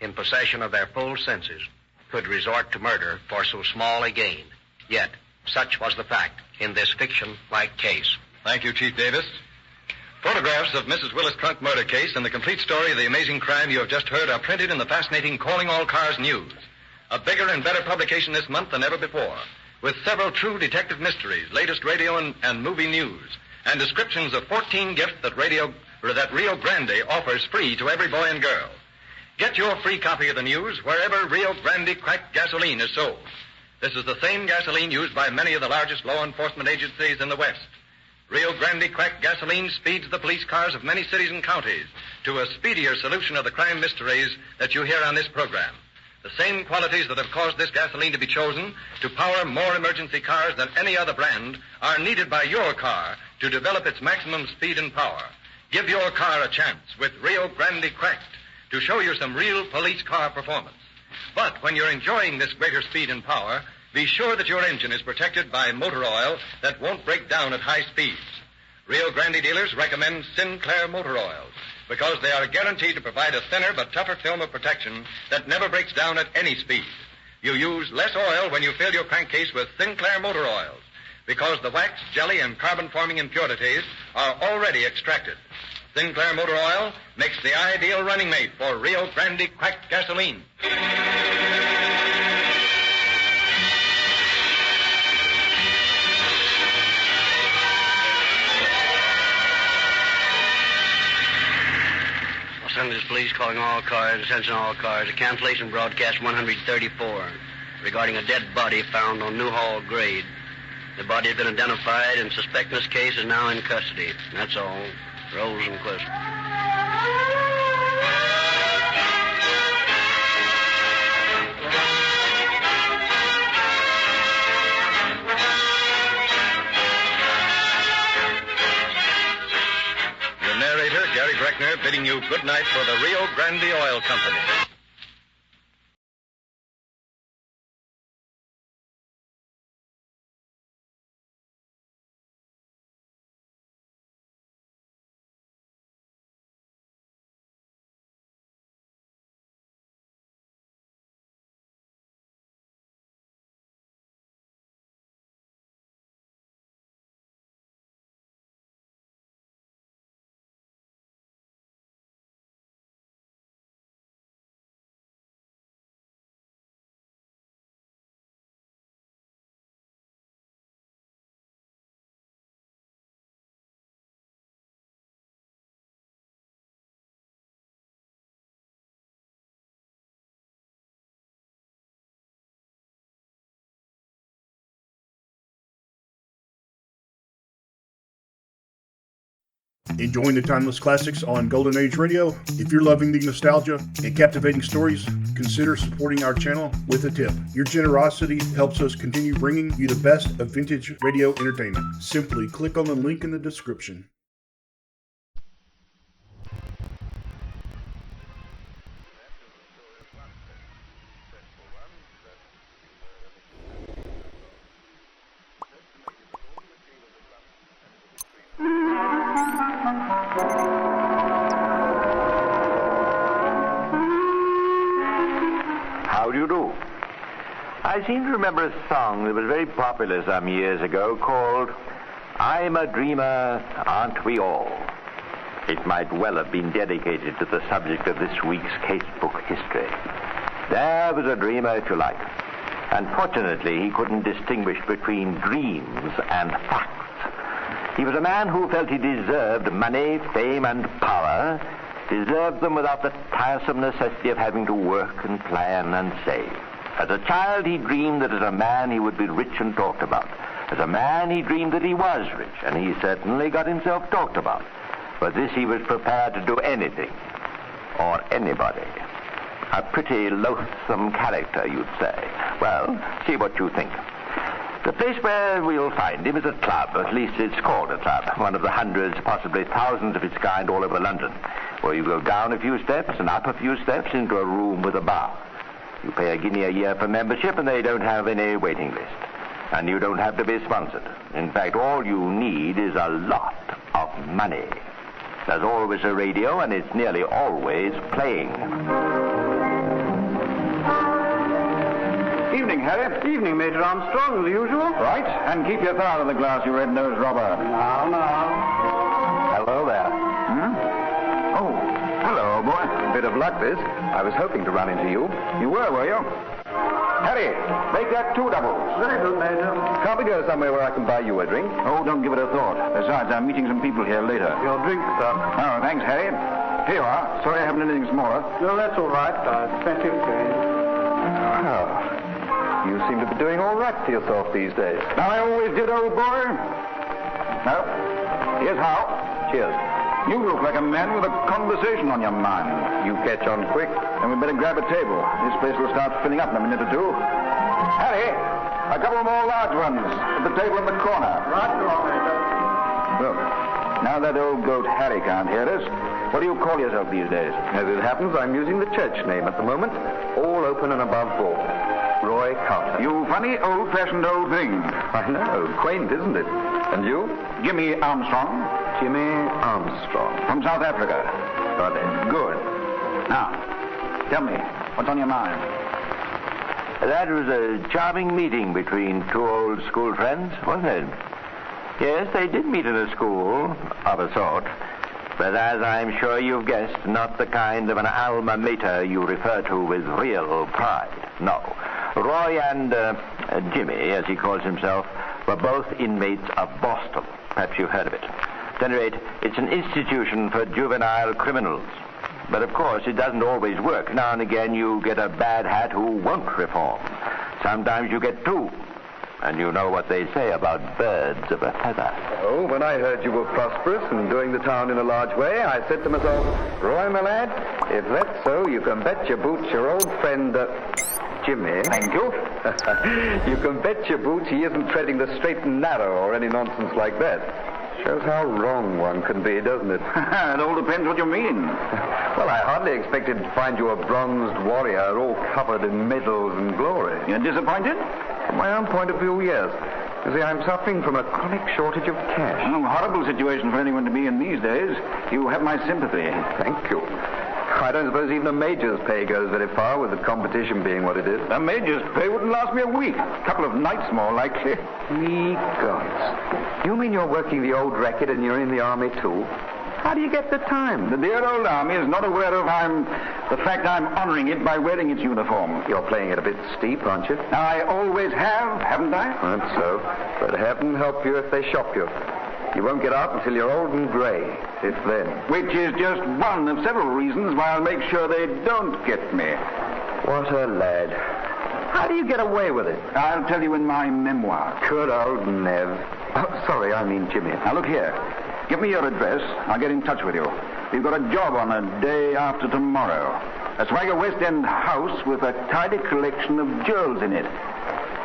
in possession of their full senses, could resort to murder for so small a gain. Yet, such was the fact in this fiction-like case. Thank you, Chief Davis. Photographs of Mrs. Willis' trunk murder case and the complete story of the amazing crime you have just heard are printed in the fascinating Calling All Cars News, a bigger and better publication this month than ever before, with several true detective mysteries, latest radio and movie news, and descriptions of 14 gifts that Rio Grande offers free to every boy and girl. Get your free copy of the news wherever Rio Grande cracked gasoline is sold. This is the same gasoline used by many of the largest law enforcement agencies in the West. Rio Grande cracked gasoline speeds the police cars of many cities and counties to a speedier solution of the crime mysteries that you hear on this program. The same qualities that have caused this gasoline to be chosen to power more emergency cars than any other brand are needed by your car to develop its maximum speed and power. Give your car a chance with Rio Grande Cracked to show you some real police car performance. But when you're enjoying this greater speed and power, be sure that your engine is protected by motor oil that won't break down at high speeds. Rio Grande dealers recommend Sinclair motor oils because they are guaranteed to provide a thinner but tougher film of protection that never breaks down at any speed. You use less oil when you fill your crankcase with Sinclair motor oils because the wax, jelly, and carbon-forming impurities are already extracted. Sinclair motor oil makes the ideal running mate for Rio Grande cracked gasoline. Los Angeles Police calling all cars, attention all cars. A cancellation broadcast 134 regarding a dead body found on Newhall Grade. The body has been identified and suspect in this case is now in custody. That's all. Rosenquist. Your narrator, Gary Breckner, bidding you good night for the Rio Grande Oil Company. Enjoying the timeless classics on Golden Age Radio? If you're loving the nostalgia and captivating stories, consider supporting our channel with a tip. Your generosity helps us continue bringing you the best of vintage radio entertainment. Simply click on the link in the description. How do you do? I seem to remember a song that was very popular some years ago called I'm a Dreamer, Aren't We All? It might well have been dedicated to the subject of this week's casebook history. There was a dreamer, if you like. Unfortunately, he couldn't distinguish between dreams and facts. He was a man who felt he deserved money, fame, and power, deserved them without the tiresome necessity of having to work and plan and save. As a child, he dreamed that as a man he would be rich and talked about. As a man, he dreamed that he was rich, and he certainly got himself talked about. For this, he was prepared to do anything. Or anybody. A pretty loathsome character, you'd say. Well, see what you think. The place where we'll find him is a club. At least it's called a club. One of the hundreds, possibly thousands of its kind all over London. Where you go down a few steps and up a few steps into a room with a bar. You pay a guinea a year for membership, and they don't have any waiting list. And you don't have to be sponsored. In fact, all you need is a lot of money. There's always a radio, and it's nearly always playing. Evening, Harry. Evening, Major Armstrong, as usual. Right, and keep your thumb out of the glass, you red-nosed robber. Now. Hello there. Oh, hello, boy. Bit of luck, this. I was hoping to run into you. You were you? Harry, make that 2 doubles. Very good, Major. Can't we go somewhere where I can buy you a drink? Oh, don't give it a thought. Besides, I'm meeting some people here later. Your drink, sir. Oh, thanks, Harry. Here you are. Sorry I haven't anything smaller. No, that's all right. Plenty of change. Well, you seem to be doing all right for yourself these days. I always did, old boy. Well, here's how. Cheers. You look like a man with a conversation on your mind. You catch on quick. Then we better grab a table. This place will start filling up in a minute or two. Harry, a couple more large ones at the table in the corner. Right, Major. Look, now that old goat Harry can't hear us, what do you call yourself these days? As it happens, I'm using the church name at the moment. All open and above board. Roy Carter. You funny, old-fashioned old thing. I know. Quaint, isn't it? And you? Jimmy Armstrong. Jimmy Armstrong. From South Africa. Got it. Good. Now, tell me, what's on your mind? That was a charming meeting between 2 old school friends, wasn't it? Yes, they did meet in a school, of a sort. But as I'm sure you've guessed, not the kind of an alma mater you refer to with real pride. No. Roy and Jimmy, as he calls himself, were both inmates of Boston. Perhaps you've heard of it. At any rate, it's an institution for juvenile criminals. But of course, it doesn't always work. Now and again, you get a bad hat who won't reform. Sometimes you get 2. And you know what they say about birds of a feather. Oh, when I heard you were prosperous and doing the town in a large way, I said to myself, Roy, my lad, if that's so, you can bet your boots your old friend, Jimmy. Thank you. You can bet your boots he isn't treading the straight and narrow or any nonsense like that. Shows how wrong one can be, doesn't it? It all depends what you mean. Well, I hardly expected to find you a bronzed warrior all covered in medals and glory. You're disappointed? From my own point of view, yes. You see, I'm suffering from a chronic shortage of cash. Horrible situation for anyone to be in these days. You have my sympathy. Thank you. I don't suppose even a major's pay goes very far with the competition being what it is. A major's pay wouldn't last me a week. A couple of nights more likely. Ye gods. You mean you're working the old racket and you're in the army too? How do you get the time? The dear old army is not aware of the fact I'm honoring it by wearing its uniform. You're playing it a bit steep, aren't you? I always have, haven't I? That's so. But heaven help you if they shop you. You won't get out until you're old and grey, if then. Which is just one of several reasons why I'll make sure they don't get me. What a lad. How do you get away with it? I'll tell you in my memoir. Good old Nev. Oh, sorry, I mean Jimmy. Now, look here. Give me your address. I'll get in touch with you. We've got a job on a day after tomorrow. A Swagger West End house with a tidy collection of jewels in it.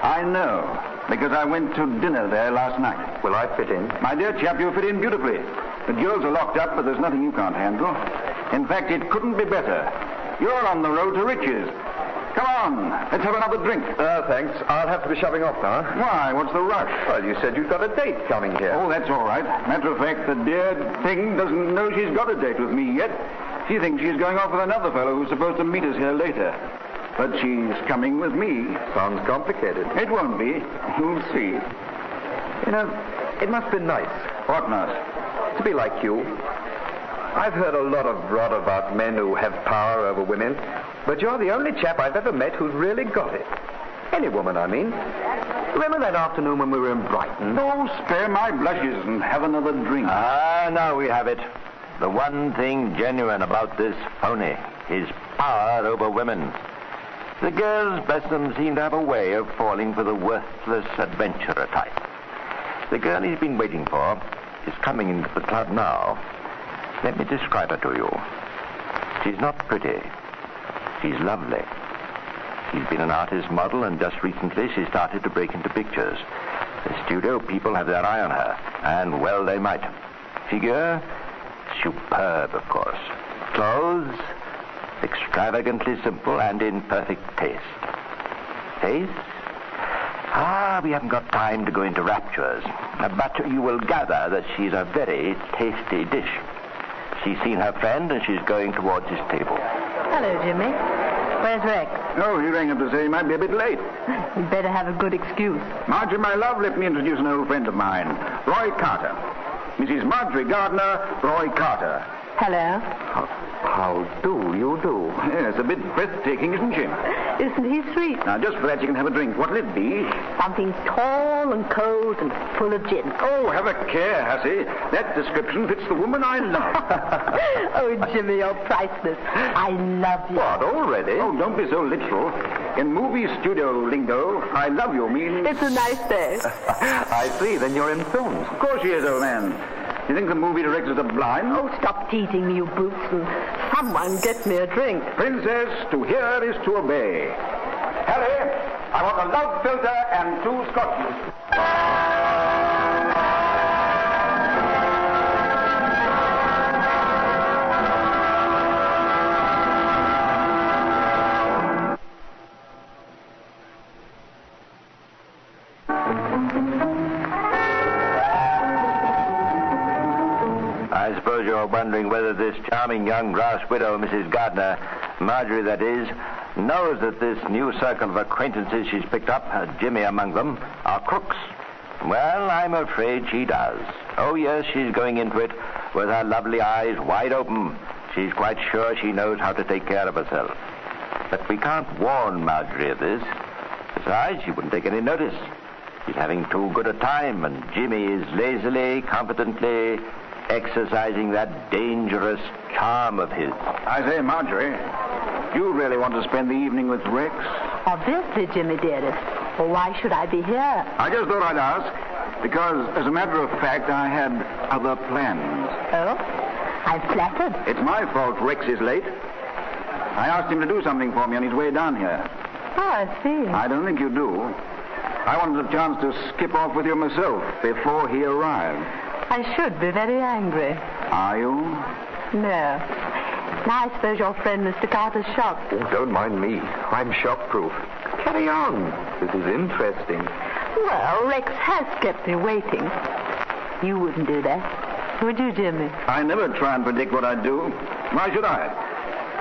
I know, because I went to dinner there last night. Will I fit in? My dear chap, you fit in beautifully. The jewels are locked up, but there's nothing you can't handle. In fact, it couldn't be better. You're on the road to riches. Come on, let's have another drink. Thanks. I'll have to be shoving off now. Why? What's the rush? Well, you said you'd got a date coming here. Oh, that's all right. Matter of fact, the dear thing doesn't know she's got a date with me yet. She thinks she's going off with another fellow who's supposed to meet us here later. But she's coming with me. Sounds complicated. It won't be. You'll see. You know, it must be nice. What nice? To be like you. I've heard a lot of rot about men who have power over women, but you're the only chap I've ever met who's really got it. Any woman, I mean. Remember that afternoon when we were in Brighton? Oh, spare my blushes and have another drink. Now we have it. The one thing genuine about this phony is power over women. The girls, bless them, seem to have a way of falling for the worthless adventurer type. The girl he's been waiting for is coming into the club now. Let me describe her to you. She's not pretty. She's lovely. She's been an artist model, and just recently she started to break into pictures. The studio people have their eye on her, and well they might. Figure? Superb, of course. Clothes? Extravagantly simple and in perfect taste. Face? We haven't got time to go into raptures. But you will gather that she's a very tasty dish. She's seen her friend, and she's going towards his table. Hello, Jimmy. Where's Rex? Oh, he rang up to say he might be a bit late. You'd better have a good excuse. Marjorie, my love, let me introduce an old friend of mine, Roy Carter. Mrs. Marjorie Gardner, Roy Carter. Hello. How do you do? Yes, a bit breathtaking, isn't she? Isn't he sweet? Now, just for that, you can have a drink. What'll it be? Something tall and cold and full of gin. Oh, have a care, hussy. That description fits the woman I love. Oh, Jimmy, you're priceless. I love you. What, already? Oh, don't be so literal. In movie studio lingo, I love you means... It's a nice day. I see, then you're in films. Of course she is, old man. You think the movie directors are blind? Oh, stop teasing me, you brutes, and someone get me a drink. Princess, to hear is to obey. Harry, I want a love filter and 2 scotches. I suppose you're wondering whether this charming young grass widow, Mrs. Gardner, Marjorie that is, knows that this new circle of acquaintances she's picked up, Jimmy among them, are crooks. Well, I'm afraid she does. Oh, yes, she's going into it with her lovely eyes wide open. She's quite sure she knows how to take care of herself. But we can't warn Marjorie of this. Besides, she wouldn't take any notice. She's having too good a time, and Jimmy is lazily, confidently exercising that dangerous charm of his. I say, Marjorie, do you really want to spend the evening with Rex? Obviously, Jimmy dearest. Well, why should I be here? I just thought I'd ask, because, as a matter of fact, I had other plans. Oh? I'm flattered. It's my fault Rex is late. I asked him to do something for me on his way down here. Oh, I see. I don't think you do. I wanted a chance to skip off with you myself before he arrived. I should be very angry. Are you? No. Now I suppose your friend Mr. Carter's shocked. Oh, don't mind me. I'm shock-proof. Carry on. This is interesting. Well, Rex has kept me waiting. You wouldn't do that, would you, Jimmy? I never try and predict what I'd do. Why should I?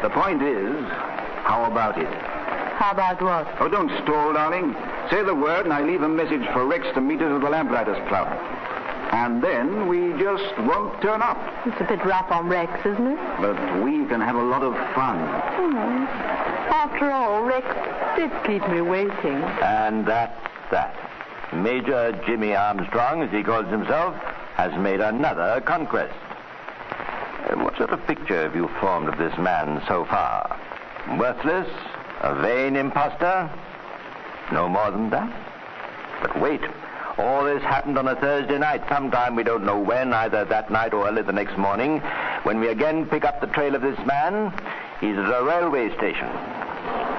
The point is, how about it? How about what? Oh, don't stall, darling. Say the word, and I leave a message for Rex to meet us at the Lamplighters Club. And then we just won't turn up. It's a bit rough on Rex, isn't it? But we can have a lot of fun. After all, Rex did keep me waiting. And that's that. Major Jimmy Armstrong, as he calls himself, has made another conquest. What sort of picture have you formed of this man so far? Worthless? A vain imposter? No more than that? But wait. All this happened on a Thursday night, sometime we don't know when, either that night or early the next morning. When we again pick up the trail of this man, he's at a railway station.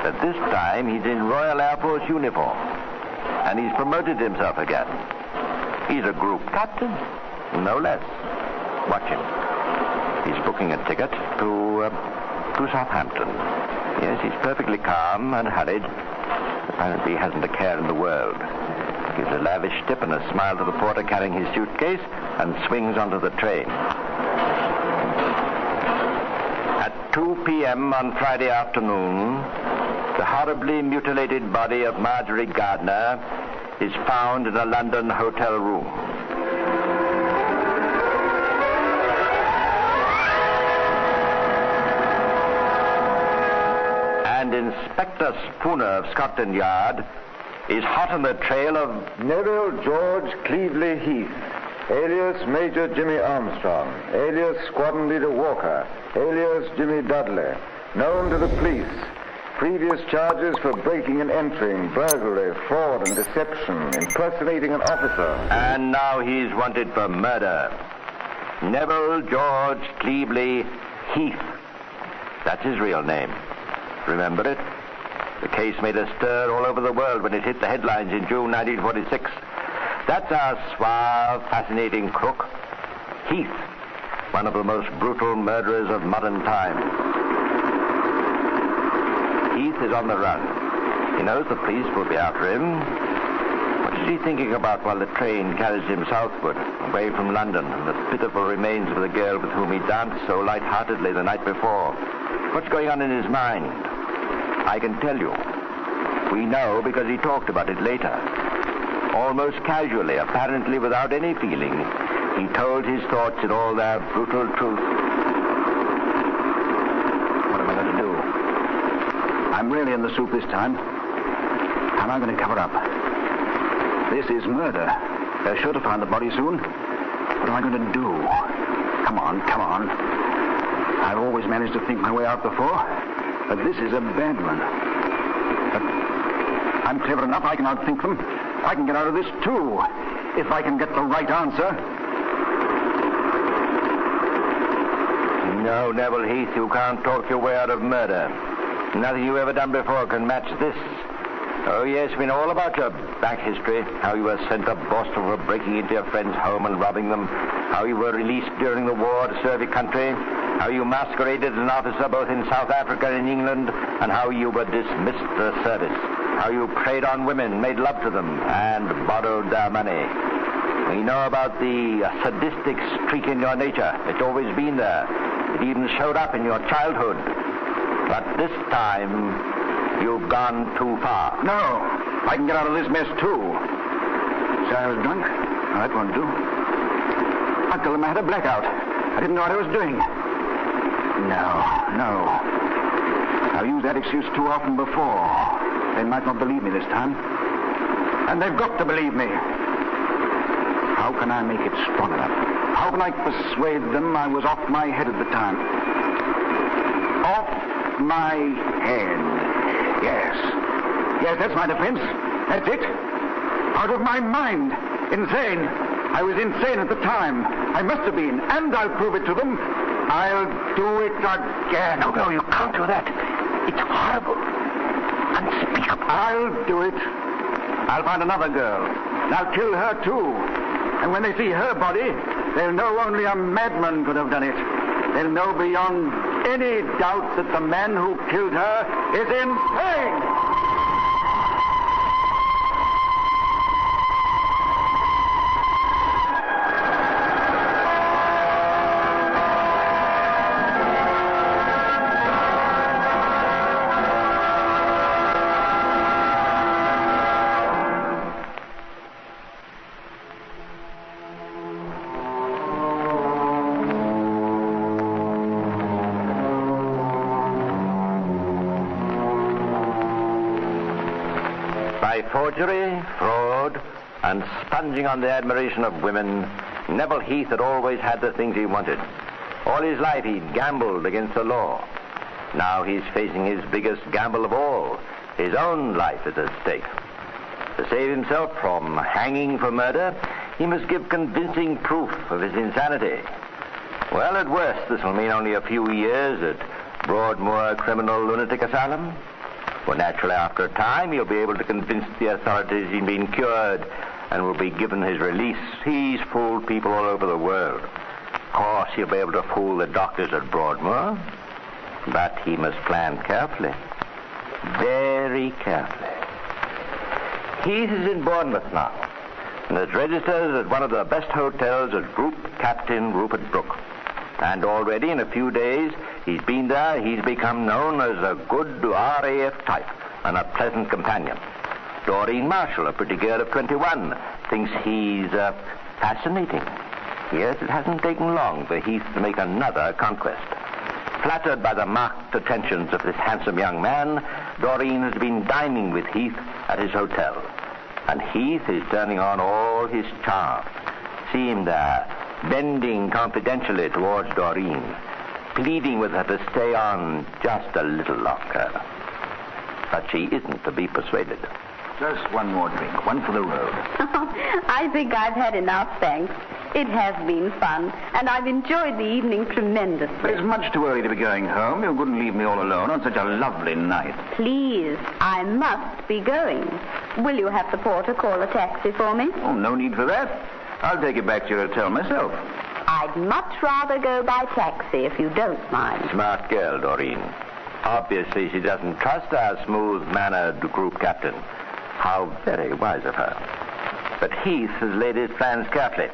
But this time, he's in Royal Air Force uniform. And he's promoted himself again. He's a group captain, no less. Watch him. He's booking a ticket to Southampton. Yes, he's perfectly calm and hurried. Apparently, he hasn't a care in the world. Gives a lavish tip and a smile to the porter carrying his suitcase and swings onto the train. At 2 p.m. on Friday afternoon, the horribly mutilated body of Marjorie Gardner is found in a London hotel room. And Inspector Spooner of Scotland Yard is hot on the trail of Neville George Cleveley Heath, alias Major Jimmy Armstrong, alias Squadron Leader Walker, alias Jimmy Dudley, known to the police Previous charges for breaking and entering, burglary, fraud and deception, impersonating an officer. And now he's wanted for murder. Neville George Cleveley Heath. That's his real name. Remember it? The case made a stir all over the world when it hit the headlines in June 1946. That's our suave, fascinating crook, Heath, one of the most brutal murderers of modern times. Heath is on the run. He knows the police will be after him. What is he thinking about while the train carries him southward, away from London and the pitiful remains of the girl with whom he danced so light-heartedly the night before? What's going on in his mind? I can tell you. We know because he talked about it later. Almost casually, apparently without any feeling, he told his thoughts in all their brutal truth. What am I going to do? I'm really in the soup this time. How am I going to cover up? This is murder. They're sure to find the body soon. What am I going to do? Come on, come on. I've always managed to think my way out before, but this is a bad one. But I'm clever enough, I can outthink them. I can get out of this, too, if I can get the right answer. No, Neville Heath, you can't talk your way out of murder. Nothing you've ever done before can match this. Oh, yes, we know all about your back history. How you were sent to Boston for breaking into your friend's home and robbing them. How you were released during the war to serve your country. How you masqueraded as an officer both in South Africa and in England. And how you were dismissed for service. How you preyed on women, made love to them, and borrowed their money. We know about the sadistic streak in your nature. It's always been there. It even showed up in your childhood. But this time, you've gone too far. No, I can get out of this mess, too. Say I was drunk? No, that won't do. I'll tell them I had a blackout. I didn't know what I was doing. No. I've used that excuse too often before. They might not believe me this time. And they've got to believe me. How can I make it strong enough? How can I persuade them I was off my head at the time? Off my head. Yes, that's my defense. That's it. Out of my mind. Insane. I was insane at the time. I must have been. And I'll prove it to them. I'll do it again. No, you can't do that. It's horrible. Unspeakable. I'll do it. I'll find another girl. And I'll kill her, too. And when they see her body, they'll know only a madman could have done it. They'll know beyond any doubt that the man who killed her is insane. Forgery, fraud, and sponging on the admiration of women, Neville Heath had always had the things he wanted. All his life he'd gambled against the law. Now he's facing his biggest gamble of all. His own life is at stake. To save himself from hanging for murder, he must give convincing proof of his insanity. Well, at worst, this will mean only a few years at Broadmoor Criminal Lunatic Asylum. For naturally, after a time, he'll be able to convince the authorities he's been cured and will be given his release. He's fooled people all over the world. Of course, he'll be able to fool the doctors at Broadmoor, but he must plan carefully. Very carefully. Heath is in Bournemouth now, and is registered at one of the best hotels at Group Captain Rupert Brooke. And already in a few days, he's been there, he's become known as a good RAF type and a pleasant companion. Doreen Marshall, a pretty girl of 21, thinks he's fascinating. Yes, it hasn't taken long for Heath to make another conquest. Flattered by the marked attentions of this handsome young man, Doreen has been dining with Heath at his hotel. And Heath is turning on all his charm. See him there, bending confidentially towards Doreen, pleading with her to stay on just a little longer. but she isn't to be persuaded. Just one more drink, one for the road. I think I've had enough, thanks. It has been fun, and I've enjoyed the evening tremendously. But it's much too early to be going home. You couldn't leave me all alone on such a lovely night. Please, I must be going. Will you have the porter call a taxi for me? Oh, no need for that. I'll take you back to your hotel myself. I'd much rather go by taxi, if you don't mind. Smart girl, Doreen. Obviously, she doesn't trust our smooth-mannered group captain. How very wise of her. But Heath has laid his plans carefully.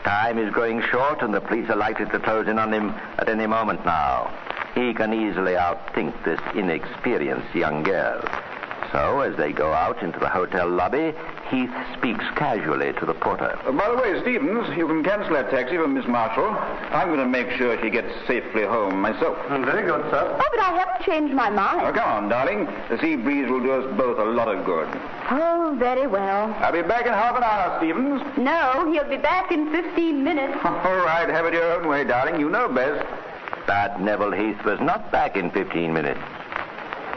Time is growing short, and the police are likely to close in on him at any moment now. He can easily outthink this inexperienced young girl. So, as they go out into the hotel lobby, Heath speaks casually to the porter. By the way, Stevens, you can cancel that taxi for Miss Marshall. I'm going to make sure she gets safely home myself. Very good, sir. Oh, but I haven't changed my mind. Oh, come on, darling. The sea breeze will do us both a lot of good. Oh, very well. I'll be back in half an hour, Stevens. No, he'll be back in 15 minutes. All right, have it your own way, darling. You know best. But Neville Heath was not back in 15 minutes.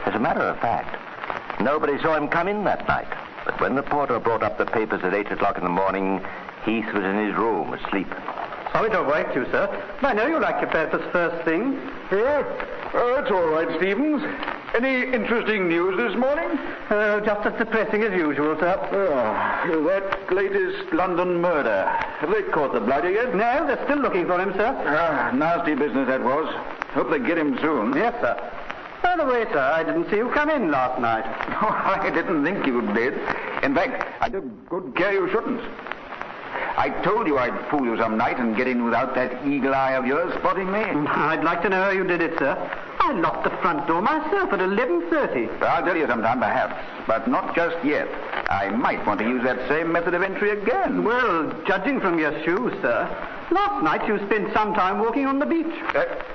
As a matter of fact, nobody saw him come in that night. But when the porter brought up the papers at 8 o'clock in the morning, Heath was in his room asleep. Sorry to wake you, sir. I know you like your papers first thing. Yeah? Oh, that's all right, Stevens. Any interesting news this morning? Just as depressing as usual, sir. Oh, that latest London murder. Have they caught the bloody yet? No, they're still looking for him, sir. Nasty business that was. Hope they get him soon. Yes, sir. By the way, sir, I didn't see you come in last night. Oh, I didn't think you did. In fact, I took good care you shouldn't. I told you I'd fool you some night and get in without that eagle eye of yours spotting me. I'd like to know how you did it, sir. I locked the front door myself at 11:30. Well, I'll tell you sometime, perhaps, but not just yet. I might want to use that same method of entry again. Well, judging from your shoes, sir, last night you spent some time walking on the beach.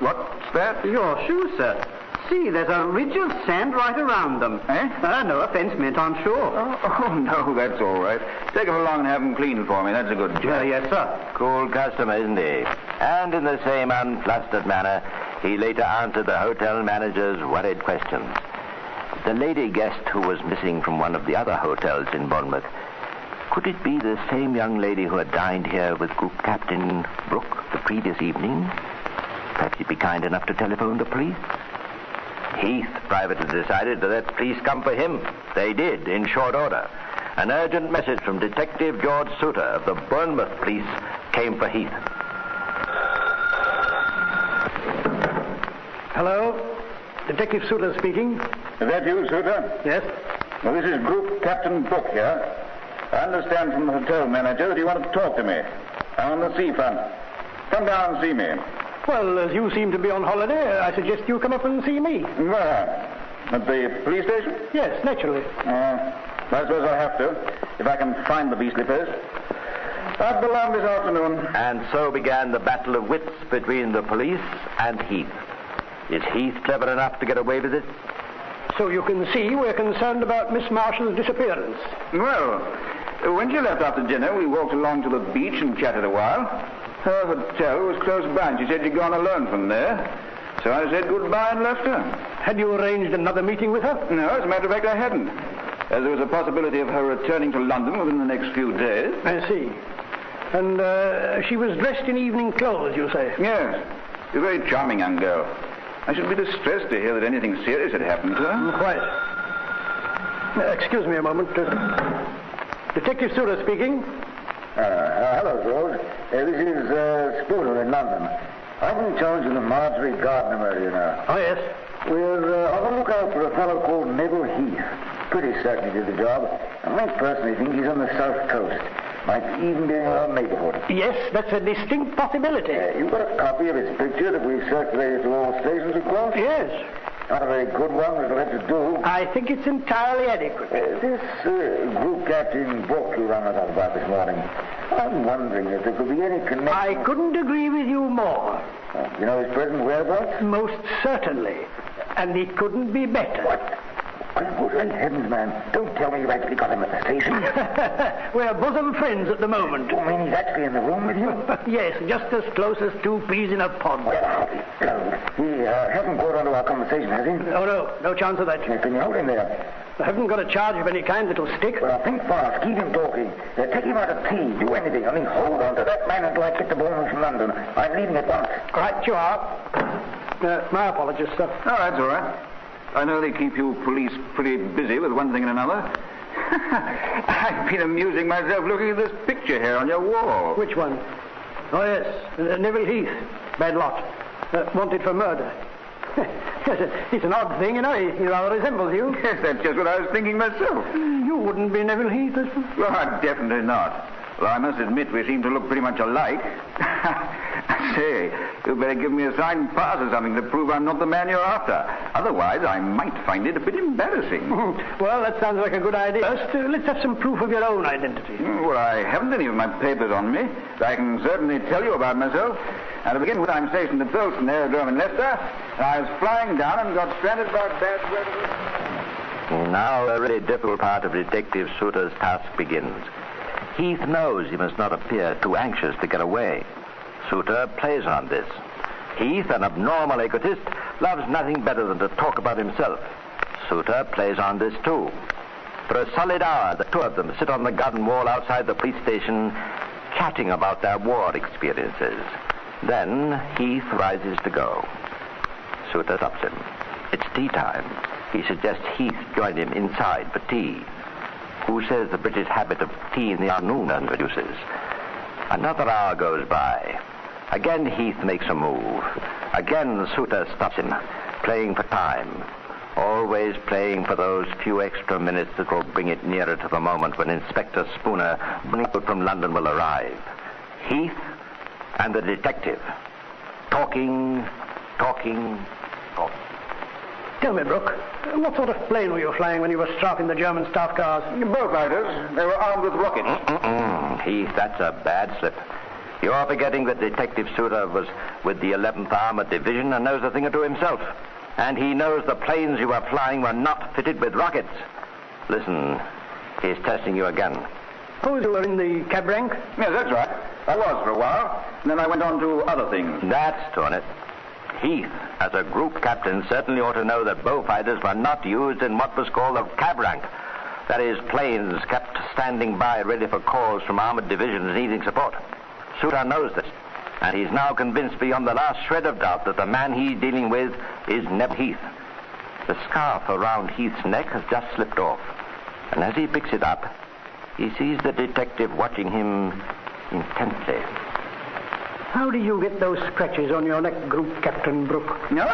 What's that? Your shoes, sir. See, there's a ridge of sand right around them. Eh? No offense meant, I'm sure. Oh, no, that's all right. Take them along and have them cleaned for me. That's a good job. Yes, sir. Cool customer, isn't he? And in the same unflustered manner, he later answered the hotel manager's worried questions. The lady guest who was missing from one of the other hotels in Bournemouth, could it be the same young lady who had dined here with Group Captain Brooke the previous evening? Perhaps he'd be kind enough to telephone the police? Heath privately decided to let police come for him. They did, in short order. An urgent message from Detective George Suter of the Bournemouth police came for Heath. Hello? Detective Suter speaking. Is that you, Suter? Yes. Well, this is Group Captain Brooke here. I understand from the hotel manager that you want to talk to me. I'm on the seafront. Come down and see me. Well, as you seem to be on holiday, I suggest you come up and see me. Where? At the police station? Yes, naturally. I suppose I'll have to, if I can find the beastly place. I'll be along this afternoon. And so began the battle of wits between the police and Heath. Is Heath clever enough to get away with it? So you can see we're concerned about Miss Marshall's disappearance. Well, when she left after dinner, we walked along to the beach and chatted a while. Her hotel was close by, and she said she'd gone alone from there. So I said goodbye and left her. Had you arranged another meeting with her? No, as a matter of fact, I hadn't. As there was a possibility of her returning to London within the next few days. I see. And she was dressed in evening clothes, you say? Yes. She's a very charming young girl. I should be distressed to hear that anything serious had happened to her. Quite. Excuse me a moment. Detective Suter speaking. Hello, George. This is Spooner in London. I'm in charge of the Marjorie Gardner murder, you know. Oh, yes. We're on the lookout for a fellow called Neville Heath. Pretty certain he did the job. And I personally think he's on the south coast. Might even be in our neighborhood. Yes, that's a distinct possibility. You've got a copy of his picture that we've circulated to all stations across? Yes. Not a very good one, but it'll have to do. I think it's entirely adequate. This group captain book you rang us up about this morning, I'm wondering if there could be any connection... I couldn't agree with you more. You know his present whereabouts? Most certainly. And it couldn't be better. What? Good heavens, man. Don't tell me you've actually got him at the station. We're bosom friends at the moment. You mean he's actually in the room with you? Yes, just as close as two peas in a pod. Well, I'll be blowed. He hasn't caught on to our conversation, has he? Oh, no. No chance of that. Can you hold him there? I haven't got a charge of any kind that'll stick. Well, think fast. Keep him talking. Take him out of tea. Do anything. Only hold on to that man until I get the Bournemouth from London. I'm leaving at once. Right, you are. My apologies, sir. Oh, that's all right. I know they keep you police pretty busy with one thing and another. I've been amusing myself looking at this picture here on your wall. Which one? Oh, yes. Neville Heath. Bad lot. Wanted for murder. It's an odd thing, you know. He rather resembles you. Yes, that's just what I was thinking myself. You wouldn't be Neville Heath, I suppose? Well, definitely not. Well, I must admit we seem to look pretty much alike. Say, you better give me a signed pass or something to prove I'm not the man you're after. Otherwise, I might find it a bit embarrassing. Well, that sounds like a good idea. First, let's have some proof of your own identity. Well, I haven't any of my papers on me, but I can certainly tell you about myself. Now, to begin with, I'm stationed at Dalston Aerodrome in Leicester, and I was flying down and got stranded by bad weather. Now, the really difficult part of Detective Suter's task begins. Heath knows he must not appear too anxious to get away. Suter plays on this. Heath, an abnormal egotist, loves nothing better than to talk about himself. Suter plays on this too. For a solid hour, the two of them sit on the garden wall outside the police station, chatting about their war experiences. Then Heath rises to go. Suter stops him. It's tea time. He suggests Heath join him inside for tea. Who says the British habit of tea in the afternoon introduces? Another hour goes by. Again Heath makes a move. Again Suter stops him, playing for time. Always playing for those few extra minutes that will bring it nearer to the moment when Inspector Spooner, bringing out from London, will arrive. Heath and the detective. Talking. Tell me, Brooke, what sort of plane were you flying when you were strafing the German staff cars? Bullfighters. They were armed with rockets. Heath, that's a bad slip. You're forgetting that Detective Suter was with the 11th Armored Division and knows a thing or two himself. And he knows the planes you were flying were not fitted with rockets. Listen, he's testing you again. Oh, you were in the cab rank? Yes, that's right. I was for a while. And then I went on to other things. That's torn it. Heath, as a group captain, certainly ought to know that bullfighters were not used in what was called a cab rank. That is, planes kept standing by ready for calls from armored divisions needing support. Suter knows this, and he's now convinced beyond the last shred of doubt that the man he's dealing with is Neville Heath. The scarf around Heath's neck has just slipped off, and as he picks it up, he sees the detective watching him intently. How do you get those scratches on your neck, Group Captain Brooke? No?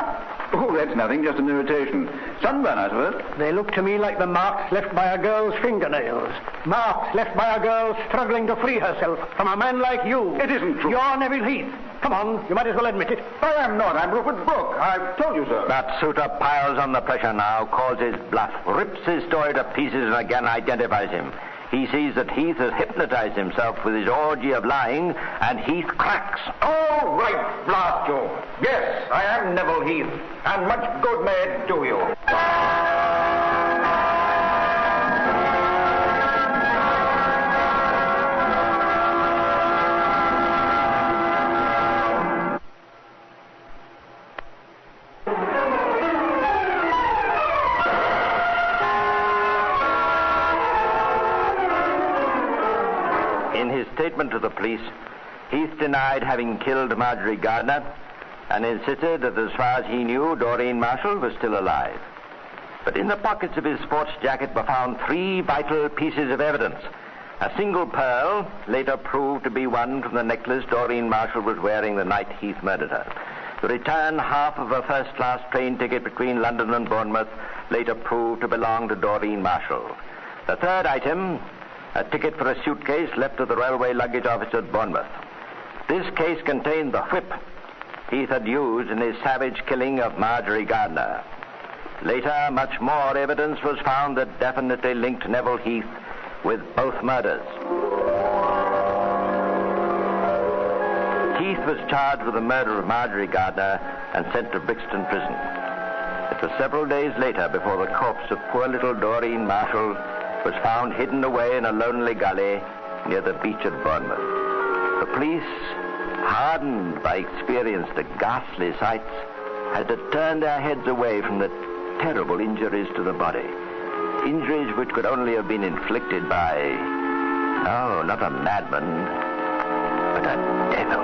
Oh, that's nothing, just an irritation. Sunburn, I suppose. They look to me like the marks left by a girl's fingernails. Marks left by a girl struggling to free herself from a man like you. It isn't true. You're Neville Heath. Come on, you might as well admit it. I am not. I'm Rupert Brooke. I've told you so. But Suter piles on the pressure now, calls his bluff, rips his story to pieces, and again identifies him. He sees that Heath has hypnotized himself with his orgy of lying, and Heath cracks. Oh, right, blast you. Yes, I am Neville Heath, and much good may it do you. Statement to the police, Heath denied having killed Marjorie Gardner and insisted that as far as he knew, Doreen Marshall was still alive. But in the pockets of his sports jacket were found 3 vital pieces of evidence. A single pearl, later proved to be one from the necklace Doreen Marshall was wearing the night Heath murdered her. The return half of a first-class train ticket between London and Bournemouth, later proved to belong to Doreen Marshall. The third item, a ticket for a suitcase left to the railway luggage office at Bournemouth. This case contained the whip Heath had used in his savage killing of Marjorie Gardner. Later, much more evidence was found that definitely linked Neville Heath with both murders. Heath was charged with the murder of Marjorie Gardner and sent to Brixton Prison. But was several days later before the corpse of poor little Doreen Marshall was found hidden away in a lonely gully near the beach at Bournemouth. The police, hardened by experience to ghastly sights, had to turn their heads away from the terrible injuries to the body. Injuries which could only have been inflicted by, no, not a madman, but a devil.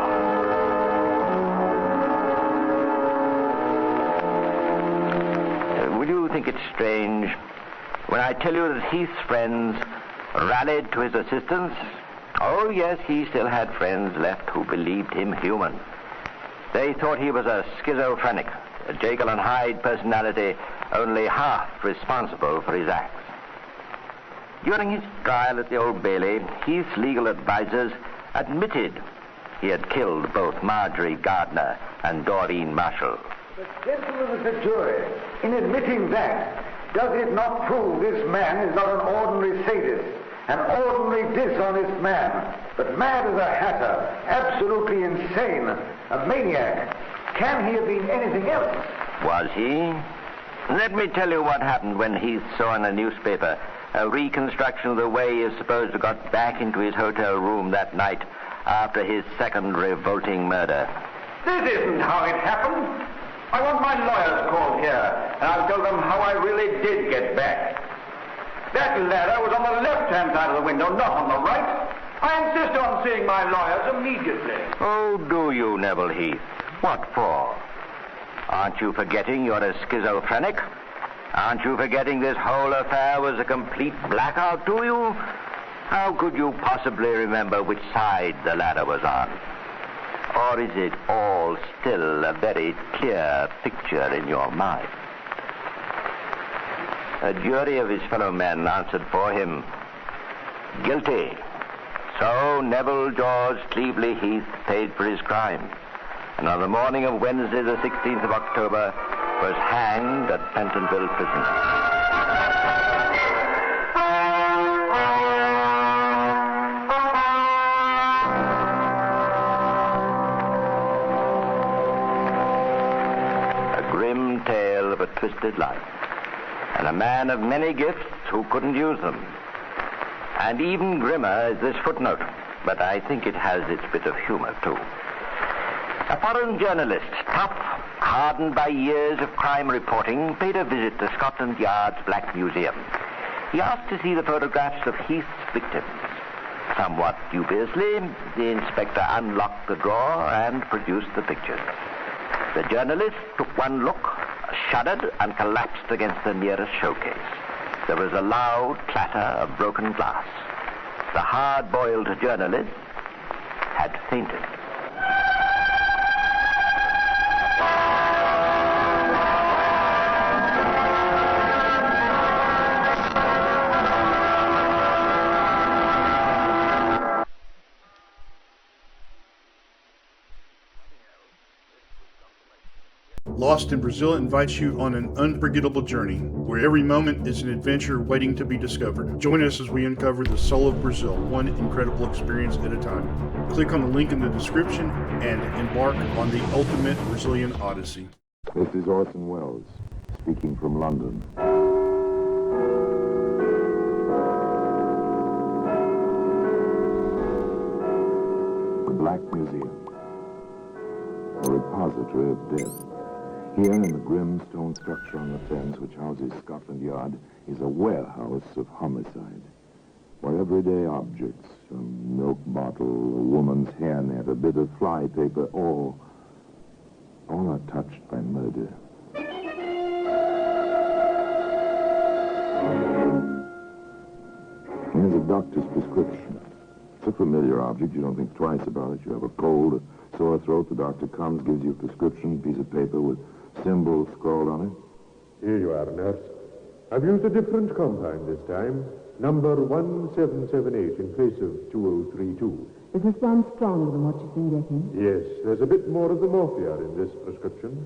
Will you think it strange when I tell you that Heath's friends rallied to his assistance? Oh, yes, he still had friends left who believed him human. They thought he was a schizophrenic, a Jekyll and Hyde personality, only half responsible for his acts. During his trial at the Old Bailey, Heath's legal advisers admitted he had killed both Marjorie Gardner and Doreen Marshall. But gentlemen of the jury, in admitting that, does it not prove this man is not an ordinary sadist, an ordinary dishonest man, but mad as a hatter, absolutely insane, a maniac? Can he have been anything else? Was he? Let me tell you what happened when Heath saw in a newspaper a reconstruction of the way he is supposed to got back into his hotel room that night after his second revolting murder. This isn't how it happened. I want my lawyers called here, and I'll tell them how I really did get back. That ladder was on the left-hand side of the window, not on the right. I insist on seeing my lawyers immediately. Oh, do you, Neville Heath? What for? Aren't you forgetting you're a schizophrenic? Aren't you forgetting this whole affair was a complete blackout to you? How could you possibly remember which side the ladder was on? Or is it all still a very clear picture in your mind? A jury of his fellow men answered for him, guilty. So Neville George Cleveley Heath paid for his crime, and on the morning of Wednesday, the 16th of October, was hanged at Pentonville Prison. Tale of a twisted life, and a man of many gifts who couldn't use them. And even grimmer is this footnote, but I think it has its bit of humor, too. A foreign journalist, tough, hardened by years of crime reporting, paid a visit to Scotland Yard's Black Museum. He asked to see the photographs of Heath's victims. Somewhat dubiously, the inspector unlocked the drawer and produced the pictures. The journalist took one look, shuddered, and collapsed against the nearest showcase. There was a loud clatter of broken glass. The hard-boiled journalist had fainted. Lost in Brazil invites you on an unforgettable journey, where every moment is an adventure waiting to be discovered. Join us as we uncover the soul of Brazil, one incredible experience at a time. Click on the link in the description and embark on the ultimate Brazilian odyssey. This is Orson Welles, speaking from London. The Black Museum, a repository of death. Here in the grim stone structure on the Thames which houses Scotland Yard is a warehouse of homicide, where everyday objects, a milk bottle, a woman's hairnet, a bit of fly paper, all are touched by murder. Here's a doctor's prescription. It's a familiar object. You don't think twice about it. You have a cold, a sore throat. The doctor comes, gives you a prescription, piece of paper with symbols scrawled on it. Here you are, nurse. I've used a different compound this time. Number 1778 in place of 2032. Is this one stronger than what you've been getting? Yes, there's a bit more of the morphia in this prescription.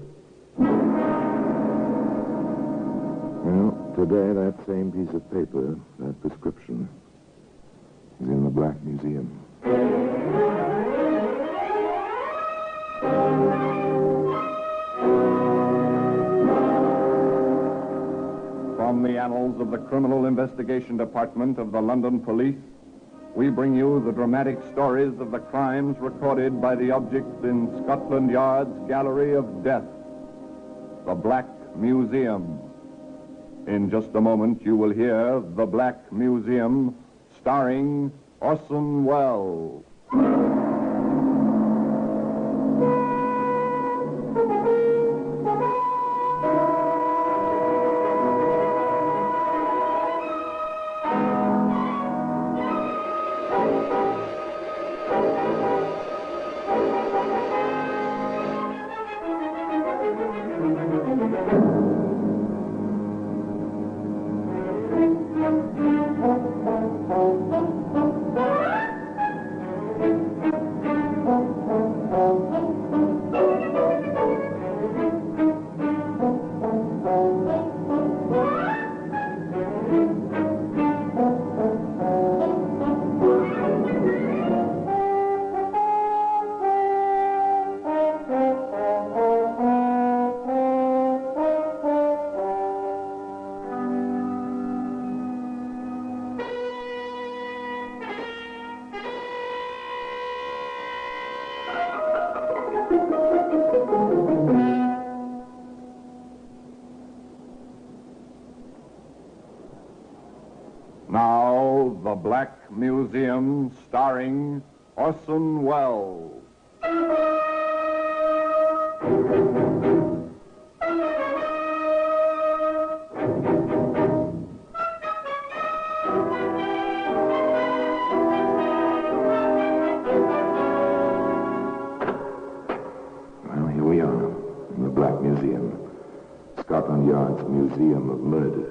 Well, today that same piece of paper, that prescription, is in the Black Museum. annals of the Criminal Investigation Department of the London Police, we bring you the dramatic stories of the crimes recorded by the objects in Scotland Yard's Gallery of Death, the Black Museum. In just a moment, you will hear The Black Museum, starring Orson Welles. Now, The Black Museum, starring Orson Welles. Well, here we are, in the Black Museum, Scotland Yard's Museum of Murder.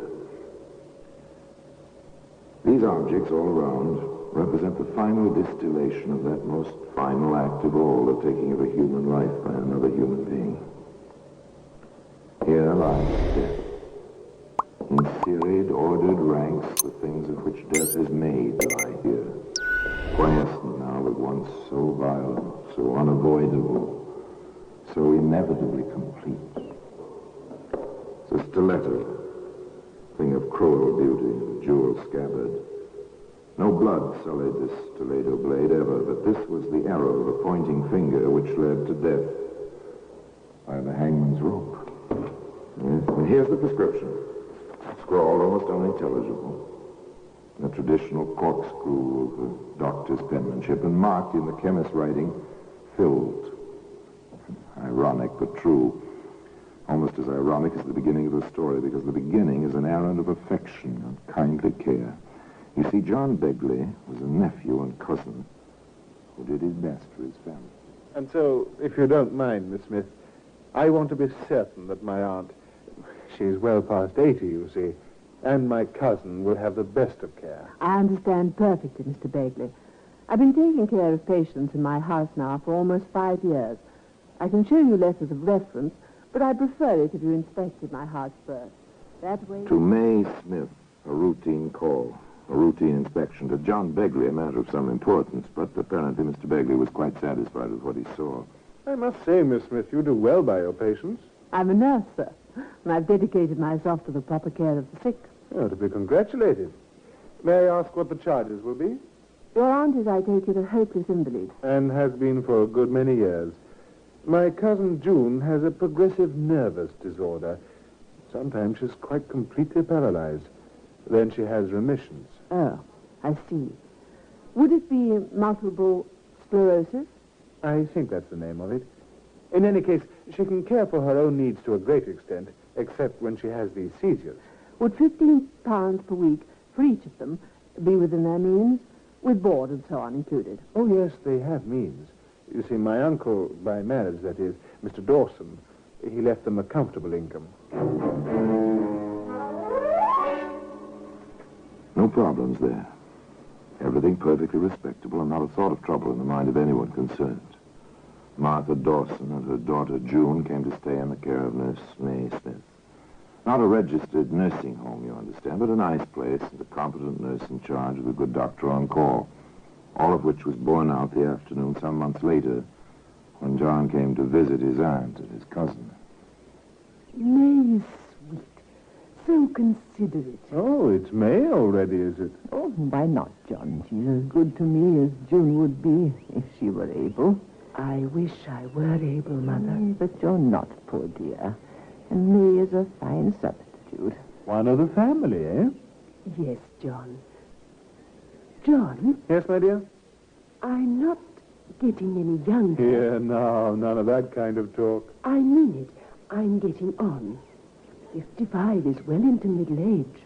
These objects all around represent the final distillation of that most final act of all, the taking of a human life by another human being. Here lies death. In serried, ordered ranks, the things of which death is made lie here, quiescent now at once so violent, so unavoidable, so inevitably complete. It's a stiletto, thing of cruel beauty, a jewel scabbard. No blood sullied this stiletto blade ever, but this was the arrow, the pointing finger, which led to death by the hangman's rope. Yes, and here's the prescription, scrawled almost unintelligible, in a traditional corkscrew of the doctor's penmanship, and marked in the chemist's writing, filled. Ironic, but true. Almost as ironic as the beginning of the story, because the beginning is an errand of affection and kindly care. You see, John Begley was a nephew and cousin who did his best for his family. And so, if you don't mind, Miss Smith, I want to be certain that my aunt, she's well past 80, you see, and my cousin will have the best of care. I understand perfectly, Mr. Begley. I've been taking care of patients in my house now for almost 5 years. I can show you letters of reference, but I prefer it if you inspected my house first. That way... To May Smith, a routine call, a routine inspection. To John Begley, a matter of some importance, but apparently Mr. Begley was quite satisfied with what he saw. I must say, Miss Smith, you do well by your patients. I'm a nurse, sir, and I've dedicated myself to the proper care of the sick. Oh, to be congratulated. May I ask what the charges will be? Your aunt is, I take it, a hopeless invalid. And has been for a good many years. My cousin June has a progressive nervous disorder. Sometimes she's quite completely paralyzed. Then she has remissions. Oh, I see. Would it be multiple sclerosis? I think that's the name of it. In any case, she can care for her own needs to a great extent, except when she has these seizures. Would £15 per week for each of them be within their means, with board and so on included? Oh, yes, they have means. You see, my uncle, by marriage, that is, Mr. Dawson, he left them a comfortable income. No problems there. Everything perfectly respectable and not a thought of trouble in the mind of anyone concerned. Martha Dawson and her daughter June came to stay in the care of Nurse May Smith. Not a registered nursing home, you understand, but a nice place and a competent nurse in charge with a good doctor on call. All of which was borne out the afternoon some months later when John came to visit his aunt and his cousin. May, sweet. so considerate. Oh, it's May already, is it? Oh, why not, John? She's as good to me as June would be if she were able. I wish I were able, Mother. But you're not, poor dear. And May is a fine substitute. One of the family, eh? Yes, John. John? Yes, my dear? I'm not getting any younger. Here, now, none of that kind of talk. I mean it. I'm getting on. 55 is well into middle age.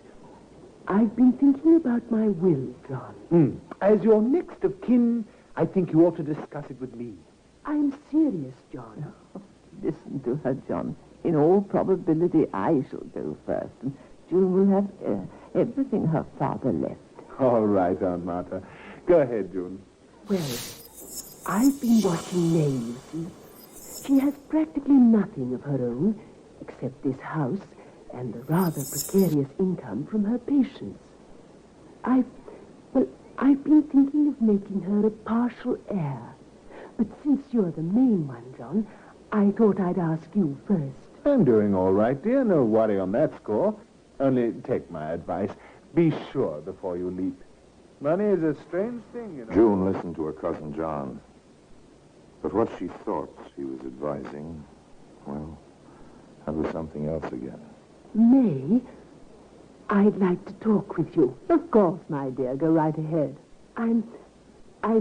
I've been thinking about my will, John. As your next of kin, I think you ought to discuss it with me. I'm serious, John. Listen to her, John. In all probability, I shall go first, and June will have everything her father left. All right, Aunt Martha. Go ahead, June. Well, I've been watching May, you see. She has practically nothing of her own, except this house and the rather precarious income from her patients. I've been thinking of making her a partial heir. But since you're the main one, John, I thought I'd ask you first. I'm doing all right, dear. No worry on that score. Only take my advice. Be sure before you leap. Money is a strange thing, you know. June listened to her cousin John. But what she thought he was advising, well, that was something else again. May, I'd like to talk with you. Of course, my dear. Go right ahead. I'm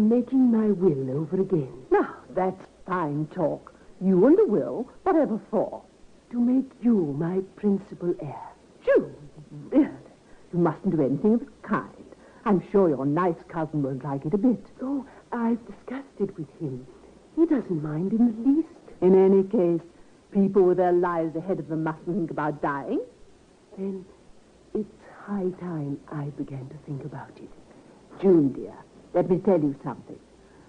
making my will over again. Now, that's fine talk. You and a will, whatever for? To make you my principal heir. June, really? You mustn't do anything of the kind. I'm sure your nice cousin won't like it a bit. Oh, I've discussed it with him. He doesn't mind in the least. In any case, people with their lives ahead of them mustn't think about dying. Then it's high time I began to think about it. June, dear, let me tell you something.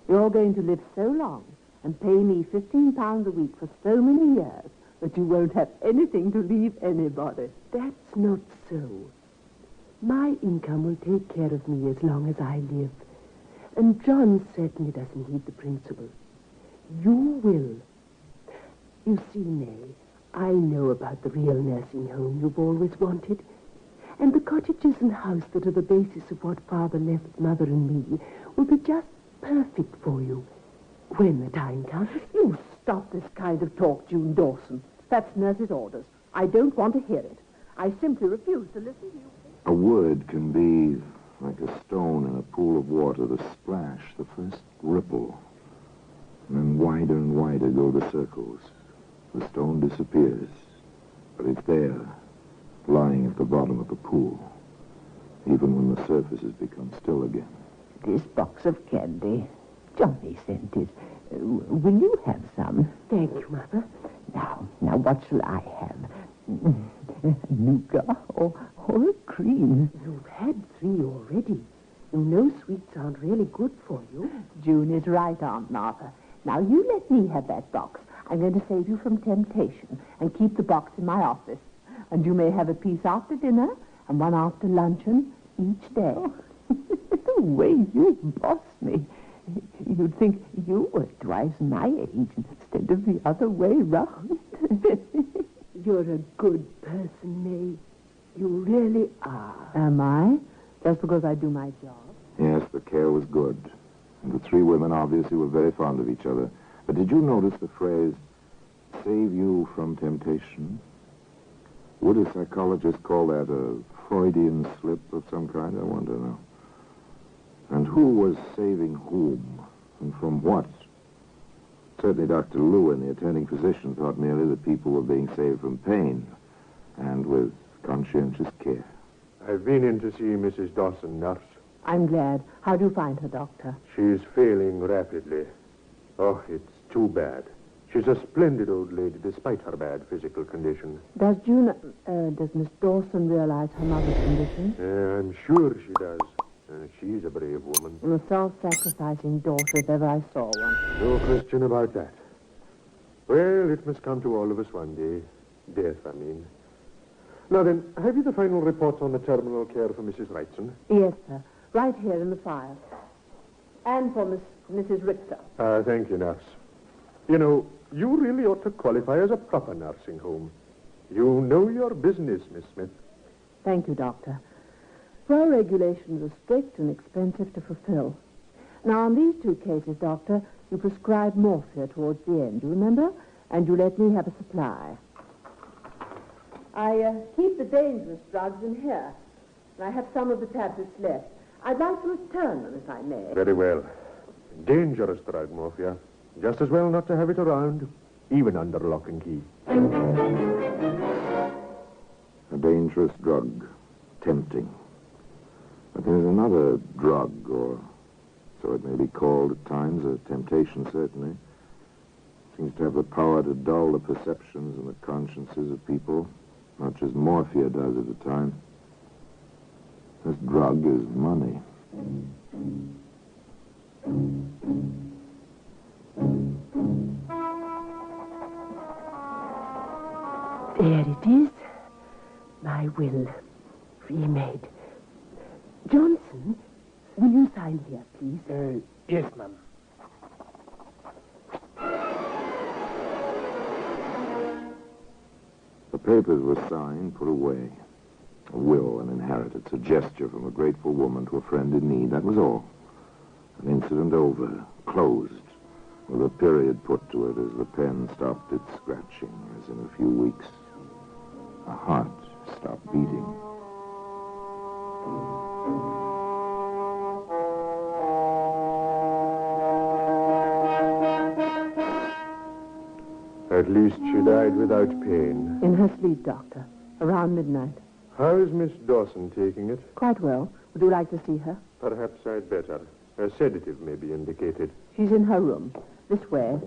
You're going to live so long and pay me £15 a week for so many years that you won't have anything to leave anybody. That's not so. My income will take care of me as long as I live. And John certainly doesn't heed the principle. You will. You see, May, I know about the real nursing home you've always wanted. And the cottages and house that are the basis of what Father left Mother and me will be just perfect for you when the time comes. You stop this kind of talk, June Dawson. That's nurse's orders. I don't want to hear it. I simply refuse to listen to you. A word can be like a stone in a pool of water, the splash, the first ripple. And then wider and wider go the circles. The stone disappears, but it's there, lying at the bottom of the pool, even when the surface has become still again. This box of candy, Johnny sent it. Will you have some? Thank you, Mother. Now, what shall I have? Nougat or a cream? You've had 3 already. You know sweets aren't really good for you. June is right, Aunt Martha. Now, you let me have that box. I'm going to save you from temptation and keep the box in my office. And you may have a piece after dinner and one after luncheon each day. Oh, the way you boss me. You'd think you were twice my age instead of the other way round. You're a good person, May. You really are. Am I? Just because I do my job? Yes, the care was good. And the 3 women obviously were very fond of each other. But did you notice the phrase, save you from temptation? Would a psychologist call that a Freudian slip of some kind? I wonder now. And who was saving whom? And from what? Certainly Dr. Lewin, the attending physician, thought merely that people were being saved from pain, and with conscientious care. I've been in to see Mrs. Dawson, nurse. I'm glad. How do you find her, Doctor? She's failing rapidly. Oh, it's too bad. She's a splendid old lady, despite her bad physical condition. Does Miss Dawson realize her mother's condition? I'm sure she does. She's a brave woman. A self-sacrificing daughter, if ever I saw one. No question about that. Well, it must come to all of us one day. Death, I mean. Now then, have you the final reports on the terminal care for Mrs. Wrightson? Yes, sir. Right here in the file. And for Mrs. Richter. Thank you, nurse. You know, you really ought to qualify as a proper nursing home. You know your business, Miss Smith. Thank you, Doctor. Well, regulations are strict and expensive to fulfill. Now, on these 2 cases, Doctor, you prescribed morphia towards the end, you remember? And you let me have a supply. I keep the dangerous drugs in here. And I have some of the tablets left. I'd like to return them, if I may. Very well. Dangerous drug, morphia. Just as well not to have it around, even under lock and key. A dangerous drug. Tempting. But there's another drug, or so it may be called at times, a temptation certainly. Seems to have the power to dull the perceptions and the consciences of people, much as morphia does at a time. This drug is money. There it is. My will. Remade. Johnson, will you sign here, please? Yes, ma'am. The papers were signed, put away. A will, an inheritance, a gesture from a grateful woman to a friend in need. That was all. An incident over, closed, with a period put to it as the pen stopped its scratching, as in a few weeks a heart stopped beating. At least she died without pain. In her sleep, Doctor. Around midnight. How is Miss Dawson taking it? Quite well. Would you like to see her? Perhaps I'd better. A sedative may be indicated. She's in her room. This way.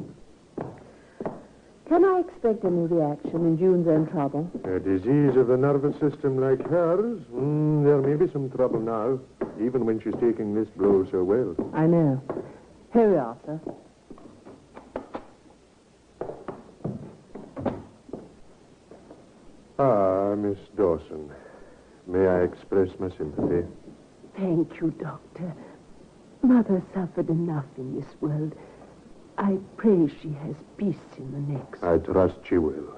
Can I expect any reaction in June's own trouble? A disease of the nervous system like hers? There may be some trouble now, even when she's taking this blow so well. I know. Here we are, sir. Ah, Miss Dawson. May I express my sympathy? Thank you, Doctor. Mother suffered enough in this world. I pray she has peace in the next. I trust she will.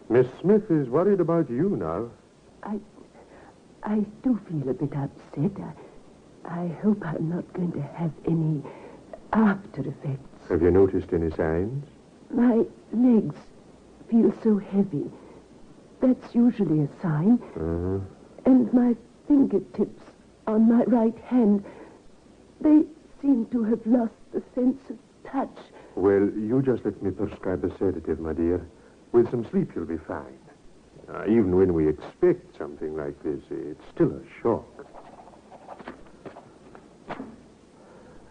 Miss Smith is worried about you now. I do feel a bit upset. I hope I'm not going to have any after effects. Have you noticed any signs? My legs feel so heavy. That's usually a sign. And my fingertips on my right hand, they seem to have lost the sense of touch. Well, you just let me prescribe a sedative, my dear. With some sleep, you'll be fine. Even when we expect something like this, it's still a shock.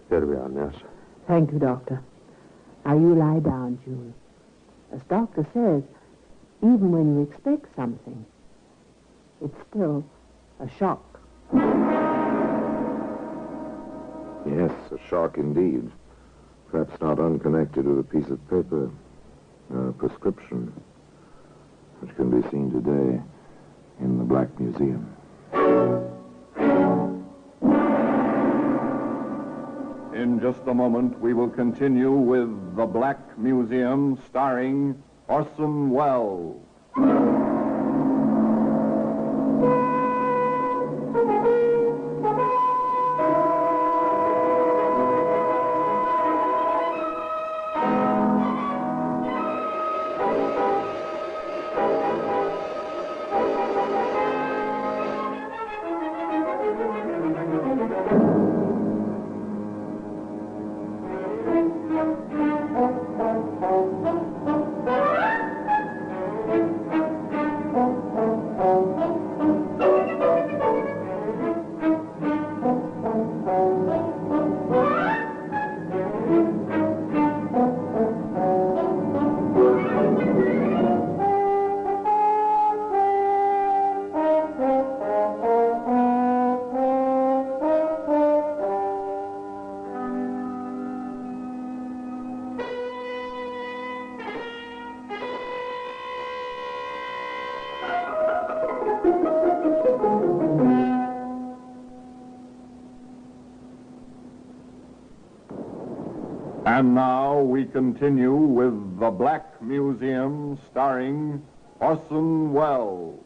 There we are, nurse. Thank you, Doctor. Now you lie down, June. As Doctor says, even when you expect something, it's still a shock. Yes, a shock indeed. Perhaps not unconnected with a piece of paper, a prescription, which can be seen today in the Black Museum. In just a moment, we will continue with The Black Museum, starring Orson Welles. And now we continue with The Black Museum, starring Orson Welles.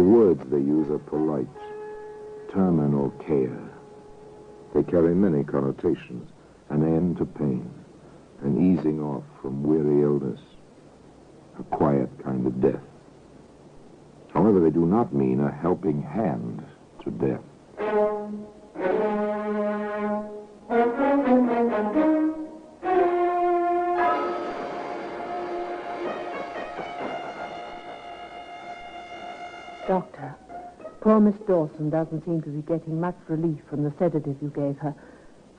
The words they use are polite. Terminal care. They carry many connotations. An end to pain. An easing off from weary illness. A quiet kind of death. However, they do not mean a helping hand to death. Doctor, poor Miss Dawson doesn't seem to be getting much relief from the sedative you gave her.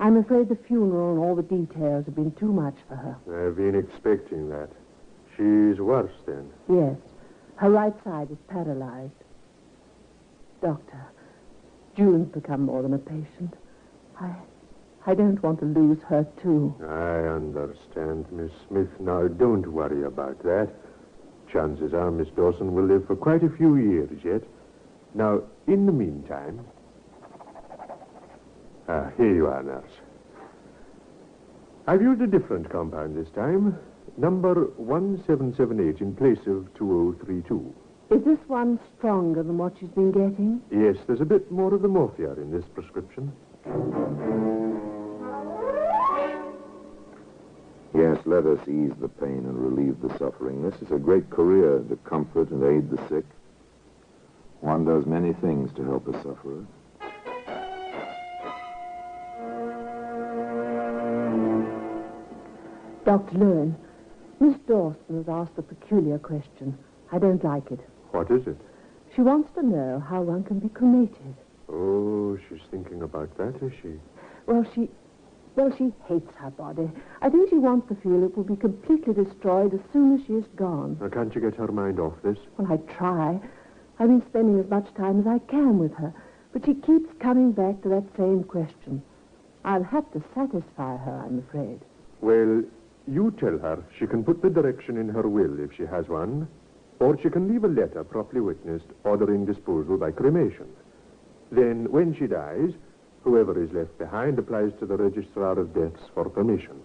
I'm afraid the funeral and all the details have been too much for her. I've been expecting that. She's worse, then. Yes. Her right side is paralyzed. Doctor, June's become more than a patient. I don't want to lose her, too. I understand, Miss Smith. Now, don't worry about that. Chances are Miss Dawson will live for quite a few years yet. Now, in the meantime... here you are, nurse. I've used a different compound this time. Number 1778 in place of 2032. Is this one stronger than what she's been getting? Yes, there's a bit more of the morphia in this prescription. Yes, let us ease the pain and relieve the suffering. This is a great career to comfort and aid the sick. One does many things to help a sufferer. Dr. Lewin, Miss Dawson has asked a peculiar question. I don't like it. What is it? She wants to know how one can be cremated. Oh, she's thinking about that, is she? Well, she hates her body. I think she wants to feel it will be completely destroyed as soon as she is gone. Now, can't you get her mind off this? Well, I try. I've been spending as much time as I can with her, but she keeps coming back to that same question. I'll have to satisfy her, I'm afraid. Well, you tell her she can put the direction in her will if she has one, or she can leave a letter properly witnessed ordering disposal by cremation. Then, when she dies, whoever is left behind applies to the Registrar of Deaths for permission.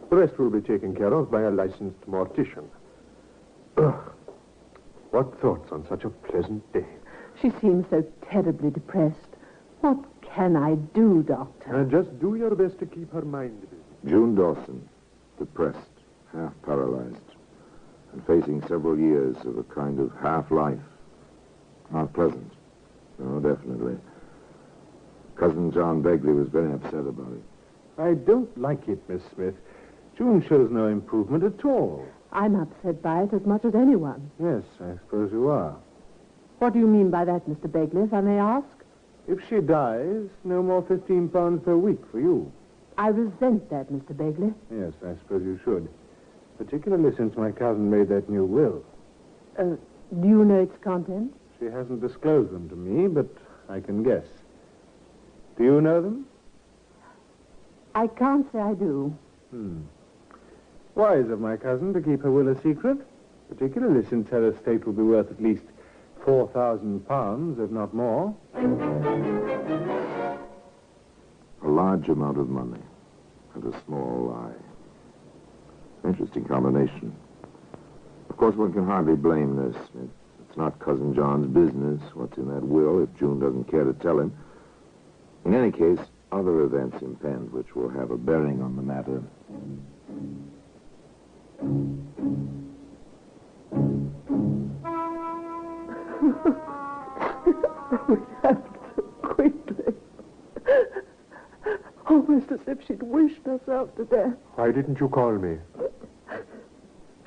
The rest will be taken care of by a licensed mortician. Ugh. What thoughts on such a pleasant day? She seems so terribly depressed. What can I do, Doctor? Just do your best to keep her mind busy. June Dawson, depressed, half paralyzed, and facing several years of a kind of half-life. Not pleasant. No, definitely. Cousin John Begley was very upset about it. I don't like it, Miss Smith. June shows no improvement at all. I'm upset by it as much as anyone. Yes, I suppose you are. What do you mean by that, Mr. Begley, if I may ask? If she dies, no more £15 per week for you. I resent that, Mr. Begley. Yes, I suppose you should. Particularly since my cousin made that new will. Do you know its contents? She hasn't disclosed them to me, but I can guess. Do you know them? I can't say I do. Wise of my cousin to keep her will a secret, particularly since her estate will be worth at least £4,000, if not more. A large amount of money and a small lie. Interesting combination. Of course, one can hardly blame this. It's not Cousin John's business what's in that will if June doesn't care to tell him. In any case, other events impend which will have a bearing on the matter. We left so quickly. Almost as if she'd wished herself to death. Why didn't you call me?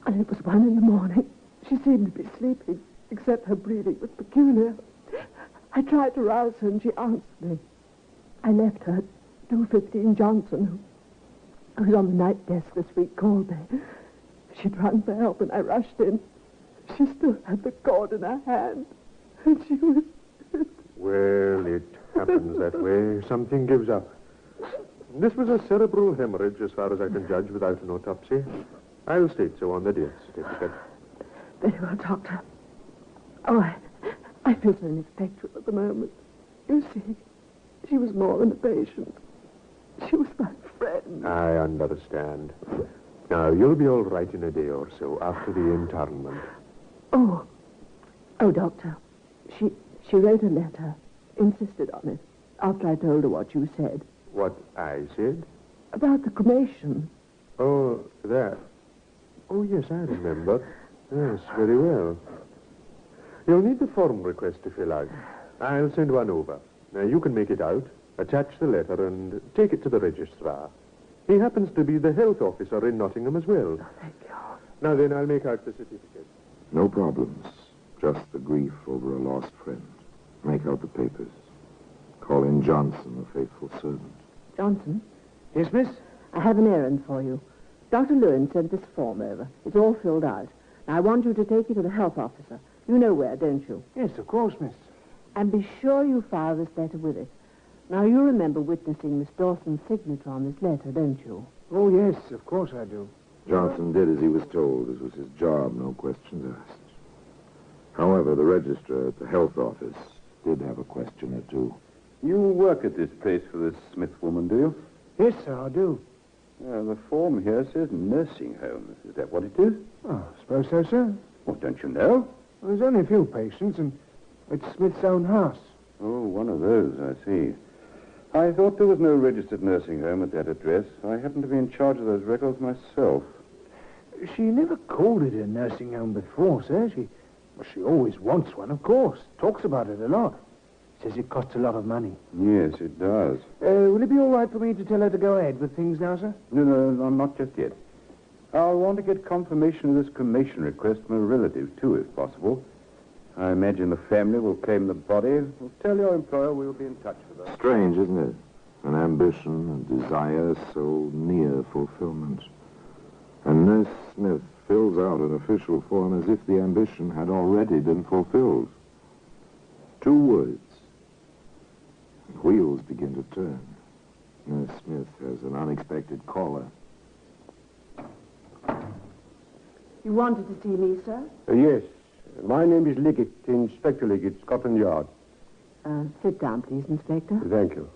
And it was 1 a.m. She seemed to be sleeping, except her breathing was peculiar. I tried to rouse her, and she answered me. I left her. 215 Johnson, who was on the night desk this week, called me. She'd rung for help, and I rushed in. She still had the cord in her hand, and she was... Well, it happens that way. Something gives up. This was a cerebral hemorrhage, as far as I can judge, without an autopsy. I'll state so on the death certificate. Very well, Doctor. Oh, I feel so ineffectual at the moment. You see, she was more than a patient. She was my friend. I understand. Now, you'll be all right in a day or so after the internment. Oh, Doctor, She wrote a letter, insisted on it, after I told her what you said. What I said? About the cremation. Oh, that. Oh, yes, I remember. Yes, very well. You'll need the form request to fill out. I'll send one over. Now, you can make it out, attach the letter, and take it to the registrar. He happens to be the health officer in Nottingham as well. Oh, thank you. Now then, I'll make out the certificate. No problems. Just the grief over a lost friend. Make out the papers. Call in Johnson, the faithful servant. Johnson? Yes, miss? I have an errand for you. Dr. Lewin sent this form over. It's all filled out. Now, I want you to take it to the health officer. You know where, don't you? Yes, of course, miss. And be sure you file this letter with it. Now, you remember witnessing Miss Dawson's signature on this letter, don't you? Oh, yes, of course I do. Johnson did as he was told. This was his job, no questions asked. However, the registrar at the health office did have a question or two. You work at this place for this Smith woman, do you? Yes, sir, I do. The form here says nursing home. Is that what it is? Oh, I suppose so, sir. Well, don't you know? Well, there's only a few patients, and it's Smith's own house. Oh, one of those, I see. I thought there was no registered nursing home at that address. I happen to be in charge of those records myself. She never called it a nursing home before, sir. She always wants one, of course. Talks about it a lot. Says it costs a lot of money. Yes, it does. Will it be all right for me to tell her to go ahead with things now, sir? No, not just yet. I'll want to get confirmation of this cremation request from a relative, too, if possible. I imagine the family will claim the body. We'll tell your employer we'll be in touch with her. Strange, isn't it? An ambition, a desire so near fulfillment. And Nurse Smith fills out an official form as if the ambition had already been fulfilled. 2 words. And wheels begin to turn. Nurse Smith has an unexpected caller. You wanted to see me, sir? Yes. My name is Liggett, Inspector Liggett, Scotland Yard. Sit down, please, Inspector. Thank you.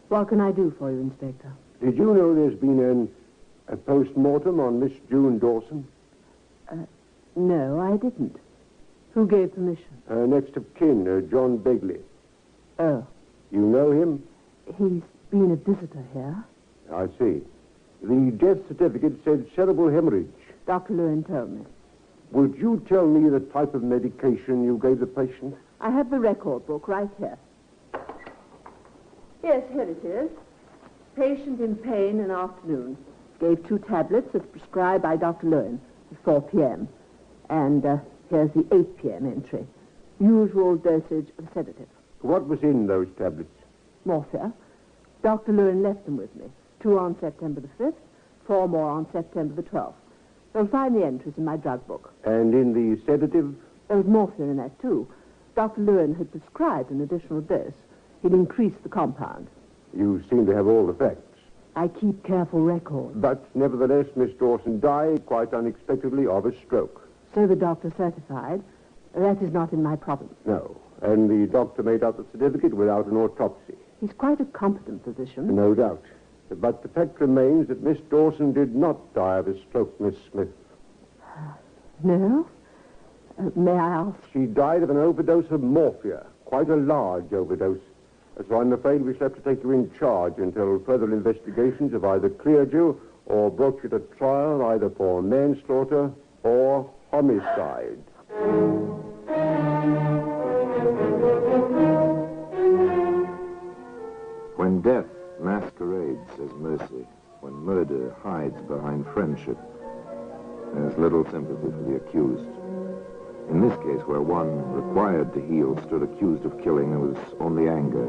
What can I do for you, Inspector? Did you know there's been a post-mortem on Miss June Dawson? No, I didn't. Who gave permission? Next of kin, John Begley. Oh. You know him? He's been a visitor here. I see. The death certificate said cerebral hemorrhage. Dr. Lewin told me. Would you tell me the type of medication you gave the patient? I have the record book right here. Yes, here it is. Patient in pain in afternoon. Gave 2 tablets as prescribed by Dr. Lewin at 4 p.m. And here's the 8 p.m. entry. Usual dosage of sedative. What was in those tablets? Morphia. Dr. Lewin left them with me. 2 on September the 5th, 4 more on September the 12th. You'll find the entries in my drug book. And in the sedative? There was morphine in that, too. Dr. Lewin had prescribed an additional dose. He'd increased the compound. You seem to have all the facts. I keep careful records. But nevertheless, Miss Dawson died quite unexpectedly of a stroke. So the doctor certified. That is not in my province. No. And the doctor made out the certificate without an autopsy. He's quite a competent physician. No doubt. But the fact remains that Miss Dawson did not die of a stroke, Miss Smith. No? May I ask? She died of an overdose of morphia. Quite a large overdose. So I'm afraid we shall have to take you in charge until further investigations have either cleared you or brought you to trial either for manslaughter or homicide. When death masquerades as mercy, when murder hides behind friendship, there's little sympathy for the accused. In this case, where one required to heal stood accused of killing, there was only anger.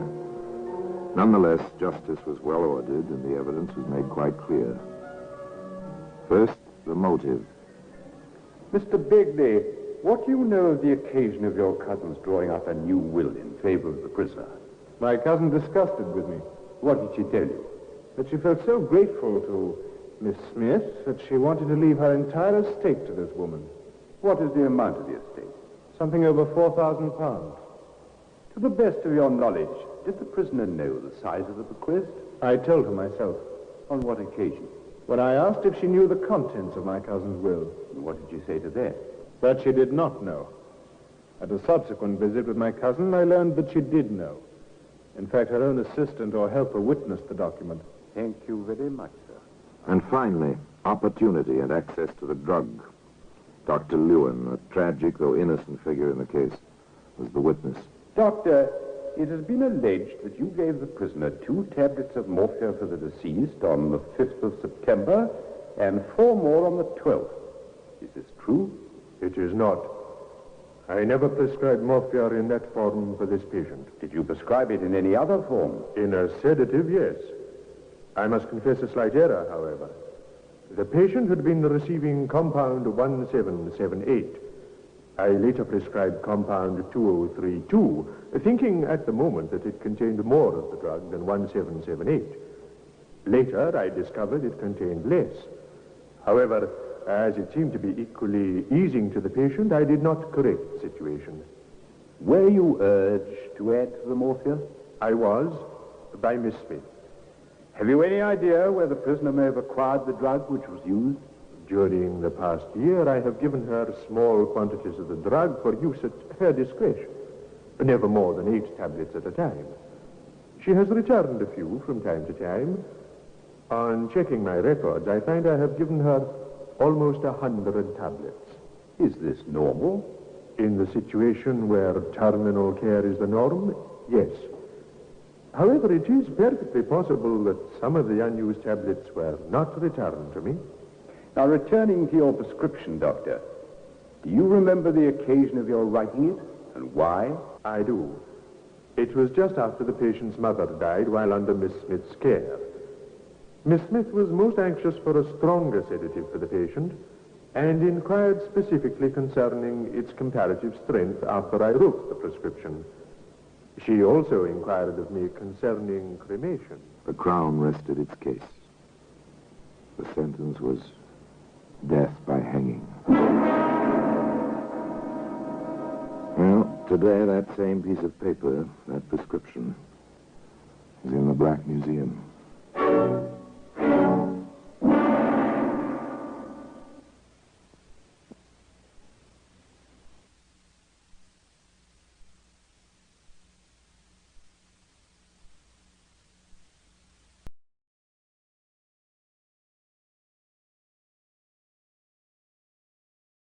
Nonetheless, justice was well ordered, and the evidence was made quite clear. First, the motive. Mr. Begley, what do you know of the occasion of your cousin's drawing up a new will in favor of the prisoner? My cousin discussed it with me. What did she tell you? That she felt so grateful to Miss Smith that she wanted to leave her entire estate to this woman. What is the amount of the estate? Something over £4,000. To the best of your knowledge, did the prisoner know the size of the bequest? I told her myself. On what occasion? When I asked if she knew the contents of my cousin's will. And what did you say to that? That she did not know. At a subsequent visit with my cousin, I learned that she did know. In fact, her own assistant or helper witnessed the document. Thank you very much, sir. And finally, opportunity and access to the drug. Dr. Lewin, a tragic though innocent figure in the case, was the witness. Doctor, it has been alleged that you gave the prisoner 2 tablets of morphia for the deceased on the 5th of September and 4 more on the 12th. Is this true? It is not. I never prescribed morphia in that form for this patient. Did you prescribe it in any other form? In a sedative, yes. I must confess a slight error, however. The patient had been receiving compound 1778. I later prescribed compound 2032, thinking at the moment that it contained more of the drug than 1778. Later, I discovered it contained less. However, as it seemed to be equally easing to the patient, I did not correct the situation. Were you urged to add to the morphia? I was, by Miss Smith. Have you any idea where the prisoner may have acquired the drug which was used? During the past year, I have given her small quantities of the drug for use at her discretion, never more than 8 tablets at a time. She has returned a few from time to time. On checking my records, I find I have given her almost 100 tablets. Is this normal? In the situation where terminal care is the norm, yes. However, it is perfectly possible that some of the unused tablets were not returned to me. Now, returning to your prescription, Doctor, do you remember the occasion of your writing it, and why? I do. It was just after the patient's mother died while under Miss Smith's care. Miss Smith was most anxious for a stronger sedative for the patient and inquired specifically concerning its comparative strength after I wrote the prescription. She also inquired of me concerning cremation. The Crown rested its case. The sentence was death by hanging. Well, today that same piece of paper, that prescription, is in the Black Museum.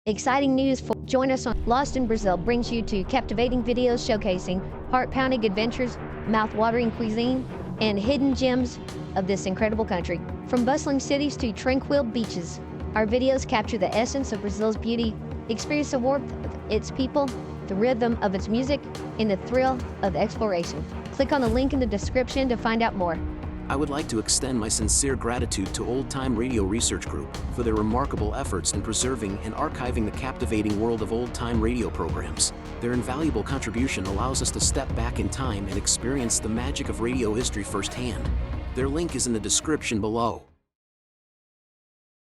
Exciting news for join us on Lost in Brazil brings you to captivating videos showcasing heart-pounding adventures, mouth-watering cuisine, and hidden gems of this incredible country. From bustling cities to tranquil beaches, our videos capture the essence of Brazil's beauty, experience the warmth of its people, the rhythm of its music, and the thrill of exploration. Click on the link in the description to find out more. I would like to extend my sincere gratitude to Old Time Radio Research Group for their remarkable efforts in preserving and archiving the captivating world of old-time radio programs. Their invaluable contribution allows us to step back in time and experience the magic of radio history firsthand. Their link is in the description below.